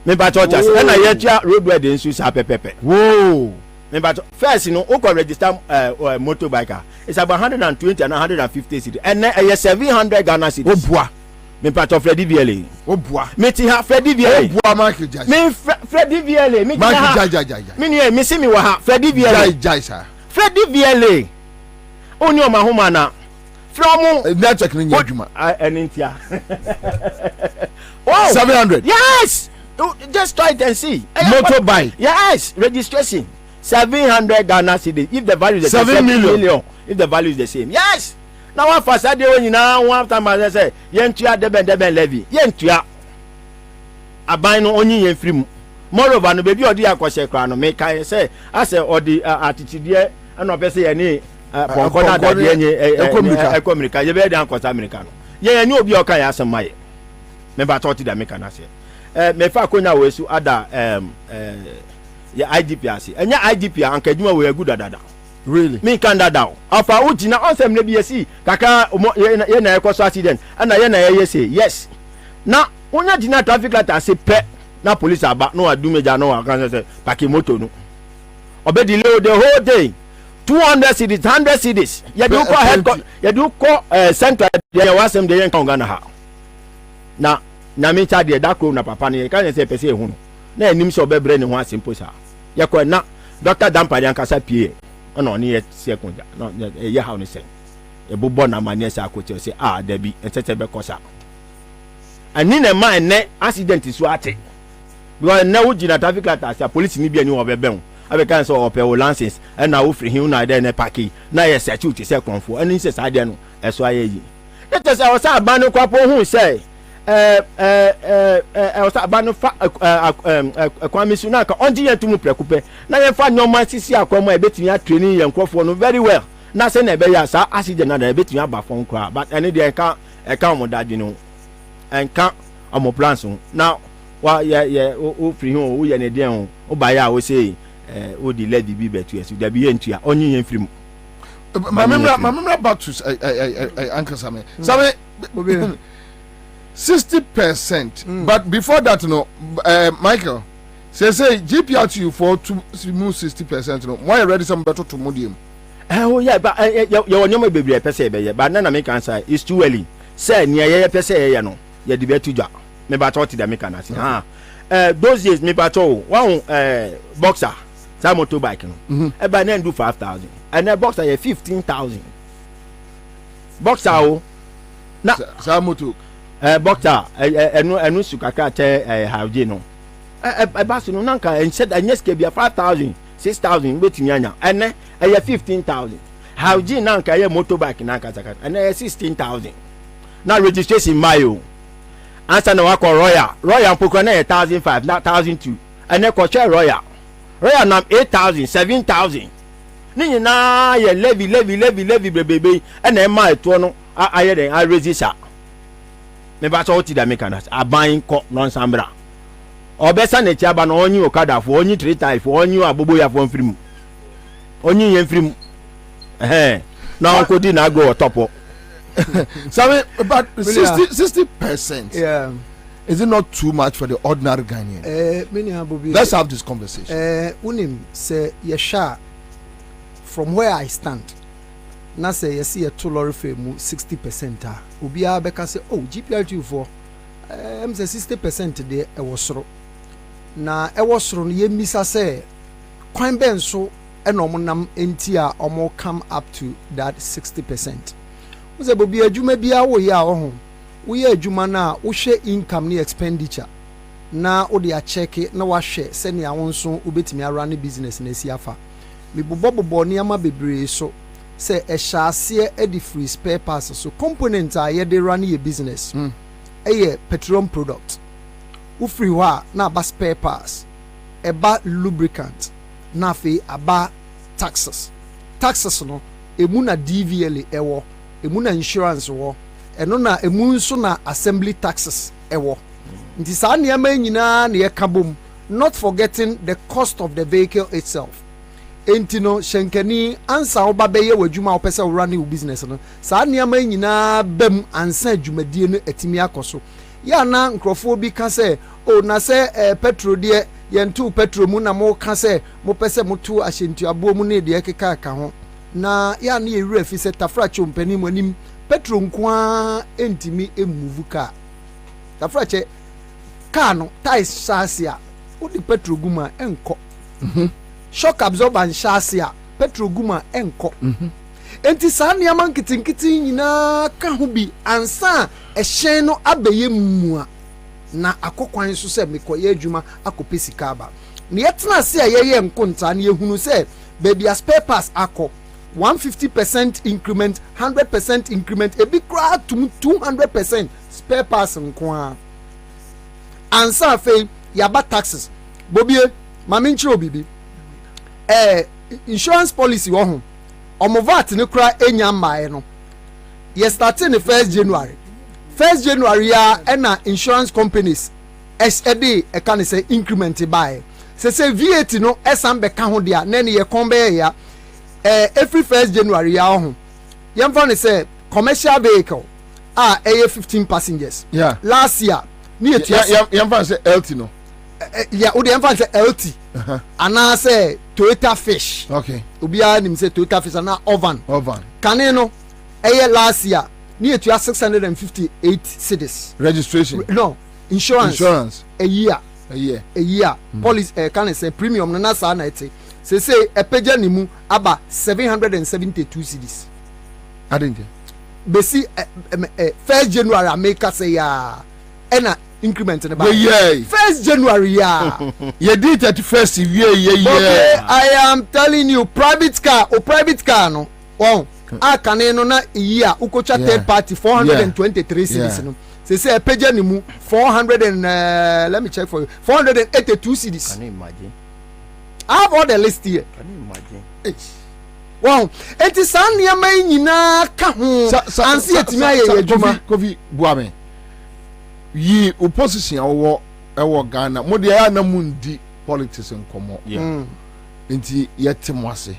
S8: me ba church na ye tia roadway de nsu sa pepepe
S1: whoa
S8: me ba first no o ko register motorbiker it's about 120 and 150 cedi and na 700 Ghana cedis
S1: obua
S8: me part of Freddy VLA
S1: obua
S8: me ti ha Freddy VLA
S1: obua Michael Jackson
S8: me Freddy VLA me
S1: Michael Jackson
S8: me ni me see me wa ha Freddy VLA
S1: Jackson
S8: Freddy VLA oni o mahoma na from
S1: network ni nyadwuma
S8: enintia oh
S1: 700
S8: yes just try it and see
S1: motorbike
S8: yes registration 700 Ghana cedis if the value is the
S1: 7 million
S8: if the value is the same yes now one for Saturday when you now one after my say yentua deben levy yentua aban no onyi yen free moreover no baby odi akose kra no make I say as odi attitude and no person ye ponkona da de enye ekomrika ye be dan kosa america no ye ni obi oka ya asemaye me ba talk da make na say me fa konya we su ada ya IGP ase enya IGP anka adwuma we agu dadada
S1: really
S8: me kan dada afa ugina onsem na bi esi kaka ye na ekoso accident ana ye na ye say yes na onya dina traffic light ase pe na police aba no adumeja no akan say paki moto no obe delay the whole day 200 cedis 100 cedis ye do call head ye do call center ye wasem de yen kan Ghana ha na me cha de dakro na papa ne kan say pese ehunu na enim so bebre ne ho asempo sa yakọ na Dr. Dampari ankasa pie ona oni ye sekonja no ye how ni say e bobo na mane sa akote say da bi entete be kosa ani na ma ene accident so ate because na wo gina traffic light as police ni bi ani wo bebe abe kan so ope o license na wo free hin na de na parking na ye search uti say konfo ani say sa de no e so aye yi it say o sa ba no kwapo hu say o sa ba no fa kwamisu na ka onji yetumu prekupe na ye fa nyoma sisi akwama e betumi a training ye nkrofo no very well na say na be ya sa accident na betumi aba fon kra but any dey ka mo dadwe no enka omo plans na wa ye o free home o ye ne den o ba ya o say o di lady bi betu esu da bi ye ntua onyi ye free
S1: mamemra back to Uncle Same 60%. But before that, no, Michael, say GPRTU for to move 60%. No, why already some better to medium?
S8: Oh yeah, but your number baby per se, but none make answer. It's too early. Say near ye per se, no, ye debate to ja. me ba to the mechanic those days me ba to one boxer sa motorbike no e ba na do 5,000 and a boxer 15,000 boxer o na
S1: sa moto
S8: boxer enu sukaka che hauje no e ba so no nanka and said anyeske bia 5,000 6,000 betimi anya ene 15,000 hauje nanka motorbike nanka saka ene 16,000 na registration mayo Ansah na wako royal mpoko na 1,500 na 1,200 ene ko che royal nam 8,000 7,000 ni nyina ye levy bebebe ene e ma eto no aye den a register me ba so ti da mechanics aban ko non sambra obesa na chi aba na onyi okada fo onyi 3 type fo onyi abobo ya fo mfirimu onyi ye mfirimu na onko di na go top
S1: so but 60%.
S7: Yeah.
S1: Is it not too much for the ordinary Ghanaian? Let's have this conversation.
S7: Unim say yesha from where I stand. Na say yesi a to lorry fame 60%. Ubia beka say oh GPRT for say 60% there e was na e was ro ye misa say kwan ben so eno nam entia omo come up to that 60%. Uze bobi adwuma bia wo ya wo we adwuma na wo hwe income ni expenditure na wo de a check na wa hwe se ne awonso obetimi run business na si afa me bobo ne ama bebre so se e hyase e di free spare parts so component a ye de run your business eye petroleum product wo free wa na ba spare parts e ba lubricant na fe aba taxes no emu na DVL ewo emu na insurance wo eno na emu nso na assembly taxes ewo nti sa ne ma nyina na ye kabom not forgetting the cost of the vehicle itself enti no shenkani Ansah oba beye wadwuma opese wo run business no sa ne ma nyina bam Ansah adwumadie no atimi akoso ya na nkrofo bi ka se o na se petrol de yentu petrol mu na mo ka se mo pese motu ahyentu abo mu ne de keka ka ho na ya na yewura fi se tafra chompani mu anim petrol nkwa entimi emuvu ka tafra che ka no tais shasia odi petrol guma enko shock absorber shasia petrol guma enko enti sa ne ama nkitinkiti nyina ka ho bi Ansah ehyen no abeye mu na akokwan so se mekoye adwuma akopesi ka ba ne yetena se ayeye nkonta ne yehunu se baby spare parts akọ 150% increment 100% increment a big crowd to 200% spare parts nkwa Ansah fe yaba taxes Bobie mama nchiro bibi insurance policy wo ho omovat ne kra enya mbae no ye starting the 1st January ya na insurance companies SAD e kan say increment buy say VAT no esam be ka ho dia na ne ye kon be ya every 1st January ya ho yem fa ne say commercial vehicle 15 passengers last year ni
S1: yem fa say LT no
S7: o de yem fa say LT ana say Toyota Fish obi a nim say Toyota Fish na ovan kane no last year ni etu 658 cedis
S1: registration
S7: no insurance a year policy can say premium na sa na ete say epeja ni mu aba 772 cedis
S1: adinje
S7: besi 1st January America say ya ena increment na ba 1st January ya
S1: ye did 31st year
S7: I am telling you private car no kane no na year ukocha third party 423 cedis no say page ni mu 400 and let me check for you 482 cedis.
S8: Can you imagine?
S7: I have all the list here.
S8: Can you imagine?
S7: Wow, it is an yama nyina ka ho ansi etimi aye adwuma
S1: Kofi Buame yi opposition ewo Ghana mo de ya na mundi politics nkomo nti yetemwase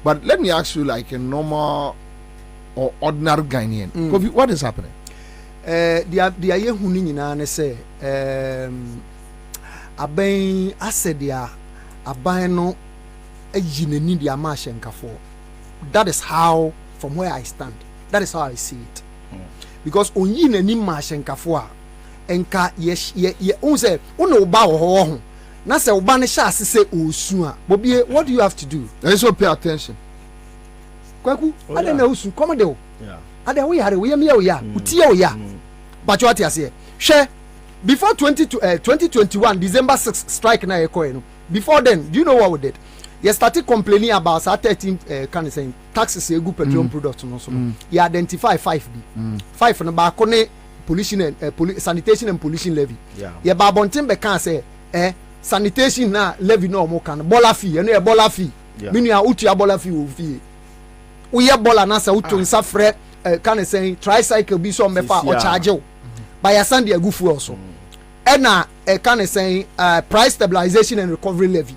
S1: but let me ask you like a normal or ordinary Ghanaian Kofi, what is happening?
S7: The aye huni nyina ne say aban asedia aban no ejinani dia ma hyenkafo. That is how, from where I stand, that is how I see it. Because onyi nani ma hyenkafo a enka ye unse uno ba ho na se uba ne sha asese osu a Bobie, what do you have to do?
S1: So pay attention.
S7: Kwaku ade na osu come de o ade wo yare wo yam ye o ya utie o ya but what you say hwe before 2021 December 6 strike na ye koe no. Before then, do you know what we did? You started complaining about 13 kind of saying taxes egu petroleum products no so. You identify 5B. 5 no ba ko ne pollution and sanitation and pollution levy. You ba bonten be kan say sanitation na levy no mo kan bola fee no e bola fee. Minu ya utu ya bola fee wo fee. Wo ye bola na sa utu nsa frɛ kind of saying tricycle bi so mefa o charge o. By ya sand egu fu also. Ena kind of saying price stabilization and recovery levy.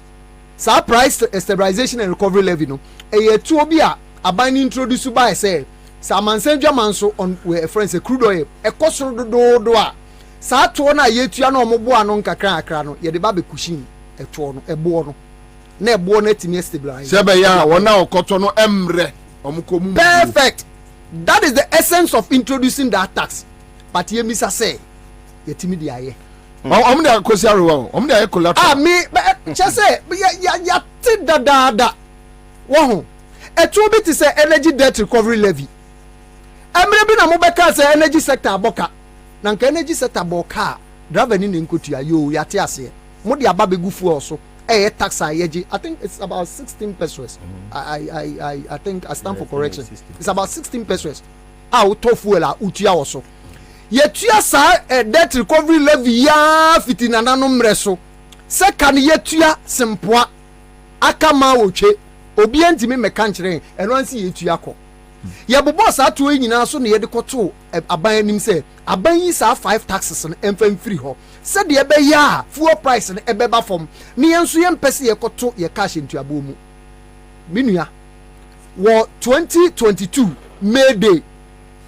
S7: Sa price stabilization and recovery levy no ye tu obi a aban introduce by say sa mansenjwa manso on we friends crude oil e kosoro do a sa to na ye tua na ombo ano nkakra akra no ye de ba be kushin e to no e bo no na e bo na timi stabilize
S1: se be ya wona okoto no emre omukomu
S7: perfect. That is the essence of introducing that tax. But ye misa say ye timi di aye
S1: omde akosiaro wo omde collateral
S7: me chese ya ti da wo etu bi ti say energy debt recovery levy emre bi na mo beka say energy sector aboka na nka energy sector aboka driver ni nkotua yo ya ti ase mo de aba begu fuel so tax ayeji. I think it's about 16 pesos. I think I stand for correction. It's about 16 pesos out of fuel utua also. Yetua sa debt recovery levy ya fitina nanom reso second yetua sempoa akama oche obi antimi meka nkyere eno ansi yetua ko ye bobo sa to nyina so ne ye de koto aban anim se aban yi sa 5 taxes no emfam free ho se de ebe ya fuel price no ebe ba fom ne yenso ye mpese ye koto ye cash ntuabo mu minua wo 2022 May Day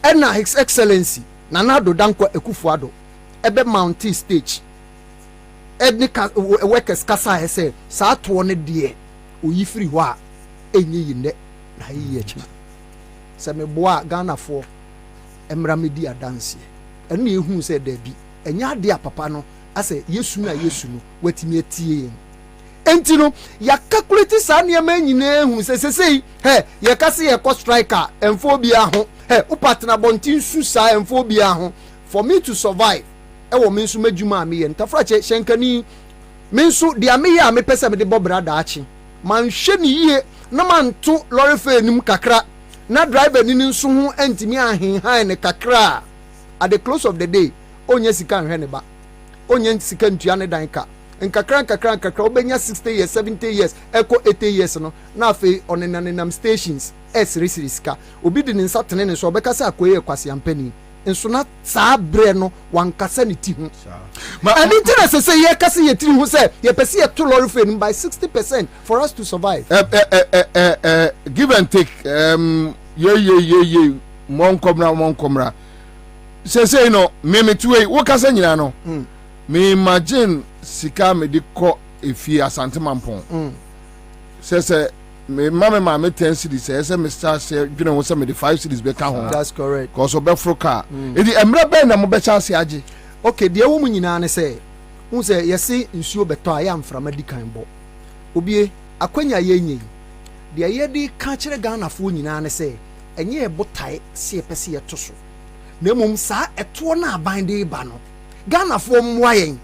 S7: ena His Excellency Nana do danko ekufuado ebe mountain stage ednika workers kasa hese sa to ne de oyi free ho a enye yinde na yi echi se me boa Ghana for emra medi adanse ene ehu se da bi enya de papa no ase yesu na yesu no watimi etie enti no ya calculate sa ne ma nyina ehu se he ye kase ye cost striker emfo bia ho u partner bontin su sa emfo bia ho for me to survive e wo me nso madwuma me ye ntafra che shenkani me nso de ame ya me pese me de bobra da achi man hwe ni yie na man to lorry fa enim kakra na driver ni nso ho antimi ahenhan ne kakra at the close of the day onye sika nhwe ne ba onye sika ntua ne dan ka nkakra obenya 60 years 70 years eko 80 years no na afi onenanam stations esiri sika obi di nsa tene ne so obeka sa akoye kwase ampani nso na saa bre no wankasa ne ti hu and it is say ye kase ye ti hu say ye pese ye to lorry fare by 60% for us to survive
S1: give and take ye monkomra say no me tuwe wo kasa nyina no me imagine sika me di ko efi asante mampon say me mama me 10 cities say me start say you know say me the 5 cities be ka ho.
S7: That's correct
S1: cause obefro car e di emra be na mo be chance age
S7: okay de wo mu nyina ne say hu say yesi nsuo beto aya mfra madikan bo obie akwanya yenyi de ye di ka kire Ghana fo nyina ne say enye ebotae se epese ye to so na mum sa eto na aban de ba no Ghana fo mwayen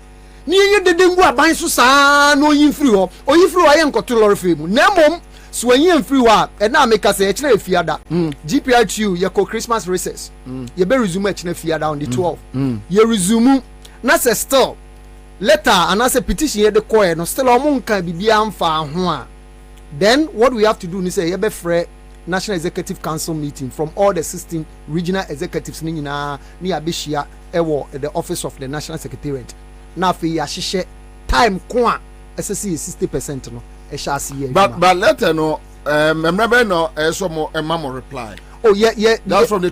S7: ni ye de dengu aban so sa no yin free ho aye nkoto lorry fame na mum so yin free wa e na make say e kire fiada GPRTU ye ko Christmas recess ye be resume e kire fiada on the 12 ye resume na say still letter and as a petition ye de ko no still omo nka bibia amfa ho a then what we have to do ni say ye be free National Executive Council meeting from all the 16 regional executives ni nyina ni abeshia ewo the office of the National Secretariat na fe ya hihye time ko a SSC 60% no e sha see ye
S1: but letter no remember no so mo mamo reply
S7: oh yeah
S1: that's from the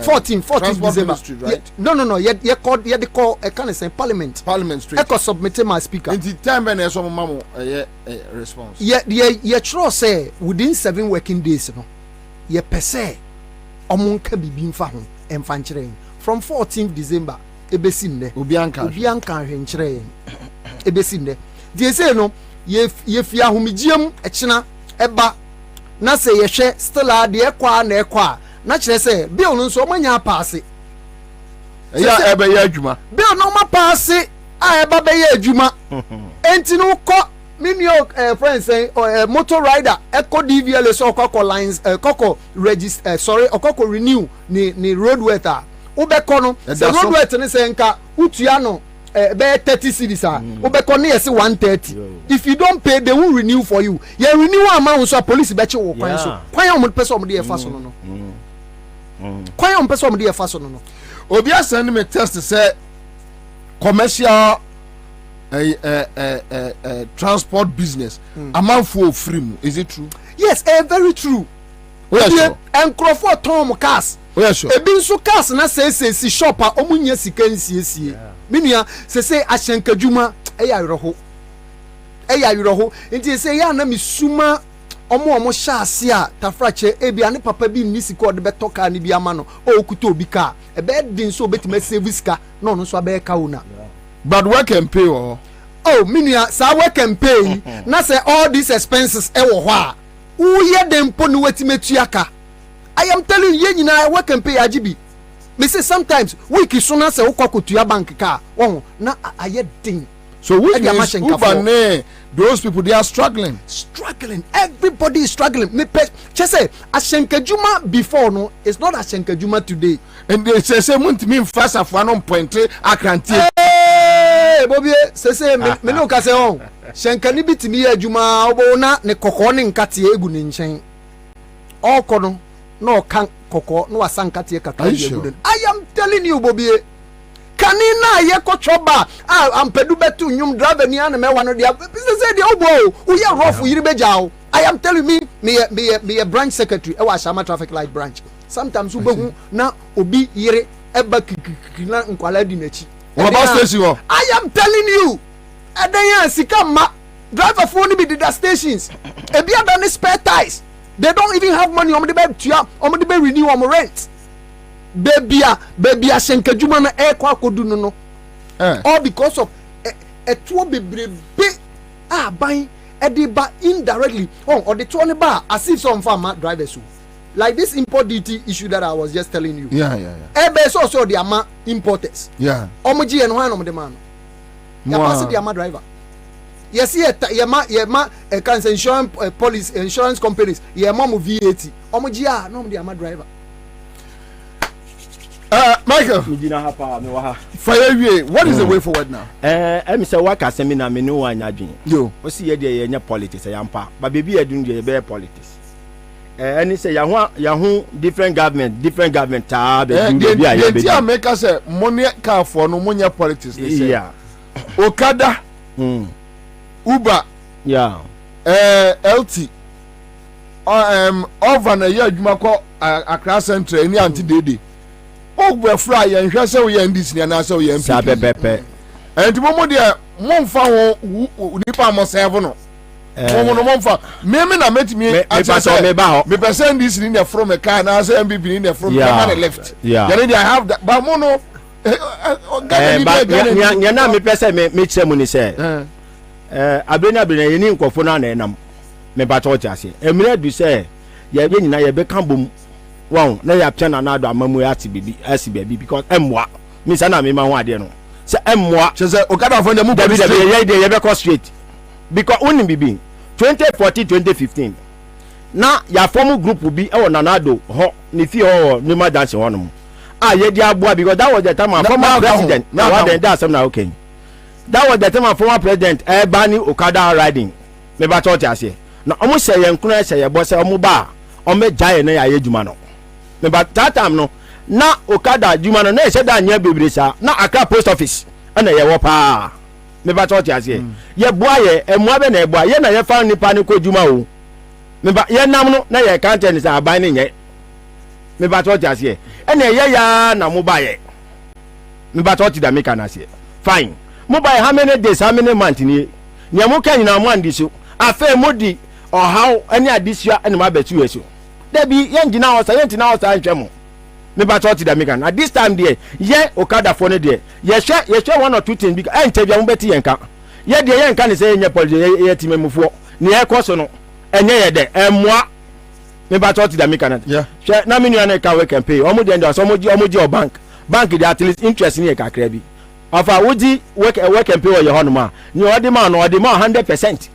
S7: 14 December
S1: Street, right?
S7: no ye called ye call can say Parliament
S1: Street
S7: e ko submit my speaker
S1: in the time when so mamo response
S7: ye trust say within 7 working days no ye pese omonka bibi mfa ho emfa nkire from 14th December ebesi nne
S1: obi anka
S7: hwenkyerɛ ebesi nne die say no ye fi ahomegiem ekena eba na say ye hwɛ still a de ekwa na ekwa na kyerɛ sɛ bill no nso ɔmanya paase
S1: ya ebe ya adwuma
S7: bill no ma paase a eba be ya adwuma enti no kɔ minio friends say motor rider eco DVL so okoko lines okoko register okoko renew ni road weather ubeko no the road weather ni say nka utua no be 30 cedis a ubeko no yes 130 if you don't pay they will renew for you you renew amount so police be che wo kwan so kwan om person om dey fa so no kwan om person om dey fa so no
S1: obi asend me test say commercial transport business amount for free. Is it true?
S7: Yes, very true. And Crawford Tom cars.
S1: Sure.
S7: A bin so cars na say shop a omunya sika nsiesie. Minua say Ashenka Juma eya roho. Nti say ya na misuma omo sha ase a tafrache ebia ne papa bi ni sika ode beto car ni bi ama no o kuto obi car. E be din so betima service car no no so abeka una.
S1: But work and pay or
S7: minua sa work and pay na say all these expenses e wo ho a uye dem po no wetimetuaka. I am telling you nyina work and pay agibi. Me say sometimes week so na say ukokotua bank car won na aye din.
S1: So we those people they are struggling.
S7: Everybody is struggling. Me just say Ashenka Juma before no it's not Ashenka Juma today.
S1: And they say month me fast of 1.3 akrantie.
S7: Bobie say me no ka say on Shenka ni bitimi adwuma obo na ne kokko ne nkate egu ne nchen okono no kan kokko no wasankate kaka egu. I am telling you Bobie kanina ye kochoba ampedu betu nyum driver ni ana me wano dia say the obo wo ye rough yiri bejaw. I am telling me a branch secretary e wa Shama traffic light branch sometimes ubehu na obi yire eba kikina nkwala di nachi. I am telling you, Adanya Sikama driver phone be the stations. Ebi adane spare tires. They don't even have money on the bed to renew on rent. Baby Shenka Juma na air kwa kodu no. All because of a two be buying ediba indirectly or the 20 bar as if some farmer drivers who. Like this import duty issue that I was just telling you.
S1: Yeah.
S7: Ebe also the ama importers.
S1: Yeah.
S7: Omoji and one of the man. Ya pass the ama driver. Yes, yema cancer insurance police insurance companies. Yema mu VAT. Omoji no the ama driver.
S1: Michael. What is the way forward now?
S8: I'm say work as me na me no wan adwin.
S1: Yo.
S8: O si ye de ye politics yampa. Ba baby adun de be politics. And he say yahu different government ta be do be aye be.
S1: The make us money car for no money politics.
S8: Yeah.
S1: Okada. Uber.
S8: Yeah.
S1: LT. Over na year adwuma ko Accra Central ni anti dede. O gbe fly yan hwe se we yan dis ni na se we yan.
S8: Sa bebepe.
S1: Enti mo de mo mfa ho nipa mo serve no. Momfa me na metimi
S8: me
S1: person this in the from a car na say MPP in the from the left.
S8: Yeah.
S1: Then I have that but mono
S8: ya na me person me kire mu ni say abena ye ni nkofo na enam me ba to ase emire du say ye be nyina ye be kan bom won na ya pia na do amamu ati bibi asi bibi because emwa me say na me ma ho ade no say emwa
S1: say okada for the mu
S8: ye be cross straight because only bibi 2014-2015 na ya form group will be nanado ho ni fi ho ni ma dance honom ye di aboa because that was the time our former president now then that's na okay that was the time our former president bani okada riding me ba church ase na omo se ye nkunu se ye bo se omo ba omo jaye na ya adwuma no me ba that time no na okada adwuma no na se da anya bebre sa na Accra post office na ye wo pa me ba church ase ye boa ye emua be na boa ye na ye fa nipa ne kodwuma o me ba ye nam no na ye content say aban ne nye me ba church ase na ye ya na mo ba ye me ba church da me kan ase fine mo ba how many days how many months ni mo kan na mo andi so afa mo di or how any adisua na ma betu eso da bi ye ngina o sa ye ntina o sa nhwe mo me ba talk to the American at this time there okada for no there ye share one or two things because enche mo beti yenka ye de yenka ne say yenye policy ye timemufo ne e koso no enye ye de emwa me ba talk to the American share na me nua ka we can pay omo de ndo so omo bank dey at least interest ni e kakra bi afa woji work and pay your honoma ni odi ma 100%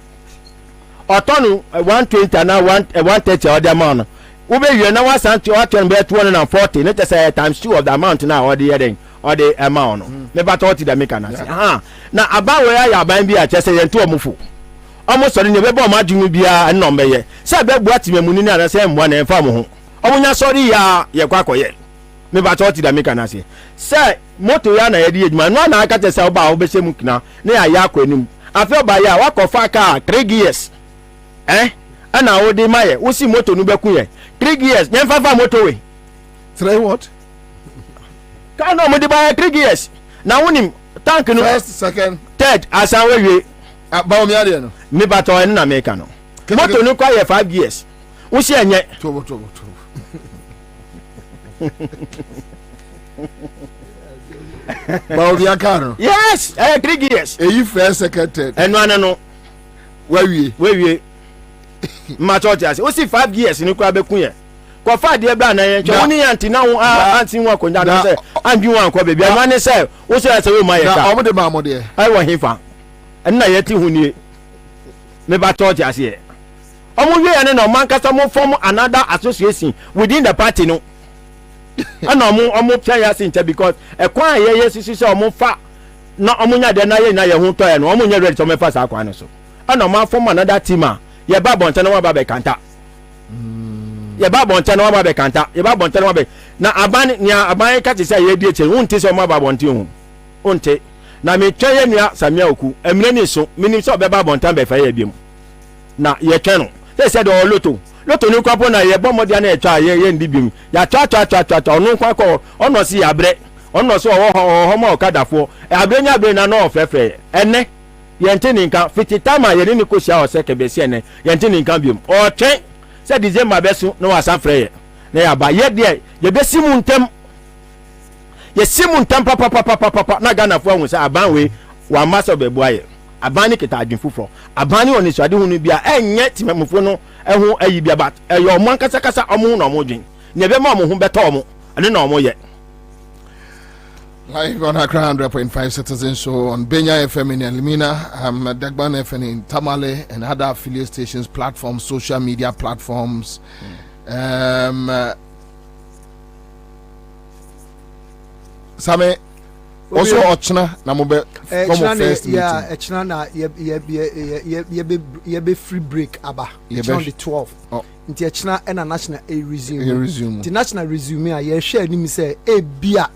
S8: otonu 120 na 130 odi ma we be you na 240 not say times 2 of the amount now or the heading or the amount me ba to the make na na aba we ya ban bi a che say yento omufo almost sorry ne be bo ma dwunu bia no mbeye say be bu atimemu ni na say mbo na emfa mo ho omunya sorry ya ye kwakoye me ba to the make na say moto ya na ye di ejuma no na aka che say oba obese mu kina na ya akwanim afi oba ya wakofa ka 3 years ana wo de maye wo si moto nu beku ye 3 years nyen fafa moto we
S1: 3 what
S8: ka no mo de ba 3 years na wonim tank no
S1: first second
S8: third asan we
S1: ba o mi ade no
S8: me ba to en na me ka no moto nu kwa ye 5 years wo si enye
S1: to ba o bi aka no
S8: yes 3 years
S1: eyi first second third
S8: eno anano we ma church as o si 5 years ni kwa beku ye ko fa de bra na ye che woni anti na wo anti wo akonya do se anbi wo anko be bia ma ne se wo se we ma ye ka
S1: o mo de ma mo de
S8: ai wo hifa na ye ti huni me ba church as ye o mo we ne no man kasa mo form another association within the party no ana o mo pia ya sin because e kwa ye sisi se o mo fa na o mo nya de na ye hu to ye no o mo nya ready to me fa sa kwa no so ana ma form another team ye ba bonte na wa ba be kanta ye ba bonte na wa ba be kanta ye ba bonte na wa be na aban ka ti say ye die che wonte se o ma ba bonte hu wonte na me twa ye nua samia oku emre ni so minim se o be ba bonte be fa ye biem na ye twa no se do loto ni kwapo na ye bomodia na etwa ye ndi biem ya twa onu kwa ko ono si abre ono so ho ma okadafo abre nya abre na no ofefe ene yente ninka fiti tama ye ni ko sia o se kebesi ene yente ninka biem o twen se December besu no wasa freye na ya ba ye de ye besimu ntem ye simu ntem papa na Ghana fo ahun se aban we wa maso be boaye aban ni kita adwin fufro aban ni oni so ade hunu bia enye timemfo no ehun ayi bia bat eyo mo kasa omo na omo dwin ne be ma omo hu beto omo ane na omo ye.
S1: Live on Accra 100.5 Citizen Show on Benya FM in Elimina, Dagban FM in Tamale, and other affiliate stations, platforms, social media platforms. Same also Ochna Namobe first meeting.
S7: Yeah, Ochna na ye be free break aba. It's on the 12th. Nti Ochna and a national resume. The national resume a ye share ni say e bia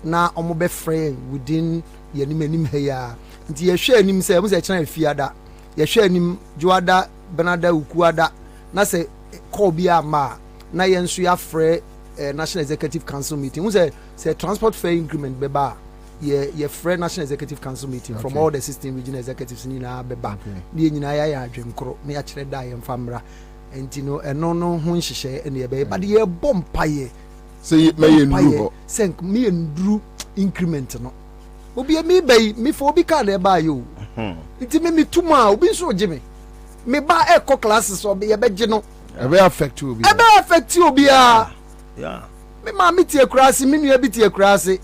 S7: na omo be friend within yenim heya nti ye hwe anim se mo se chana fiada ye hwe anim joada benada ukuada na se call bia ma na ye nso ya frɛ national executive council meeting mo se transport fare increment beba ye frɛ national executive council meeting from all the 16 regional executives ni na beba ni nyina ya adwenkro me ya kyerɛ da ye mfamra nti no eno no ho nhyehyɛ ene ye be but ye bompaye
S1: say me ndru
S7: senk me ndru increment no obi me bay me for obi ka na ba yo nti me tuma obi so gye me ba eco classes obi ye be gye no
S1: e be affect you
S7: obi yeah me ma me tie kurase me nua bi tie kurase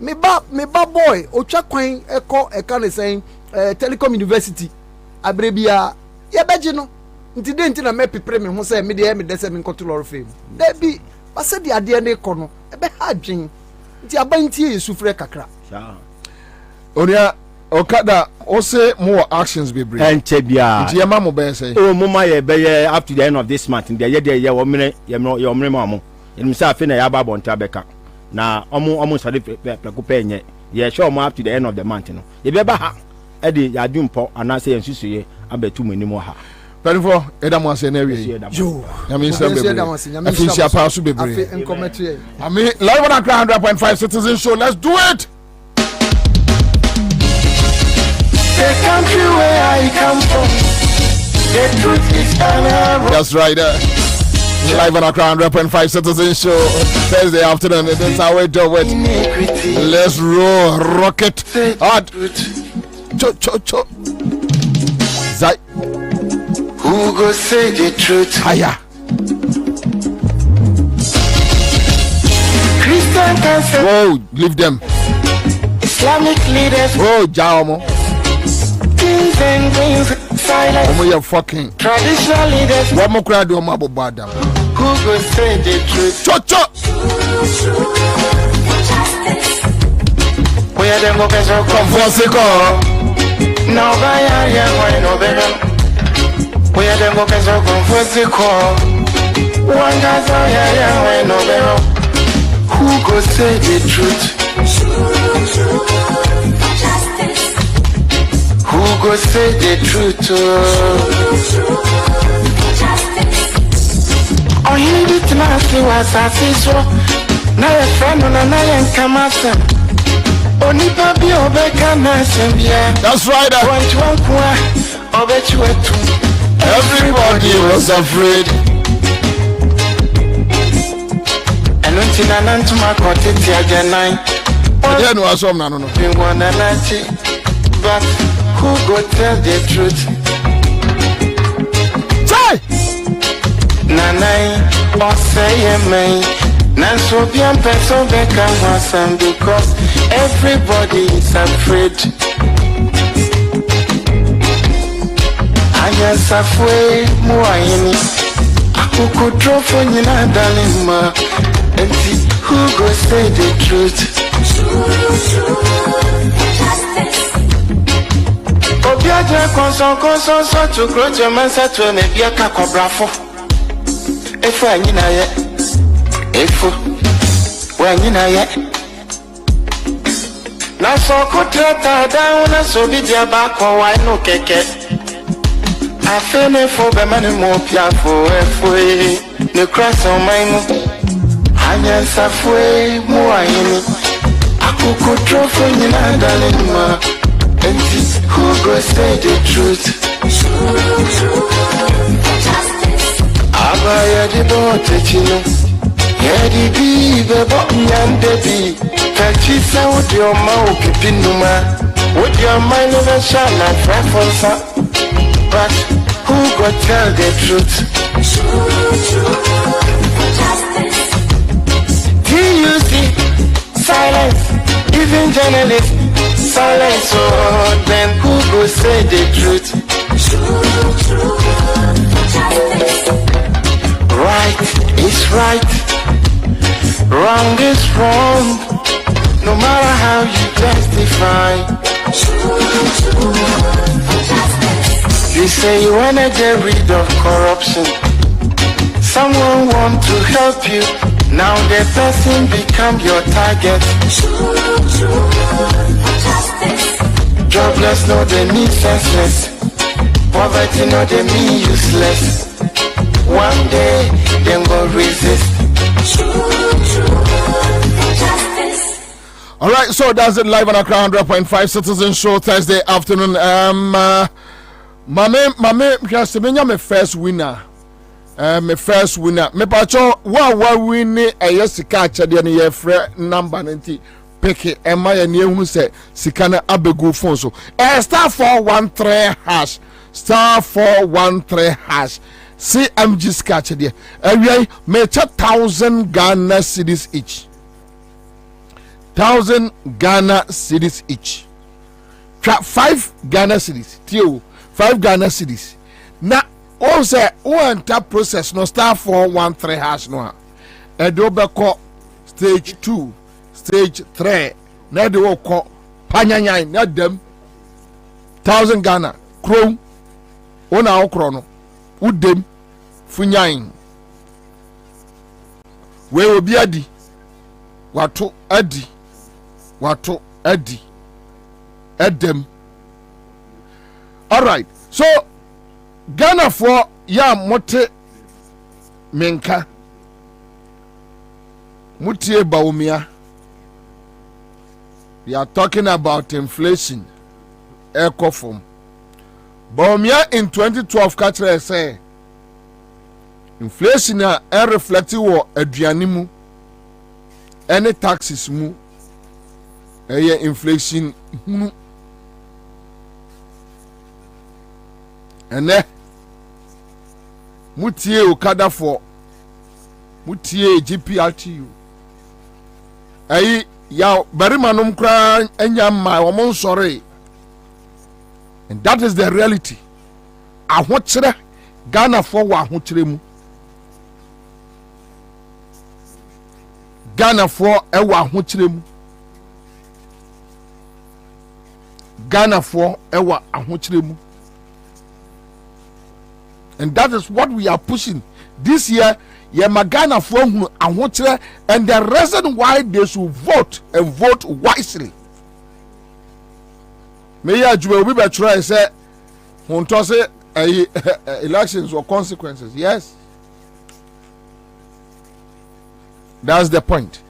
S7: me ba boy otwa kwan eco e ka ne sen telecom university abrebia ye be gye no nti de nti na me pepre me ho say me de me dese me nkoto lor fam da bi basa di ade ne ko no e be ha dwen nti abanti yesu frɛ kakra
S1: onia okada o say more actions be bring
S8: enche bia
S1: nti yema mo be say
S8: o mo ma ye be ye up to the end of this month nti ye wo mene ye omre ma mo yenim say afi na ya ba bonta beka na omo sade pleko pe enye ye show mo up to the end of the month no ye be ba ha e de ya dwumpo ana say ensusuye abetu manimo ha
S1: Penfo edamo ase na wie
S7: yo
S1: na me say be afinsia pa so be bre I mean live on Accra 100.5 Citizen Show, let's do it.
S13: The country where I come from, the truth is unraveled.
S1: That's right. Live on Accra 100.5 Citizen Show Thursday afternoon. This is how we do it. Let's roll, rocket hard. Cho. Zai.
S9: Who go say the truth?
S1: Higher.
S9: Christian cancer.
S1: Whoa, leave them.
S9: Islamic leaders.
S1: Whoa, Jaumo.
S9: Kings and queens. Silence.
S1: Omo you fucking.
S9: Traditional leaders.
S1: What more crowd do Omo Bobadam?
S9: Who go say the truth?
S1: Cho.
S9: Where them go get so
S1: comfortable.
S9: No buy area why no better. Where them go get so comfortable. One guy's area why no better. Who go say the truth? Who go say the truth? Oh, he did not see what I see so. Now a friend on another come out.
S1: That's right. Everybody was afraid.
S9: And until I learned to my quantity again, but who go tell the truth?
S1: Say!
S9: Nanai, or say me. Nanso bien person become awesome because everybody is afraid. Ayasafwe muayini akuku trofo nyina dalima. Who go say the truth? Obiaja konson so to grow your man set to me be a kakobrafo. If I nyina ye Efo, when you know yet. Now so could down so be dear back or why no keke. I feel it for the money more piafo, efo, no cross on my move. Ansah fue more in I could draw for you, darling. And who go say the truth? Abaya the boat, you know. Yedi bi bebo nyande bi kachisa with your mouth pipinuma with your mind never shine like reference. But who go tell the truth? TUC silence, even journalists silence. So then who go say the truth? Right is right. Wrong is wrong, no matter how you justify. You say you wanna get rid of corruption. Someone want to help you, now the person become your target. Jobless, no they mean senseless. Poverty, no they mean useless. One day, they go resist.
S1: All right, so that's it live on Accra 100.5 Citizen Show Thursday afternoon. Mame, just me first winner. My first winner. Me pacho wa winning a yesika chade ne ye free number 90. Peke ema ye ne hu se sikana abegu phone so. Star 413 hash. Star 413 hash. CMG sketch there. Every me 1,000 Ghana cedis each. 1,000 Ghana cedis each. 5 Ghana cedis. Tio 5 Ghana cedis. Na o say o enter process no star 413 hash no. Edo be ko stage 2, stage 3. Na de wo ko panyanyan na dem 1,000 Ghana krom. Ona okro no. Udem funyan we obi adi wato adi edem. All right, so Ghana for ya mote menka mutie baumia. We are talking about inflation ECOFOM. Baumia in 2012 catch say inflation a reflect wo aduane mu any taxes mu inflation hunu ene mutie okada for mutie GPRTU ya barima nom kra anya ma wo mon sore, and that is the reality. Ahokyere Ghana for wa ahokyere mu, Ghana for ewa ahokyere mu, Ghana for ewa ahokyere mu, and that is what we are pushing this year. Ghana for ahokyere, and the reason why they should vote and vote wisely. May ya juwe we be try say won to say elections or consequences. Yes, that's the point.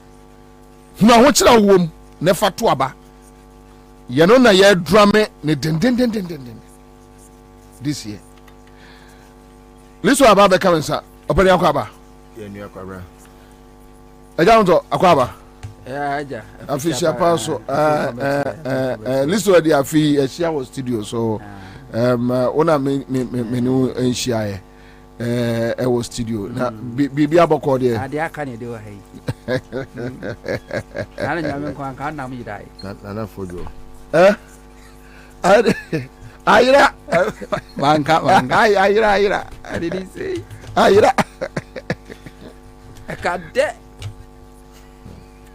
S1: Na ahokyere wom ne fatu aba ye no na ye drama ne den this year. Liso aba be come sir opani akwaba
S8: ye nu akwabra
S1: eja nto akwaba
S5: aja
S1: official paso liso dey afi share was studio so ona me no enhia e was studio na bibi aboko dey
S5: ade aka ne dey wa hai ana nyame ko aka na mu dai
S8: na fojo
S1: ayira
S5: wanka
S1: ayira
S5: I didn't say
S1: ayira
S5: akade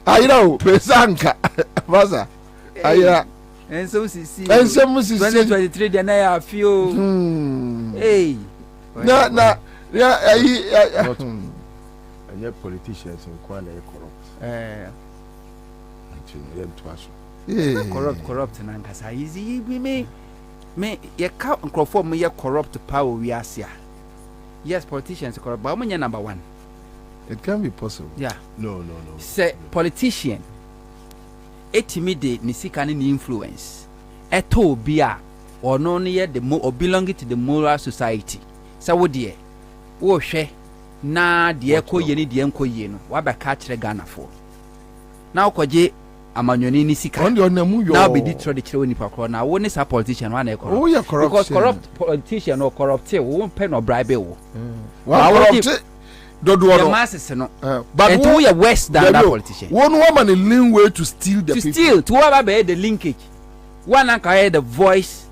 S1: ayira o besanka baza ayira
S5: ensem sisi
S1: 2023
S5: de na ya fio hey
S1: na ya
S8: any politicians in Kwana corrupt
S5: corrupt na nkasa easy me ye ka nkrofo me ye corrupt power we asia. Yes, politicians corrupt, but I'm number one.
S1: It can be possible.
S5: Yeah.
S8: No.
S5: Say politician etimide ni sika ni influence eto bia or no near the or belonging to the moral society. So wo de wo hwe na de ekoye ni de enkoye no wa ba ka kire Ghana for. Na okoje amanyoni ni sika. Now be the traditional nipa kro na wo ni sa politician wa na e corrupt.
S1: Oh, yeah, corrupt.
S5: Because corrupt politician or corrupt wo pen or bribe wo.
S1: Wa corrupt dodo
S5: the masses no. But who you worse than that politician.
S1: One woman in lean way to steal the people.
S5: Steal to whoever be the linkage. One anka the voice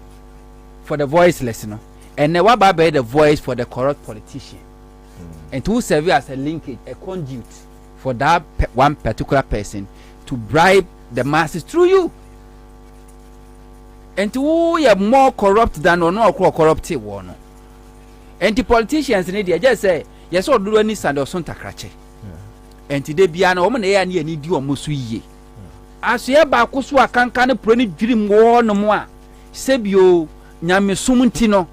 S5: for the voiceless no. And never be the voice for the corrupt politician. And to serve as a linkage, a conduit for that one particular person to bribe the masses through you. And to who you are more corrupt than or no corrupted one. And the politicians in India just say, yes, or do any sand or son takrache. And today, Biana, woman, and ye need you almost ye. As ye bakuswa can prony dream war no more. Sebio, Nyame Sumuntino,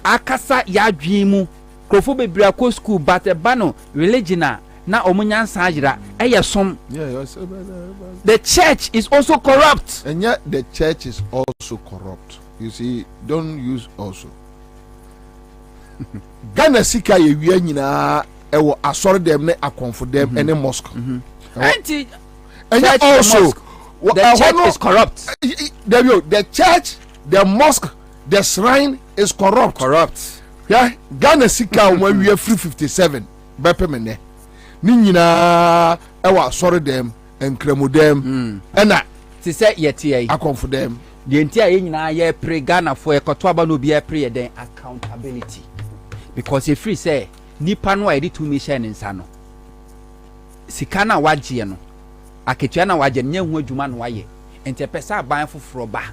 S5: Akasa ya dreamu, Kofobe Brako school, but a bano, religina. Na omunyan sajira some. The church is also corrupt,
S1: and yet the church is also corrupt. You see, don't use also. Ghana sika ye wi anyina ewo asore dem ne akonfo dem ene mosque.
S5: Anti
S1: and also
S5: the church is corrupt.
S1: The church, the mosque, the shrine is corrupt. Yeah, Ghana sika when we are free 57 bepemene. Ni nyina ewa asore dem enkremu dem ena
S5: ti say yeti
S1: akonfo dem
S5: the entia ye nyina ye pre Ghana for ekoto aba no bi e pre den accountability, because if free say nipa no edi to mission nsa no sika na waje no aketua na waje nya hu adwuma no waye enti pesa aban foforo ba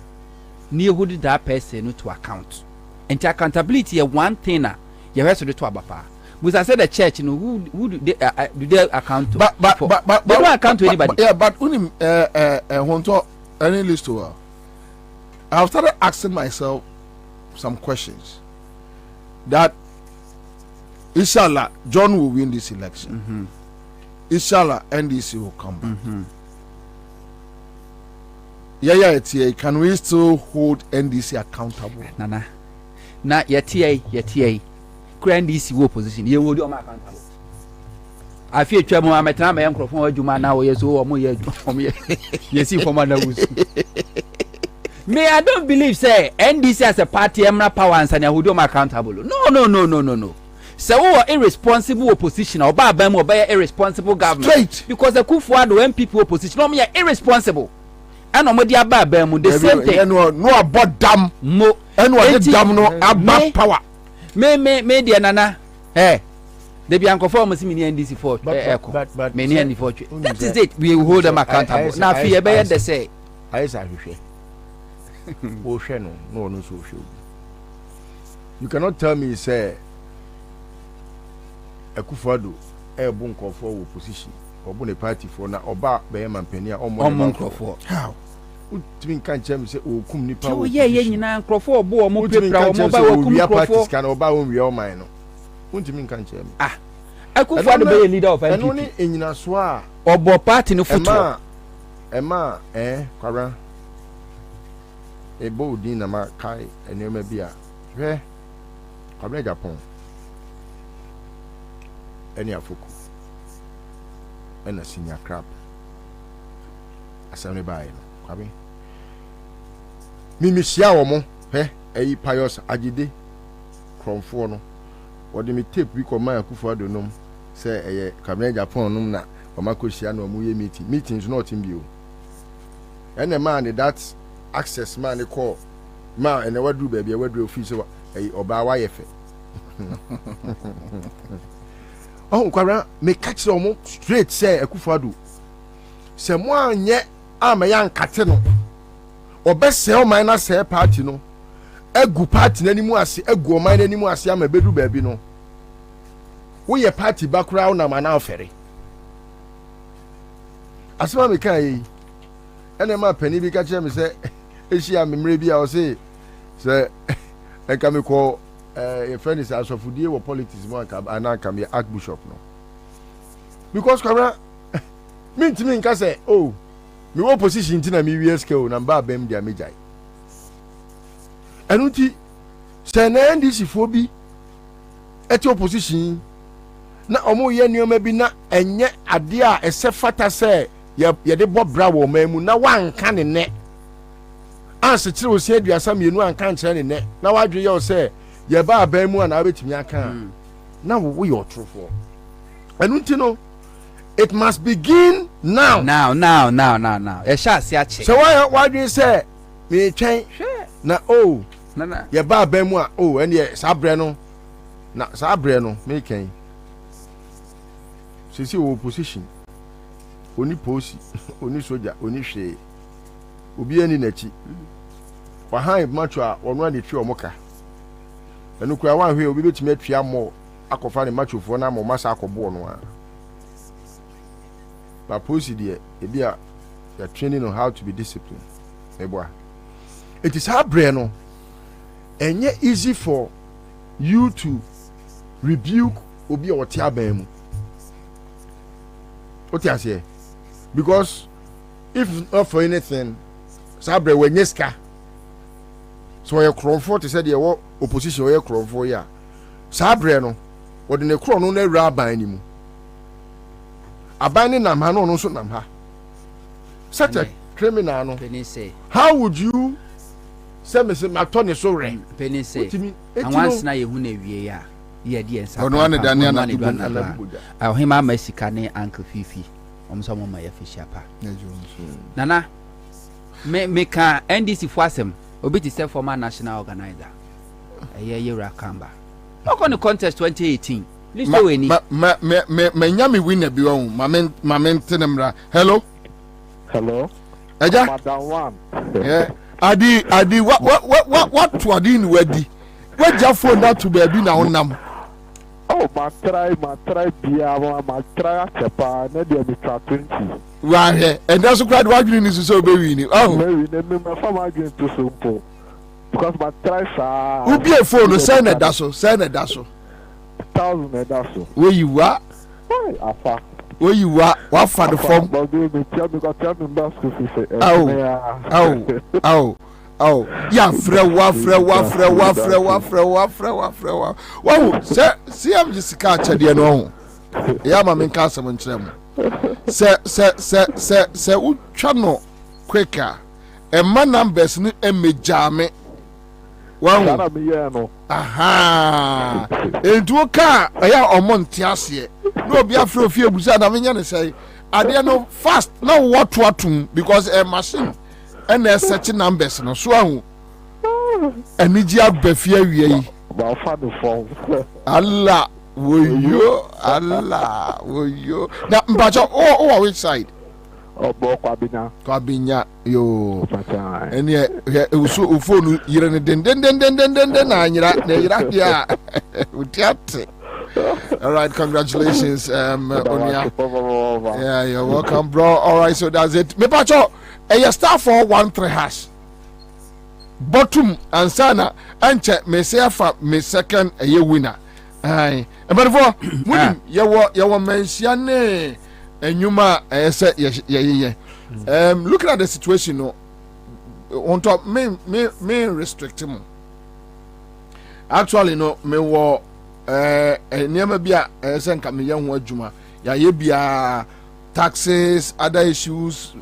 S5: ni hold that person no to account. Enti accountability is one thing na ye have to abapa. But I said the church, who do they account to? But they don't account to anybody.
S1: Yeah, but Honto, any list to her. I've started asking myself some questions. That inshallah, John will win this election. Inshallah, NDC will come back. Yeah, can we still hold NDC accountable?
S5: Nana, na yeti. NDC wo position ye wo di o ma accountable afi etwa mu ametena ma enkrofo adwuma na wo yeso wo mo ye yesi former na wusu me I don't believe say NDC as a party emra power and say who do ma accountable no so wo irresponsible opposition or ba ban mo be irresponsible government straight because the Kufuor when people opposition no me irresponsible and no di aba ban mu the same thing
S1: no about dam
S5: mo
S1: and what dam no about power
S5: me dia nana they be uncomfortable with me NDC for but many and for that is it we hold them accountable now fear be they say
S14: I say no so show you cannot tell me say Akufo-Addo bon for opposition or bon party for na oba be man pania omon
S5: Nkrofo
S14: how utimi kan chem say okum nipa
S5: wo ye nyina Nkrofo obo omo pepra omo ba wakum Nkrofo
S14: kan oba won wi o man no utimi kan chem
S5: Akufo-Addo be leader of NPP
S14: eno ni enyina so a
S5: obo party no foto
S14: ema kwara ebo din na ma kai enema bia hwe Kwabena Japan eni afoku ena senior crab asane bae no kwabe mimi sia wo mo eyi pious agide kromfo no wodi mi tape bi ko ma Akufo-Addo nom se eye Kwabena Japan nom na o makosia na o mu ye meetings not in bio ene man that access man call ma ene wadu baby wadu office eyi oba wa yefe kwara me catch them straight say Akufo-Addo se mo anye amaya nkate no obese o man na say party no egu party nanimu ase egu o man nanimu ase ama bedu baabi no wo ye party bakura na mana ofere asema me kan yi ene ma pani bi ka kire me say ehia memre bi a o say eka me ko a friend is asofudie wo politics mo ana kam ye archbishop no because kwara me ntimi nka say oh me wo position ti na me WSK o na ba bem dia me jai anuti se na NDC fo bi eti opposition na omo ye nioma bi na enye ade a ese fata say ye de bobra wo mamu na wanka ne ne anse kire osi aduasa mienu anka nkire ne ne na wadwe ye o say ye ba aban mu ana betimi aka na wo ye otrofo anuti no it must begin now
S5: e sha se ache
S14: so wadwe say me twen na na ye ba aban mu a ene sabre no na sabre no me ken sisi wo opposition oni posi oni soja oni hwe obi ani nachi wa han macho a ono ade twi omoka enu kura wan hwe obi betimi atwia mo akofa ne macho fo na mo masa akobo no a ba posi de e bia ya training on how to be disciplined eboa it is abre no enye easy for you to rebuke obi o ti aban mu what you say because if not for anything sabre when yeska so your crowford said the opposition your crowford ya sabre no what the crow no na raban ni mu aban ni nam ha no so nam ha such a criminal no how would you say me say matone so re
S5: penny say and once na ye hu na wie ya ye die ensa
S1: ono ane dania na bubuja
S5: ahima masika ne uncle fifi omso mo ma ya fishapa nana me ka NDC fo asem obi ti say former national organizer ye Rakamba no on the contest 2018 listo we ni
S1: me nyame winner bi won ma tenemra hello eja
S19: madam one
S1: adi what to adi ni wadi waja phone that to be na honam
S19: ma try bia ma try achepa na dey be 20
S1: wa he and that's why the wagin is so be win
S19: me farm again to simple because ma try sa
S1: who be a phone send that so
S19: 1000 that so
S1: where you are
S19: afa
S1: where you are what for the form
S19: but me tell me back to say
S1: Oh, yeah, frewa. Wow, see, I'm just catch a dear no. Yeah, my main castle and trim. Say, channel quicker. A man numbers ni me jame. Wow, aha. Into a car, I am on Montiasie. No, be afraid of fear, Busan. I mean, say, I dare no fast, no what because a machine. And there's such numbers no so and media befia we Allah wo yo na mbacho oh which side Kwabena yo and so phone yire ne den na nyira ya utiate. All right, congratulations Onia. Yeah, you're welcome bro. All right, so that's it. Me pacho star 413#. Bottom Ansah anche me say for me second winner. Aye. But for munim you mention enyuma say yeah. Looking at the situation no on top me restrict him. Actually no me wo niam bia say nka me yan ho adwuma ya ye bia taxes, other issues,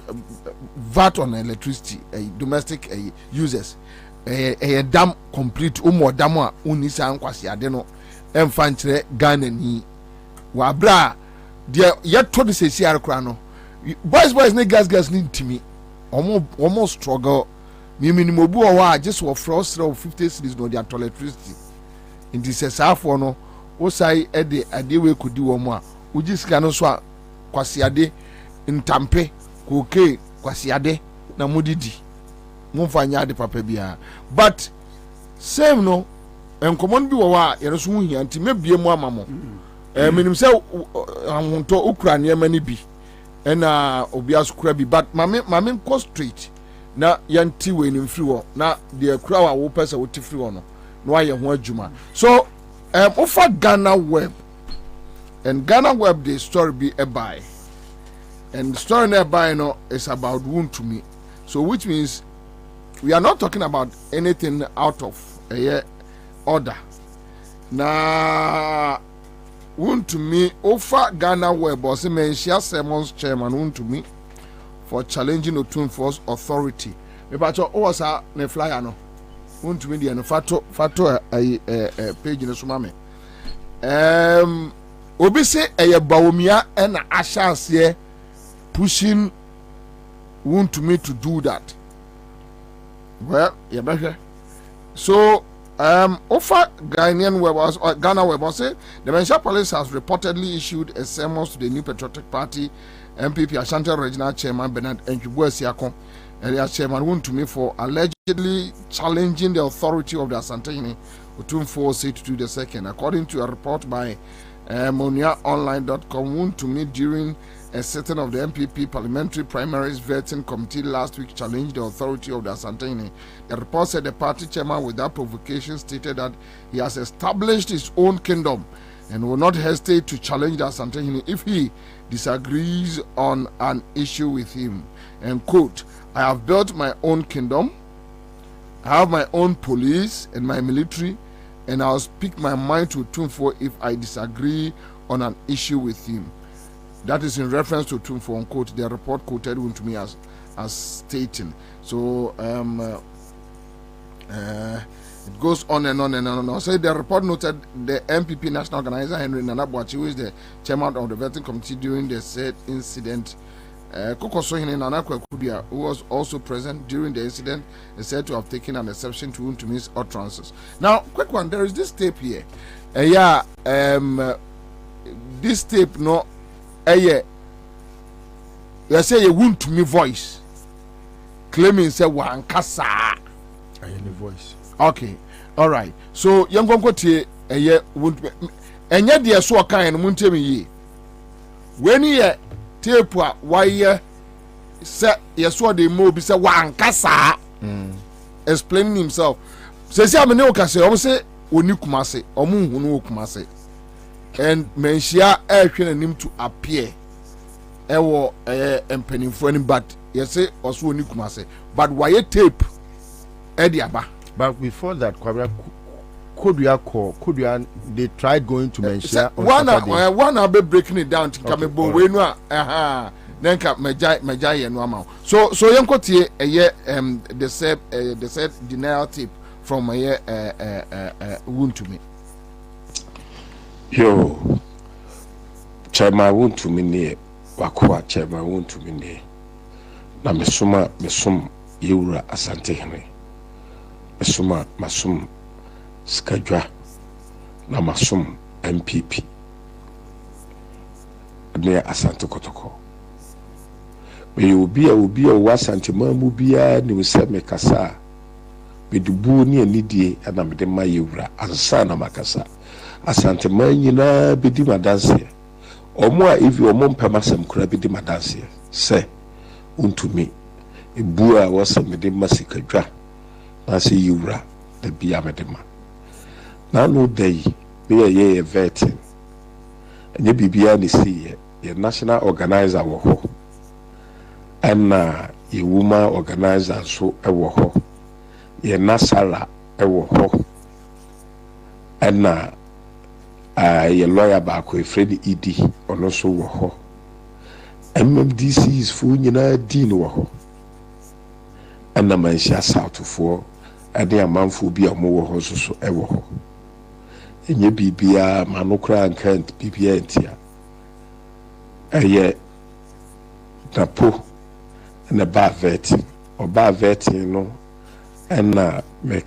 S1: VAT on electricity, domestic users, a dam complete more dam unisa ankwasi adeno emfantre Ghana ni wabra dia yet to the CCR krano boys ne gas need to me almost struggle me minimum bu wa just for frost of 50 cities no their electricity in this for no o sai e de ade we kodi wo mo a ujisika no so a kwasiade ntampe koke kwasiade na mudidi mumfanya de papa bia but same no enkomon bi wo wa yere so hu hia nti mebie mu amamo minim se ahonto ukra ne mani bi na obi asukura bi but mame ko straight na yanti we ni mfiri wo na de akura wa wo pesa wo tifiri wo no no aye ho adwuma so ofa Ghana web. And Ghana Web, the story be a buy. And the story nearby no is about wound to me. So which means we are not talking about anything out of a order. Now wound to me offer Ghana Web or Menshia Sermons chairman wound to me for challenging Otumfuo's authority. Me bacho o wasa ne flyer no. Wound to me the no fato a page in sumame. Obi say eye bawomia na ashanse pushing want to me to do that. Well, yeah, better. So offer Ghanaian Web Ghana Web say the Menshia Police has reportedly issued a summons to the New Patriotic Party MPP Ashanti Regional Chairman Bernard Enchibwe Siakon and their chairman want to me for allegedly challenging the authority of the Asantehene Otumfuo Osei the second, according to a report by MoniaOnline.com. Wound to me during a sitting of the MPP Parliamentary Primaries Vetting Committee last week challenged the authority of the Asantehene. The report said the party chairman, without provocation, stated that he has established his own kingdom and will not hesitate to challenge the Asantehene if he disagrees on an issue with him. And quote, I have built my own kingdom, I have my own police and my military, and I'll speak my mind to Otumfuo if I disagree on an issue with him. That is in reference to Otumfuo, unquote. The report quoted to me as stating. So it goes on and on and on. So the report noted the MPP national organizer Henry Nanabuachi, who is the chairman of the vetting committee during the said incident. Kokosohene Nanakwa Kudia, who was also present during the incident, is said to have taken an exception to Ntumi's utterances. Now, quick one, there is this tape here. This tape, no, you say you want to me voice, claiming say wankasa.
S14: Any voice.
S1: Okay, all right. So, young Gonkote, won't me, and yet the so kind of Muntemi ye. When ye tape why say yes what the mo be say wankasa explaining himself say am ne okase o say oni kumase o mu hunu kumase and menshia ehwe nanim to appear ewo empanimfo ni but yes say also oni kumase but why tape Ediaba.
S14: But before that, Kwabena, could they tried going to mention
S1: one I'll be breaking it down to come a then cap Majai no amount. So Yanko Tie they said denial tip from a wound to me.
S11: Yo, Chairman wound to me near Wakua, Chairman wound to me near. Na mesuma Yura Asante Henry. Mesuma Masum Skadra na Masum MPP. Near Asante Kotoko. Me obi a wasante mamu bia ni wose me kasa me dubu ni anidie ana me de mayewura ansa na makasa asante man nyina bedi madanse omo a ivi omo mpamasem kura bedi madanse se untumi ebu a wose me de masikadwa na se yewura da bia me de ma na no dai me ye vetting enye bibia ni see ye national organizer wo ho ana ye woman organizer so ewo ho ye nasara ewo ho ana ye lawyer ba ko Fred Idi ono so wo ho MMDC is fu nyina din wo ho ana manhia south fo ade amanfo bi a mo wo ho so ewo ho enye bibia manokra ankant bibia entia eye tapo na ba vet no na me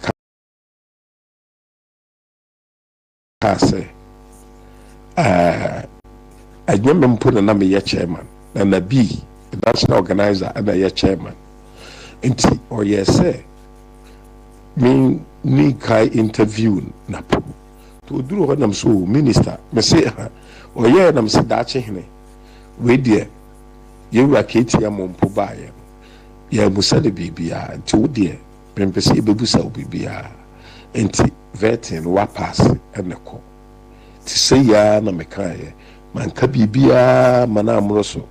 S11: ka se adwem mpo na me ye chairman na B the national organizer and ye chairman nti o ye say me ni kai interview na po to duro ho nam so minister me say o ye nam se da che hene we die Yewura keti ya mompo baye ya musa de bibia nti wo de pempese ebebusa wo bibia nti vetting wa pass eneko ti say ya na mekaye man ka bibia mana amroso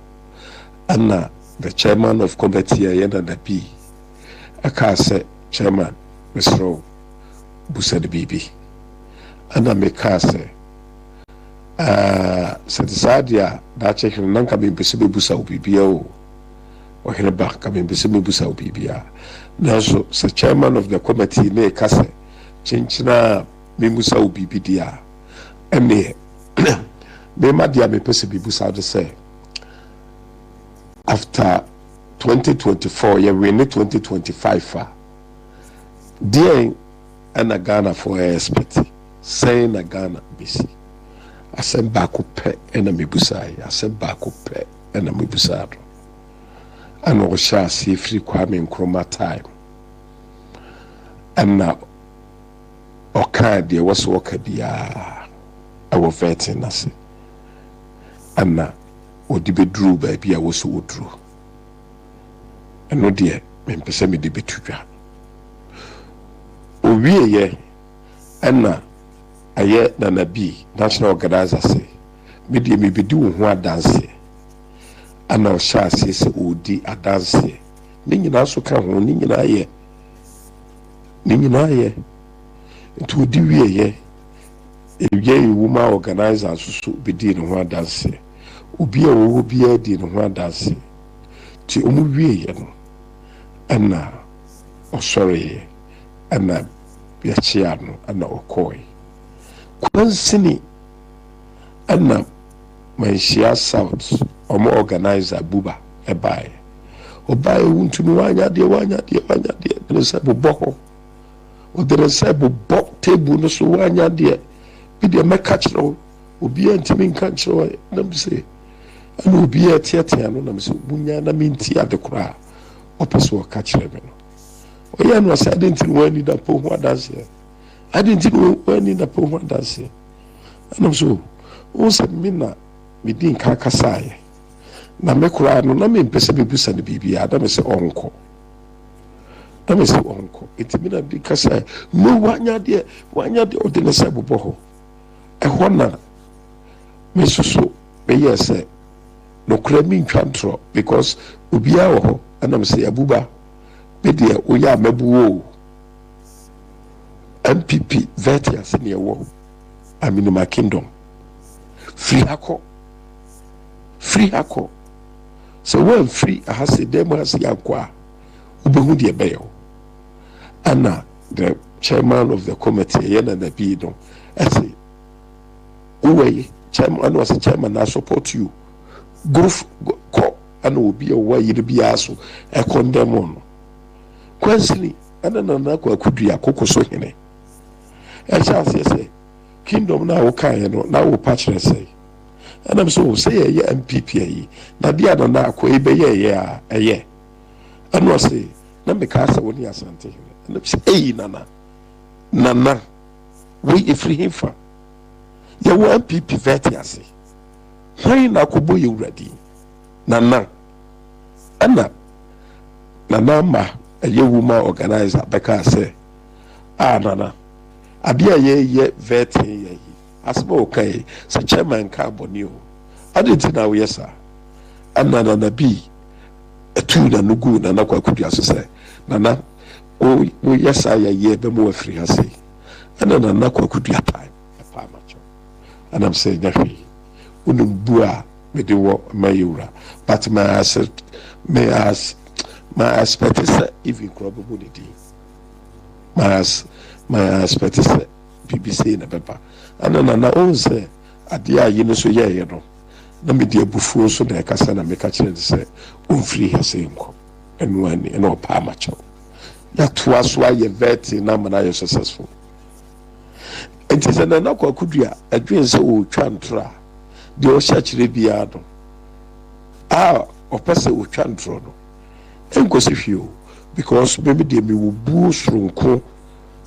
S11: anna the chairman of committee ya na da P aka say chairman Mr. busa de bibi anna meka say Sadia da check nan ka bempese bebusa wo bibia o hene ba ka bempese bebusa wo bibia na so the chairman of the committee ne kase chinchina bebusa wo bibidia ene me ma dia me pese bebusa de say after 2024 ye we ne 2025 fa dia ana Ghana for expect say na Ghana bisi asem baako pɛ ɛna mebusai asem baako pɛ ɛna mebusado ana o hyase free Kwame Nkrumah time ana oka de was woka bia awo vetting nase ana odi bedru ba bia wo so wodru eno de mempese me de betudwa o wieye ana aye na B national organizer say media me be do ho adanse ana o hyase se odi adanse ni nyina so ka ho ni nyina ye to di wieye e woman organizer so be di no ho adanse obi a wo bi a di no ho adanse ti omu wieye no ana o sorry ana ya chia no ana okoi kwansini ana manhia south omo organizer buba ebae obae wuntumi wanya de ne se bobo o de se bobo table no so wanya de bi de meka kiro obi antimi nka kiro na mse ana obi atiatia no na mse bunya na minti adekora opeso o ka kire me no o ya no sa identity wani da po ho adanse identity wani da po ho adanse ana so o se mina me din ka kasaye na me kura no na me mpese bebusa ne bibia da me se onko itimina di kasaye no wanya de o de ne se bobo ho e hona me susu be yese no kura mi ntwantro because obia wo ho ana me se abuba be de o ya mabuo MPP vet ya senior wo aminima kingdom free hako so when free ahase dem has yakwa ubehu de beyo ana the chairman of the committee yena na bi no ase uwe chairman was chairman I support you go ana obi a wa yire bi aso e condemn on kwansini ana na kwa kudua kokoso hene e chance say kingdom na wo kan no na wo patch say ana so say ye MPP yi na dia na akwa ebe ye a eye ana say na me ka say woni asante hene ana say nana we ifri himfa ye wo MPP vet ase hwan na kobo ye uradi nana ma a woman organizer beka say nana abia ye vetting ye asba okay say chairman ka boni o adenti na we sir nana bi etu na nugu nana kwa kudu asese nana o yes ye be mo afri ha say nana kwa kudu time pa macho and I'm saying that unum bua me de wo mayura but my aspect is even probability my aspect is BBC na beba and na on say adia yi no so ye no na me de abufuo so na kasa na me ka kire say on free hase nko enu ani eno pa macho ya to aso aye vet na mana you successful it is na kwa kudua adwen say o twa ntra de o sha kire bia no o pese o twa ntro no enkosi hwio because maybe de me wo bu sronko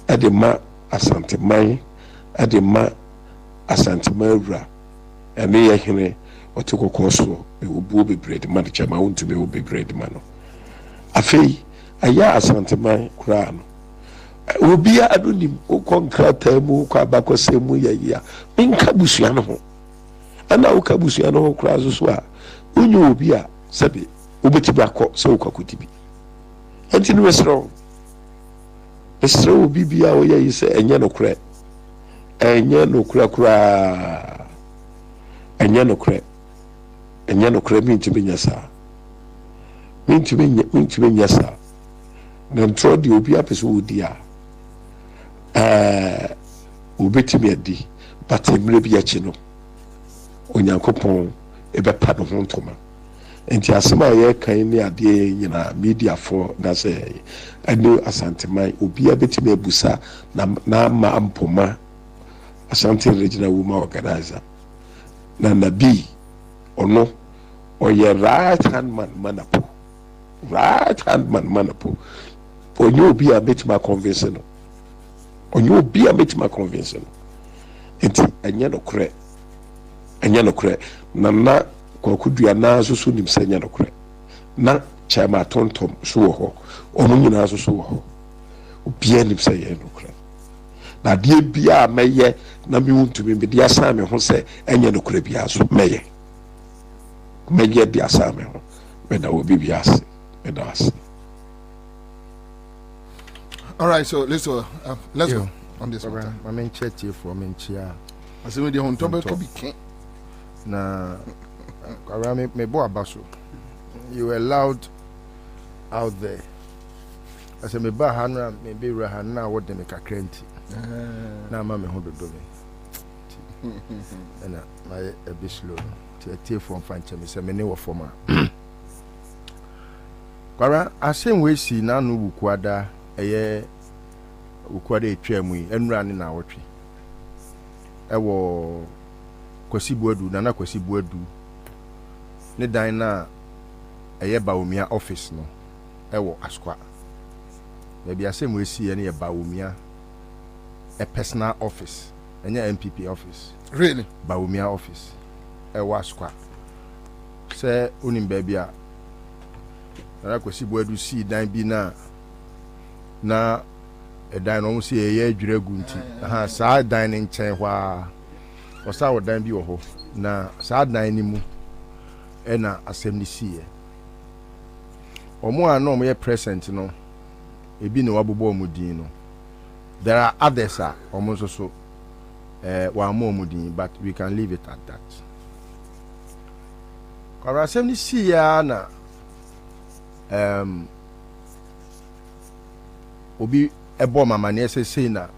S11: edema asanteman edema asantemawura ene ye hene otokoko so e wo bu bebre de man chama wontu be wo bebre de man no afei aya asanteman kura no obia adonim o konkrata mu kwa bakosemu ya minka busua no ho ana o ka busua no ho kura so a onye obi a sabe obetibi akọ se okwakotibi enti no wesro obi bia o ye se enye no kura kura enye no kura mintibi nyasa na ntro di obi apese odi a obetimi adi batemre bi achi no onyankopon ebe pa no ho ntoma enti asema ye kan ni ade nyina media for na say anu asanteman obi abetimi abusa na ma ampoma asante regional woman organizer na nabi ono oye right hand man manapo onye obi abetimi convince no enti anya no kre na kwa kudua na so nim sanya no kre na chama tontom so wo ho onu nyina so wo ho obia nim sanya no kre na de bia meye na me wuntumi be de asa me ho se anya no kre bia so meye de asa me ho me na obi bia se me da ase.
S1: All right, so let's go on this matter.
S14: I mean, check you for me, chia.
S1: I say, we on top of be king.
S14: Na, around me, boy, Basu. You were loud out there. I say, me ba hanra, me be rahana, what they make a crenti. Na mama hold the door. And my a bit slow. To a from Fancha, me say, me never former. Kwara, I say, we see now no kwada. Eye ukwade etwam yi enura ne na awotwe ewo kwasi buadu nana kwasi buadu ne dan na eye baomia office no ewo askwa maybe asem we see ne baomia a personal office enya MPP office
S1: really
S14: baomia office ewo askwa se onim baby a nana kwasi buadu si dan bi na edan no se ye adwira gunti aha saa dan ne nchen hwa o saa wodan bi wo ho na saa dan ni mu e na asem ni sie omo ano mo ye present no ebi ne wabobo mu din no there are others almost also one more mudin, but we can leave it at that. Kwabena ni si ya na obi ebo mama ne sese na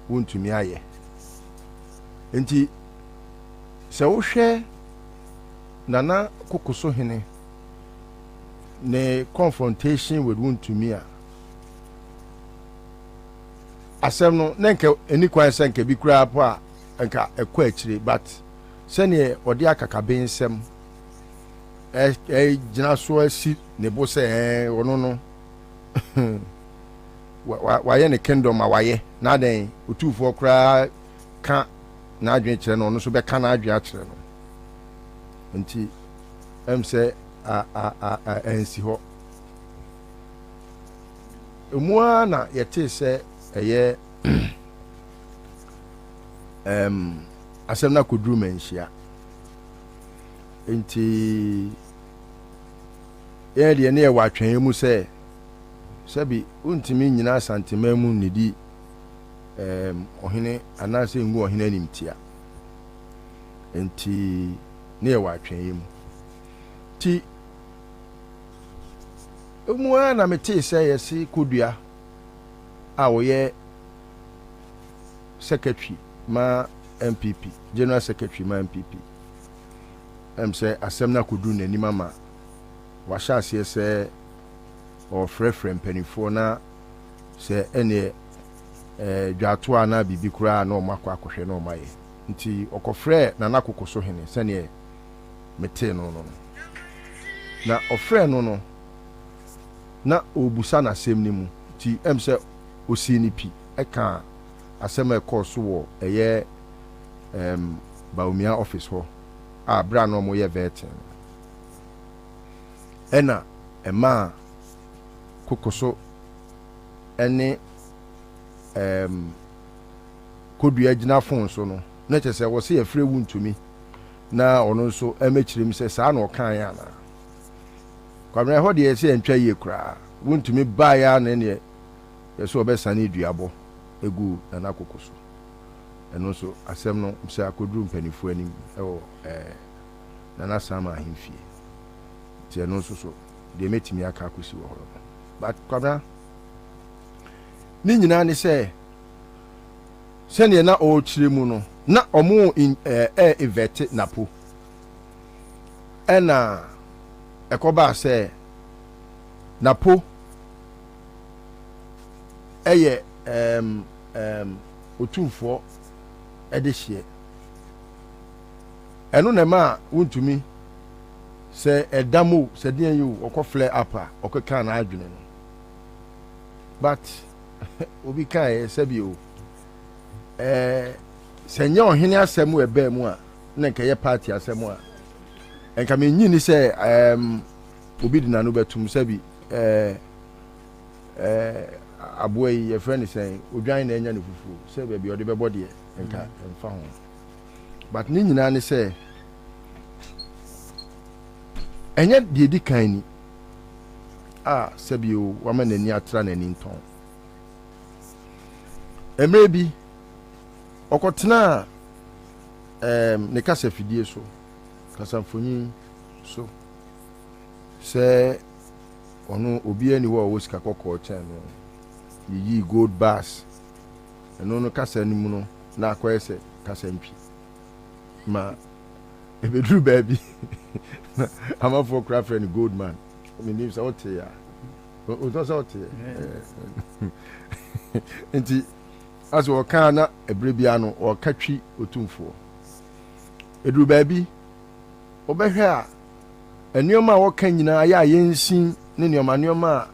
S14: wontumi aye. Enti se wo hwe nana kokoso hene ne confrontation with wontumi a asem no nenka eni kwan senka bi kura po a enka ekwa akire but sene odi akakabe nsem jina so asi ne bo se ono no waye ne kingdom awaye na den otufo kura ka na adwen kire no no so be ka na adwen akire no nti say ensi ho emua na yete se eye asem na kodru menhia nti ye de ne wa atwen mu se sabi untimi nyina santima mu nidi ohene anase ngu ohene animtia nti ne wa atwen mu ti emua na mete se yesi kodua a woye secretary ma MPP general secretary ma MPP say asem na kodu nani mama wa sha ase se o frefre mpanifo na se ene dwato ana bibi kura na o makwa akohwe na o maye nti okofre na nakokoso hene se ne mete no na ofre no na obusa na asem ni mu ti say osinipi eka asem e course wo eye Baumia office ho bra no mo ye vetin ena ema kokoso ene kodua gina phone so no na chese wo se afre wuntumi na ono nso emechirim se sa na okan ya na Kwabena ho de se entwa ye kura wuntumi ba ya na ne yeso obesane duabo egu na kokoso eno so asem no se akodru mpanifo anim na sama ahimfie ti eno so de metimi aka akosi wo horo but Kwabena ni nyina ne se ne na o chire mu no na omo evete napo ena ekoba se napo eye otumfo edehie eno na ma wuntumi se edamo se den yu okofle apa okeka na adwene no but obi kai se bi o se nya ohene asemu ebe mu a na nke ye party asemu a enka me nyini se obi dina no betum se bi aboy ye friend say odwan na enya ne fufu se be bi ode bebo de enka emfa ho but ni nyina ne se enya de di kan ni se bi o wa ma nani atra nani nton emre bi okotena ne kasa fidie so kasa mfonyi so se ono obi ani wo sika kokko chen no yi gold bars eno no kasa ni mu no na akwese kasa mpi ma ebedru baby ama for craft and gold man me name say what ya o to say what enti as wo kan na ebrebia no o katwi otumfo edru baby obehwe a enioma wo kan nyina ya yensin ne nioma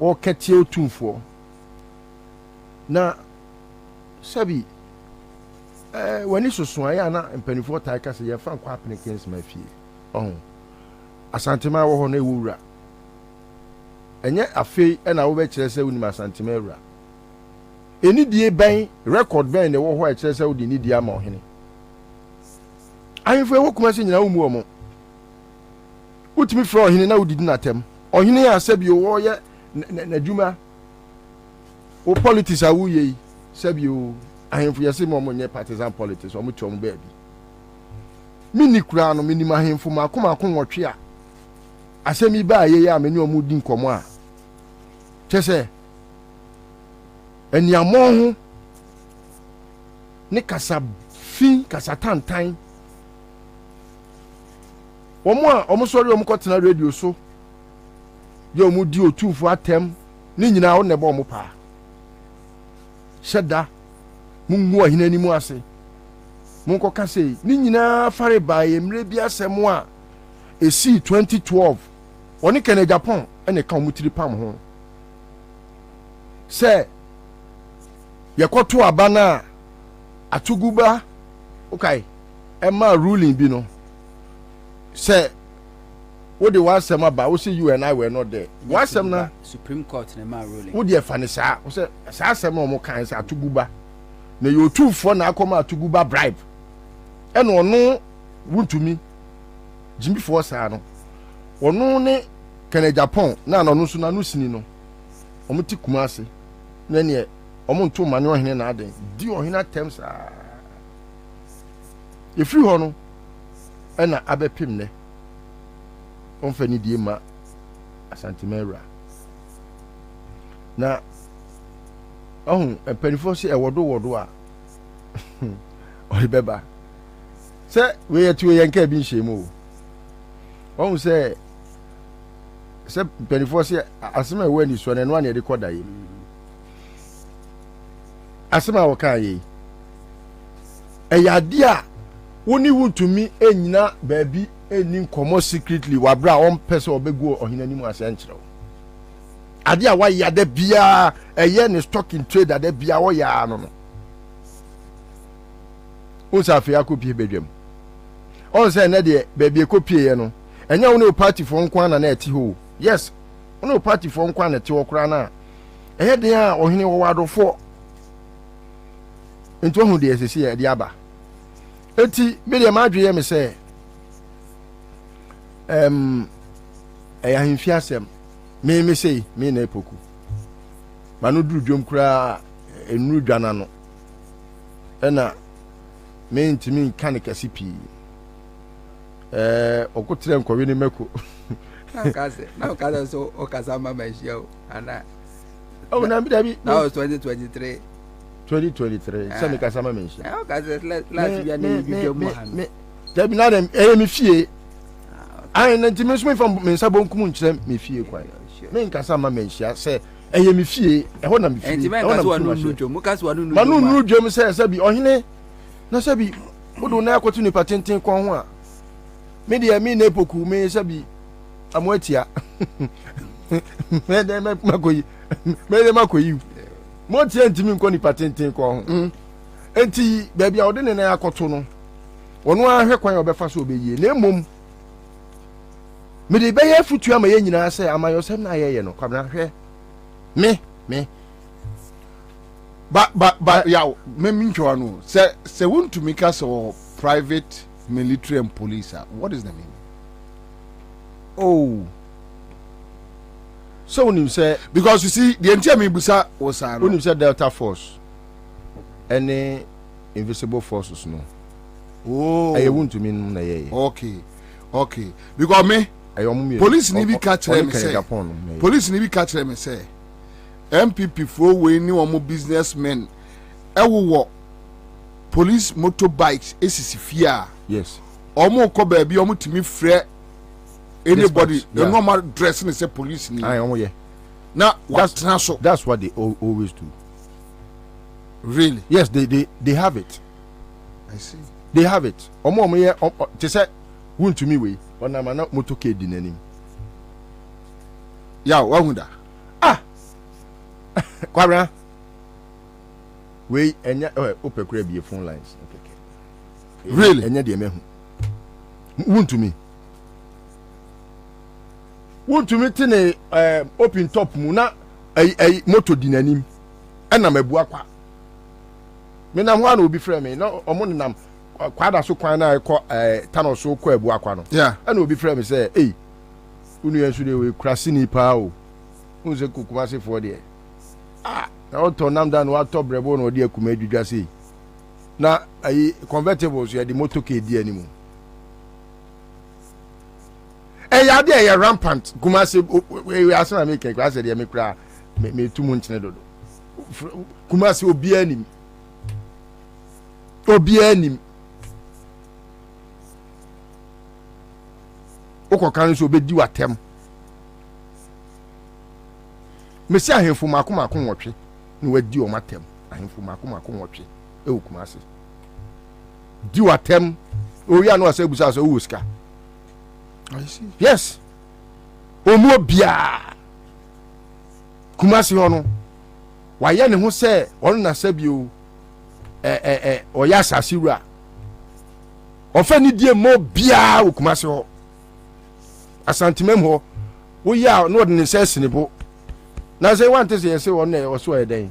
S14: wo katie otumfo na sabi wani soso aya na mpanifo tai ka se ye fa kwa apnikins mafie asantema wo ho na ewura enye afei na wo be kire se woni asantema ewura eni die ban record ban ne wo ho a kire se wo di ni die ama ohene ahemfo wo kuma se nyina wo mu omo utimi fra ohene na wo didi na tem ohene ya sabi wo ye na dwuma o politics a wo ye Sebio ahemfo yɛse mo nyɛ partisan politics ɔmo twom baabi mini kura no mini ahemfo makoma nwɔtwe a asɛm yi ba yɛ a meni ɔmo di nkɔmɔ a kyɛ eniamɔ ho ne kasa fi kasa tantan ɔmo sɔre ɔmo kɔtena radio so yɛ ɔmo di otufo atɛm ne nyinaa ɔne bɔ ɔmo paa hyɛda mungu ahina ni mu ase munko ka sei ne nyinaa fare ba yɛ mmerɛ bi asɛm a esi 2012 ɔne kene Japan ɛne ka ɔmo tiri pam ho sɛ yɛkɔto aba na atuguba okay ɛma ruling bi no sɛ wode wasɛm aba wo sɛ you and I were not there wasɛm na
S5: Supreme Court na ma ruling
S14: wode ɛfa ne saa wo sɛ saa asɛm na ɔmo kan sɛ atuguba na yɛ otumfoɔ na akɔma atuguba bribe ɛna ɔno wuntumi jimbifoɔ saa no ɔno ne kene Japan na ɔno nso na no sini no ɔmo ti kuma ase na ne ɔmo nto mane ɔhene na aden di ɔhene atem saa efiri hɔ no ɛna abɛpem ne ɔmfa ni die ma asantemera na mpanifo sɛ ɛwɔdo a ɔde bɛba sɛ weyɛ ti yɛ nka bi nhyɛ mu ɔhu sɛ mpanifo sɛ asɛm a ɛwɔ ani so no ɛno ane yɛde kɔda yɛ asɛm a wɔka yɛ ɛyɛ ade a woni wuntumi enyina baabi eni nkɔmɔ secretly wabra ɔmpɛ sɛ ɔbɛgu ɔhene anim asɛ nkyerɛw ade a wayɛ ada bia ɛyɛ ne stock in trade ada bia wɔyɛ no unsa afia akopie bedwam on sɛ ne de baabi ekopie yɛ no ɛnya wo ne party fo nko ana na ɛte ho yes wo ne party fo nko ana ɛte wɔ kora na ɛyɛ den a ɔhene wɔ wadofo nti ɔhu de ɛsɛsi yɛ de aba eti media madwe yɛ me sɛ ɛyɛ ahemfi asɛm me sei me na epoku ma no duru dwom kura enuru dwana no ɛna me ntimi nka ne kɛse pii ɔkotrɛ nkɔwe ne mako
S5: na okaze so okaza mama ehia o ana
S14: oh na bi
S5: now 2023
S14: sɛ me kasa mama ehia
S5: okaze last year ne bi dwom Mahama
S14: dabi na dem me fie ai na ntimi so me fa me nsa bonkum nkyerɛ me fie kwan me nkasa mama ehia sɛ ɛyɛ me fie ɛhɔ na me fie
S5: ɛhɔ na me fie dwom kasa wanu
S14: manu dwom sɛ bi ɔhene na sɛ bi wodo na akoto nipa tenten kwan ho a me de me na epoku me sɛ bi amoatia me de makoyi mo tie ntimi nko nipa tenten kwan ho enti baabi a wode ne na akoto no wono ahwe kwan obɛfa so obɛyie na emom me de bɛyɛ futua ma yɛ nyinaa sɛ amayɔsɛm na ayɛyɛ no kwabena hwɛ me
S1: ba yaw me minchwa no se wontumi ka so private military and police what is the meaning?
S14: Oh, so when you say
S1: because you see the entire me busa was
S14: when you say Delta Force any invisible forces no
S1: oh
S14: I want to mean na ye
S1: okay because me police ni bi catch them say police ni bi catch them say MPP for we ni omo businessmen ewo police motorbikes esisifia
S14: yes
S1: omo ko ba bi omo timi frɛ anybody the normal dressing is a police ni
S14: omo ye
S1: now
S14: that's what they always do
S1: really
S14: yes they have it
S1: I see
S14: they have it omo ye te say wuntu mi we ona ma na motoke di nanim
S1: ya wahunda
S14: Kwabena we enya opekura bi phone lines okay
S1: really
S14: enya de mehu wuntumi tene open top mu na moto di nanim ɛna mabu akwa me na ho ana obi frɛ me na ɔmo nenam kwada so kwan na ɛkɔ tano so kɔ abu akwa no
S1: yeah
S14: ɛna obi frɛ me sɛ unu yɛn so de we krasi ni pa o unse kukuma se for de na oto nam dan wa to brebo no de akuma adwudwa sei na ayi convertibles ya di motor ke di animu ya de ya rampant kuma se we asana me ke kwa se de me kura me tumu nchine dodo kuma se obi anim oko kan so obedi watem mesi ahemfo mako nwotwe ni wadi o matem ahemfo mako nwotwe e okuma se di watem o ya no ase busa so wo sika I see. Yes. Omo bia. Kumasi hono. Waye ne ho se ono na sabio oya asasiwura. Ofa ni die mo bia wo kumasi ho. Asantimem ho. Wo ya no de ne sese ne bo. Na say want to say ono e oso e den.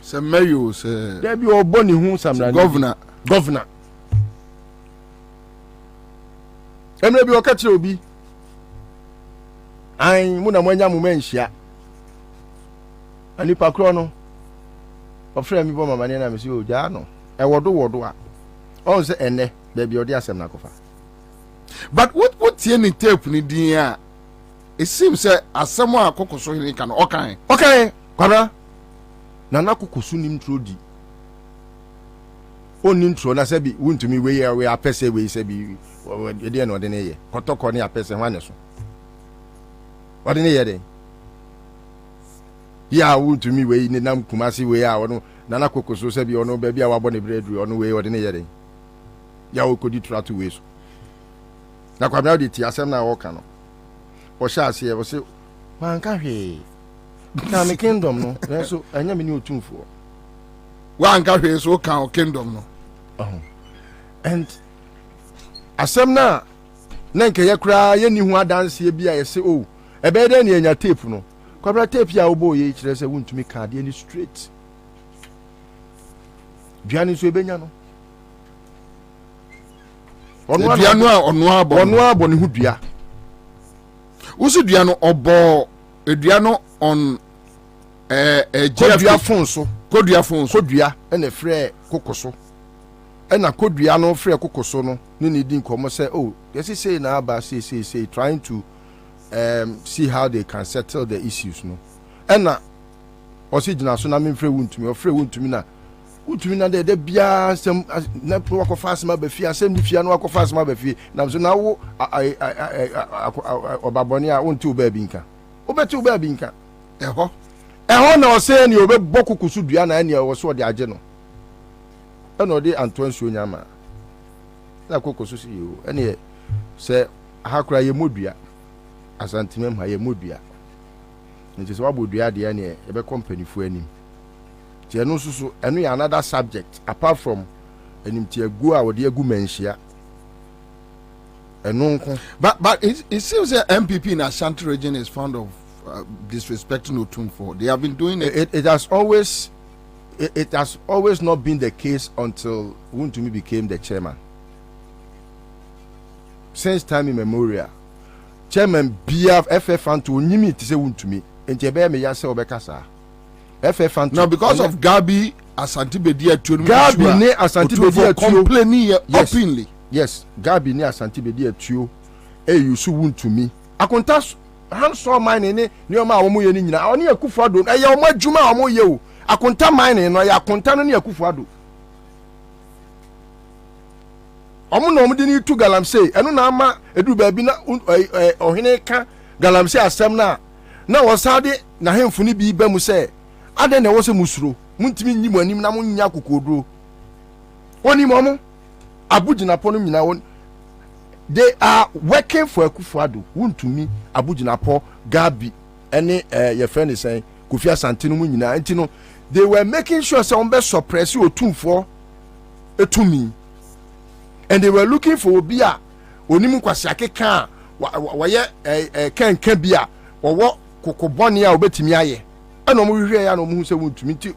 S1: Se mayo se.
S14: There be oboni hu samra governor. Emre bi okati obi an mu na mwanya mu menhia ani pakro no ofre mi bo mama ne na me si oja no e wodo a on se ene da bi odi asem na kofa
S1: but what tie ni tape ni din a it seems say asem a kokoso ni kan okay
S14: kwara na na kokoso ni mtrodi oni ntro na se bi wuntumi we apese we se bi ede no de ne ye kotoko ne apese hwane so ode ne ye de ya wuntumi we ni nam kumasi we a ono na kokoso se bi ono ba bi a wabo ne breadru ono we ode ne ye de ya okodi tratu we so na kwabna de ti asem na wo ka no wo sha ase wo se wan ka hwe na me kingdom no so anya me ni otumfo
S1: wan ka hwe so ka o kingdom no
S14: and asem na nke ye kura ye ni hu adanse bia ye se o ebe de na enya tape no kwabra tape ya obo ye kire se wuntumi ka de ni straight duani so ebenya no onu abo ni hu dua
S1: usu dua no obo edua no on
S14: kodua fonso
S1: kodua
S14: ene frɛ kokoso ena kodua no frɛ kokoso no ni din komo say oh yes say na aba say trying to see how they can settle the issues no ena osigina so na me frɛ wuntumi na de bia sem na pro akɔfa asema ba fie asem ni fie no akɔfa asema ba fie na so na wo obabɔne a wonti oba bi nka obeti oba bi nka ɛhɔ na ɔsɛ ni obɛbɔ kokoso dua na ɛne ɔwɔ so ɔde agye no ɛna ɔde antoansuo nyama na kokoso si yo ɛne sɛ ahakora yɛ modua asantimem ha yɛ modua nti sɛ wabɔ dua de ɛne ɛbɛ companyfo anim ti ɛno so ɛno yɛ another subject apart from anim ti agu a wɔde agu manhia ɛno nko
S1: but it seems that MPP in Ashanti region is fond of disrespecting Otumfo. They have been doing it.
S14: It has always not been the case until Wuntumi became the chairman. Since time immemorial, chairman BF FF and to Nimi to say Wuntumi and Jebe me yase obekasa. FF and
S1: now because of Gabi Asante Bedia to
S14: Gabi ne Asante Bedia
S1: complaining openly.
S14: Yes, Gabi ne Asante Bedia to you su Wuntumi. Akontas hanso mine ne nioma a wo ye ni nyina oni akufo ado ye o madwuma a wo ye o akonta mine no ya akonta no ne akufo ado omo no omde ni tu galamsey eno na ama edu ba bi na ohene ka galamsey asem na wo sade na hemfo ni bi ba mu se ade na wo se musuro muntimi nyimu anim na munya kokoduro oni momo abugina po no nyina won. They are working for Akufo-Addo. Wuntumi Abujinapo Gabi any your friend is saying Kofi Asante no nyina enti they were making sure some be suppress Otumfo etumi and they were looking for obi a onimu kwasi akeka waye kenka bi a wo kokobone a obetimi aye ena mo hwehwe ya no mo hu se Wuntumi nti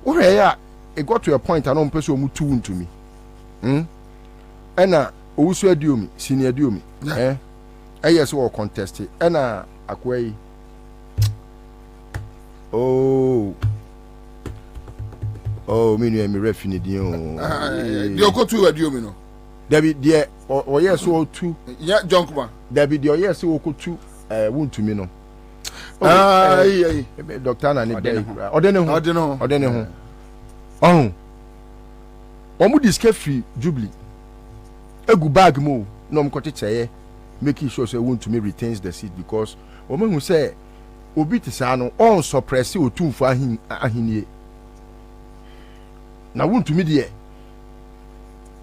S14: wo hwe ya it got to a point anon pese o mu tu Wuntumi ena owusu adiomi senior adiomi yes we contest ena akwai me no me ref ni din o.
S1: The okotu adio me no.
S14: David de o yes so tu.
S1: Yeah, Jonkuma.
S14: David de o yes so okotu wontumi no. Doctor na ne dey. Odene ho. Oh. Omu diske free Jubilee. Egu bag mo no mkote cheye making sure say wontumi retains the seat because omo hu say obi te sa no on suppress otumfo ahinie. Na wontumi de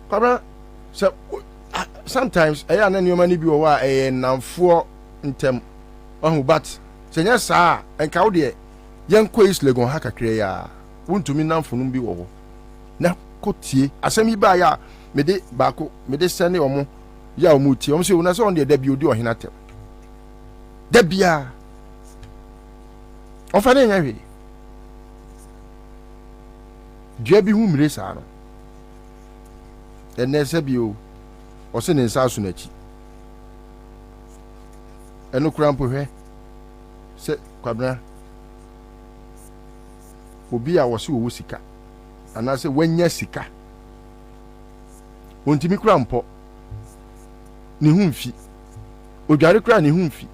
S14: Kwabena so sometimes eya na nyoma ni bi wo wa namfo ntem ohu but senya saa enka wo de yenko is legon ha kakre ya wontumi namfo no bi wo ho na kotie asemi ba ya mede baako mede sene omo ya omo tie omo se una so on de dabi odi ohina tem dabia ofa ne nya hwe dua bi hu mire saa no ene se bi o se ne nsa so na chi eno kura mpo hwe se Kwabena obi a wo se wo sika ana se wanya sika wontimi kura mpo ne hu mfi odware kura ne hu mfi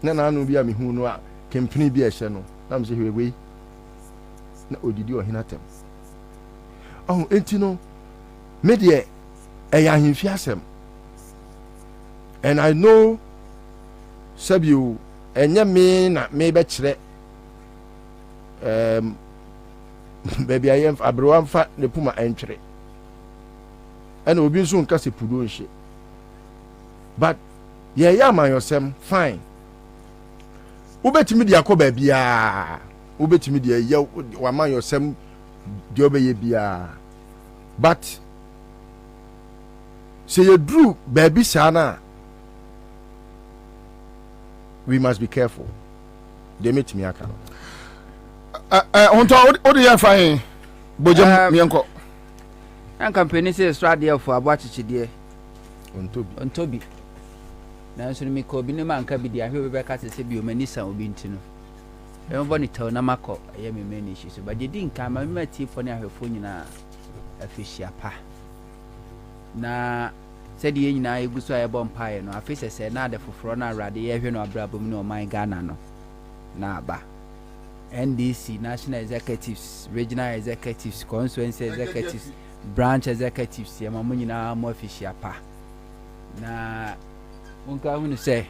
S14: na anu bi a me hu no a kempini bi a hye no na me se hwewei na odidi ohina tem enti no me de eya himfi asem and I know sabio enye me na me be kire baby I am abro amfa ne puma entwere and obi nso nka se pudo nhye but ya man yosem fine ubetimi de akoba bia ubetimi de ya wa man yosem de obeye bia but say you drew baby sana we must be careful they meet me aka
S1: onto odi ya fine bojam mienko
S5: an company say strategy for abachichi de ontobi na nso mi ko bi ne man ka bi de ahwe be ka se bi o mani san obi ntino e mo ni taw na makọ ye me mani shi so ba de din ka ma me ti fo ne ahwefo nyina afishia pa na said ye nyina eguso aye bompae no afise se na de foforo na rade ye hwe no abrabom ne o man Ghana no na aba NDC national executives regional executives constituency executives branch executives ye mamu nyina mo afishia pa na unka hunu se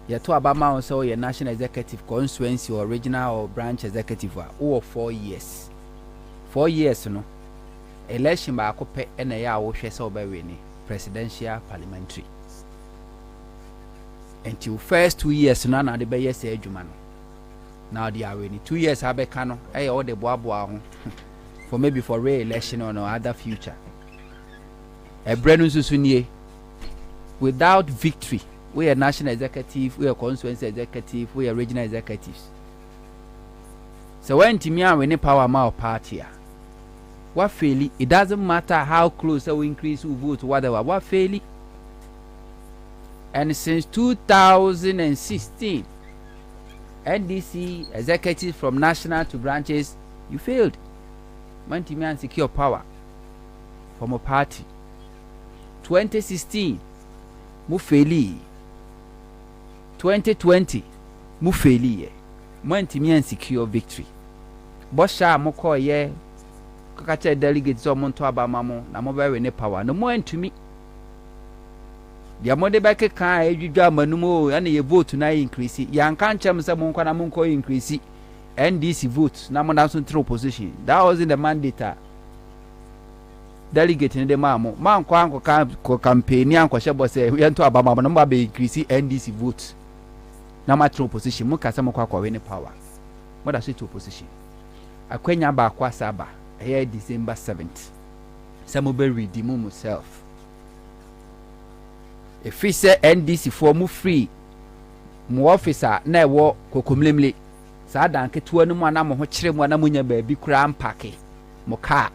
S5: ye to abama on so ye national executive constituency or regional or branch executive or 4 years 4 years no election ba akope na ya wo hwe se obawe ni presidential parliamentary until first 2 years no na de be yes adwuma no now they are winning 2 years abeka no e all the boaboa ho for maybe for re-election or no other future e brenu susunie without victory we are national executive we are constituency executive we are regional executives so when timia we need power ma party what fail it doesn't matter how close we increase we vote whatever what fail and since 2016 NDC executives from national to branches you failed when timia secure power from a party 2016 mu faili 2020 mu faili ye mantimi an secure victory bo sha mo ko ye kaka delegates o mo nto abama mo na mo be we ne power no mo antumi dia mo de beke kan edwudwa manum o na ye vote na increase ya nkan chem se mo nkwana mo nko increase NDC vote na mo na so through opposition that was in the mandate delegate in the mamo man ko campaign anko shebo se yento abama no be increase NDC vote na ma through opposition mo kasa mo kwa we ne power mo da to opposition akwanya ba kwa saba here December 7th some be redeem himself if we say NDC for mu free mu officer na ewo kokomlemle sa dan keto anu mo na mo ho kire mo na mo nya ba bi kura ampake mo ka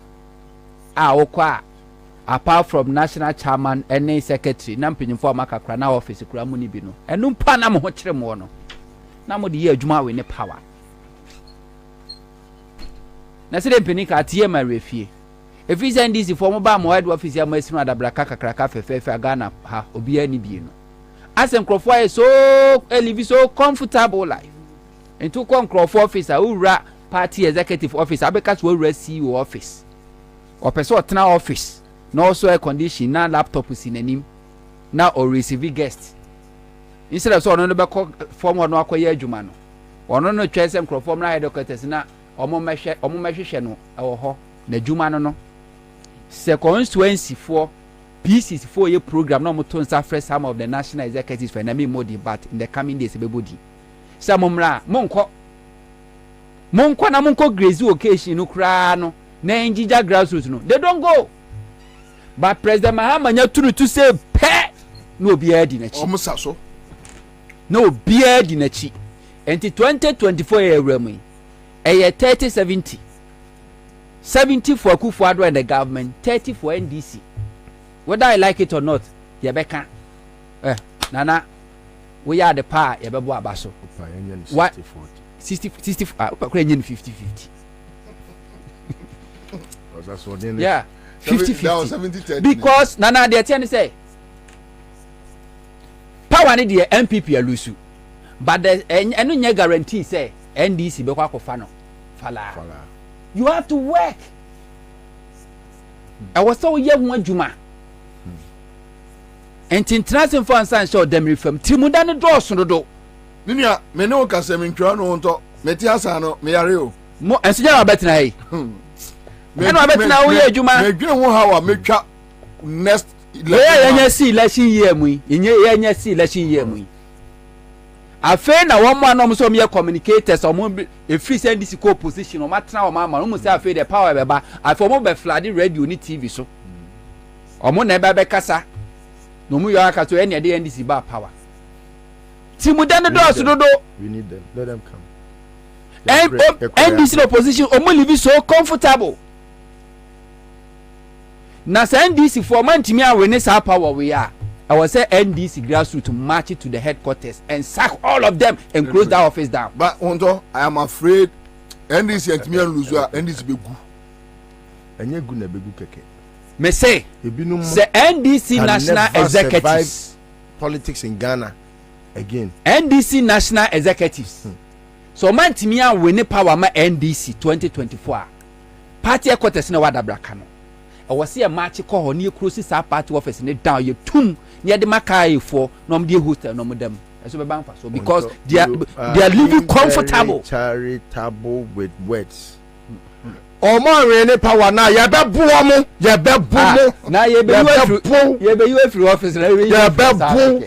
S5: apart from national chairman and secretary na mpanyimfo amakakra na office kura mu ni bi no enu pa na mo ho kire mo no na mo de ye adwuma we ne power na se de penika tie ma refie if is NDC for mo ba mo head office ya mo asinu adabraka kakraka fefefe Ghana ha obi ani bi no asem crofo is so live so comfortable life into crofo office a ura party executive office abeka so ura CEO office or person otna office na also air condition na laptop sinanim na or receive guest instead of so no be form no akoye adwuma no ono no twesem crofo na headquarters na omo mehwehwe no ewo ho na adwuma no se constituency for pieces for your program no mo to nsa fresh some of the national executives for na me more debate in the coming days ebodi some mra monko na monko graze occasion no kra no na njija grassroots no they don't go but President Mahama nya turu to say pe no obi adi na chi
S1: omusa so
S5: no obi adi na chi enti 2024 ewremu eye 30-70 for Akufo-Addo and the government 30 for NDC whether I like it or not yebeka nana we are the power yebebo abaso what 60 50 yeah 50 because nana the ten say power ni the MPP alusu but the enu nya guarantee say NDC be kwa kofa no fala you have to work I was so ye ho adwuma enti international for Ansah show them reform timuda ne dɔɔso dodo
S1: ninia me ne o kasa me ntwa no nto meti asa no me yare o
S5: mo enso ja abetena yi me no abetena wo ye adwuma
S1: me dwene ho hawa metwa next
S5: yenya si election year mu yenya si election year mu afe na wo mo anom so me communicators o mo e free send this co position o matena o ma mo say afe the power be ba afe o mo be flood radio ni TV so o mo na be kasa no mu yo aka to any dey NDC ba power timu dan do dodo
S14: we need them let them come
S5: NDC opposition o mo live so comfortable na say NDC for man timi a we ne sa power we are I was say NDC grassroots to march it to the headquarters and sack all of them and close that office down.
S1: But Onto, I am afraid NDC and Timian Luzua, NDC be good.
S14: And you're good na be good keke.
S5: Me say, the NDC national executives
S14: politics in Ghana again.
S5: NDC national executives. So man Timia win power ma NDC 2024. Party headquarters na wada braka no. I was see a march call near cruises our party office in the down you tum near the Makai for no dear hostel no them. So because they are living comfortable.
S14: Charitable with words. Oh man, any power now. You be boom, you be boom.
S5: Now you be you free office. You be boom.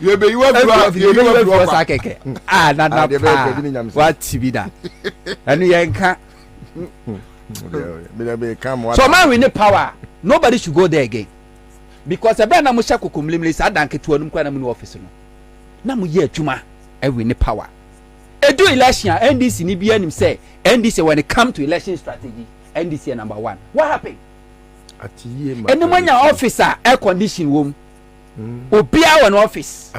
S1: You be you
S5: sakeke. Ah, na what be that? And you can. So man we need power. Nobody should go there again. Because ebe na mo sha kokomlimle sa danke to anum kwa na mu office no. Na mo ye adwuma e we need power. Edu election NDC ni bia nim say NDC when it come to election strategy NDC number 1. What happened? Anyone officer air condition room. Obia one office.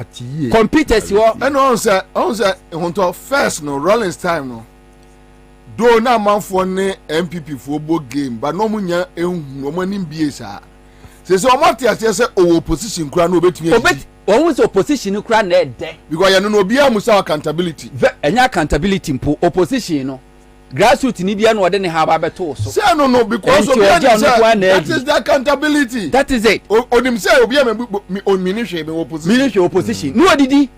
S5: Computers wo.
S1: And on say honto first no Rollins time no. Do na manfo ne MPP for bo game but no munya ehun no manim bie sa se o mate ase se o opposition kura no obetumi
S5: o so opposition kura na ede
S1: because ya no bia musa accountability
S5: enya accountability mpo opposition no grassroots ni bia no ode ne ha ba beto so
S1: say no because that is the accountability
S5: that is it
S1: odim say obi me on ministry be
S5: opposition no odidi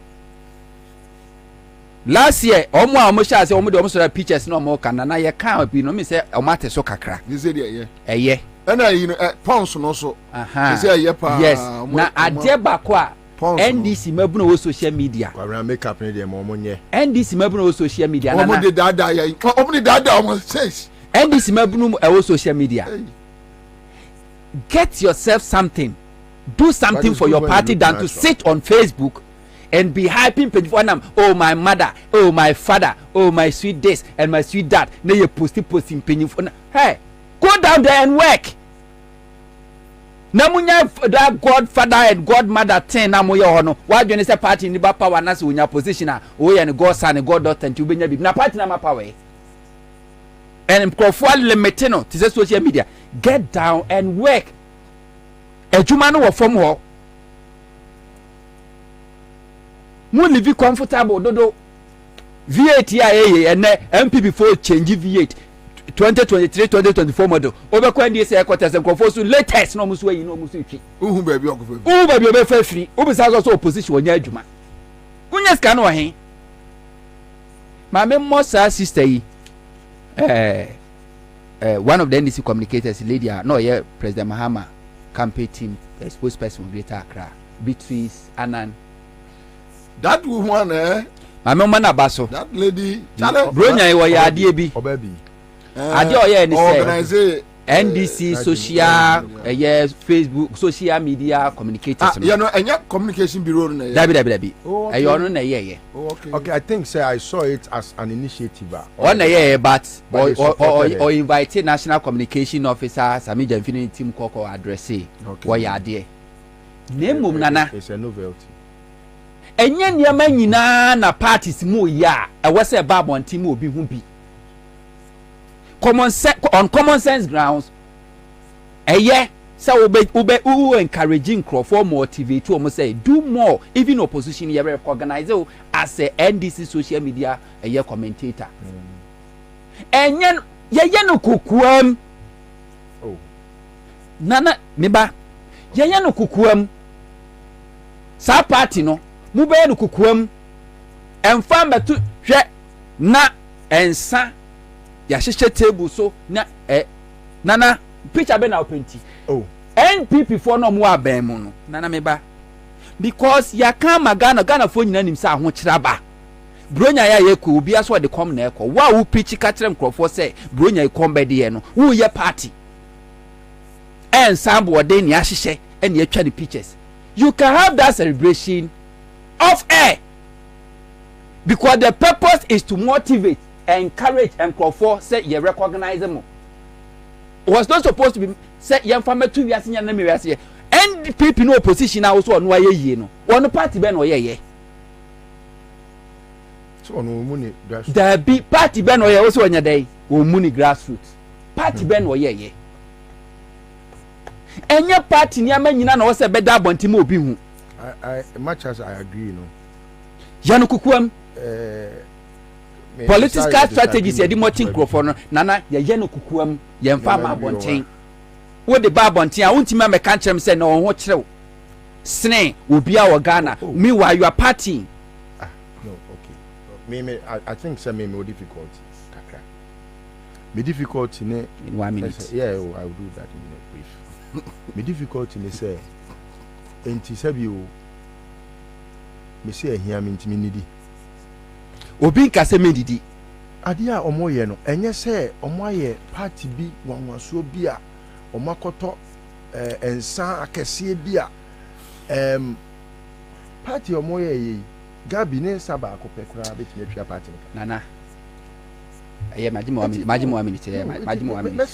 S5: last year omo a sha say omo de omo so pictures no omo kan na ye kan bi no me say omo ate so kakra
S1: you say there
S5: eye
S1: and you know pounds no so say eye pa
S5: yes na ade bako a NDC mabuno wo social media
S14: Kwabena makeup ne de omo nye
S5: NDC mabuno wo social media
S1: na omo de dada ya omo de dada omo says
S5: NDC mabuno wo social media get yourself something do something for your party than to sit on Facebook and be hyping people them. Oh my mother, oh my father, oh my sweet this and my sweet that. Now you posting people. Hey, go down there and work. na munya that godfather and godmother ten na moye ho no wa dwene se party ni ba power na se unya position a o ye ne god son ne god daughter nti ubenya bi na party na ma power and mkrofo limit no to say social media get down and work ejuma no wo from ho mu live comfortable dodo V8 ya ene MP before change V8 2023 2024 model obekwa ndi se ekota se nkofo so latest no muso yi no muso twi
S1: uhu ba bi okofa
S5: uhu ba bi obefa free obisa so opposition onya adwuma kunya ska no he ma me mo sa sister yi one of the NDC communicators lady no yeah President Mahama campaign team spokesperson Greater Accra Beatrice Anan
S1: that woman
S5: ma me mo na baso
S1: that lady chale
S5: bronya yi wo ya ade bi
S14: obabi
S5: ade oye ni
S1: organize
S5: NDC social Facebook social media communicators
S1: you know enya communication bureau na
S5: dabi ayo no na ye
S14: okay I think say I saw it as an initiative
S5: on na ye but or invite national communication officer Sami Jamfini team koko address wo ya ade nemum nana
S14: it's a novelty
S5: enye niam nyina na parties mu ya e wo se ba bonti mu obi hu bi on common sense grounds so we encouraging Crawford motivate to say do more even opposition you recognize as a NDC social media commentator enyen ye no kukuam nana meba ye no kukuam sa party no mu be no kukuam emfa metu hwe na Ansah ya hyehyɛ table so na nana picture be na openti NPP for no mo aban mu no nana meba because ya kan Ghana fo nyina nim sa ho kyerɛ ba bronya ya ye ko obi aso de kom na ekɔ wa wo pitch ka kyerɛ nkrofo sɛ bronya ikom be de no wo ye party Ansah bo de ni ahyehyɛ ene atwa the pictures you can have that celebration off air because the purpose is to motivate encourage and call for say you recognize them was not supposed to be say you farmer 2 years in na me years and people no opposition also no aye no one party be no ye
S14: so no money grassroots
S5: there be party be no ye also onya dai o money grassroots party be no ye enye party ni amanyina na wo se be da bonti ma obi hu
S14: I much as I agree no
S5: yanu kukuam political strategies ye di motin crofo no nana ye no kukuam ye mfa ma bonten wo de ba bonten a wontima me kan kyerem se na wo ho kyerɛw sne obi a wo Ghana me why you are partying
S14: no okay me I think say me difficulty kakra me difficulty ne
S5: in 1 minute
S14: yeah I will do that in a brief me difficulty ne say enti sabi o me say ahia me ntimi nidi
S5: obi nka se medidi
S14: ade a omo ye no enye se omo aye party bi wanwaso bi a omo akoto Ansah akese bi a party omo ye Gabi ne saba akopɛ kura betime twa party
S5: nana majimo 1 minute majimo 1 minute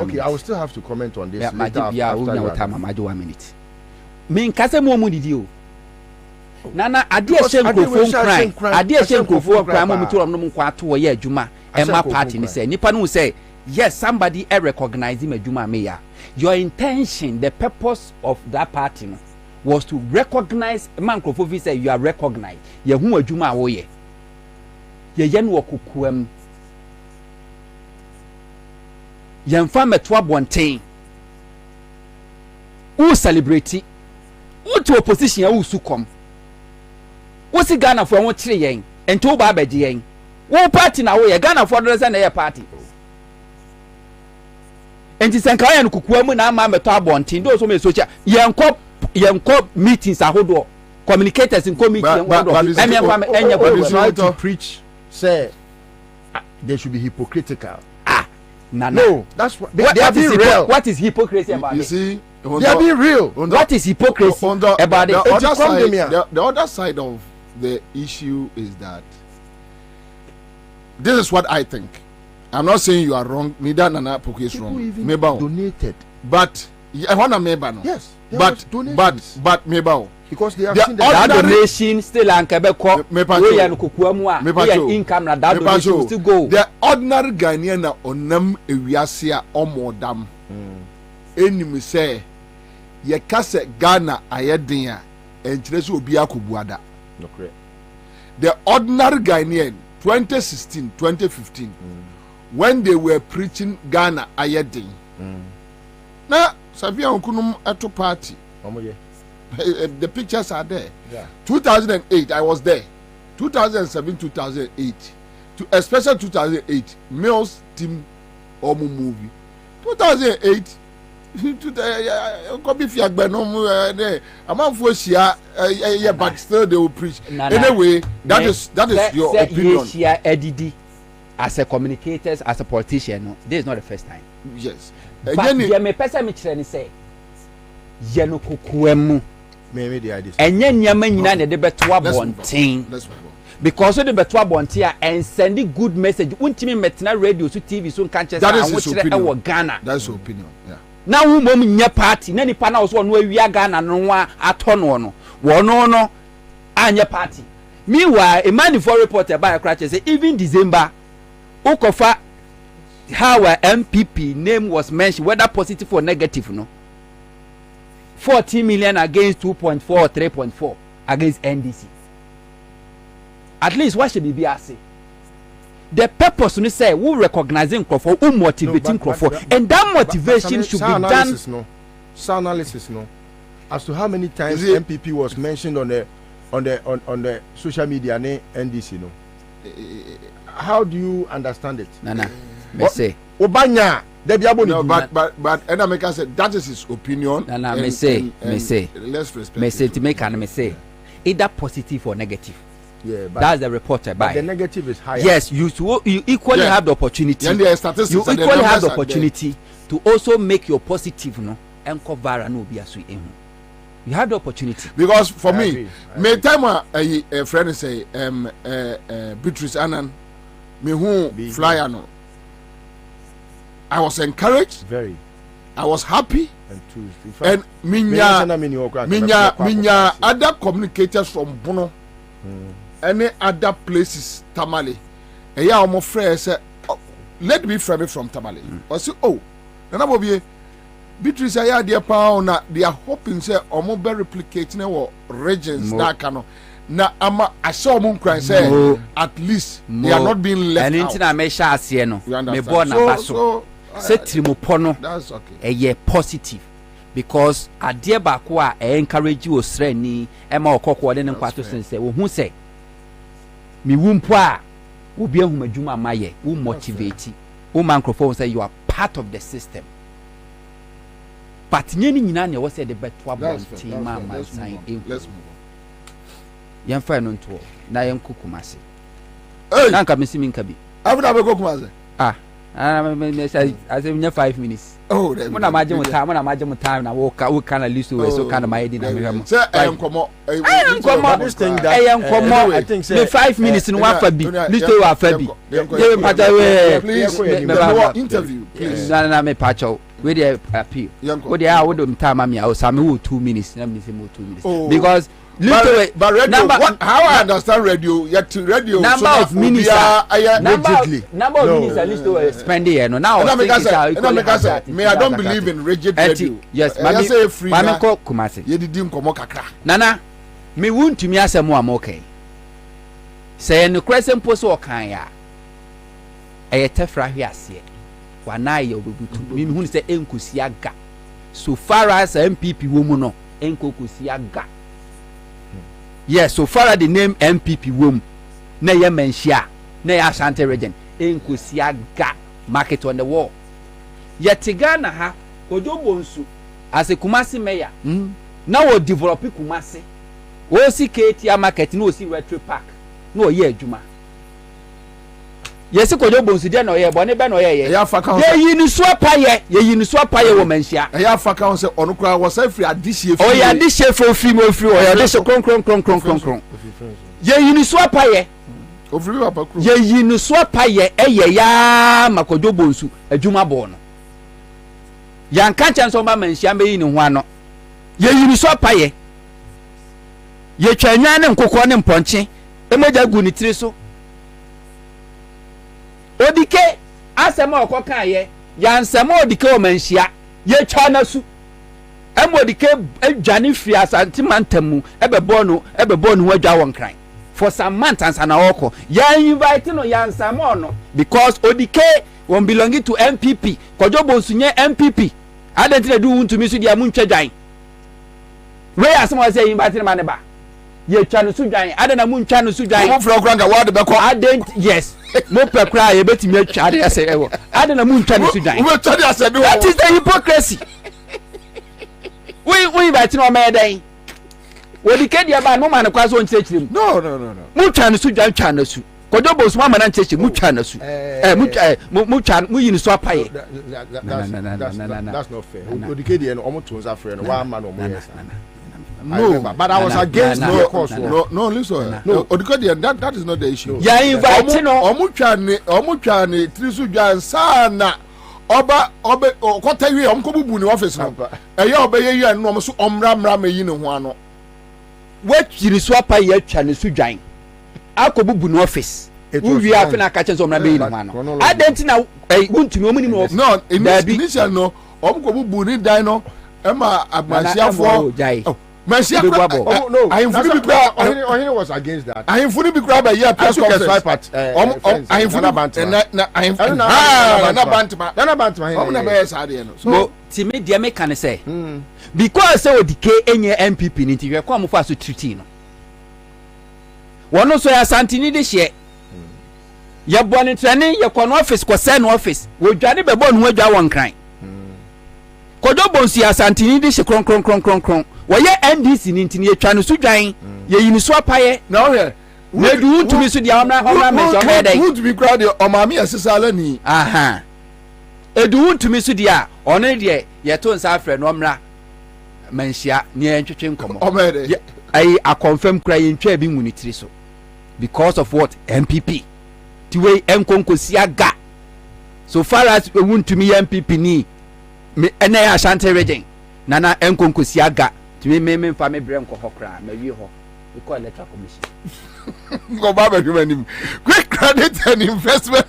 S14: okay I will still have to comment on this
S5: majimo 1 minute me nka se mo didi o nana ade shenkrofo nkran mo mutu no nkwa ato wo ye adwuma ema party ni say nipa no say yes somebody recognize him adwuma me ya your intention the purpose of that party no was to recognize man krofo fi say you are recognized ye hu adwuma a wo ye no wokukuam ye mfa meto abonten u celebrate u to opposition u sukom wo si Ghana for won kire yen ento ba abaje yen wo party na wo ye Ghana for do say na ye party enti senka ya no kukuamu na ama meto abonten do so me social yenkop meetings ahodo communicators in committee
S14: and to preach say they should be hypocritical
S5: no
S14: that's what they are being real.
S5: What is hypocrisy about
S1: you see
S14: they are being real.
S5: What is hypocrisy about
S1: the other side of the issue is that this is what I think. I'm not saying you are wrong, neither Nana Poke is wrong.
S14: Donated,
S1: but I want a member.
S14: Yes.
S1: But member.
S14: Because they have
S1: The
S14: seen
S5: that
S14: the
S5: donation still and Quebec income na that donation still go.
S1: The ordinary Ghanaian na onam ewiase omodam. Enim say ye kase Ghana ayeden a enkyere so obi akobuada.
S14: No correct.
S1: The ordinary Ghanaian 2016, 2015 when they were preaching Ghana ayeden. Na Sabia Okunum at party. The pictures are there.
S14: Yeah.
S1: 2008, I was there. 2007, 2008, especially 2008, Mills team Omu movie. 2008, but still they will preach. Anyway, that is your opinion.
S5: EDD as a communicators, as a politician, no, this is not the first time.
S1: Yes.
S5: But me person me try to say, yeno kukuemu.
S14: Maybe the idea.
S5: Enye nyama nyina na de beto abonten. Because so de beto abonten and sending good message. Untimi metna radio so TV so kan chese an wo kire e wo Ghana.
S1: That's your opinion. Yeah.
S5: Na wo mom nya party na nipa na wo so no awia Ghana no wa atono no. Wo no anya party. Meanwhile, a man for reporter by a crash say even December ukofa how our MPP name was mentioned, whether positive or negative, no. 14 million against 2.4 or 3.4 against NDC. At least what should be say? The purpose we say we recognizing Crawford, we motivating Crawford, and that motivation should be done.
S14: Sound analysis, no. As to how many times MPP was mentioned on the social media and NDC, no. How do you understand it?
S5: Nana, me say.
S14: Obanya,
S1: no, but Enameka said that is his opinion.
S5: Nana, me say.
S1: Let's respect.
S5: Me say to make and me say, either positive or negative.
S14: Yeah, but
S5: that's the reporter by.
S14: The negative is higher.
S5: Yes, you equally have the opportunity.
S1: You
S5: equally have the opportunity to also make your positive, no, and cover no be as we. You have the opportunity.
S1: Because for me, me time a friend say Beatrice Annan me who flyer no. I was encouraged.
S14: Very.
S1: I was happy. And minya other communicators from Bono, any other places Tamale. And yeah, my friend said, let me frame it from Tamale. I said, oh, and I be Beatrice aya dear pound they are hoping say omo be replicating our regions that cano. Na ama I saw moon cry say at least they are not being left out.
S5: And into me sha ase no me born na baso. Say trimopono.
S1: That's okay.
S5: A positive because a dear bakwa encourage you sreni e ma okoko de nkwato sense wo hu say me wumpo a wo bia hu madwuma maye wo motivate wo microphone say you are part of the system. But nyeni nyina na wo say the beto abonti ma sign in.
S1: Let's move on.
S5: Yan fa no nto na yan kukumase.
S1: Hey,
S5: nka mesi minka bi.
S1: Abuda be kukumase.
S5: I say 5 minutes.
S1: Oh,
S5: when I'm time, na walk kind of list so kind of my idea.
S1: Say I am come
S14: this thing that
S5: I am come I think say 5 minutes in one fabi. List to wa fabi.
S1: Please interview. Please.
S5: Na me pacho. We dey appeal. We dey how do time me o same 2 minutes. Na me say 2 minutes. Because
S1: but radio, how I understand radio, yet radio
S5: number of minutes number of minutes at least to spend here no now
S1: me I don't believe in rigid radio.
S5: Yes, mami ko kumase
S1: ye didi nkomo kakra
S5: nana me wuntumi asemo am okay say no crescent post o kan ya tefra hwe ase wana ye obebutu me hu say enkosi aga so far as MPP wo mu no enkokosi aga. Yes, so far as the name MPP wom na ye menhia na ya Ashanti region enkusiaga market on the wall. Yet Ghana ha Ojobonsu as a Kumasi mayor. Now we develop Kumasi. O si KT market no si retro park. No ye adwuma. Yes, Ojobonsu dey no ye bone be no ye.
S1: Ya faka
S5: ye yinu so paye wo menhia.
S1: Ya faka on say onu kra was free adishie.
S5: Oh ya adishie for free mo free. Oh ya adishie kron. Ye yinu so paye.
S1: Ofri papa kro.
S5: Ye yinu so paye eye ya makodobonsu adwuma bo no. yan ka chan so ba manhia be yi ne ho ano ye yiri so paye ye twanwa ne nkokɔ ne mponche emoja gu ni tiri so odike asema okoka ye yansema odike o manhia ye twa na su emodike adwane firi asante mantamu ebebo no ho adwa won kran for some months and anawoko ya invite no yansema no because odike won belonging to MPP kojo bonsunye MPP adentina du wuntumi su dia muntwa dwan we asema say invite no maneba ye twa no su dwan adena muntwa no su dwan
S1: mo fro kranka ward be ko
S5: adent yes mo pekra ye betimi atwa ade ase ewo adena muntwa no su dwan
S1: we twa de ase bi
S5: that is the hypocrisy we invite no meden odike dia ba no man kwa so nchechirem
S1: no
S5: mutwa no su dwan twa no su kojo bo so ma na nchechi mutwa no su mutwa mu yin so apaye
S14: that's not fair odike dia no omo tonza frɛ no wa ma no mo yes
S1: no
S14: but I was against the course
S1: no listen no odike dia that is not the issue
S5: ya invite no
S1: omutwa ne trisu dwan sana oba okota wi omkobubu ni office no eye oba ye no so omra meyi ne ho ano
S5: wachiri so apaye atwa ne su dwan akobubu no office uwi afi na ka chenso omra meyi ne ho ano adentina wuntumi omuni no
S1: initial no omkobubu ni dan no ema agbansiafo Mercia,
S14: no. I was against that.
S1: I am fully be grabbed by your press conference. I am fully
S5: so Timmy Diame can say because so decay any MPP into your come for to treaty no. One also ya santini this year. Your bonnet training, your con office, send office. We Johnny be born with one crime. Kojo bonsi ya santini this kron. Why NDC nintini ye twa no su dwan ye yini so apaye
S1: na o he
S5: na du wuntumi so dia omra me so meden
S1: wuntumi kra de omami asesala ni
S5: aha edu wuntumi so dia one de ye to nsa afre no omra manhia ne entwetwe nkomo
S1: omede
S5: ai a confirm kra ye ntwa bi nguni tiri so because of what MPP ti we enkonkosi aga so far as wuntumi MPP ni me ene ya Ashanti region nana enkonkosi aga me fa me brem ko hokra ma wi ho we call electoral commission
S1: go baba human quick credit and investment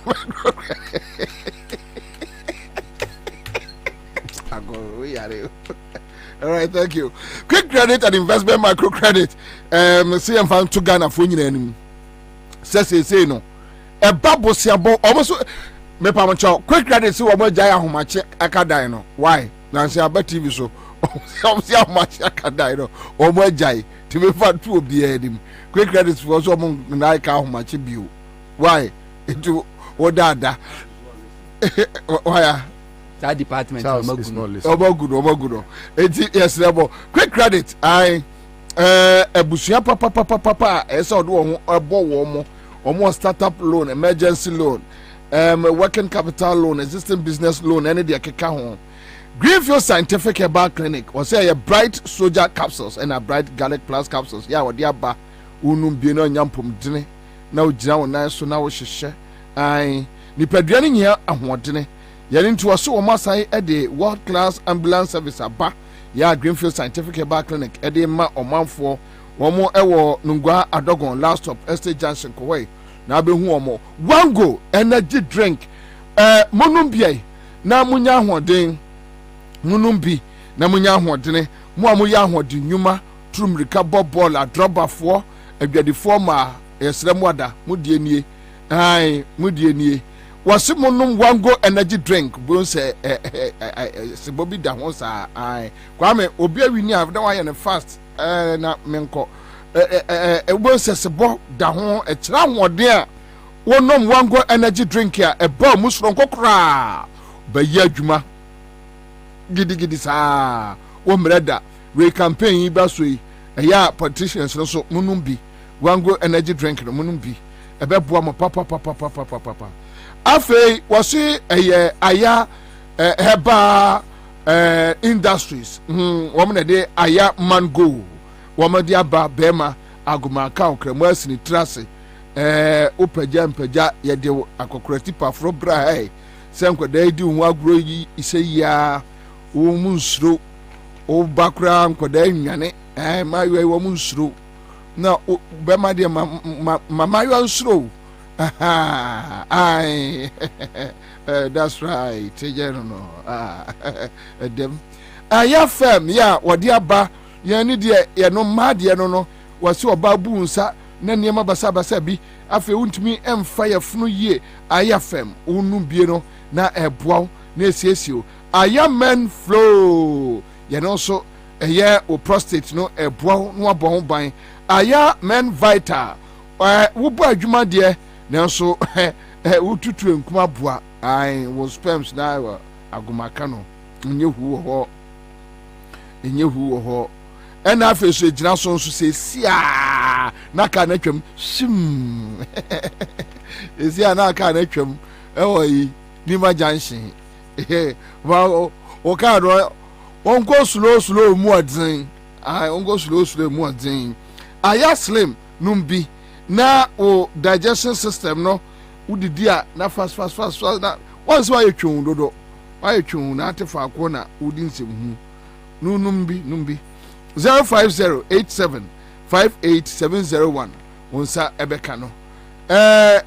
S1: all right, thank you. Quick credit and investment microcredit CM fan to Ghana for nyina anim say no e babo siabo almost me pa mo quick credit see wo mo jaya homache akadan no why na say aba TV so see how much akadai no o mo jai ti me fa tu obi anim quick credit for so mo na ka homache bio why into odada why
S5: that department
S1: obagudo enti yes lebo quick credit I ebusuya papa esa odo ho ebo wo mo startup loan, emergency loan, working capital loan, existing business loan, any de keka ho. Greenfield Scientific Herbal Clinic or say a bright soldier capsules and a bright garlic plus capsules. Ya wodi aba unum bi no nyampom dene na ogina wona so na wo hyehyɛ ai nipaduane nyia ahoɔdene yɛne nti wɔ so wɔ masai de world class ambulance service aba ya Greenfield Scientific Herbal Clinic de ma ɔmanfoɔ wɔn ɛwɔ Nungwa Adogon last stop Estate Junction Kowai na abehu wɔn Wango energy drink monum bia na munya ahoɔden munum bi na munya ahoɔdene mo a moyɛ ahoɔden nnwuma turumrika bɔ ball adrobafoɔ adwadifoɔ ma yɛsrɛ mo ada modie nie ai modie nie wɔse monum Wango energy drink bo sɛ se Bobie da ho saa ai kwame obi awini a da wayɛ ne fast na menko bo sɛ se bɔ da ho ɛkyerɛ ahoɔden a wonom Wango energy drink a ɛba mu soro nkokora bayi adwuma gidi saa wo mreda we campaign yi ba so yi ɛyɛ politicians no so munum bi Wango energy drink no munum bi ɛbɛboa mo papa afei wɔse ɛyɛ aya heba industries wɔn na de aya mango wɔn de aba bema agoma account kremo asini trase opagya yɛde akɔkora tipa fro bra sɛ nkɔda di ho agoro yi isɛya wo mu nsuro o bakra nkoda nwane mayo wo mu nsuro na be ma de mayo nsuro ai that's right no dem aya fam ya wode aba ya ni de ye no ma de no wase oba bu nsa na niema basa bi afi untumi emfa ya funu ye aya fam unu bie no na eboaw na esiesio aya men flow ye no so eye o prostate no eboaw no abon ban aya men vital wo bo adwuma de na so ututu enkuma boa ai wo sperms na agumaka no nye hu ho ena afi so ejina so nso se sia na ka na twam sim sia na ka na twam ewoyi ni ma junction wa o ka ro on go slow mu adin on go slow mu adin aya slim numbi na o digestion system no udidi a na fast na once why twun dodo why twun na tefa ko na udin se hu numbi 0508758701 wonsa ebeka no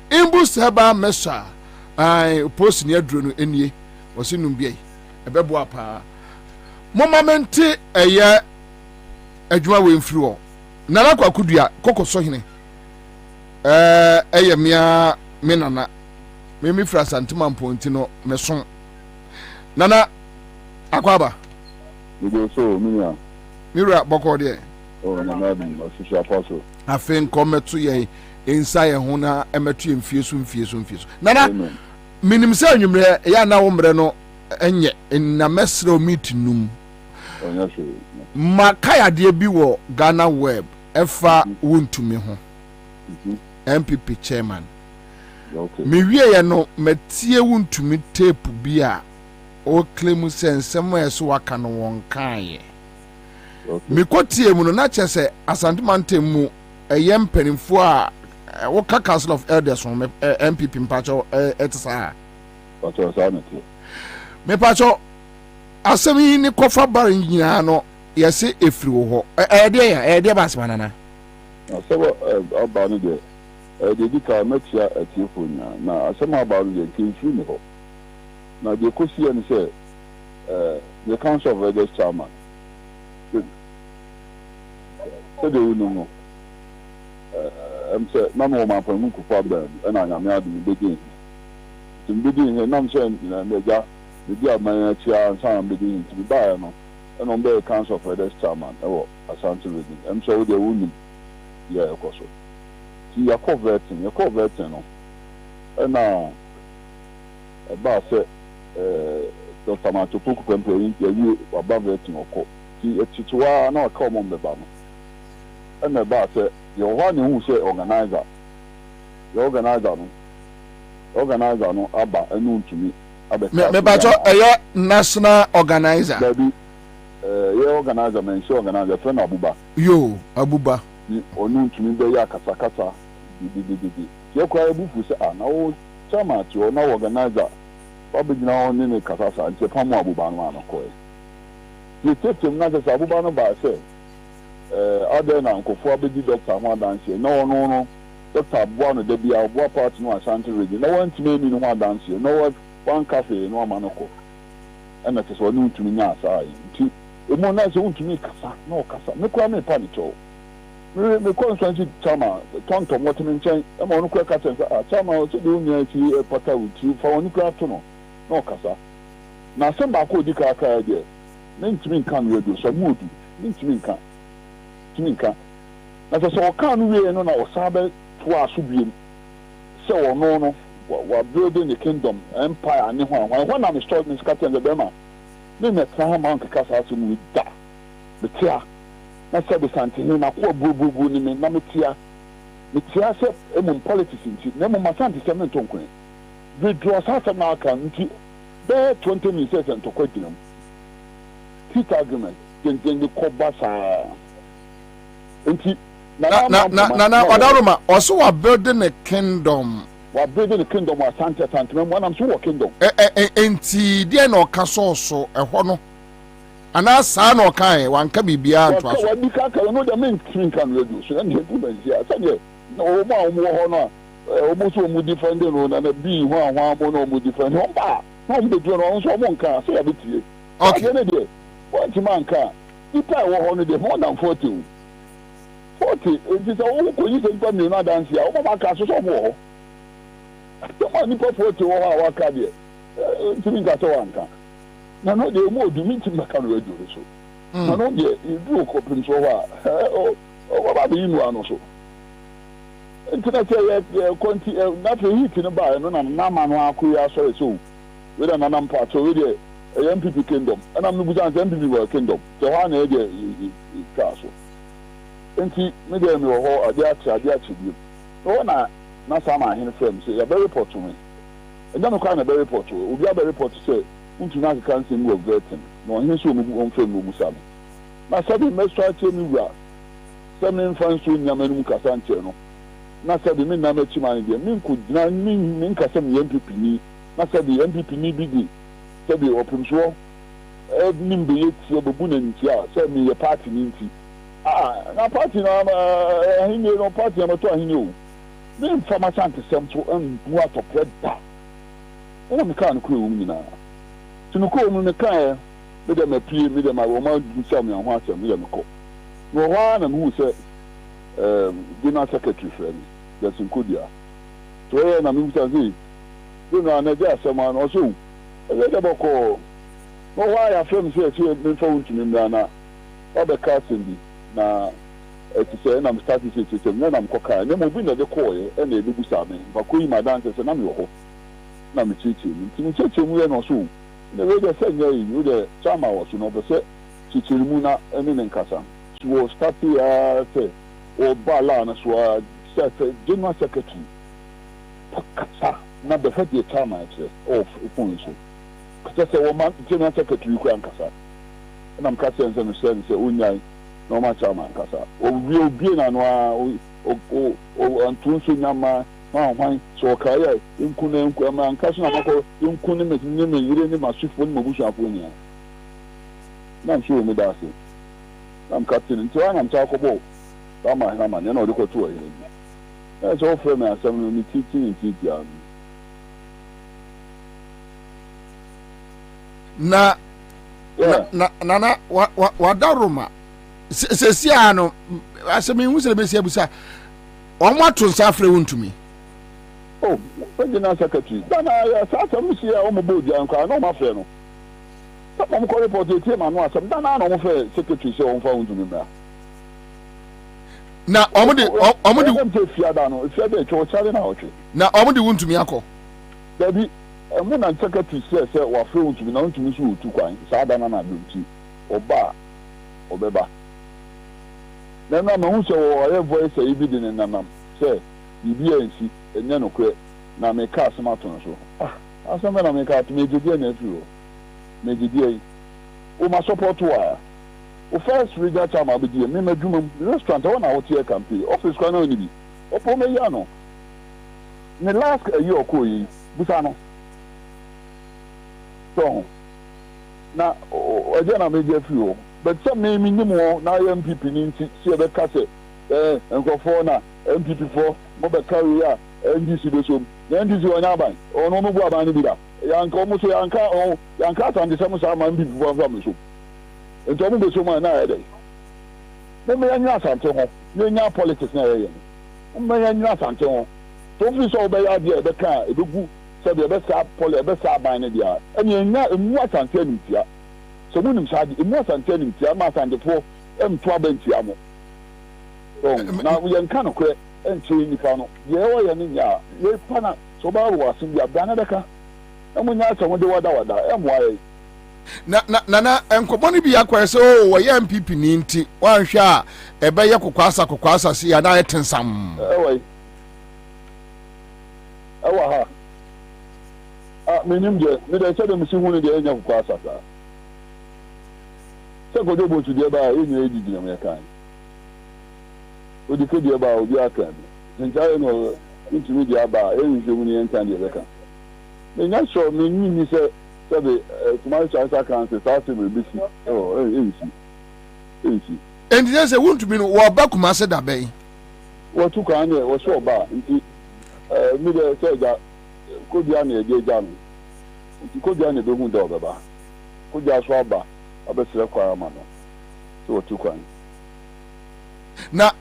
S1: imbus heba mesa post ni aduro no enie wose numbi ebebo apa momamente eye adwuma we mfiri wo nana kwakudua kokoso hene eye mia menana me fra santima mponti no meson nana akwaba
S10: Nigo so minya
S1: mira boko de
S10: na bi official apostle
S1: afen kometo ye inside ho na emeto mfiesu nana minim se anwumre ya na wo mre no enye na mesro meet num makaya de bi wo Ghana web efa wontumi ho MPP chairman me wie ye no matie wontumi tape bi a o claim sense mo eso waka no won kan me kotie mu no na chese asanteman mu eye mpanimfo a wo ka Council of Elders on MPP mpacho etsa
S10: pacho sanity
S1: me pacho asemi ni kofa bar nyina no yese efiri wo ho de basmana na
S10: asaba abanu de de ka metia atiefo nya na asema abanu de kinfu ni ho na de kosi ani say the Council of Elders chairman so de unu no say na no man pon ku fa bda na nya me adu begin he nam say na meja de dia man chia Ansah begin to buy no and on the Council of Elders chairman Asante Region so de unu ya ekoso ti ya coverting no na ba say Dr. Mato Puku Pempe you above it oko ti etitwa na ka mo mbeba no na ba say your one who say organizer no aba enu ntumi abeka
S1: me ba cho national organizer
S10: baby organizer men show organizer friend
S1: abuba
S10: ni onu ntumi be ya kasa di ye kwa ebufu say na o chama ti o na organizer Bobie on in Kasasa and Japan Abuban Koy. You take him not as Abubano by say, other than Kofobi Doctor one dance here. No, Doctor Buano de Bia, what part no Ashanti region. No one to me in one dance here. No one cafe, no manoko. And that is what new to me now. The more nice to me, Casa, no Casa, no crime panicho. Me constantly chama tonto motimin chen e mo no kwa katen chama o se do nya ti e pata uti fa oni kwa to no kasa na se ba ko di ka ka de ne ntimi kan we do so mudu ne ntimi kan na so o kan we no na o sabe to aso biem se o no wa building the kingdom empire ne ho when am stored in Scotland the bema ne na tra ma nka kasa so mu da betia na sabe santini na ko bubu ni me na metia se emum politics nti na emum asante se me tonkon we draw sasa na aka nti be 20 minutes and to kwatinam heat argument den de ko basa nti na
S1: odaruma also wa building a kingdom
S10: asante me wanam so wo kingdom
S1: enti dia na okaso so ehọ no ana saa na ɔkae wanka bibia nto aso
S10: wadi ka ka no da men kin kan radio so and do ben sia sɛ o ma o mo ho no o mo so mo defend no na bi ho ahwa mo no mo defend ho ba no mo do no so mo nka so ya betie okay ne de what man ka ipa wo ho no de more than 40 it is all ko yi se pa mi na dance ya o ma ka so so mo ho so ma ni pa 40 wo ha wa ka de timi ga to wanka na no de mo du mi timi ka no radio so na no de du ko pin so wa o ba bi nu ano so ntina say konti na fe hit no ba no na ma no akoya so so we da na nam pa so we de MPP kingdom and I'm looking at MPP world kingdom so ha na de ka so enti me de me ho ade achi bi so na sama hin frame say ya be report to me and then no be report to obi be report say untu na kan say we vetting no hin so mu on frame mu sabe na sabi me strategy mi wura say me fan so nyama nu kasa nche no na sabi me na machi man de me ku dina me kasa me MPP ni na sabi MPP ni bi di sabi opum so nim be yeti obebu na nti a say me ye party ni nti na party na hinne no party na to hinne o me mfama chante sem so ndu atopre da ina me kan ko ewu nyina tunu ko mu me kan me de ma pie me de ma wo ma du sam ya ho asem me de me ko no ho na mu se dinner secretary friend that's in Kodia so na me say you know na ja asem an also e de boko no ho ya friend say me phone to me na obe casting bi na eti say na start to na na mkoka na mo bi na de call e na e bu sa me ba ko yi madan say na me ho na me chichi mi chichi mu ye no so na we de say nya yi de chama wo so no be say chichi mu na ene ne nkasa so start ya say o bala na so say general secretary kasa na be fed the chama of phone so kasa say wo man general secretary ku ankasa na mkasa ense no say unyai no ma chama kasa obi na no o antun so nyama ma hwan so kaya nkunu ma nkaso na mako nkunu me yire ni masufo ni mabusu afo ni na nso me da se na mkasa ni nti wana mcha akobo ba ma na ma na o de ko to yire na so frame asem no ni titi
S1: na wadaroma sesi ano asemi nwusere besi abusa omo atonsa afre wontumi
S10: oh general secretary dana ya sasa musi ya omo bodi anka na omo afre no sapa mo ko report e tie ma no asem dana na omo fe secretary se on fa wontumi bra
S1: na omo de
S10: fiada no fiada e cho chale na oche
S1: na omo de wontumi akọ
S10: dabi mo na secretary se wa afre wontumi na wontumi so otu kwan sa dana na dunti oba obeba na na ma hu se wo voice e bi din na nam se bibi ensi enye no kre na me ka asema to no so asema na me ka to me jidi na afi o me jidi o ma support wa o first regional chairman be di me madwuma restaurant o na hotel campaign office kwa na oni bi o po me ya no ne last year ko yi busa no so na o je na me je fi o but some me minimum na MPP ni nti si e be ka se nkofo na MPP for mo be carry ya NDC be so na NDC wona aban ono mo bu aban ni bi da yanka mo so yanka atande se mo sa ma MPP for am so ento mo be so ma na ya dey me anya asante ho me nya politics na ye me nya asante ho to fi so be ya de be ka e be gu se be sa poli be sa aban ni dia enya emu asante ni tia so munim sadi emu asante ni tia ma asante fo emto abanti amo na we yanka no kre enche ni fa no ye wo ye ni nya ye pa na so ba wo asim bia bana deka emu nya aso de wada emu aye
S1: na enkobo ni bia kwa se o wo ye MPP ni nti wan hwa ebe ye kokwasa si ya na ye tensam
S10: ewa ha menim je me de se de msi hu ni de enya kokwasa sa se go de bo tu de ba enye edidi na me kan odi ke de ba obi aka ni nja no ntimi de aba enje mu ni entan de beka me nya sho me nyi ni se Sabe, tomorrow Ansah Council, South will be busy. Oh, easy.
S1: And there's a wound to be no back Massa da Bay.
S10: What took on there was so bad. Middle said that could be on a day down. Could be on a doing dog. Could just swab back. I bet you acquire man. So what took on.
S1: Na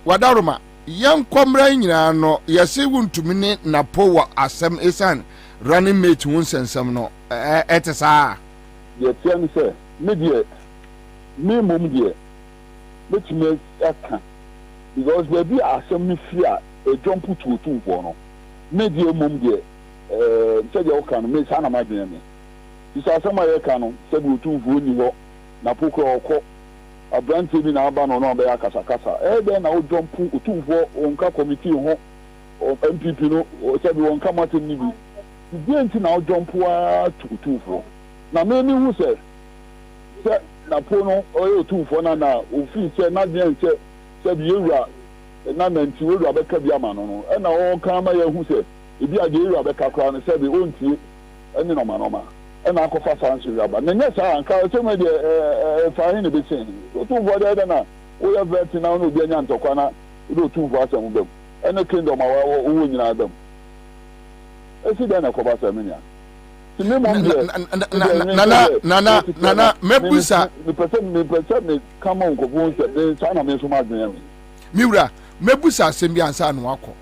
S1: wadaruma yan kwamra nyina no yase wuntu mini na powa asem esan running mate won sensem no etesa
S10: ye tiam se me die me mum die betime aka because we be asem me fia e jump to for no me die mum die se de oka no me sana ma dwen me isa asem aye ka no se be to for ni ho na pokro okọ abranti bi na aba no no be akasa then na o jump to for onka committee ho o MPP no o se be onka matin ni bi the na o jump to for na me ni hu se na po no o to for na o fi se na de se bi ewura na nanti ewura be ka bi ama no e na o kan ma ye hu se e bi ade ewura be ka kra no se bi o ntie eni no ma na akọfa sanso yaba na nyesa anka se me de fahin ne be sen o tu vo de na o ya vet na no bi anya ntokwa na o tu vo asem bem ene kingdom awa o nyina adam esi de na koba se menya ti me mo na mebusa me person me kama onko bo se de sana me so ma dwen mi
S1: miwura mebusa asem bi ansa no akọ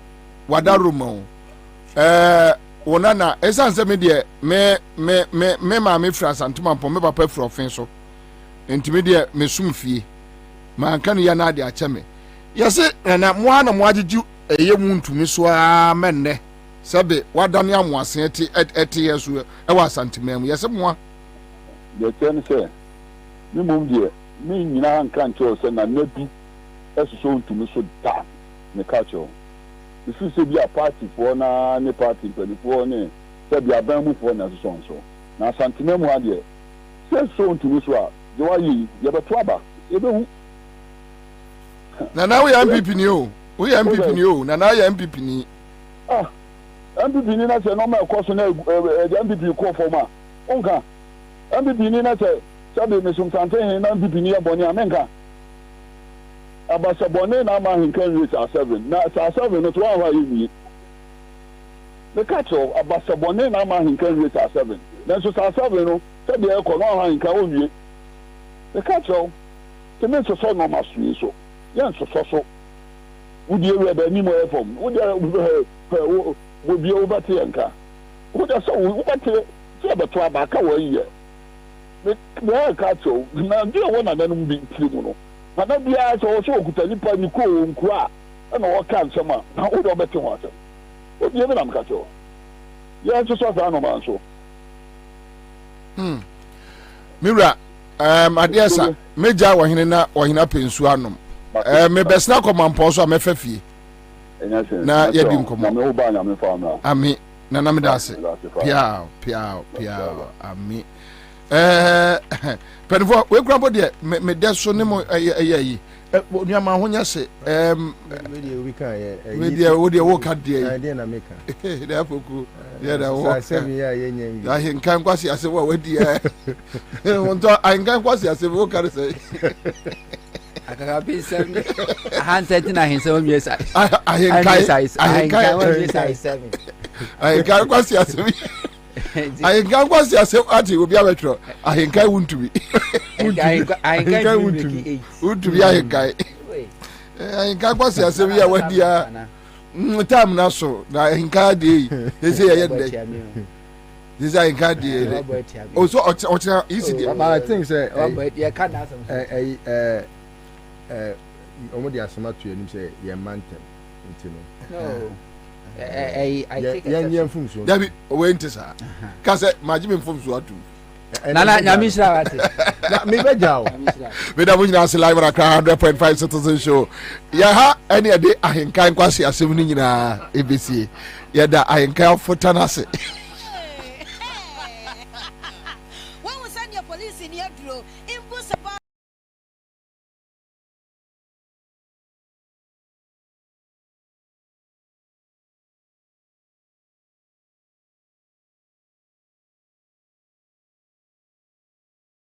S1: wadaroma wonana esan se me de me ma me fra santuma pon me papa fra ofin so entimi de me sum fie ma kan ya na de a cheme yese na mo ana mo ajeju eye wuntumi so a menne sabe wadane amoase eti yesu e wa santimam yese mo
S10: de chen se ni mum de mi nyina nkan cho se na nabi esuso wuntumi so da ne ka cho if you be a party for na ne party 24 ne se be aban mu for na so na santimam ade se so wuntumi so a de wa yi ye beto aba e be hu
S1: na we MPP ni o we MPP ni o na ya MPP ni
S10: MPP ni na se no ma koso na MPP ko for ma onka MPP ni na se sabe me sum tante na MPP ni ya boni amenka abasa boni na ma hinkan reach 7 na 7 no to wa yi the catch of abasa boni na ma hinkan reach 7 na so 7 no sabe e ko no ha hinkan owie the catch of to me so no ma so yan so wudi ewe ba ni mo e fom wudi wo bi o bate yanka wudi so wo bate se ba to aba ka wo yi me ka cho na di wo na nanum bi tiri mu no na bia so okuta nipa ni ko nku a na wo ka nsema na wudi obete ho asem wudi ewe na mka cho yan so sa no man so
S1: mira adiasa meja wahina pensu anom me besna komampo so amefafie na yadim komo
S10: me oba nya me fa na
S1: ami na na medase pia ami penfo we grabo de me deso ne mo ayi nuama honya se media wo de wo ka de
S14: na meka
S1: da foku da wo
S14: sa ya yenyen
S1: ya hin kan kwasi ase wo wadi wonto an kan kwasi ase wo ka se
S5: akaka pensam handset na hensam mi sai
S1: ahenkai kwasi ase ahenkai kwasi ase ati obi abetro ahenkai wuntumi
S5: ahenkai wuntumi
S1: ahenkai kwasi ase wi awadi a tam na so na ahenkai de ese ye de this ahenkai de also o easy de
S14: but I think say
S5: you can ask
S14: omo di asoma to enim say ye mantem ntino
S5: no I take it
S14: yan fumso
S1: dabi we ntisa ka say maji me fumso atu
S5: na nyamisra wate
S14: na me bejaw
S1: we da bunyina ase live ra 100.5 citizen show ya ha any ade ahenkan kwase asem ni nyina ebesi ya da ahenkan fotanase
S3: when we send your police in your dro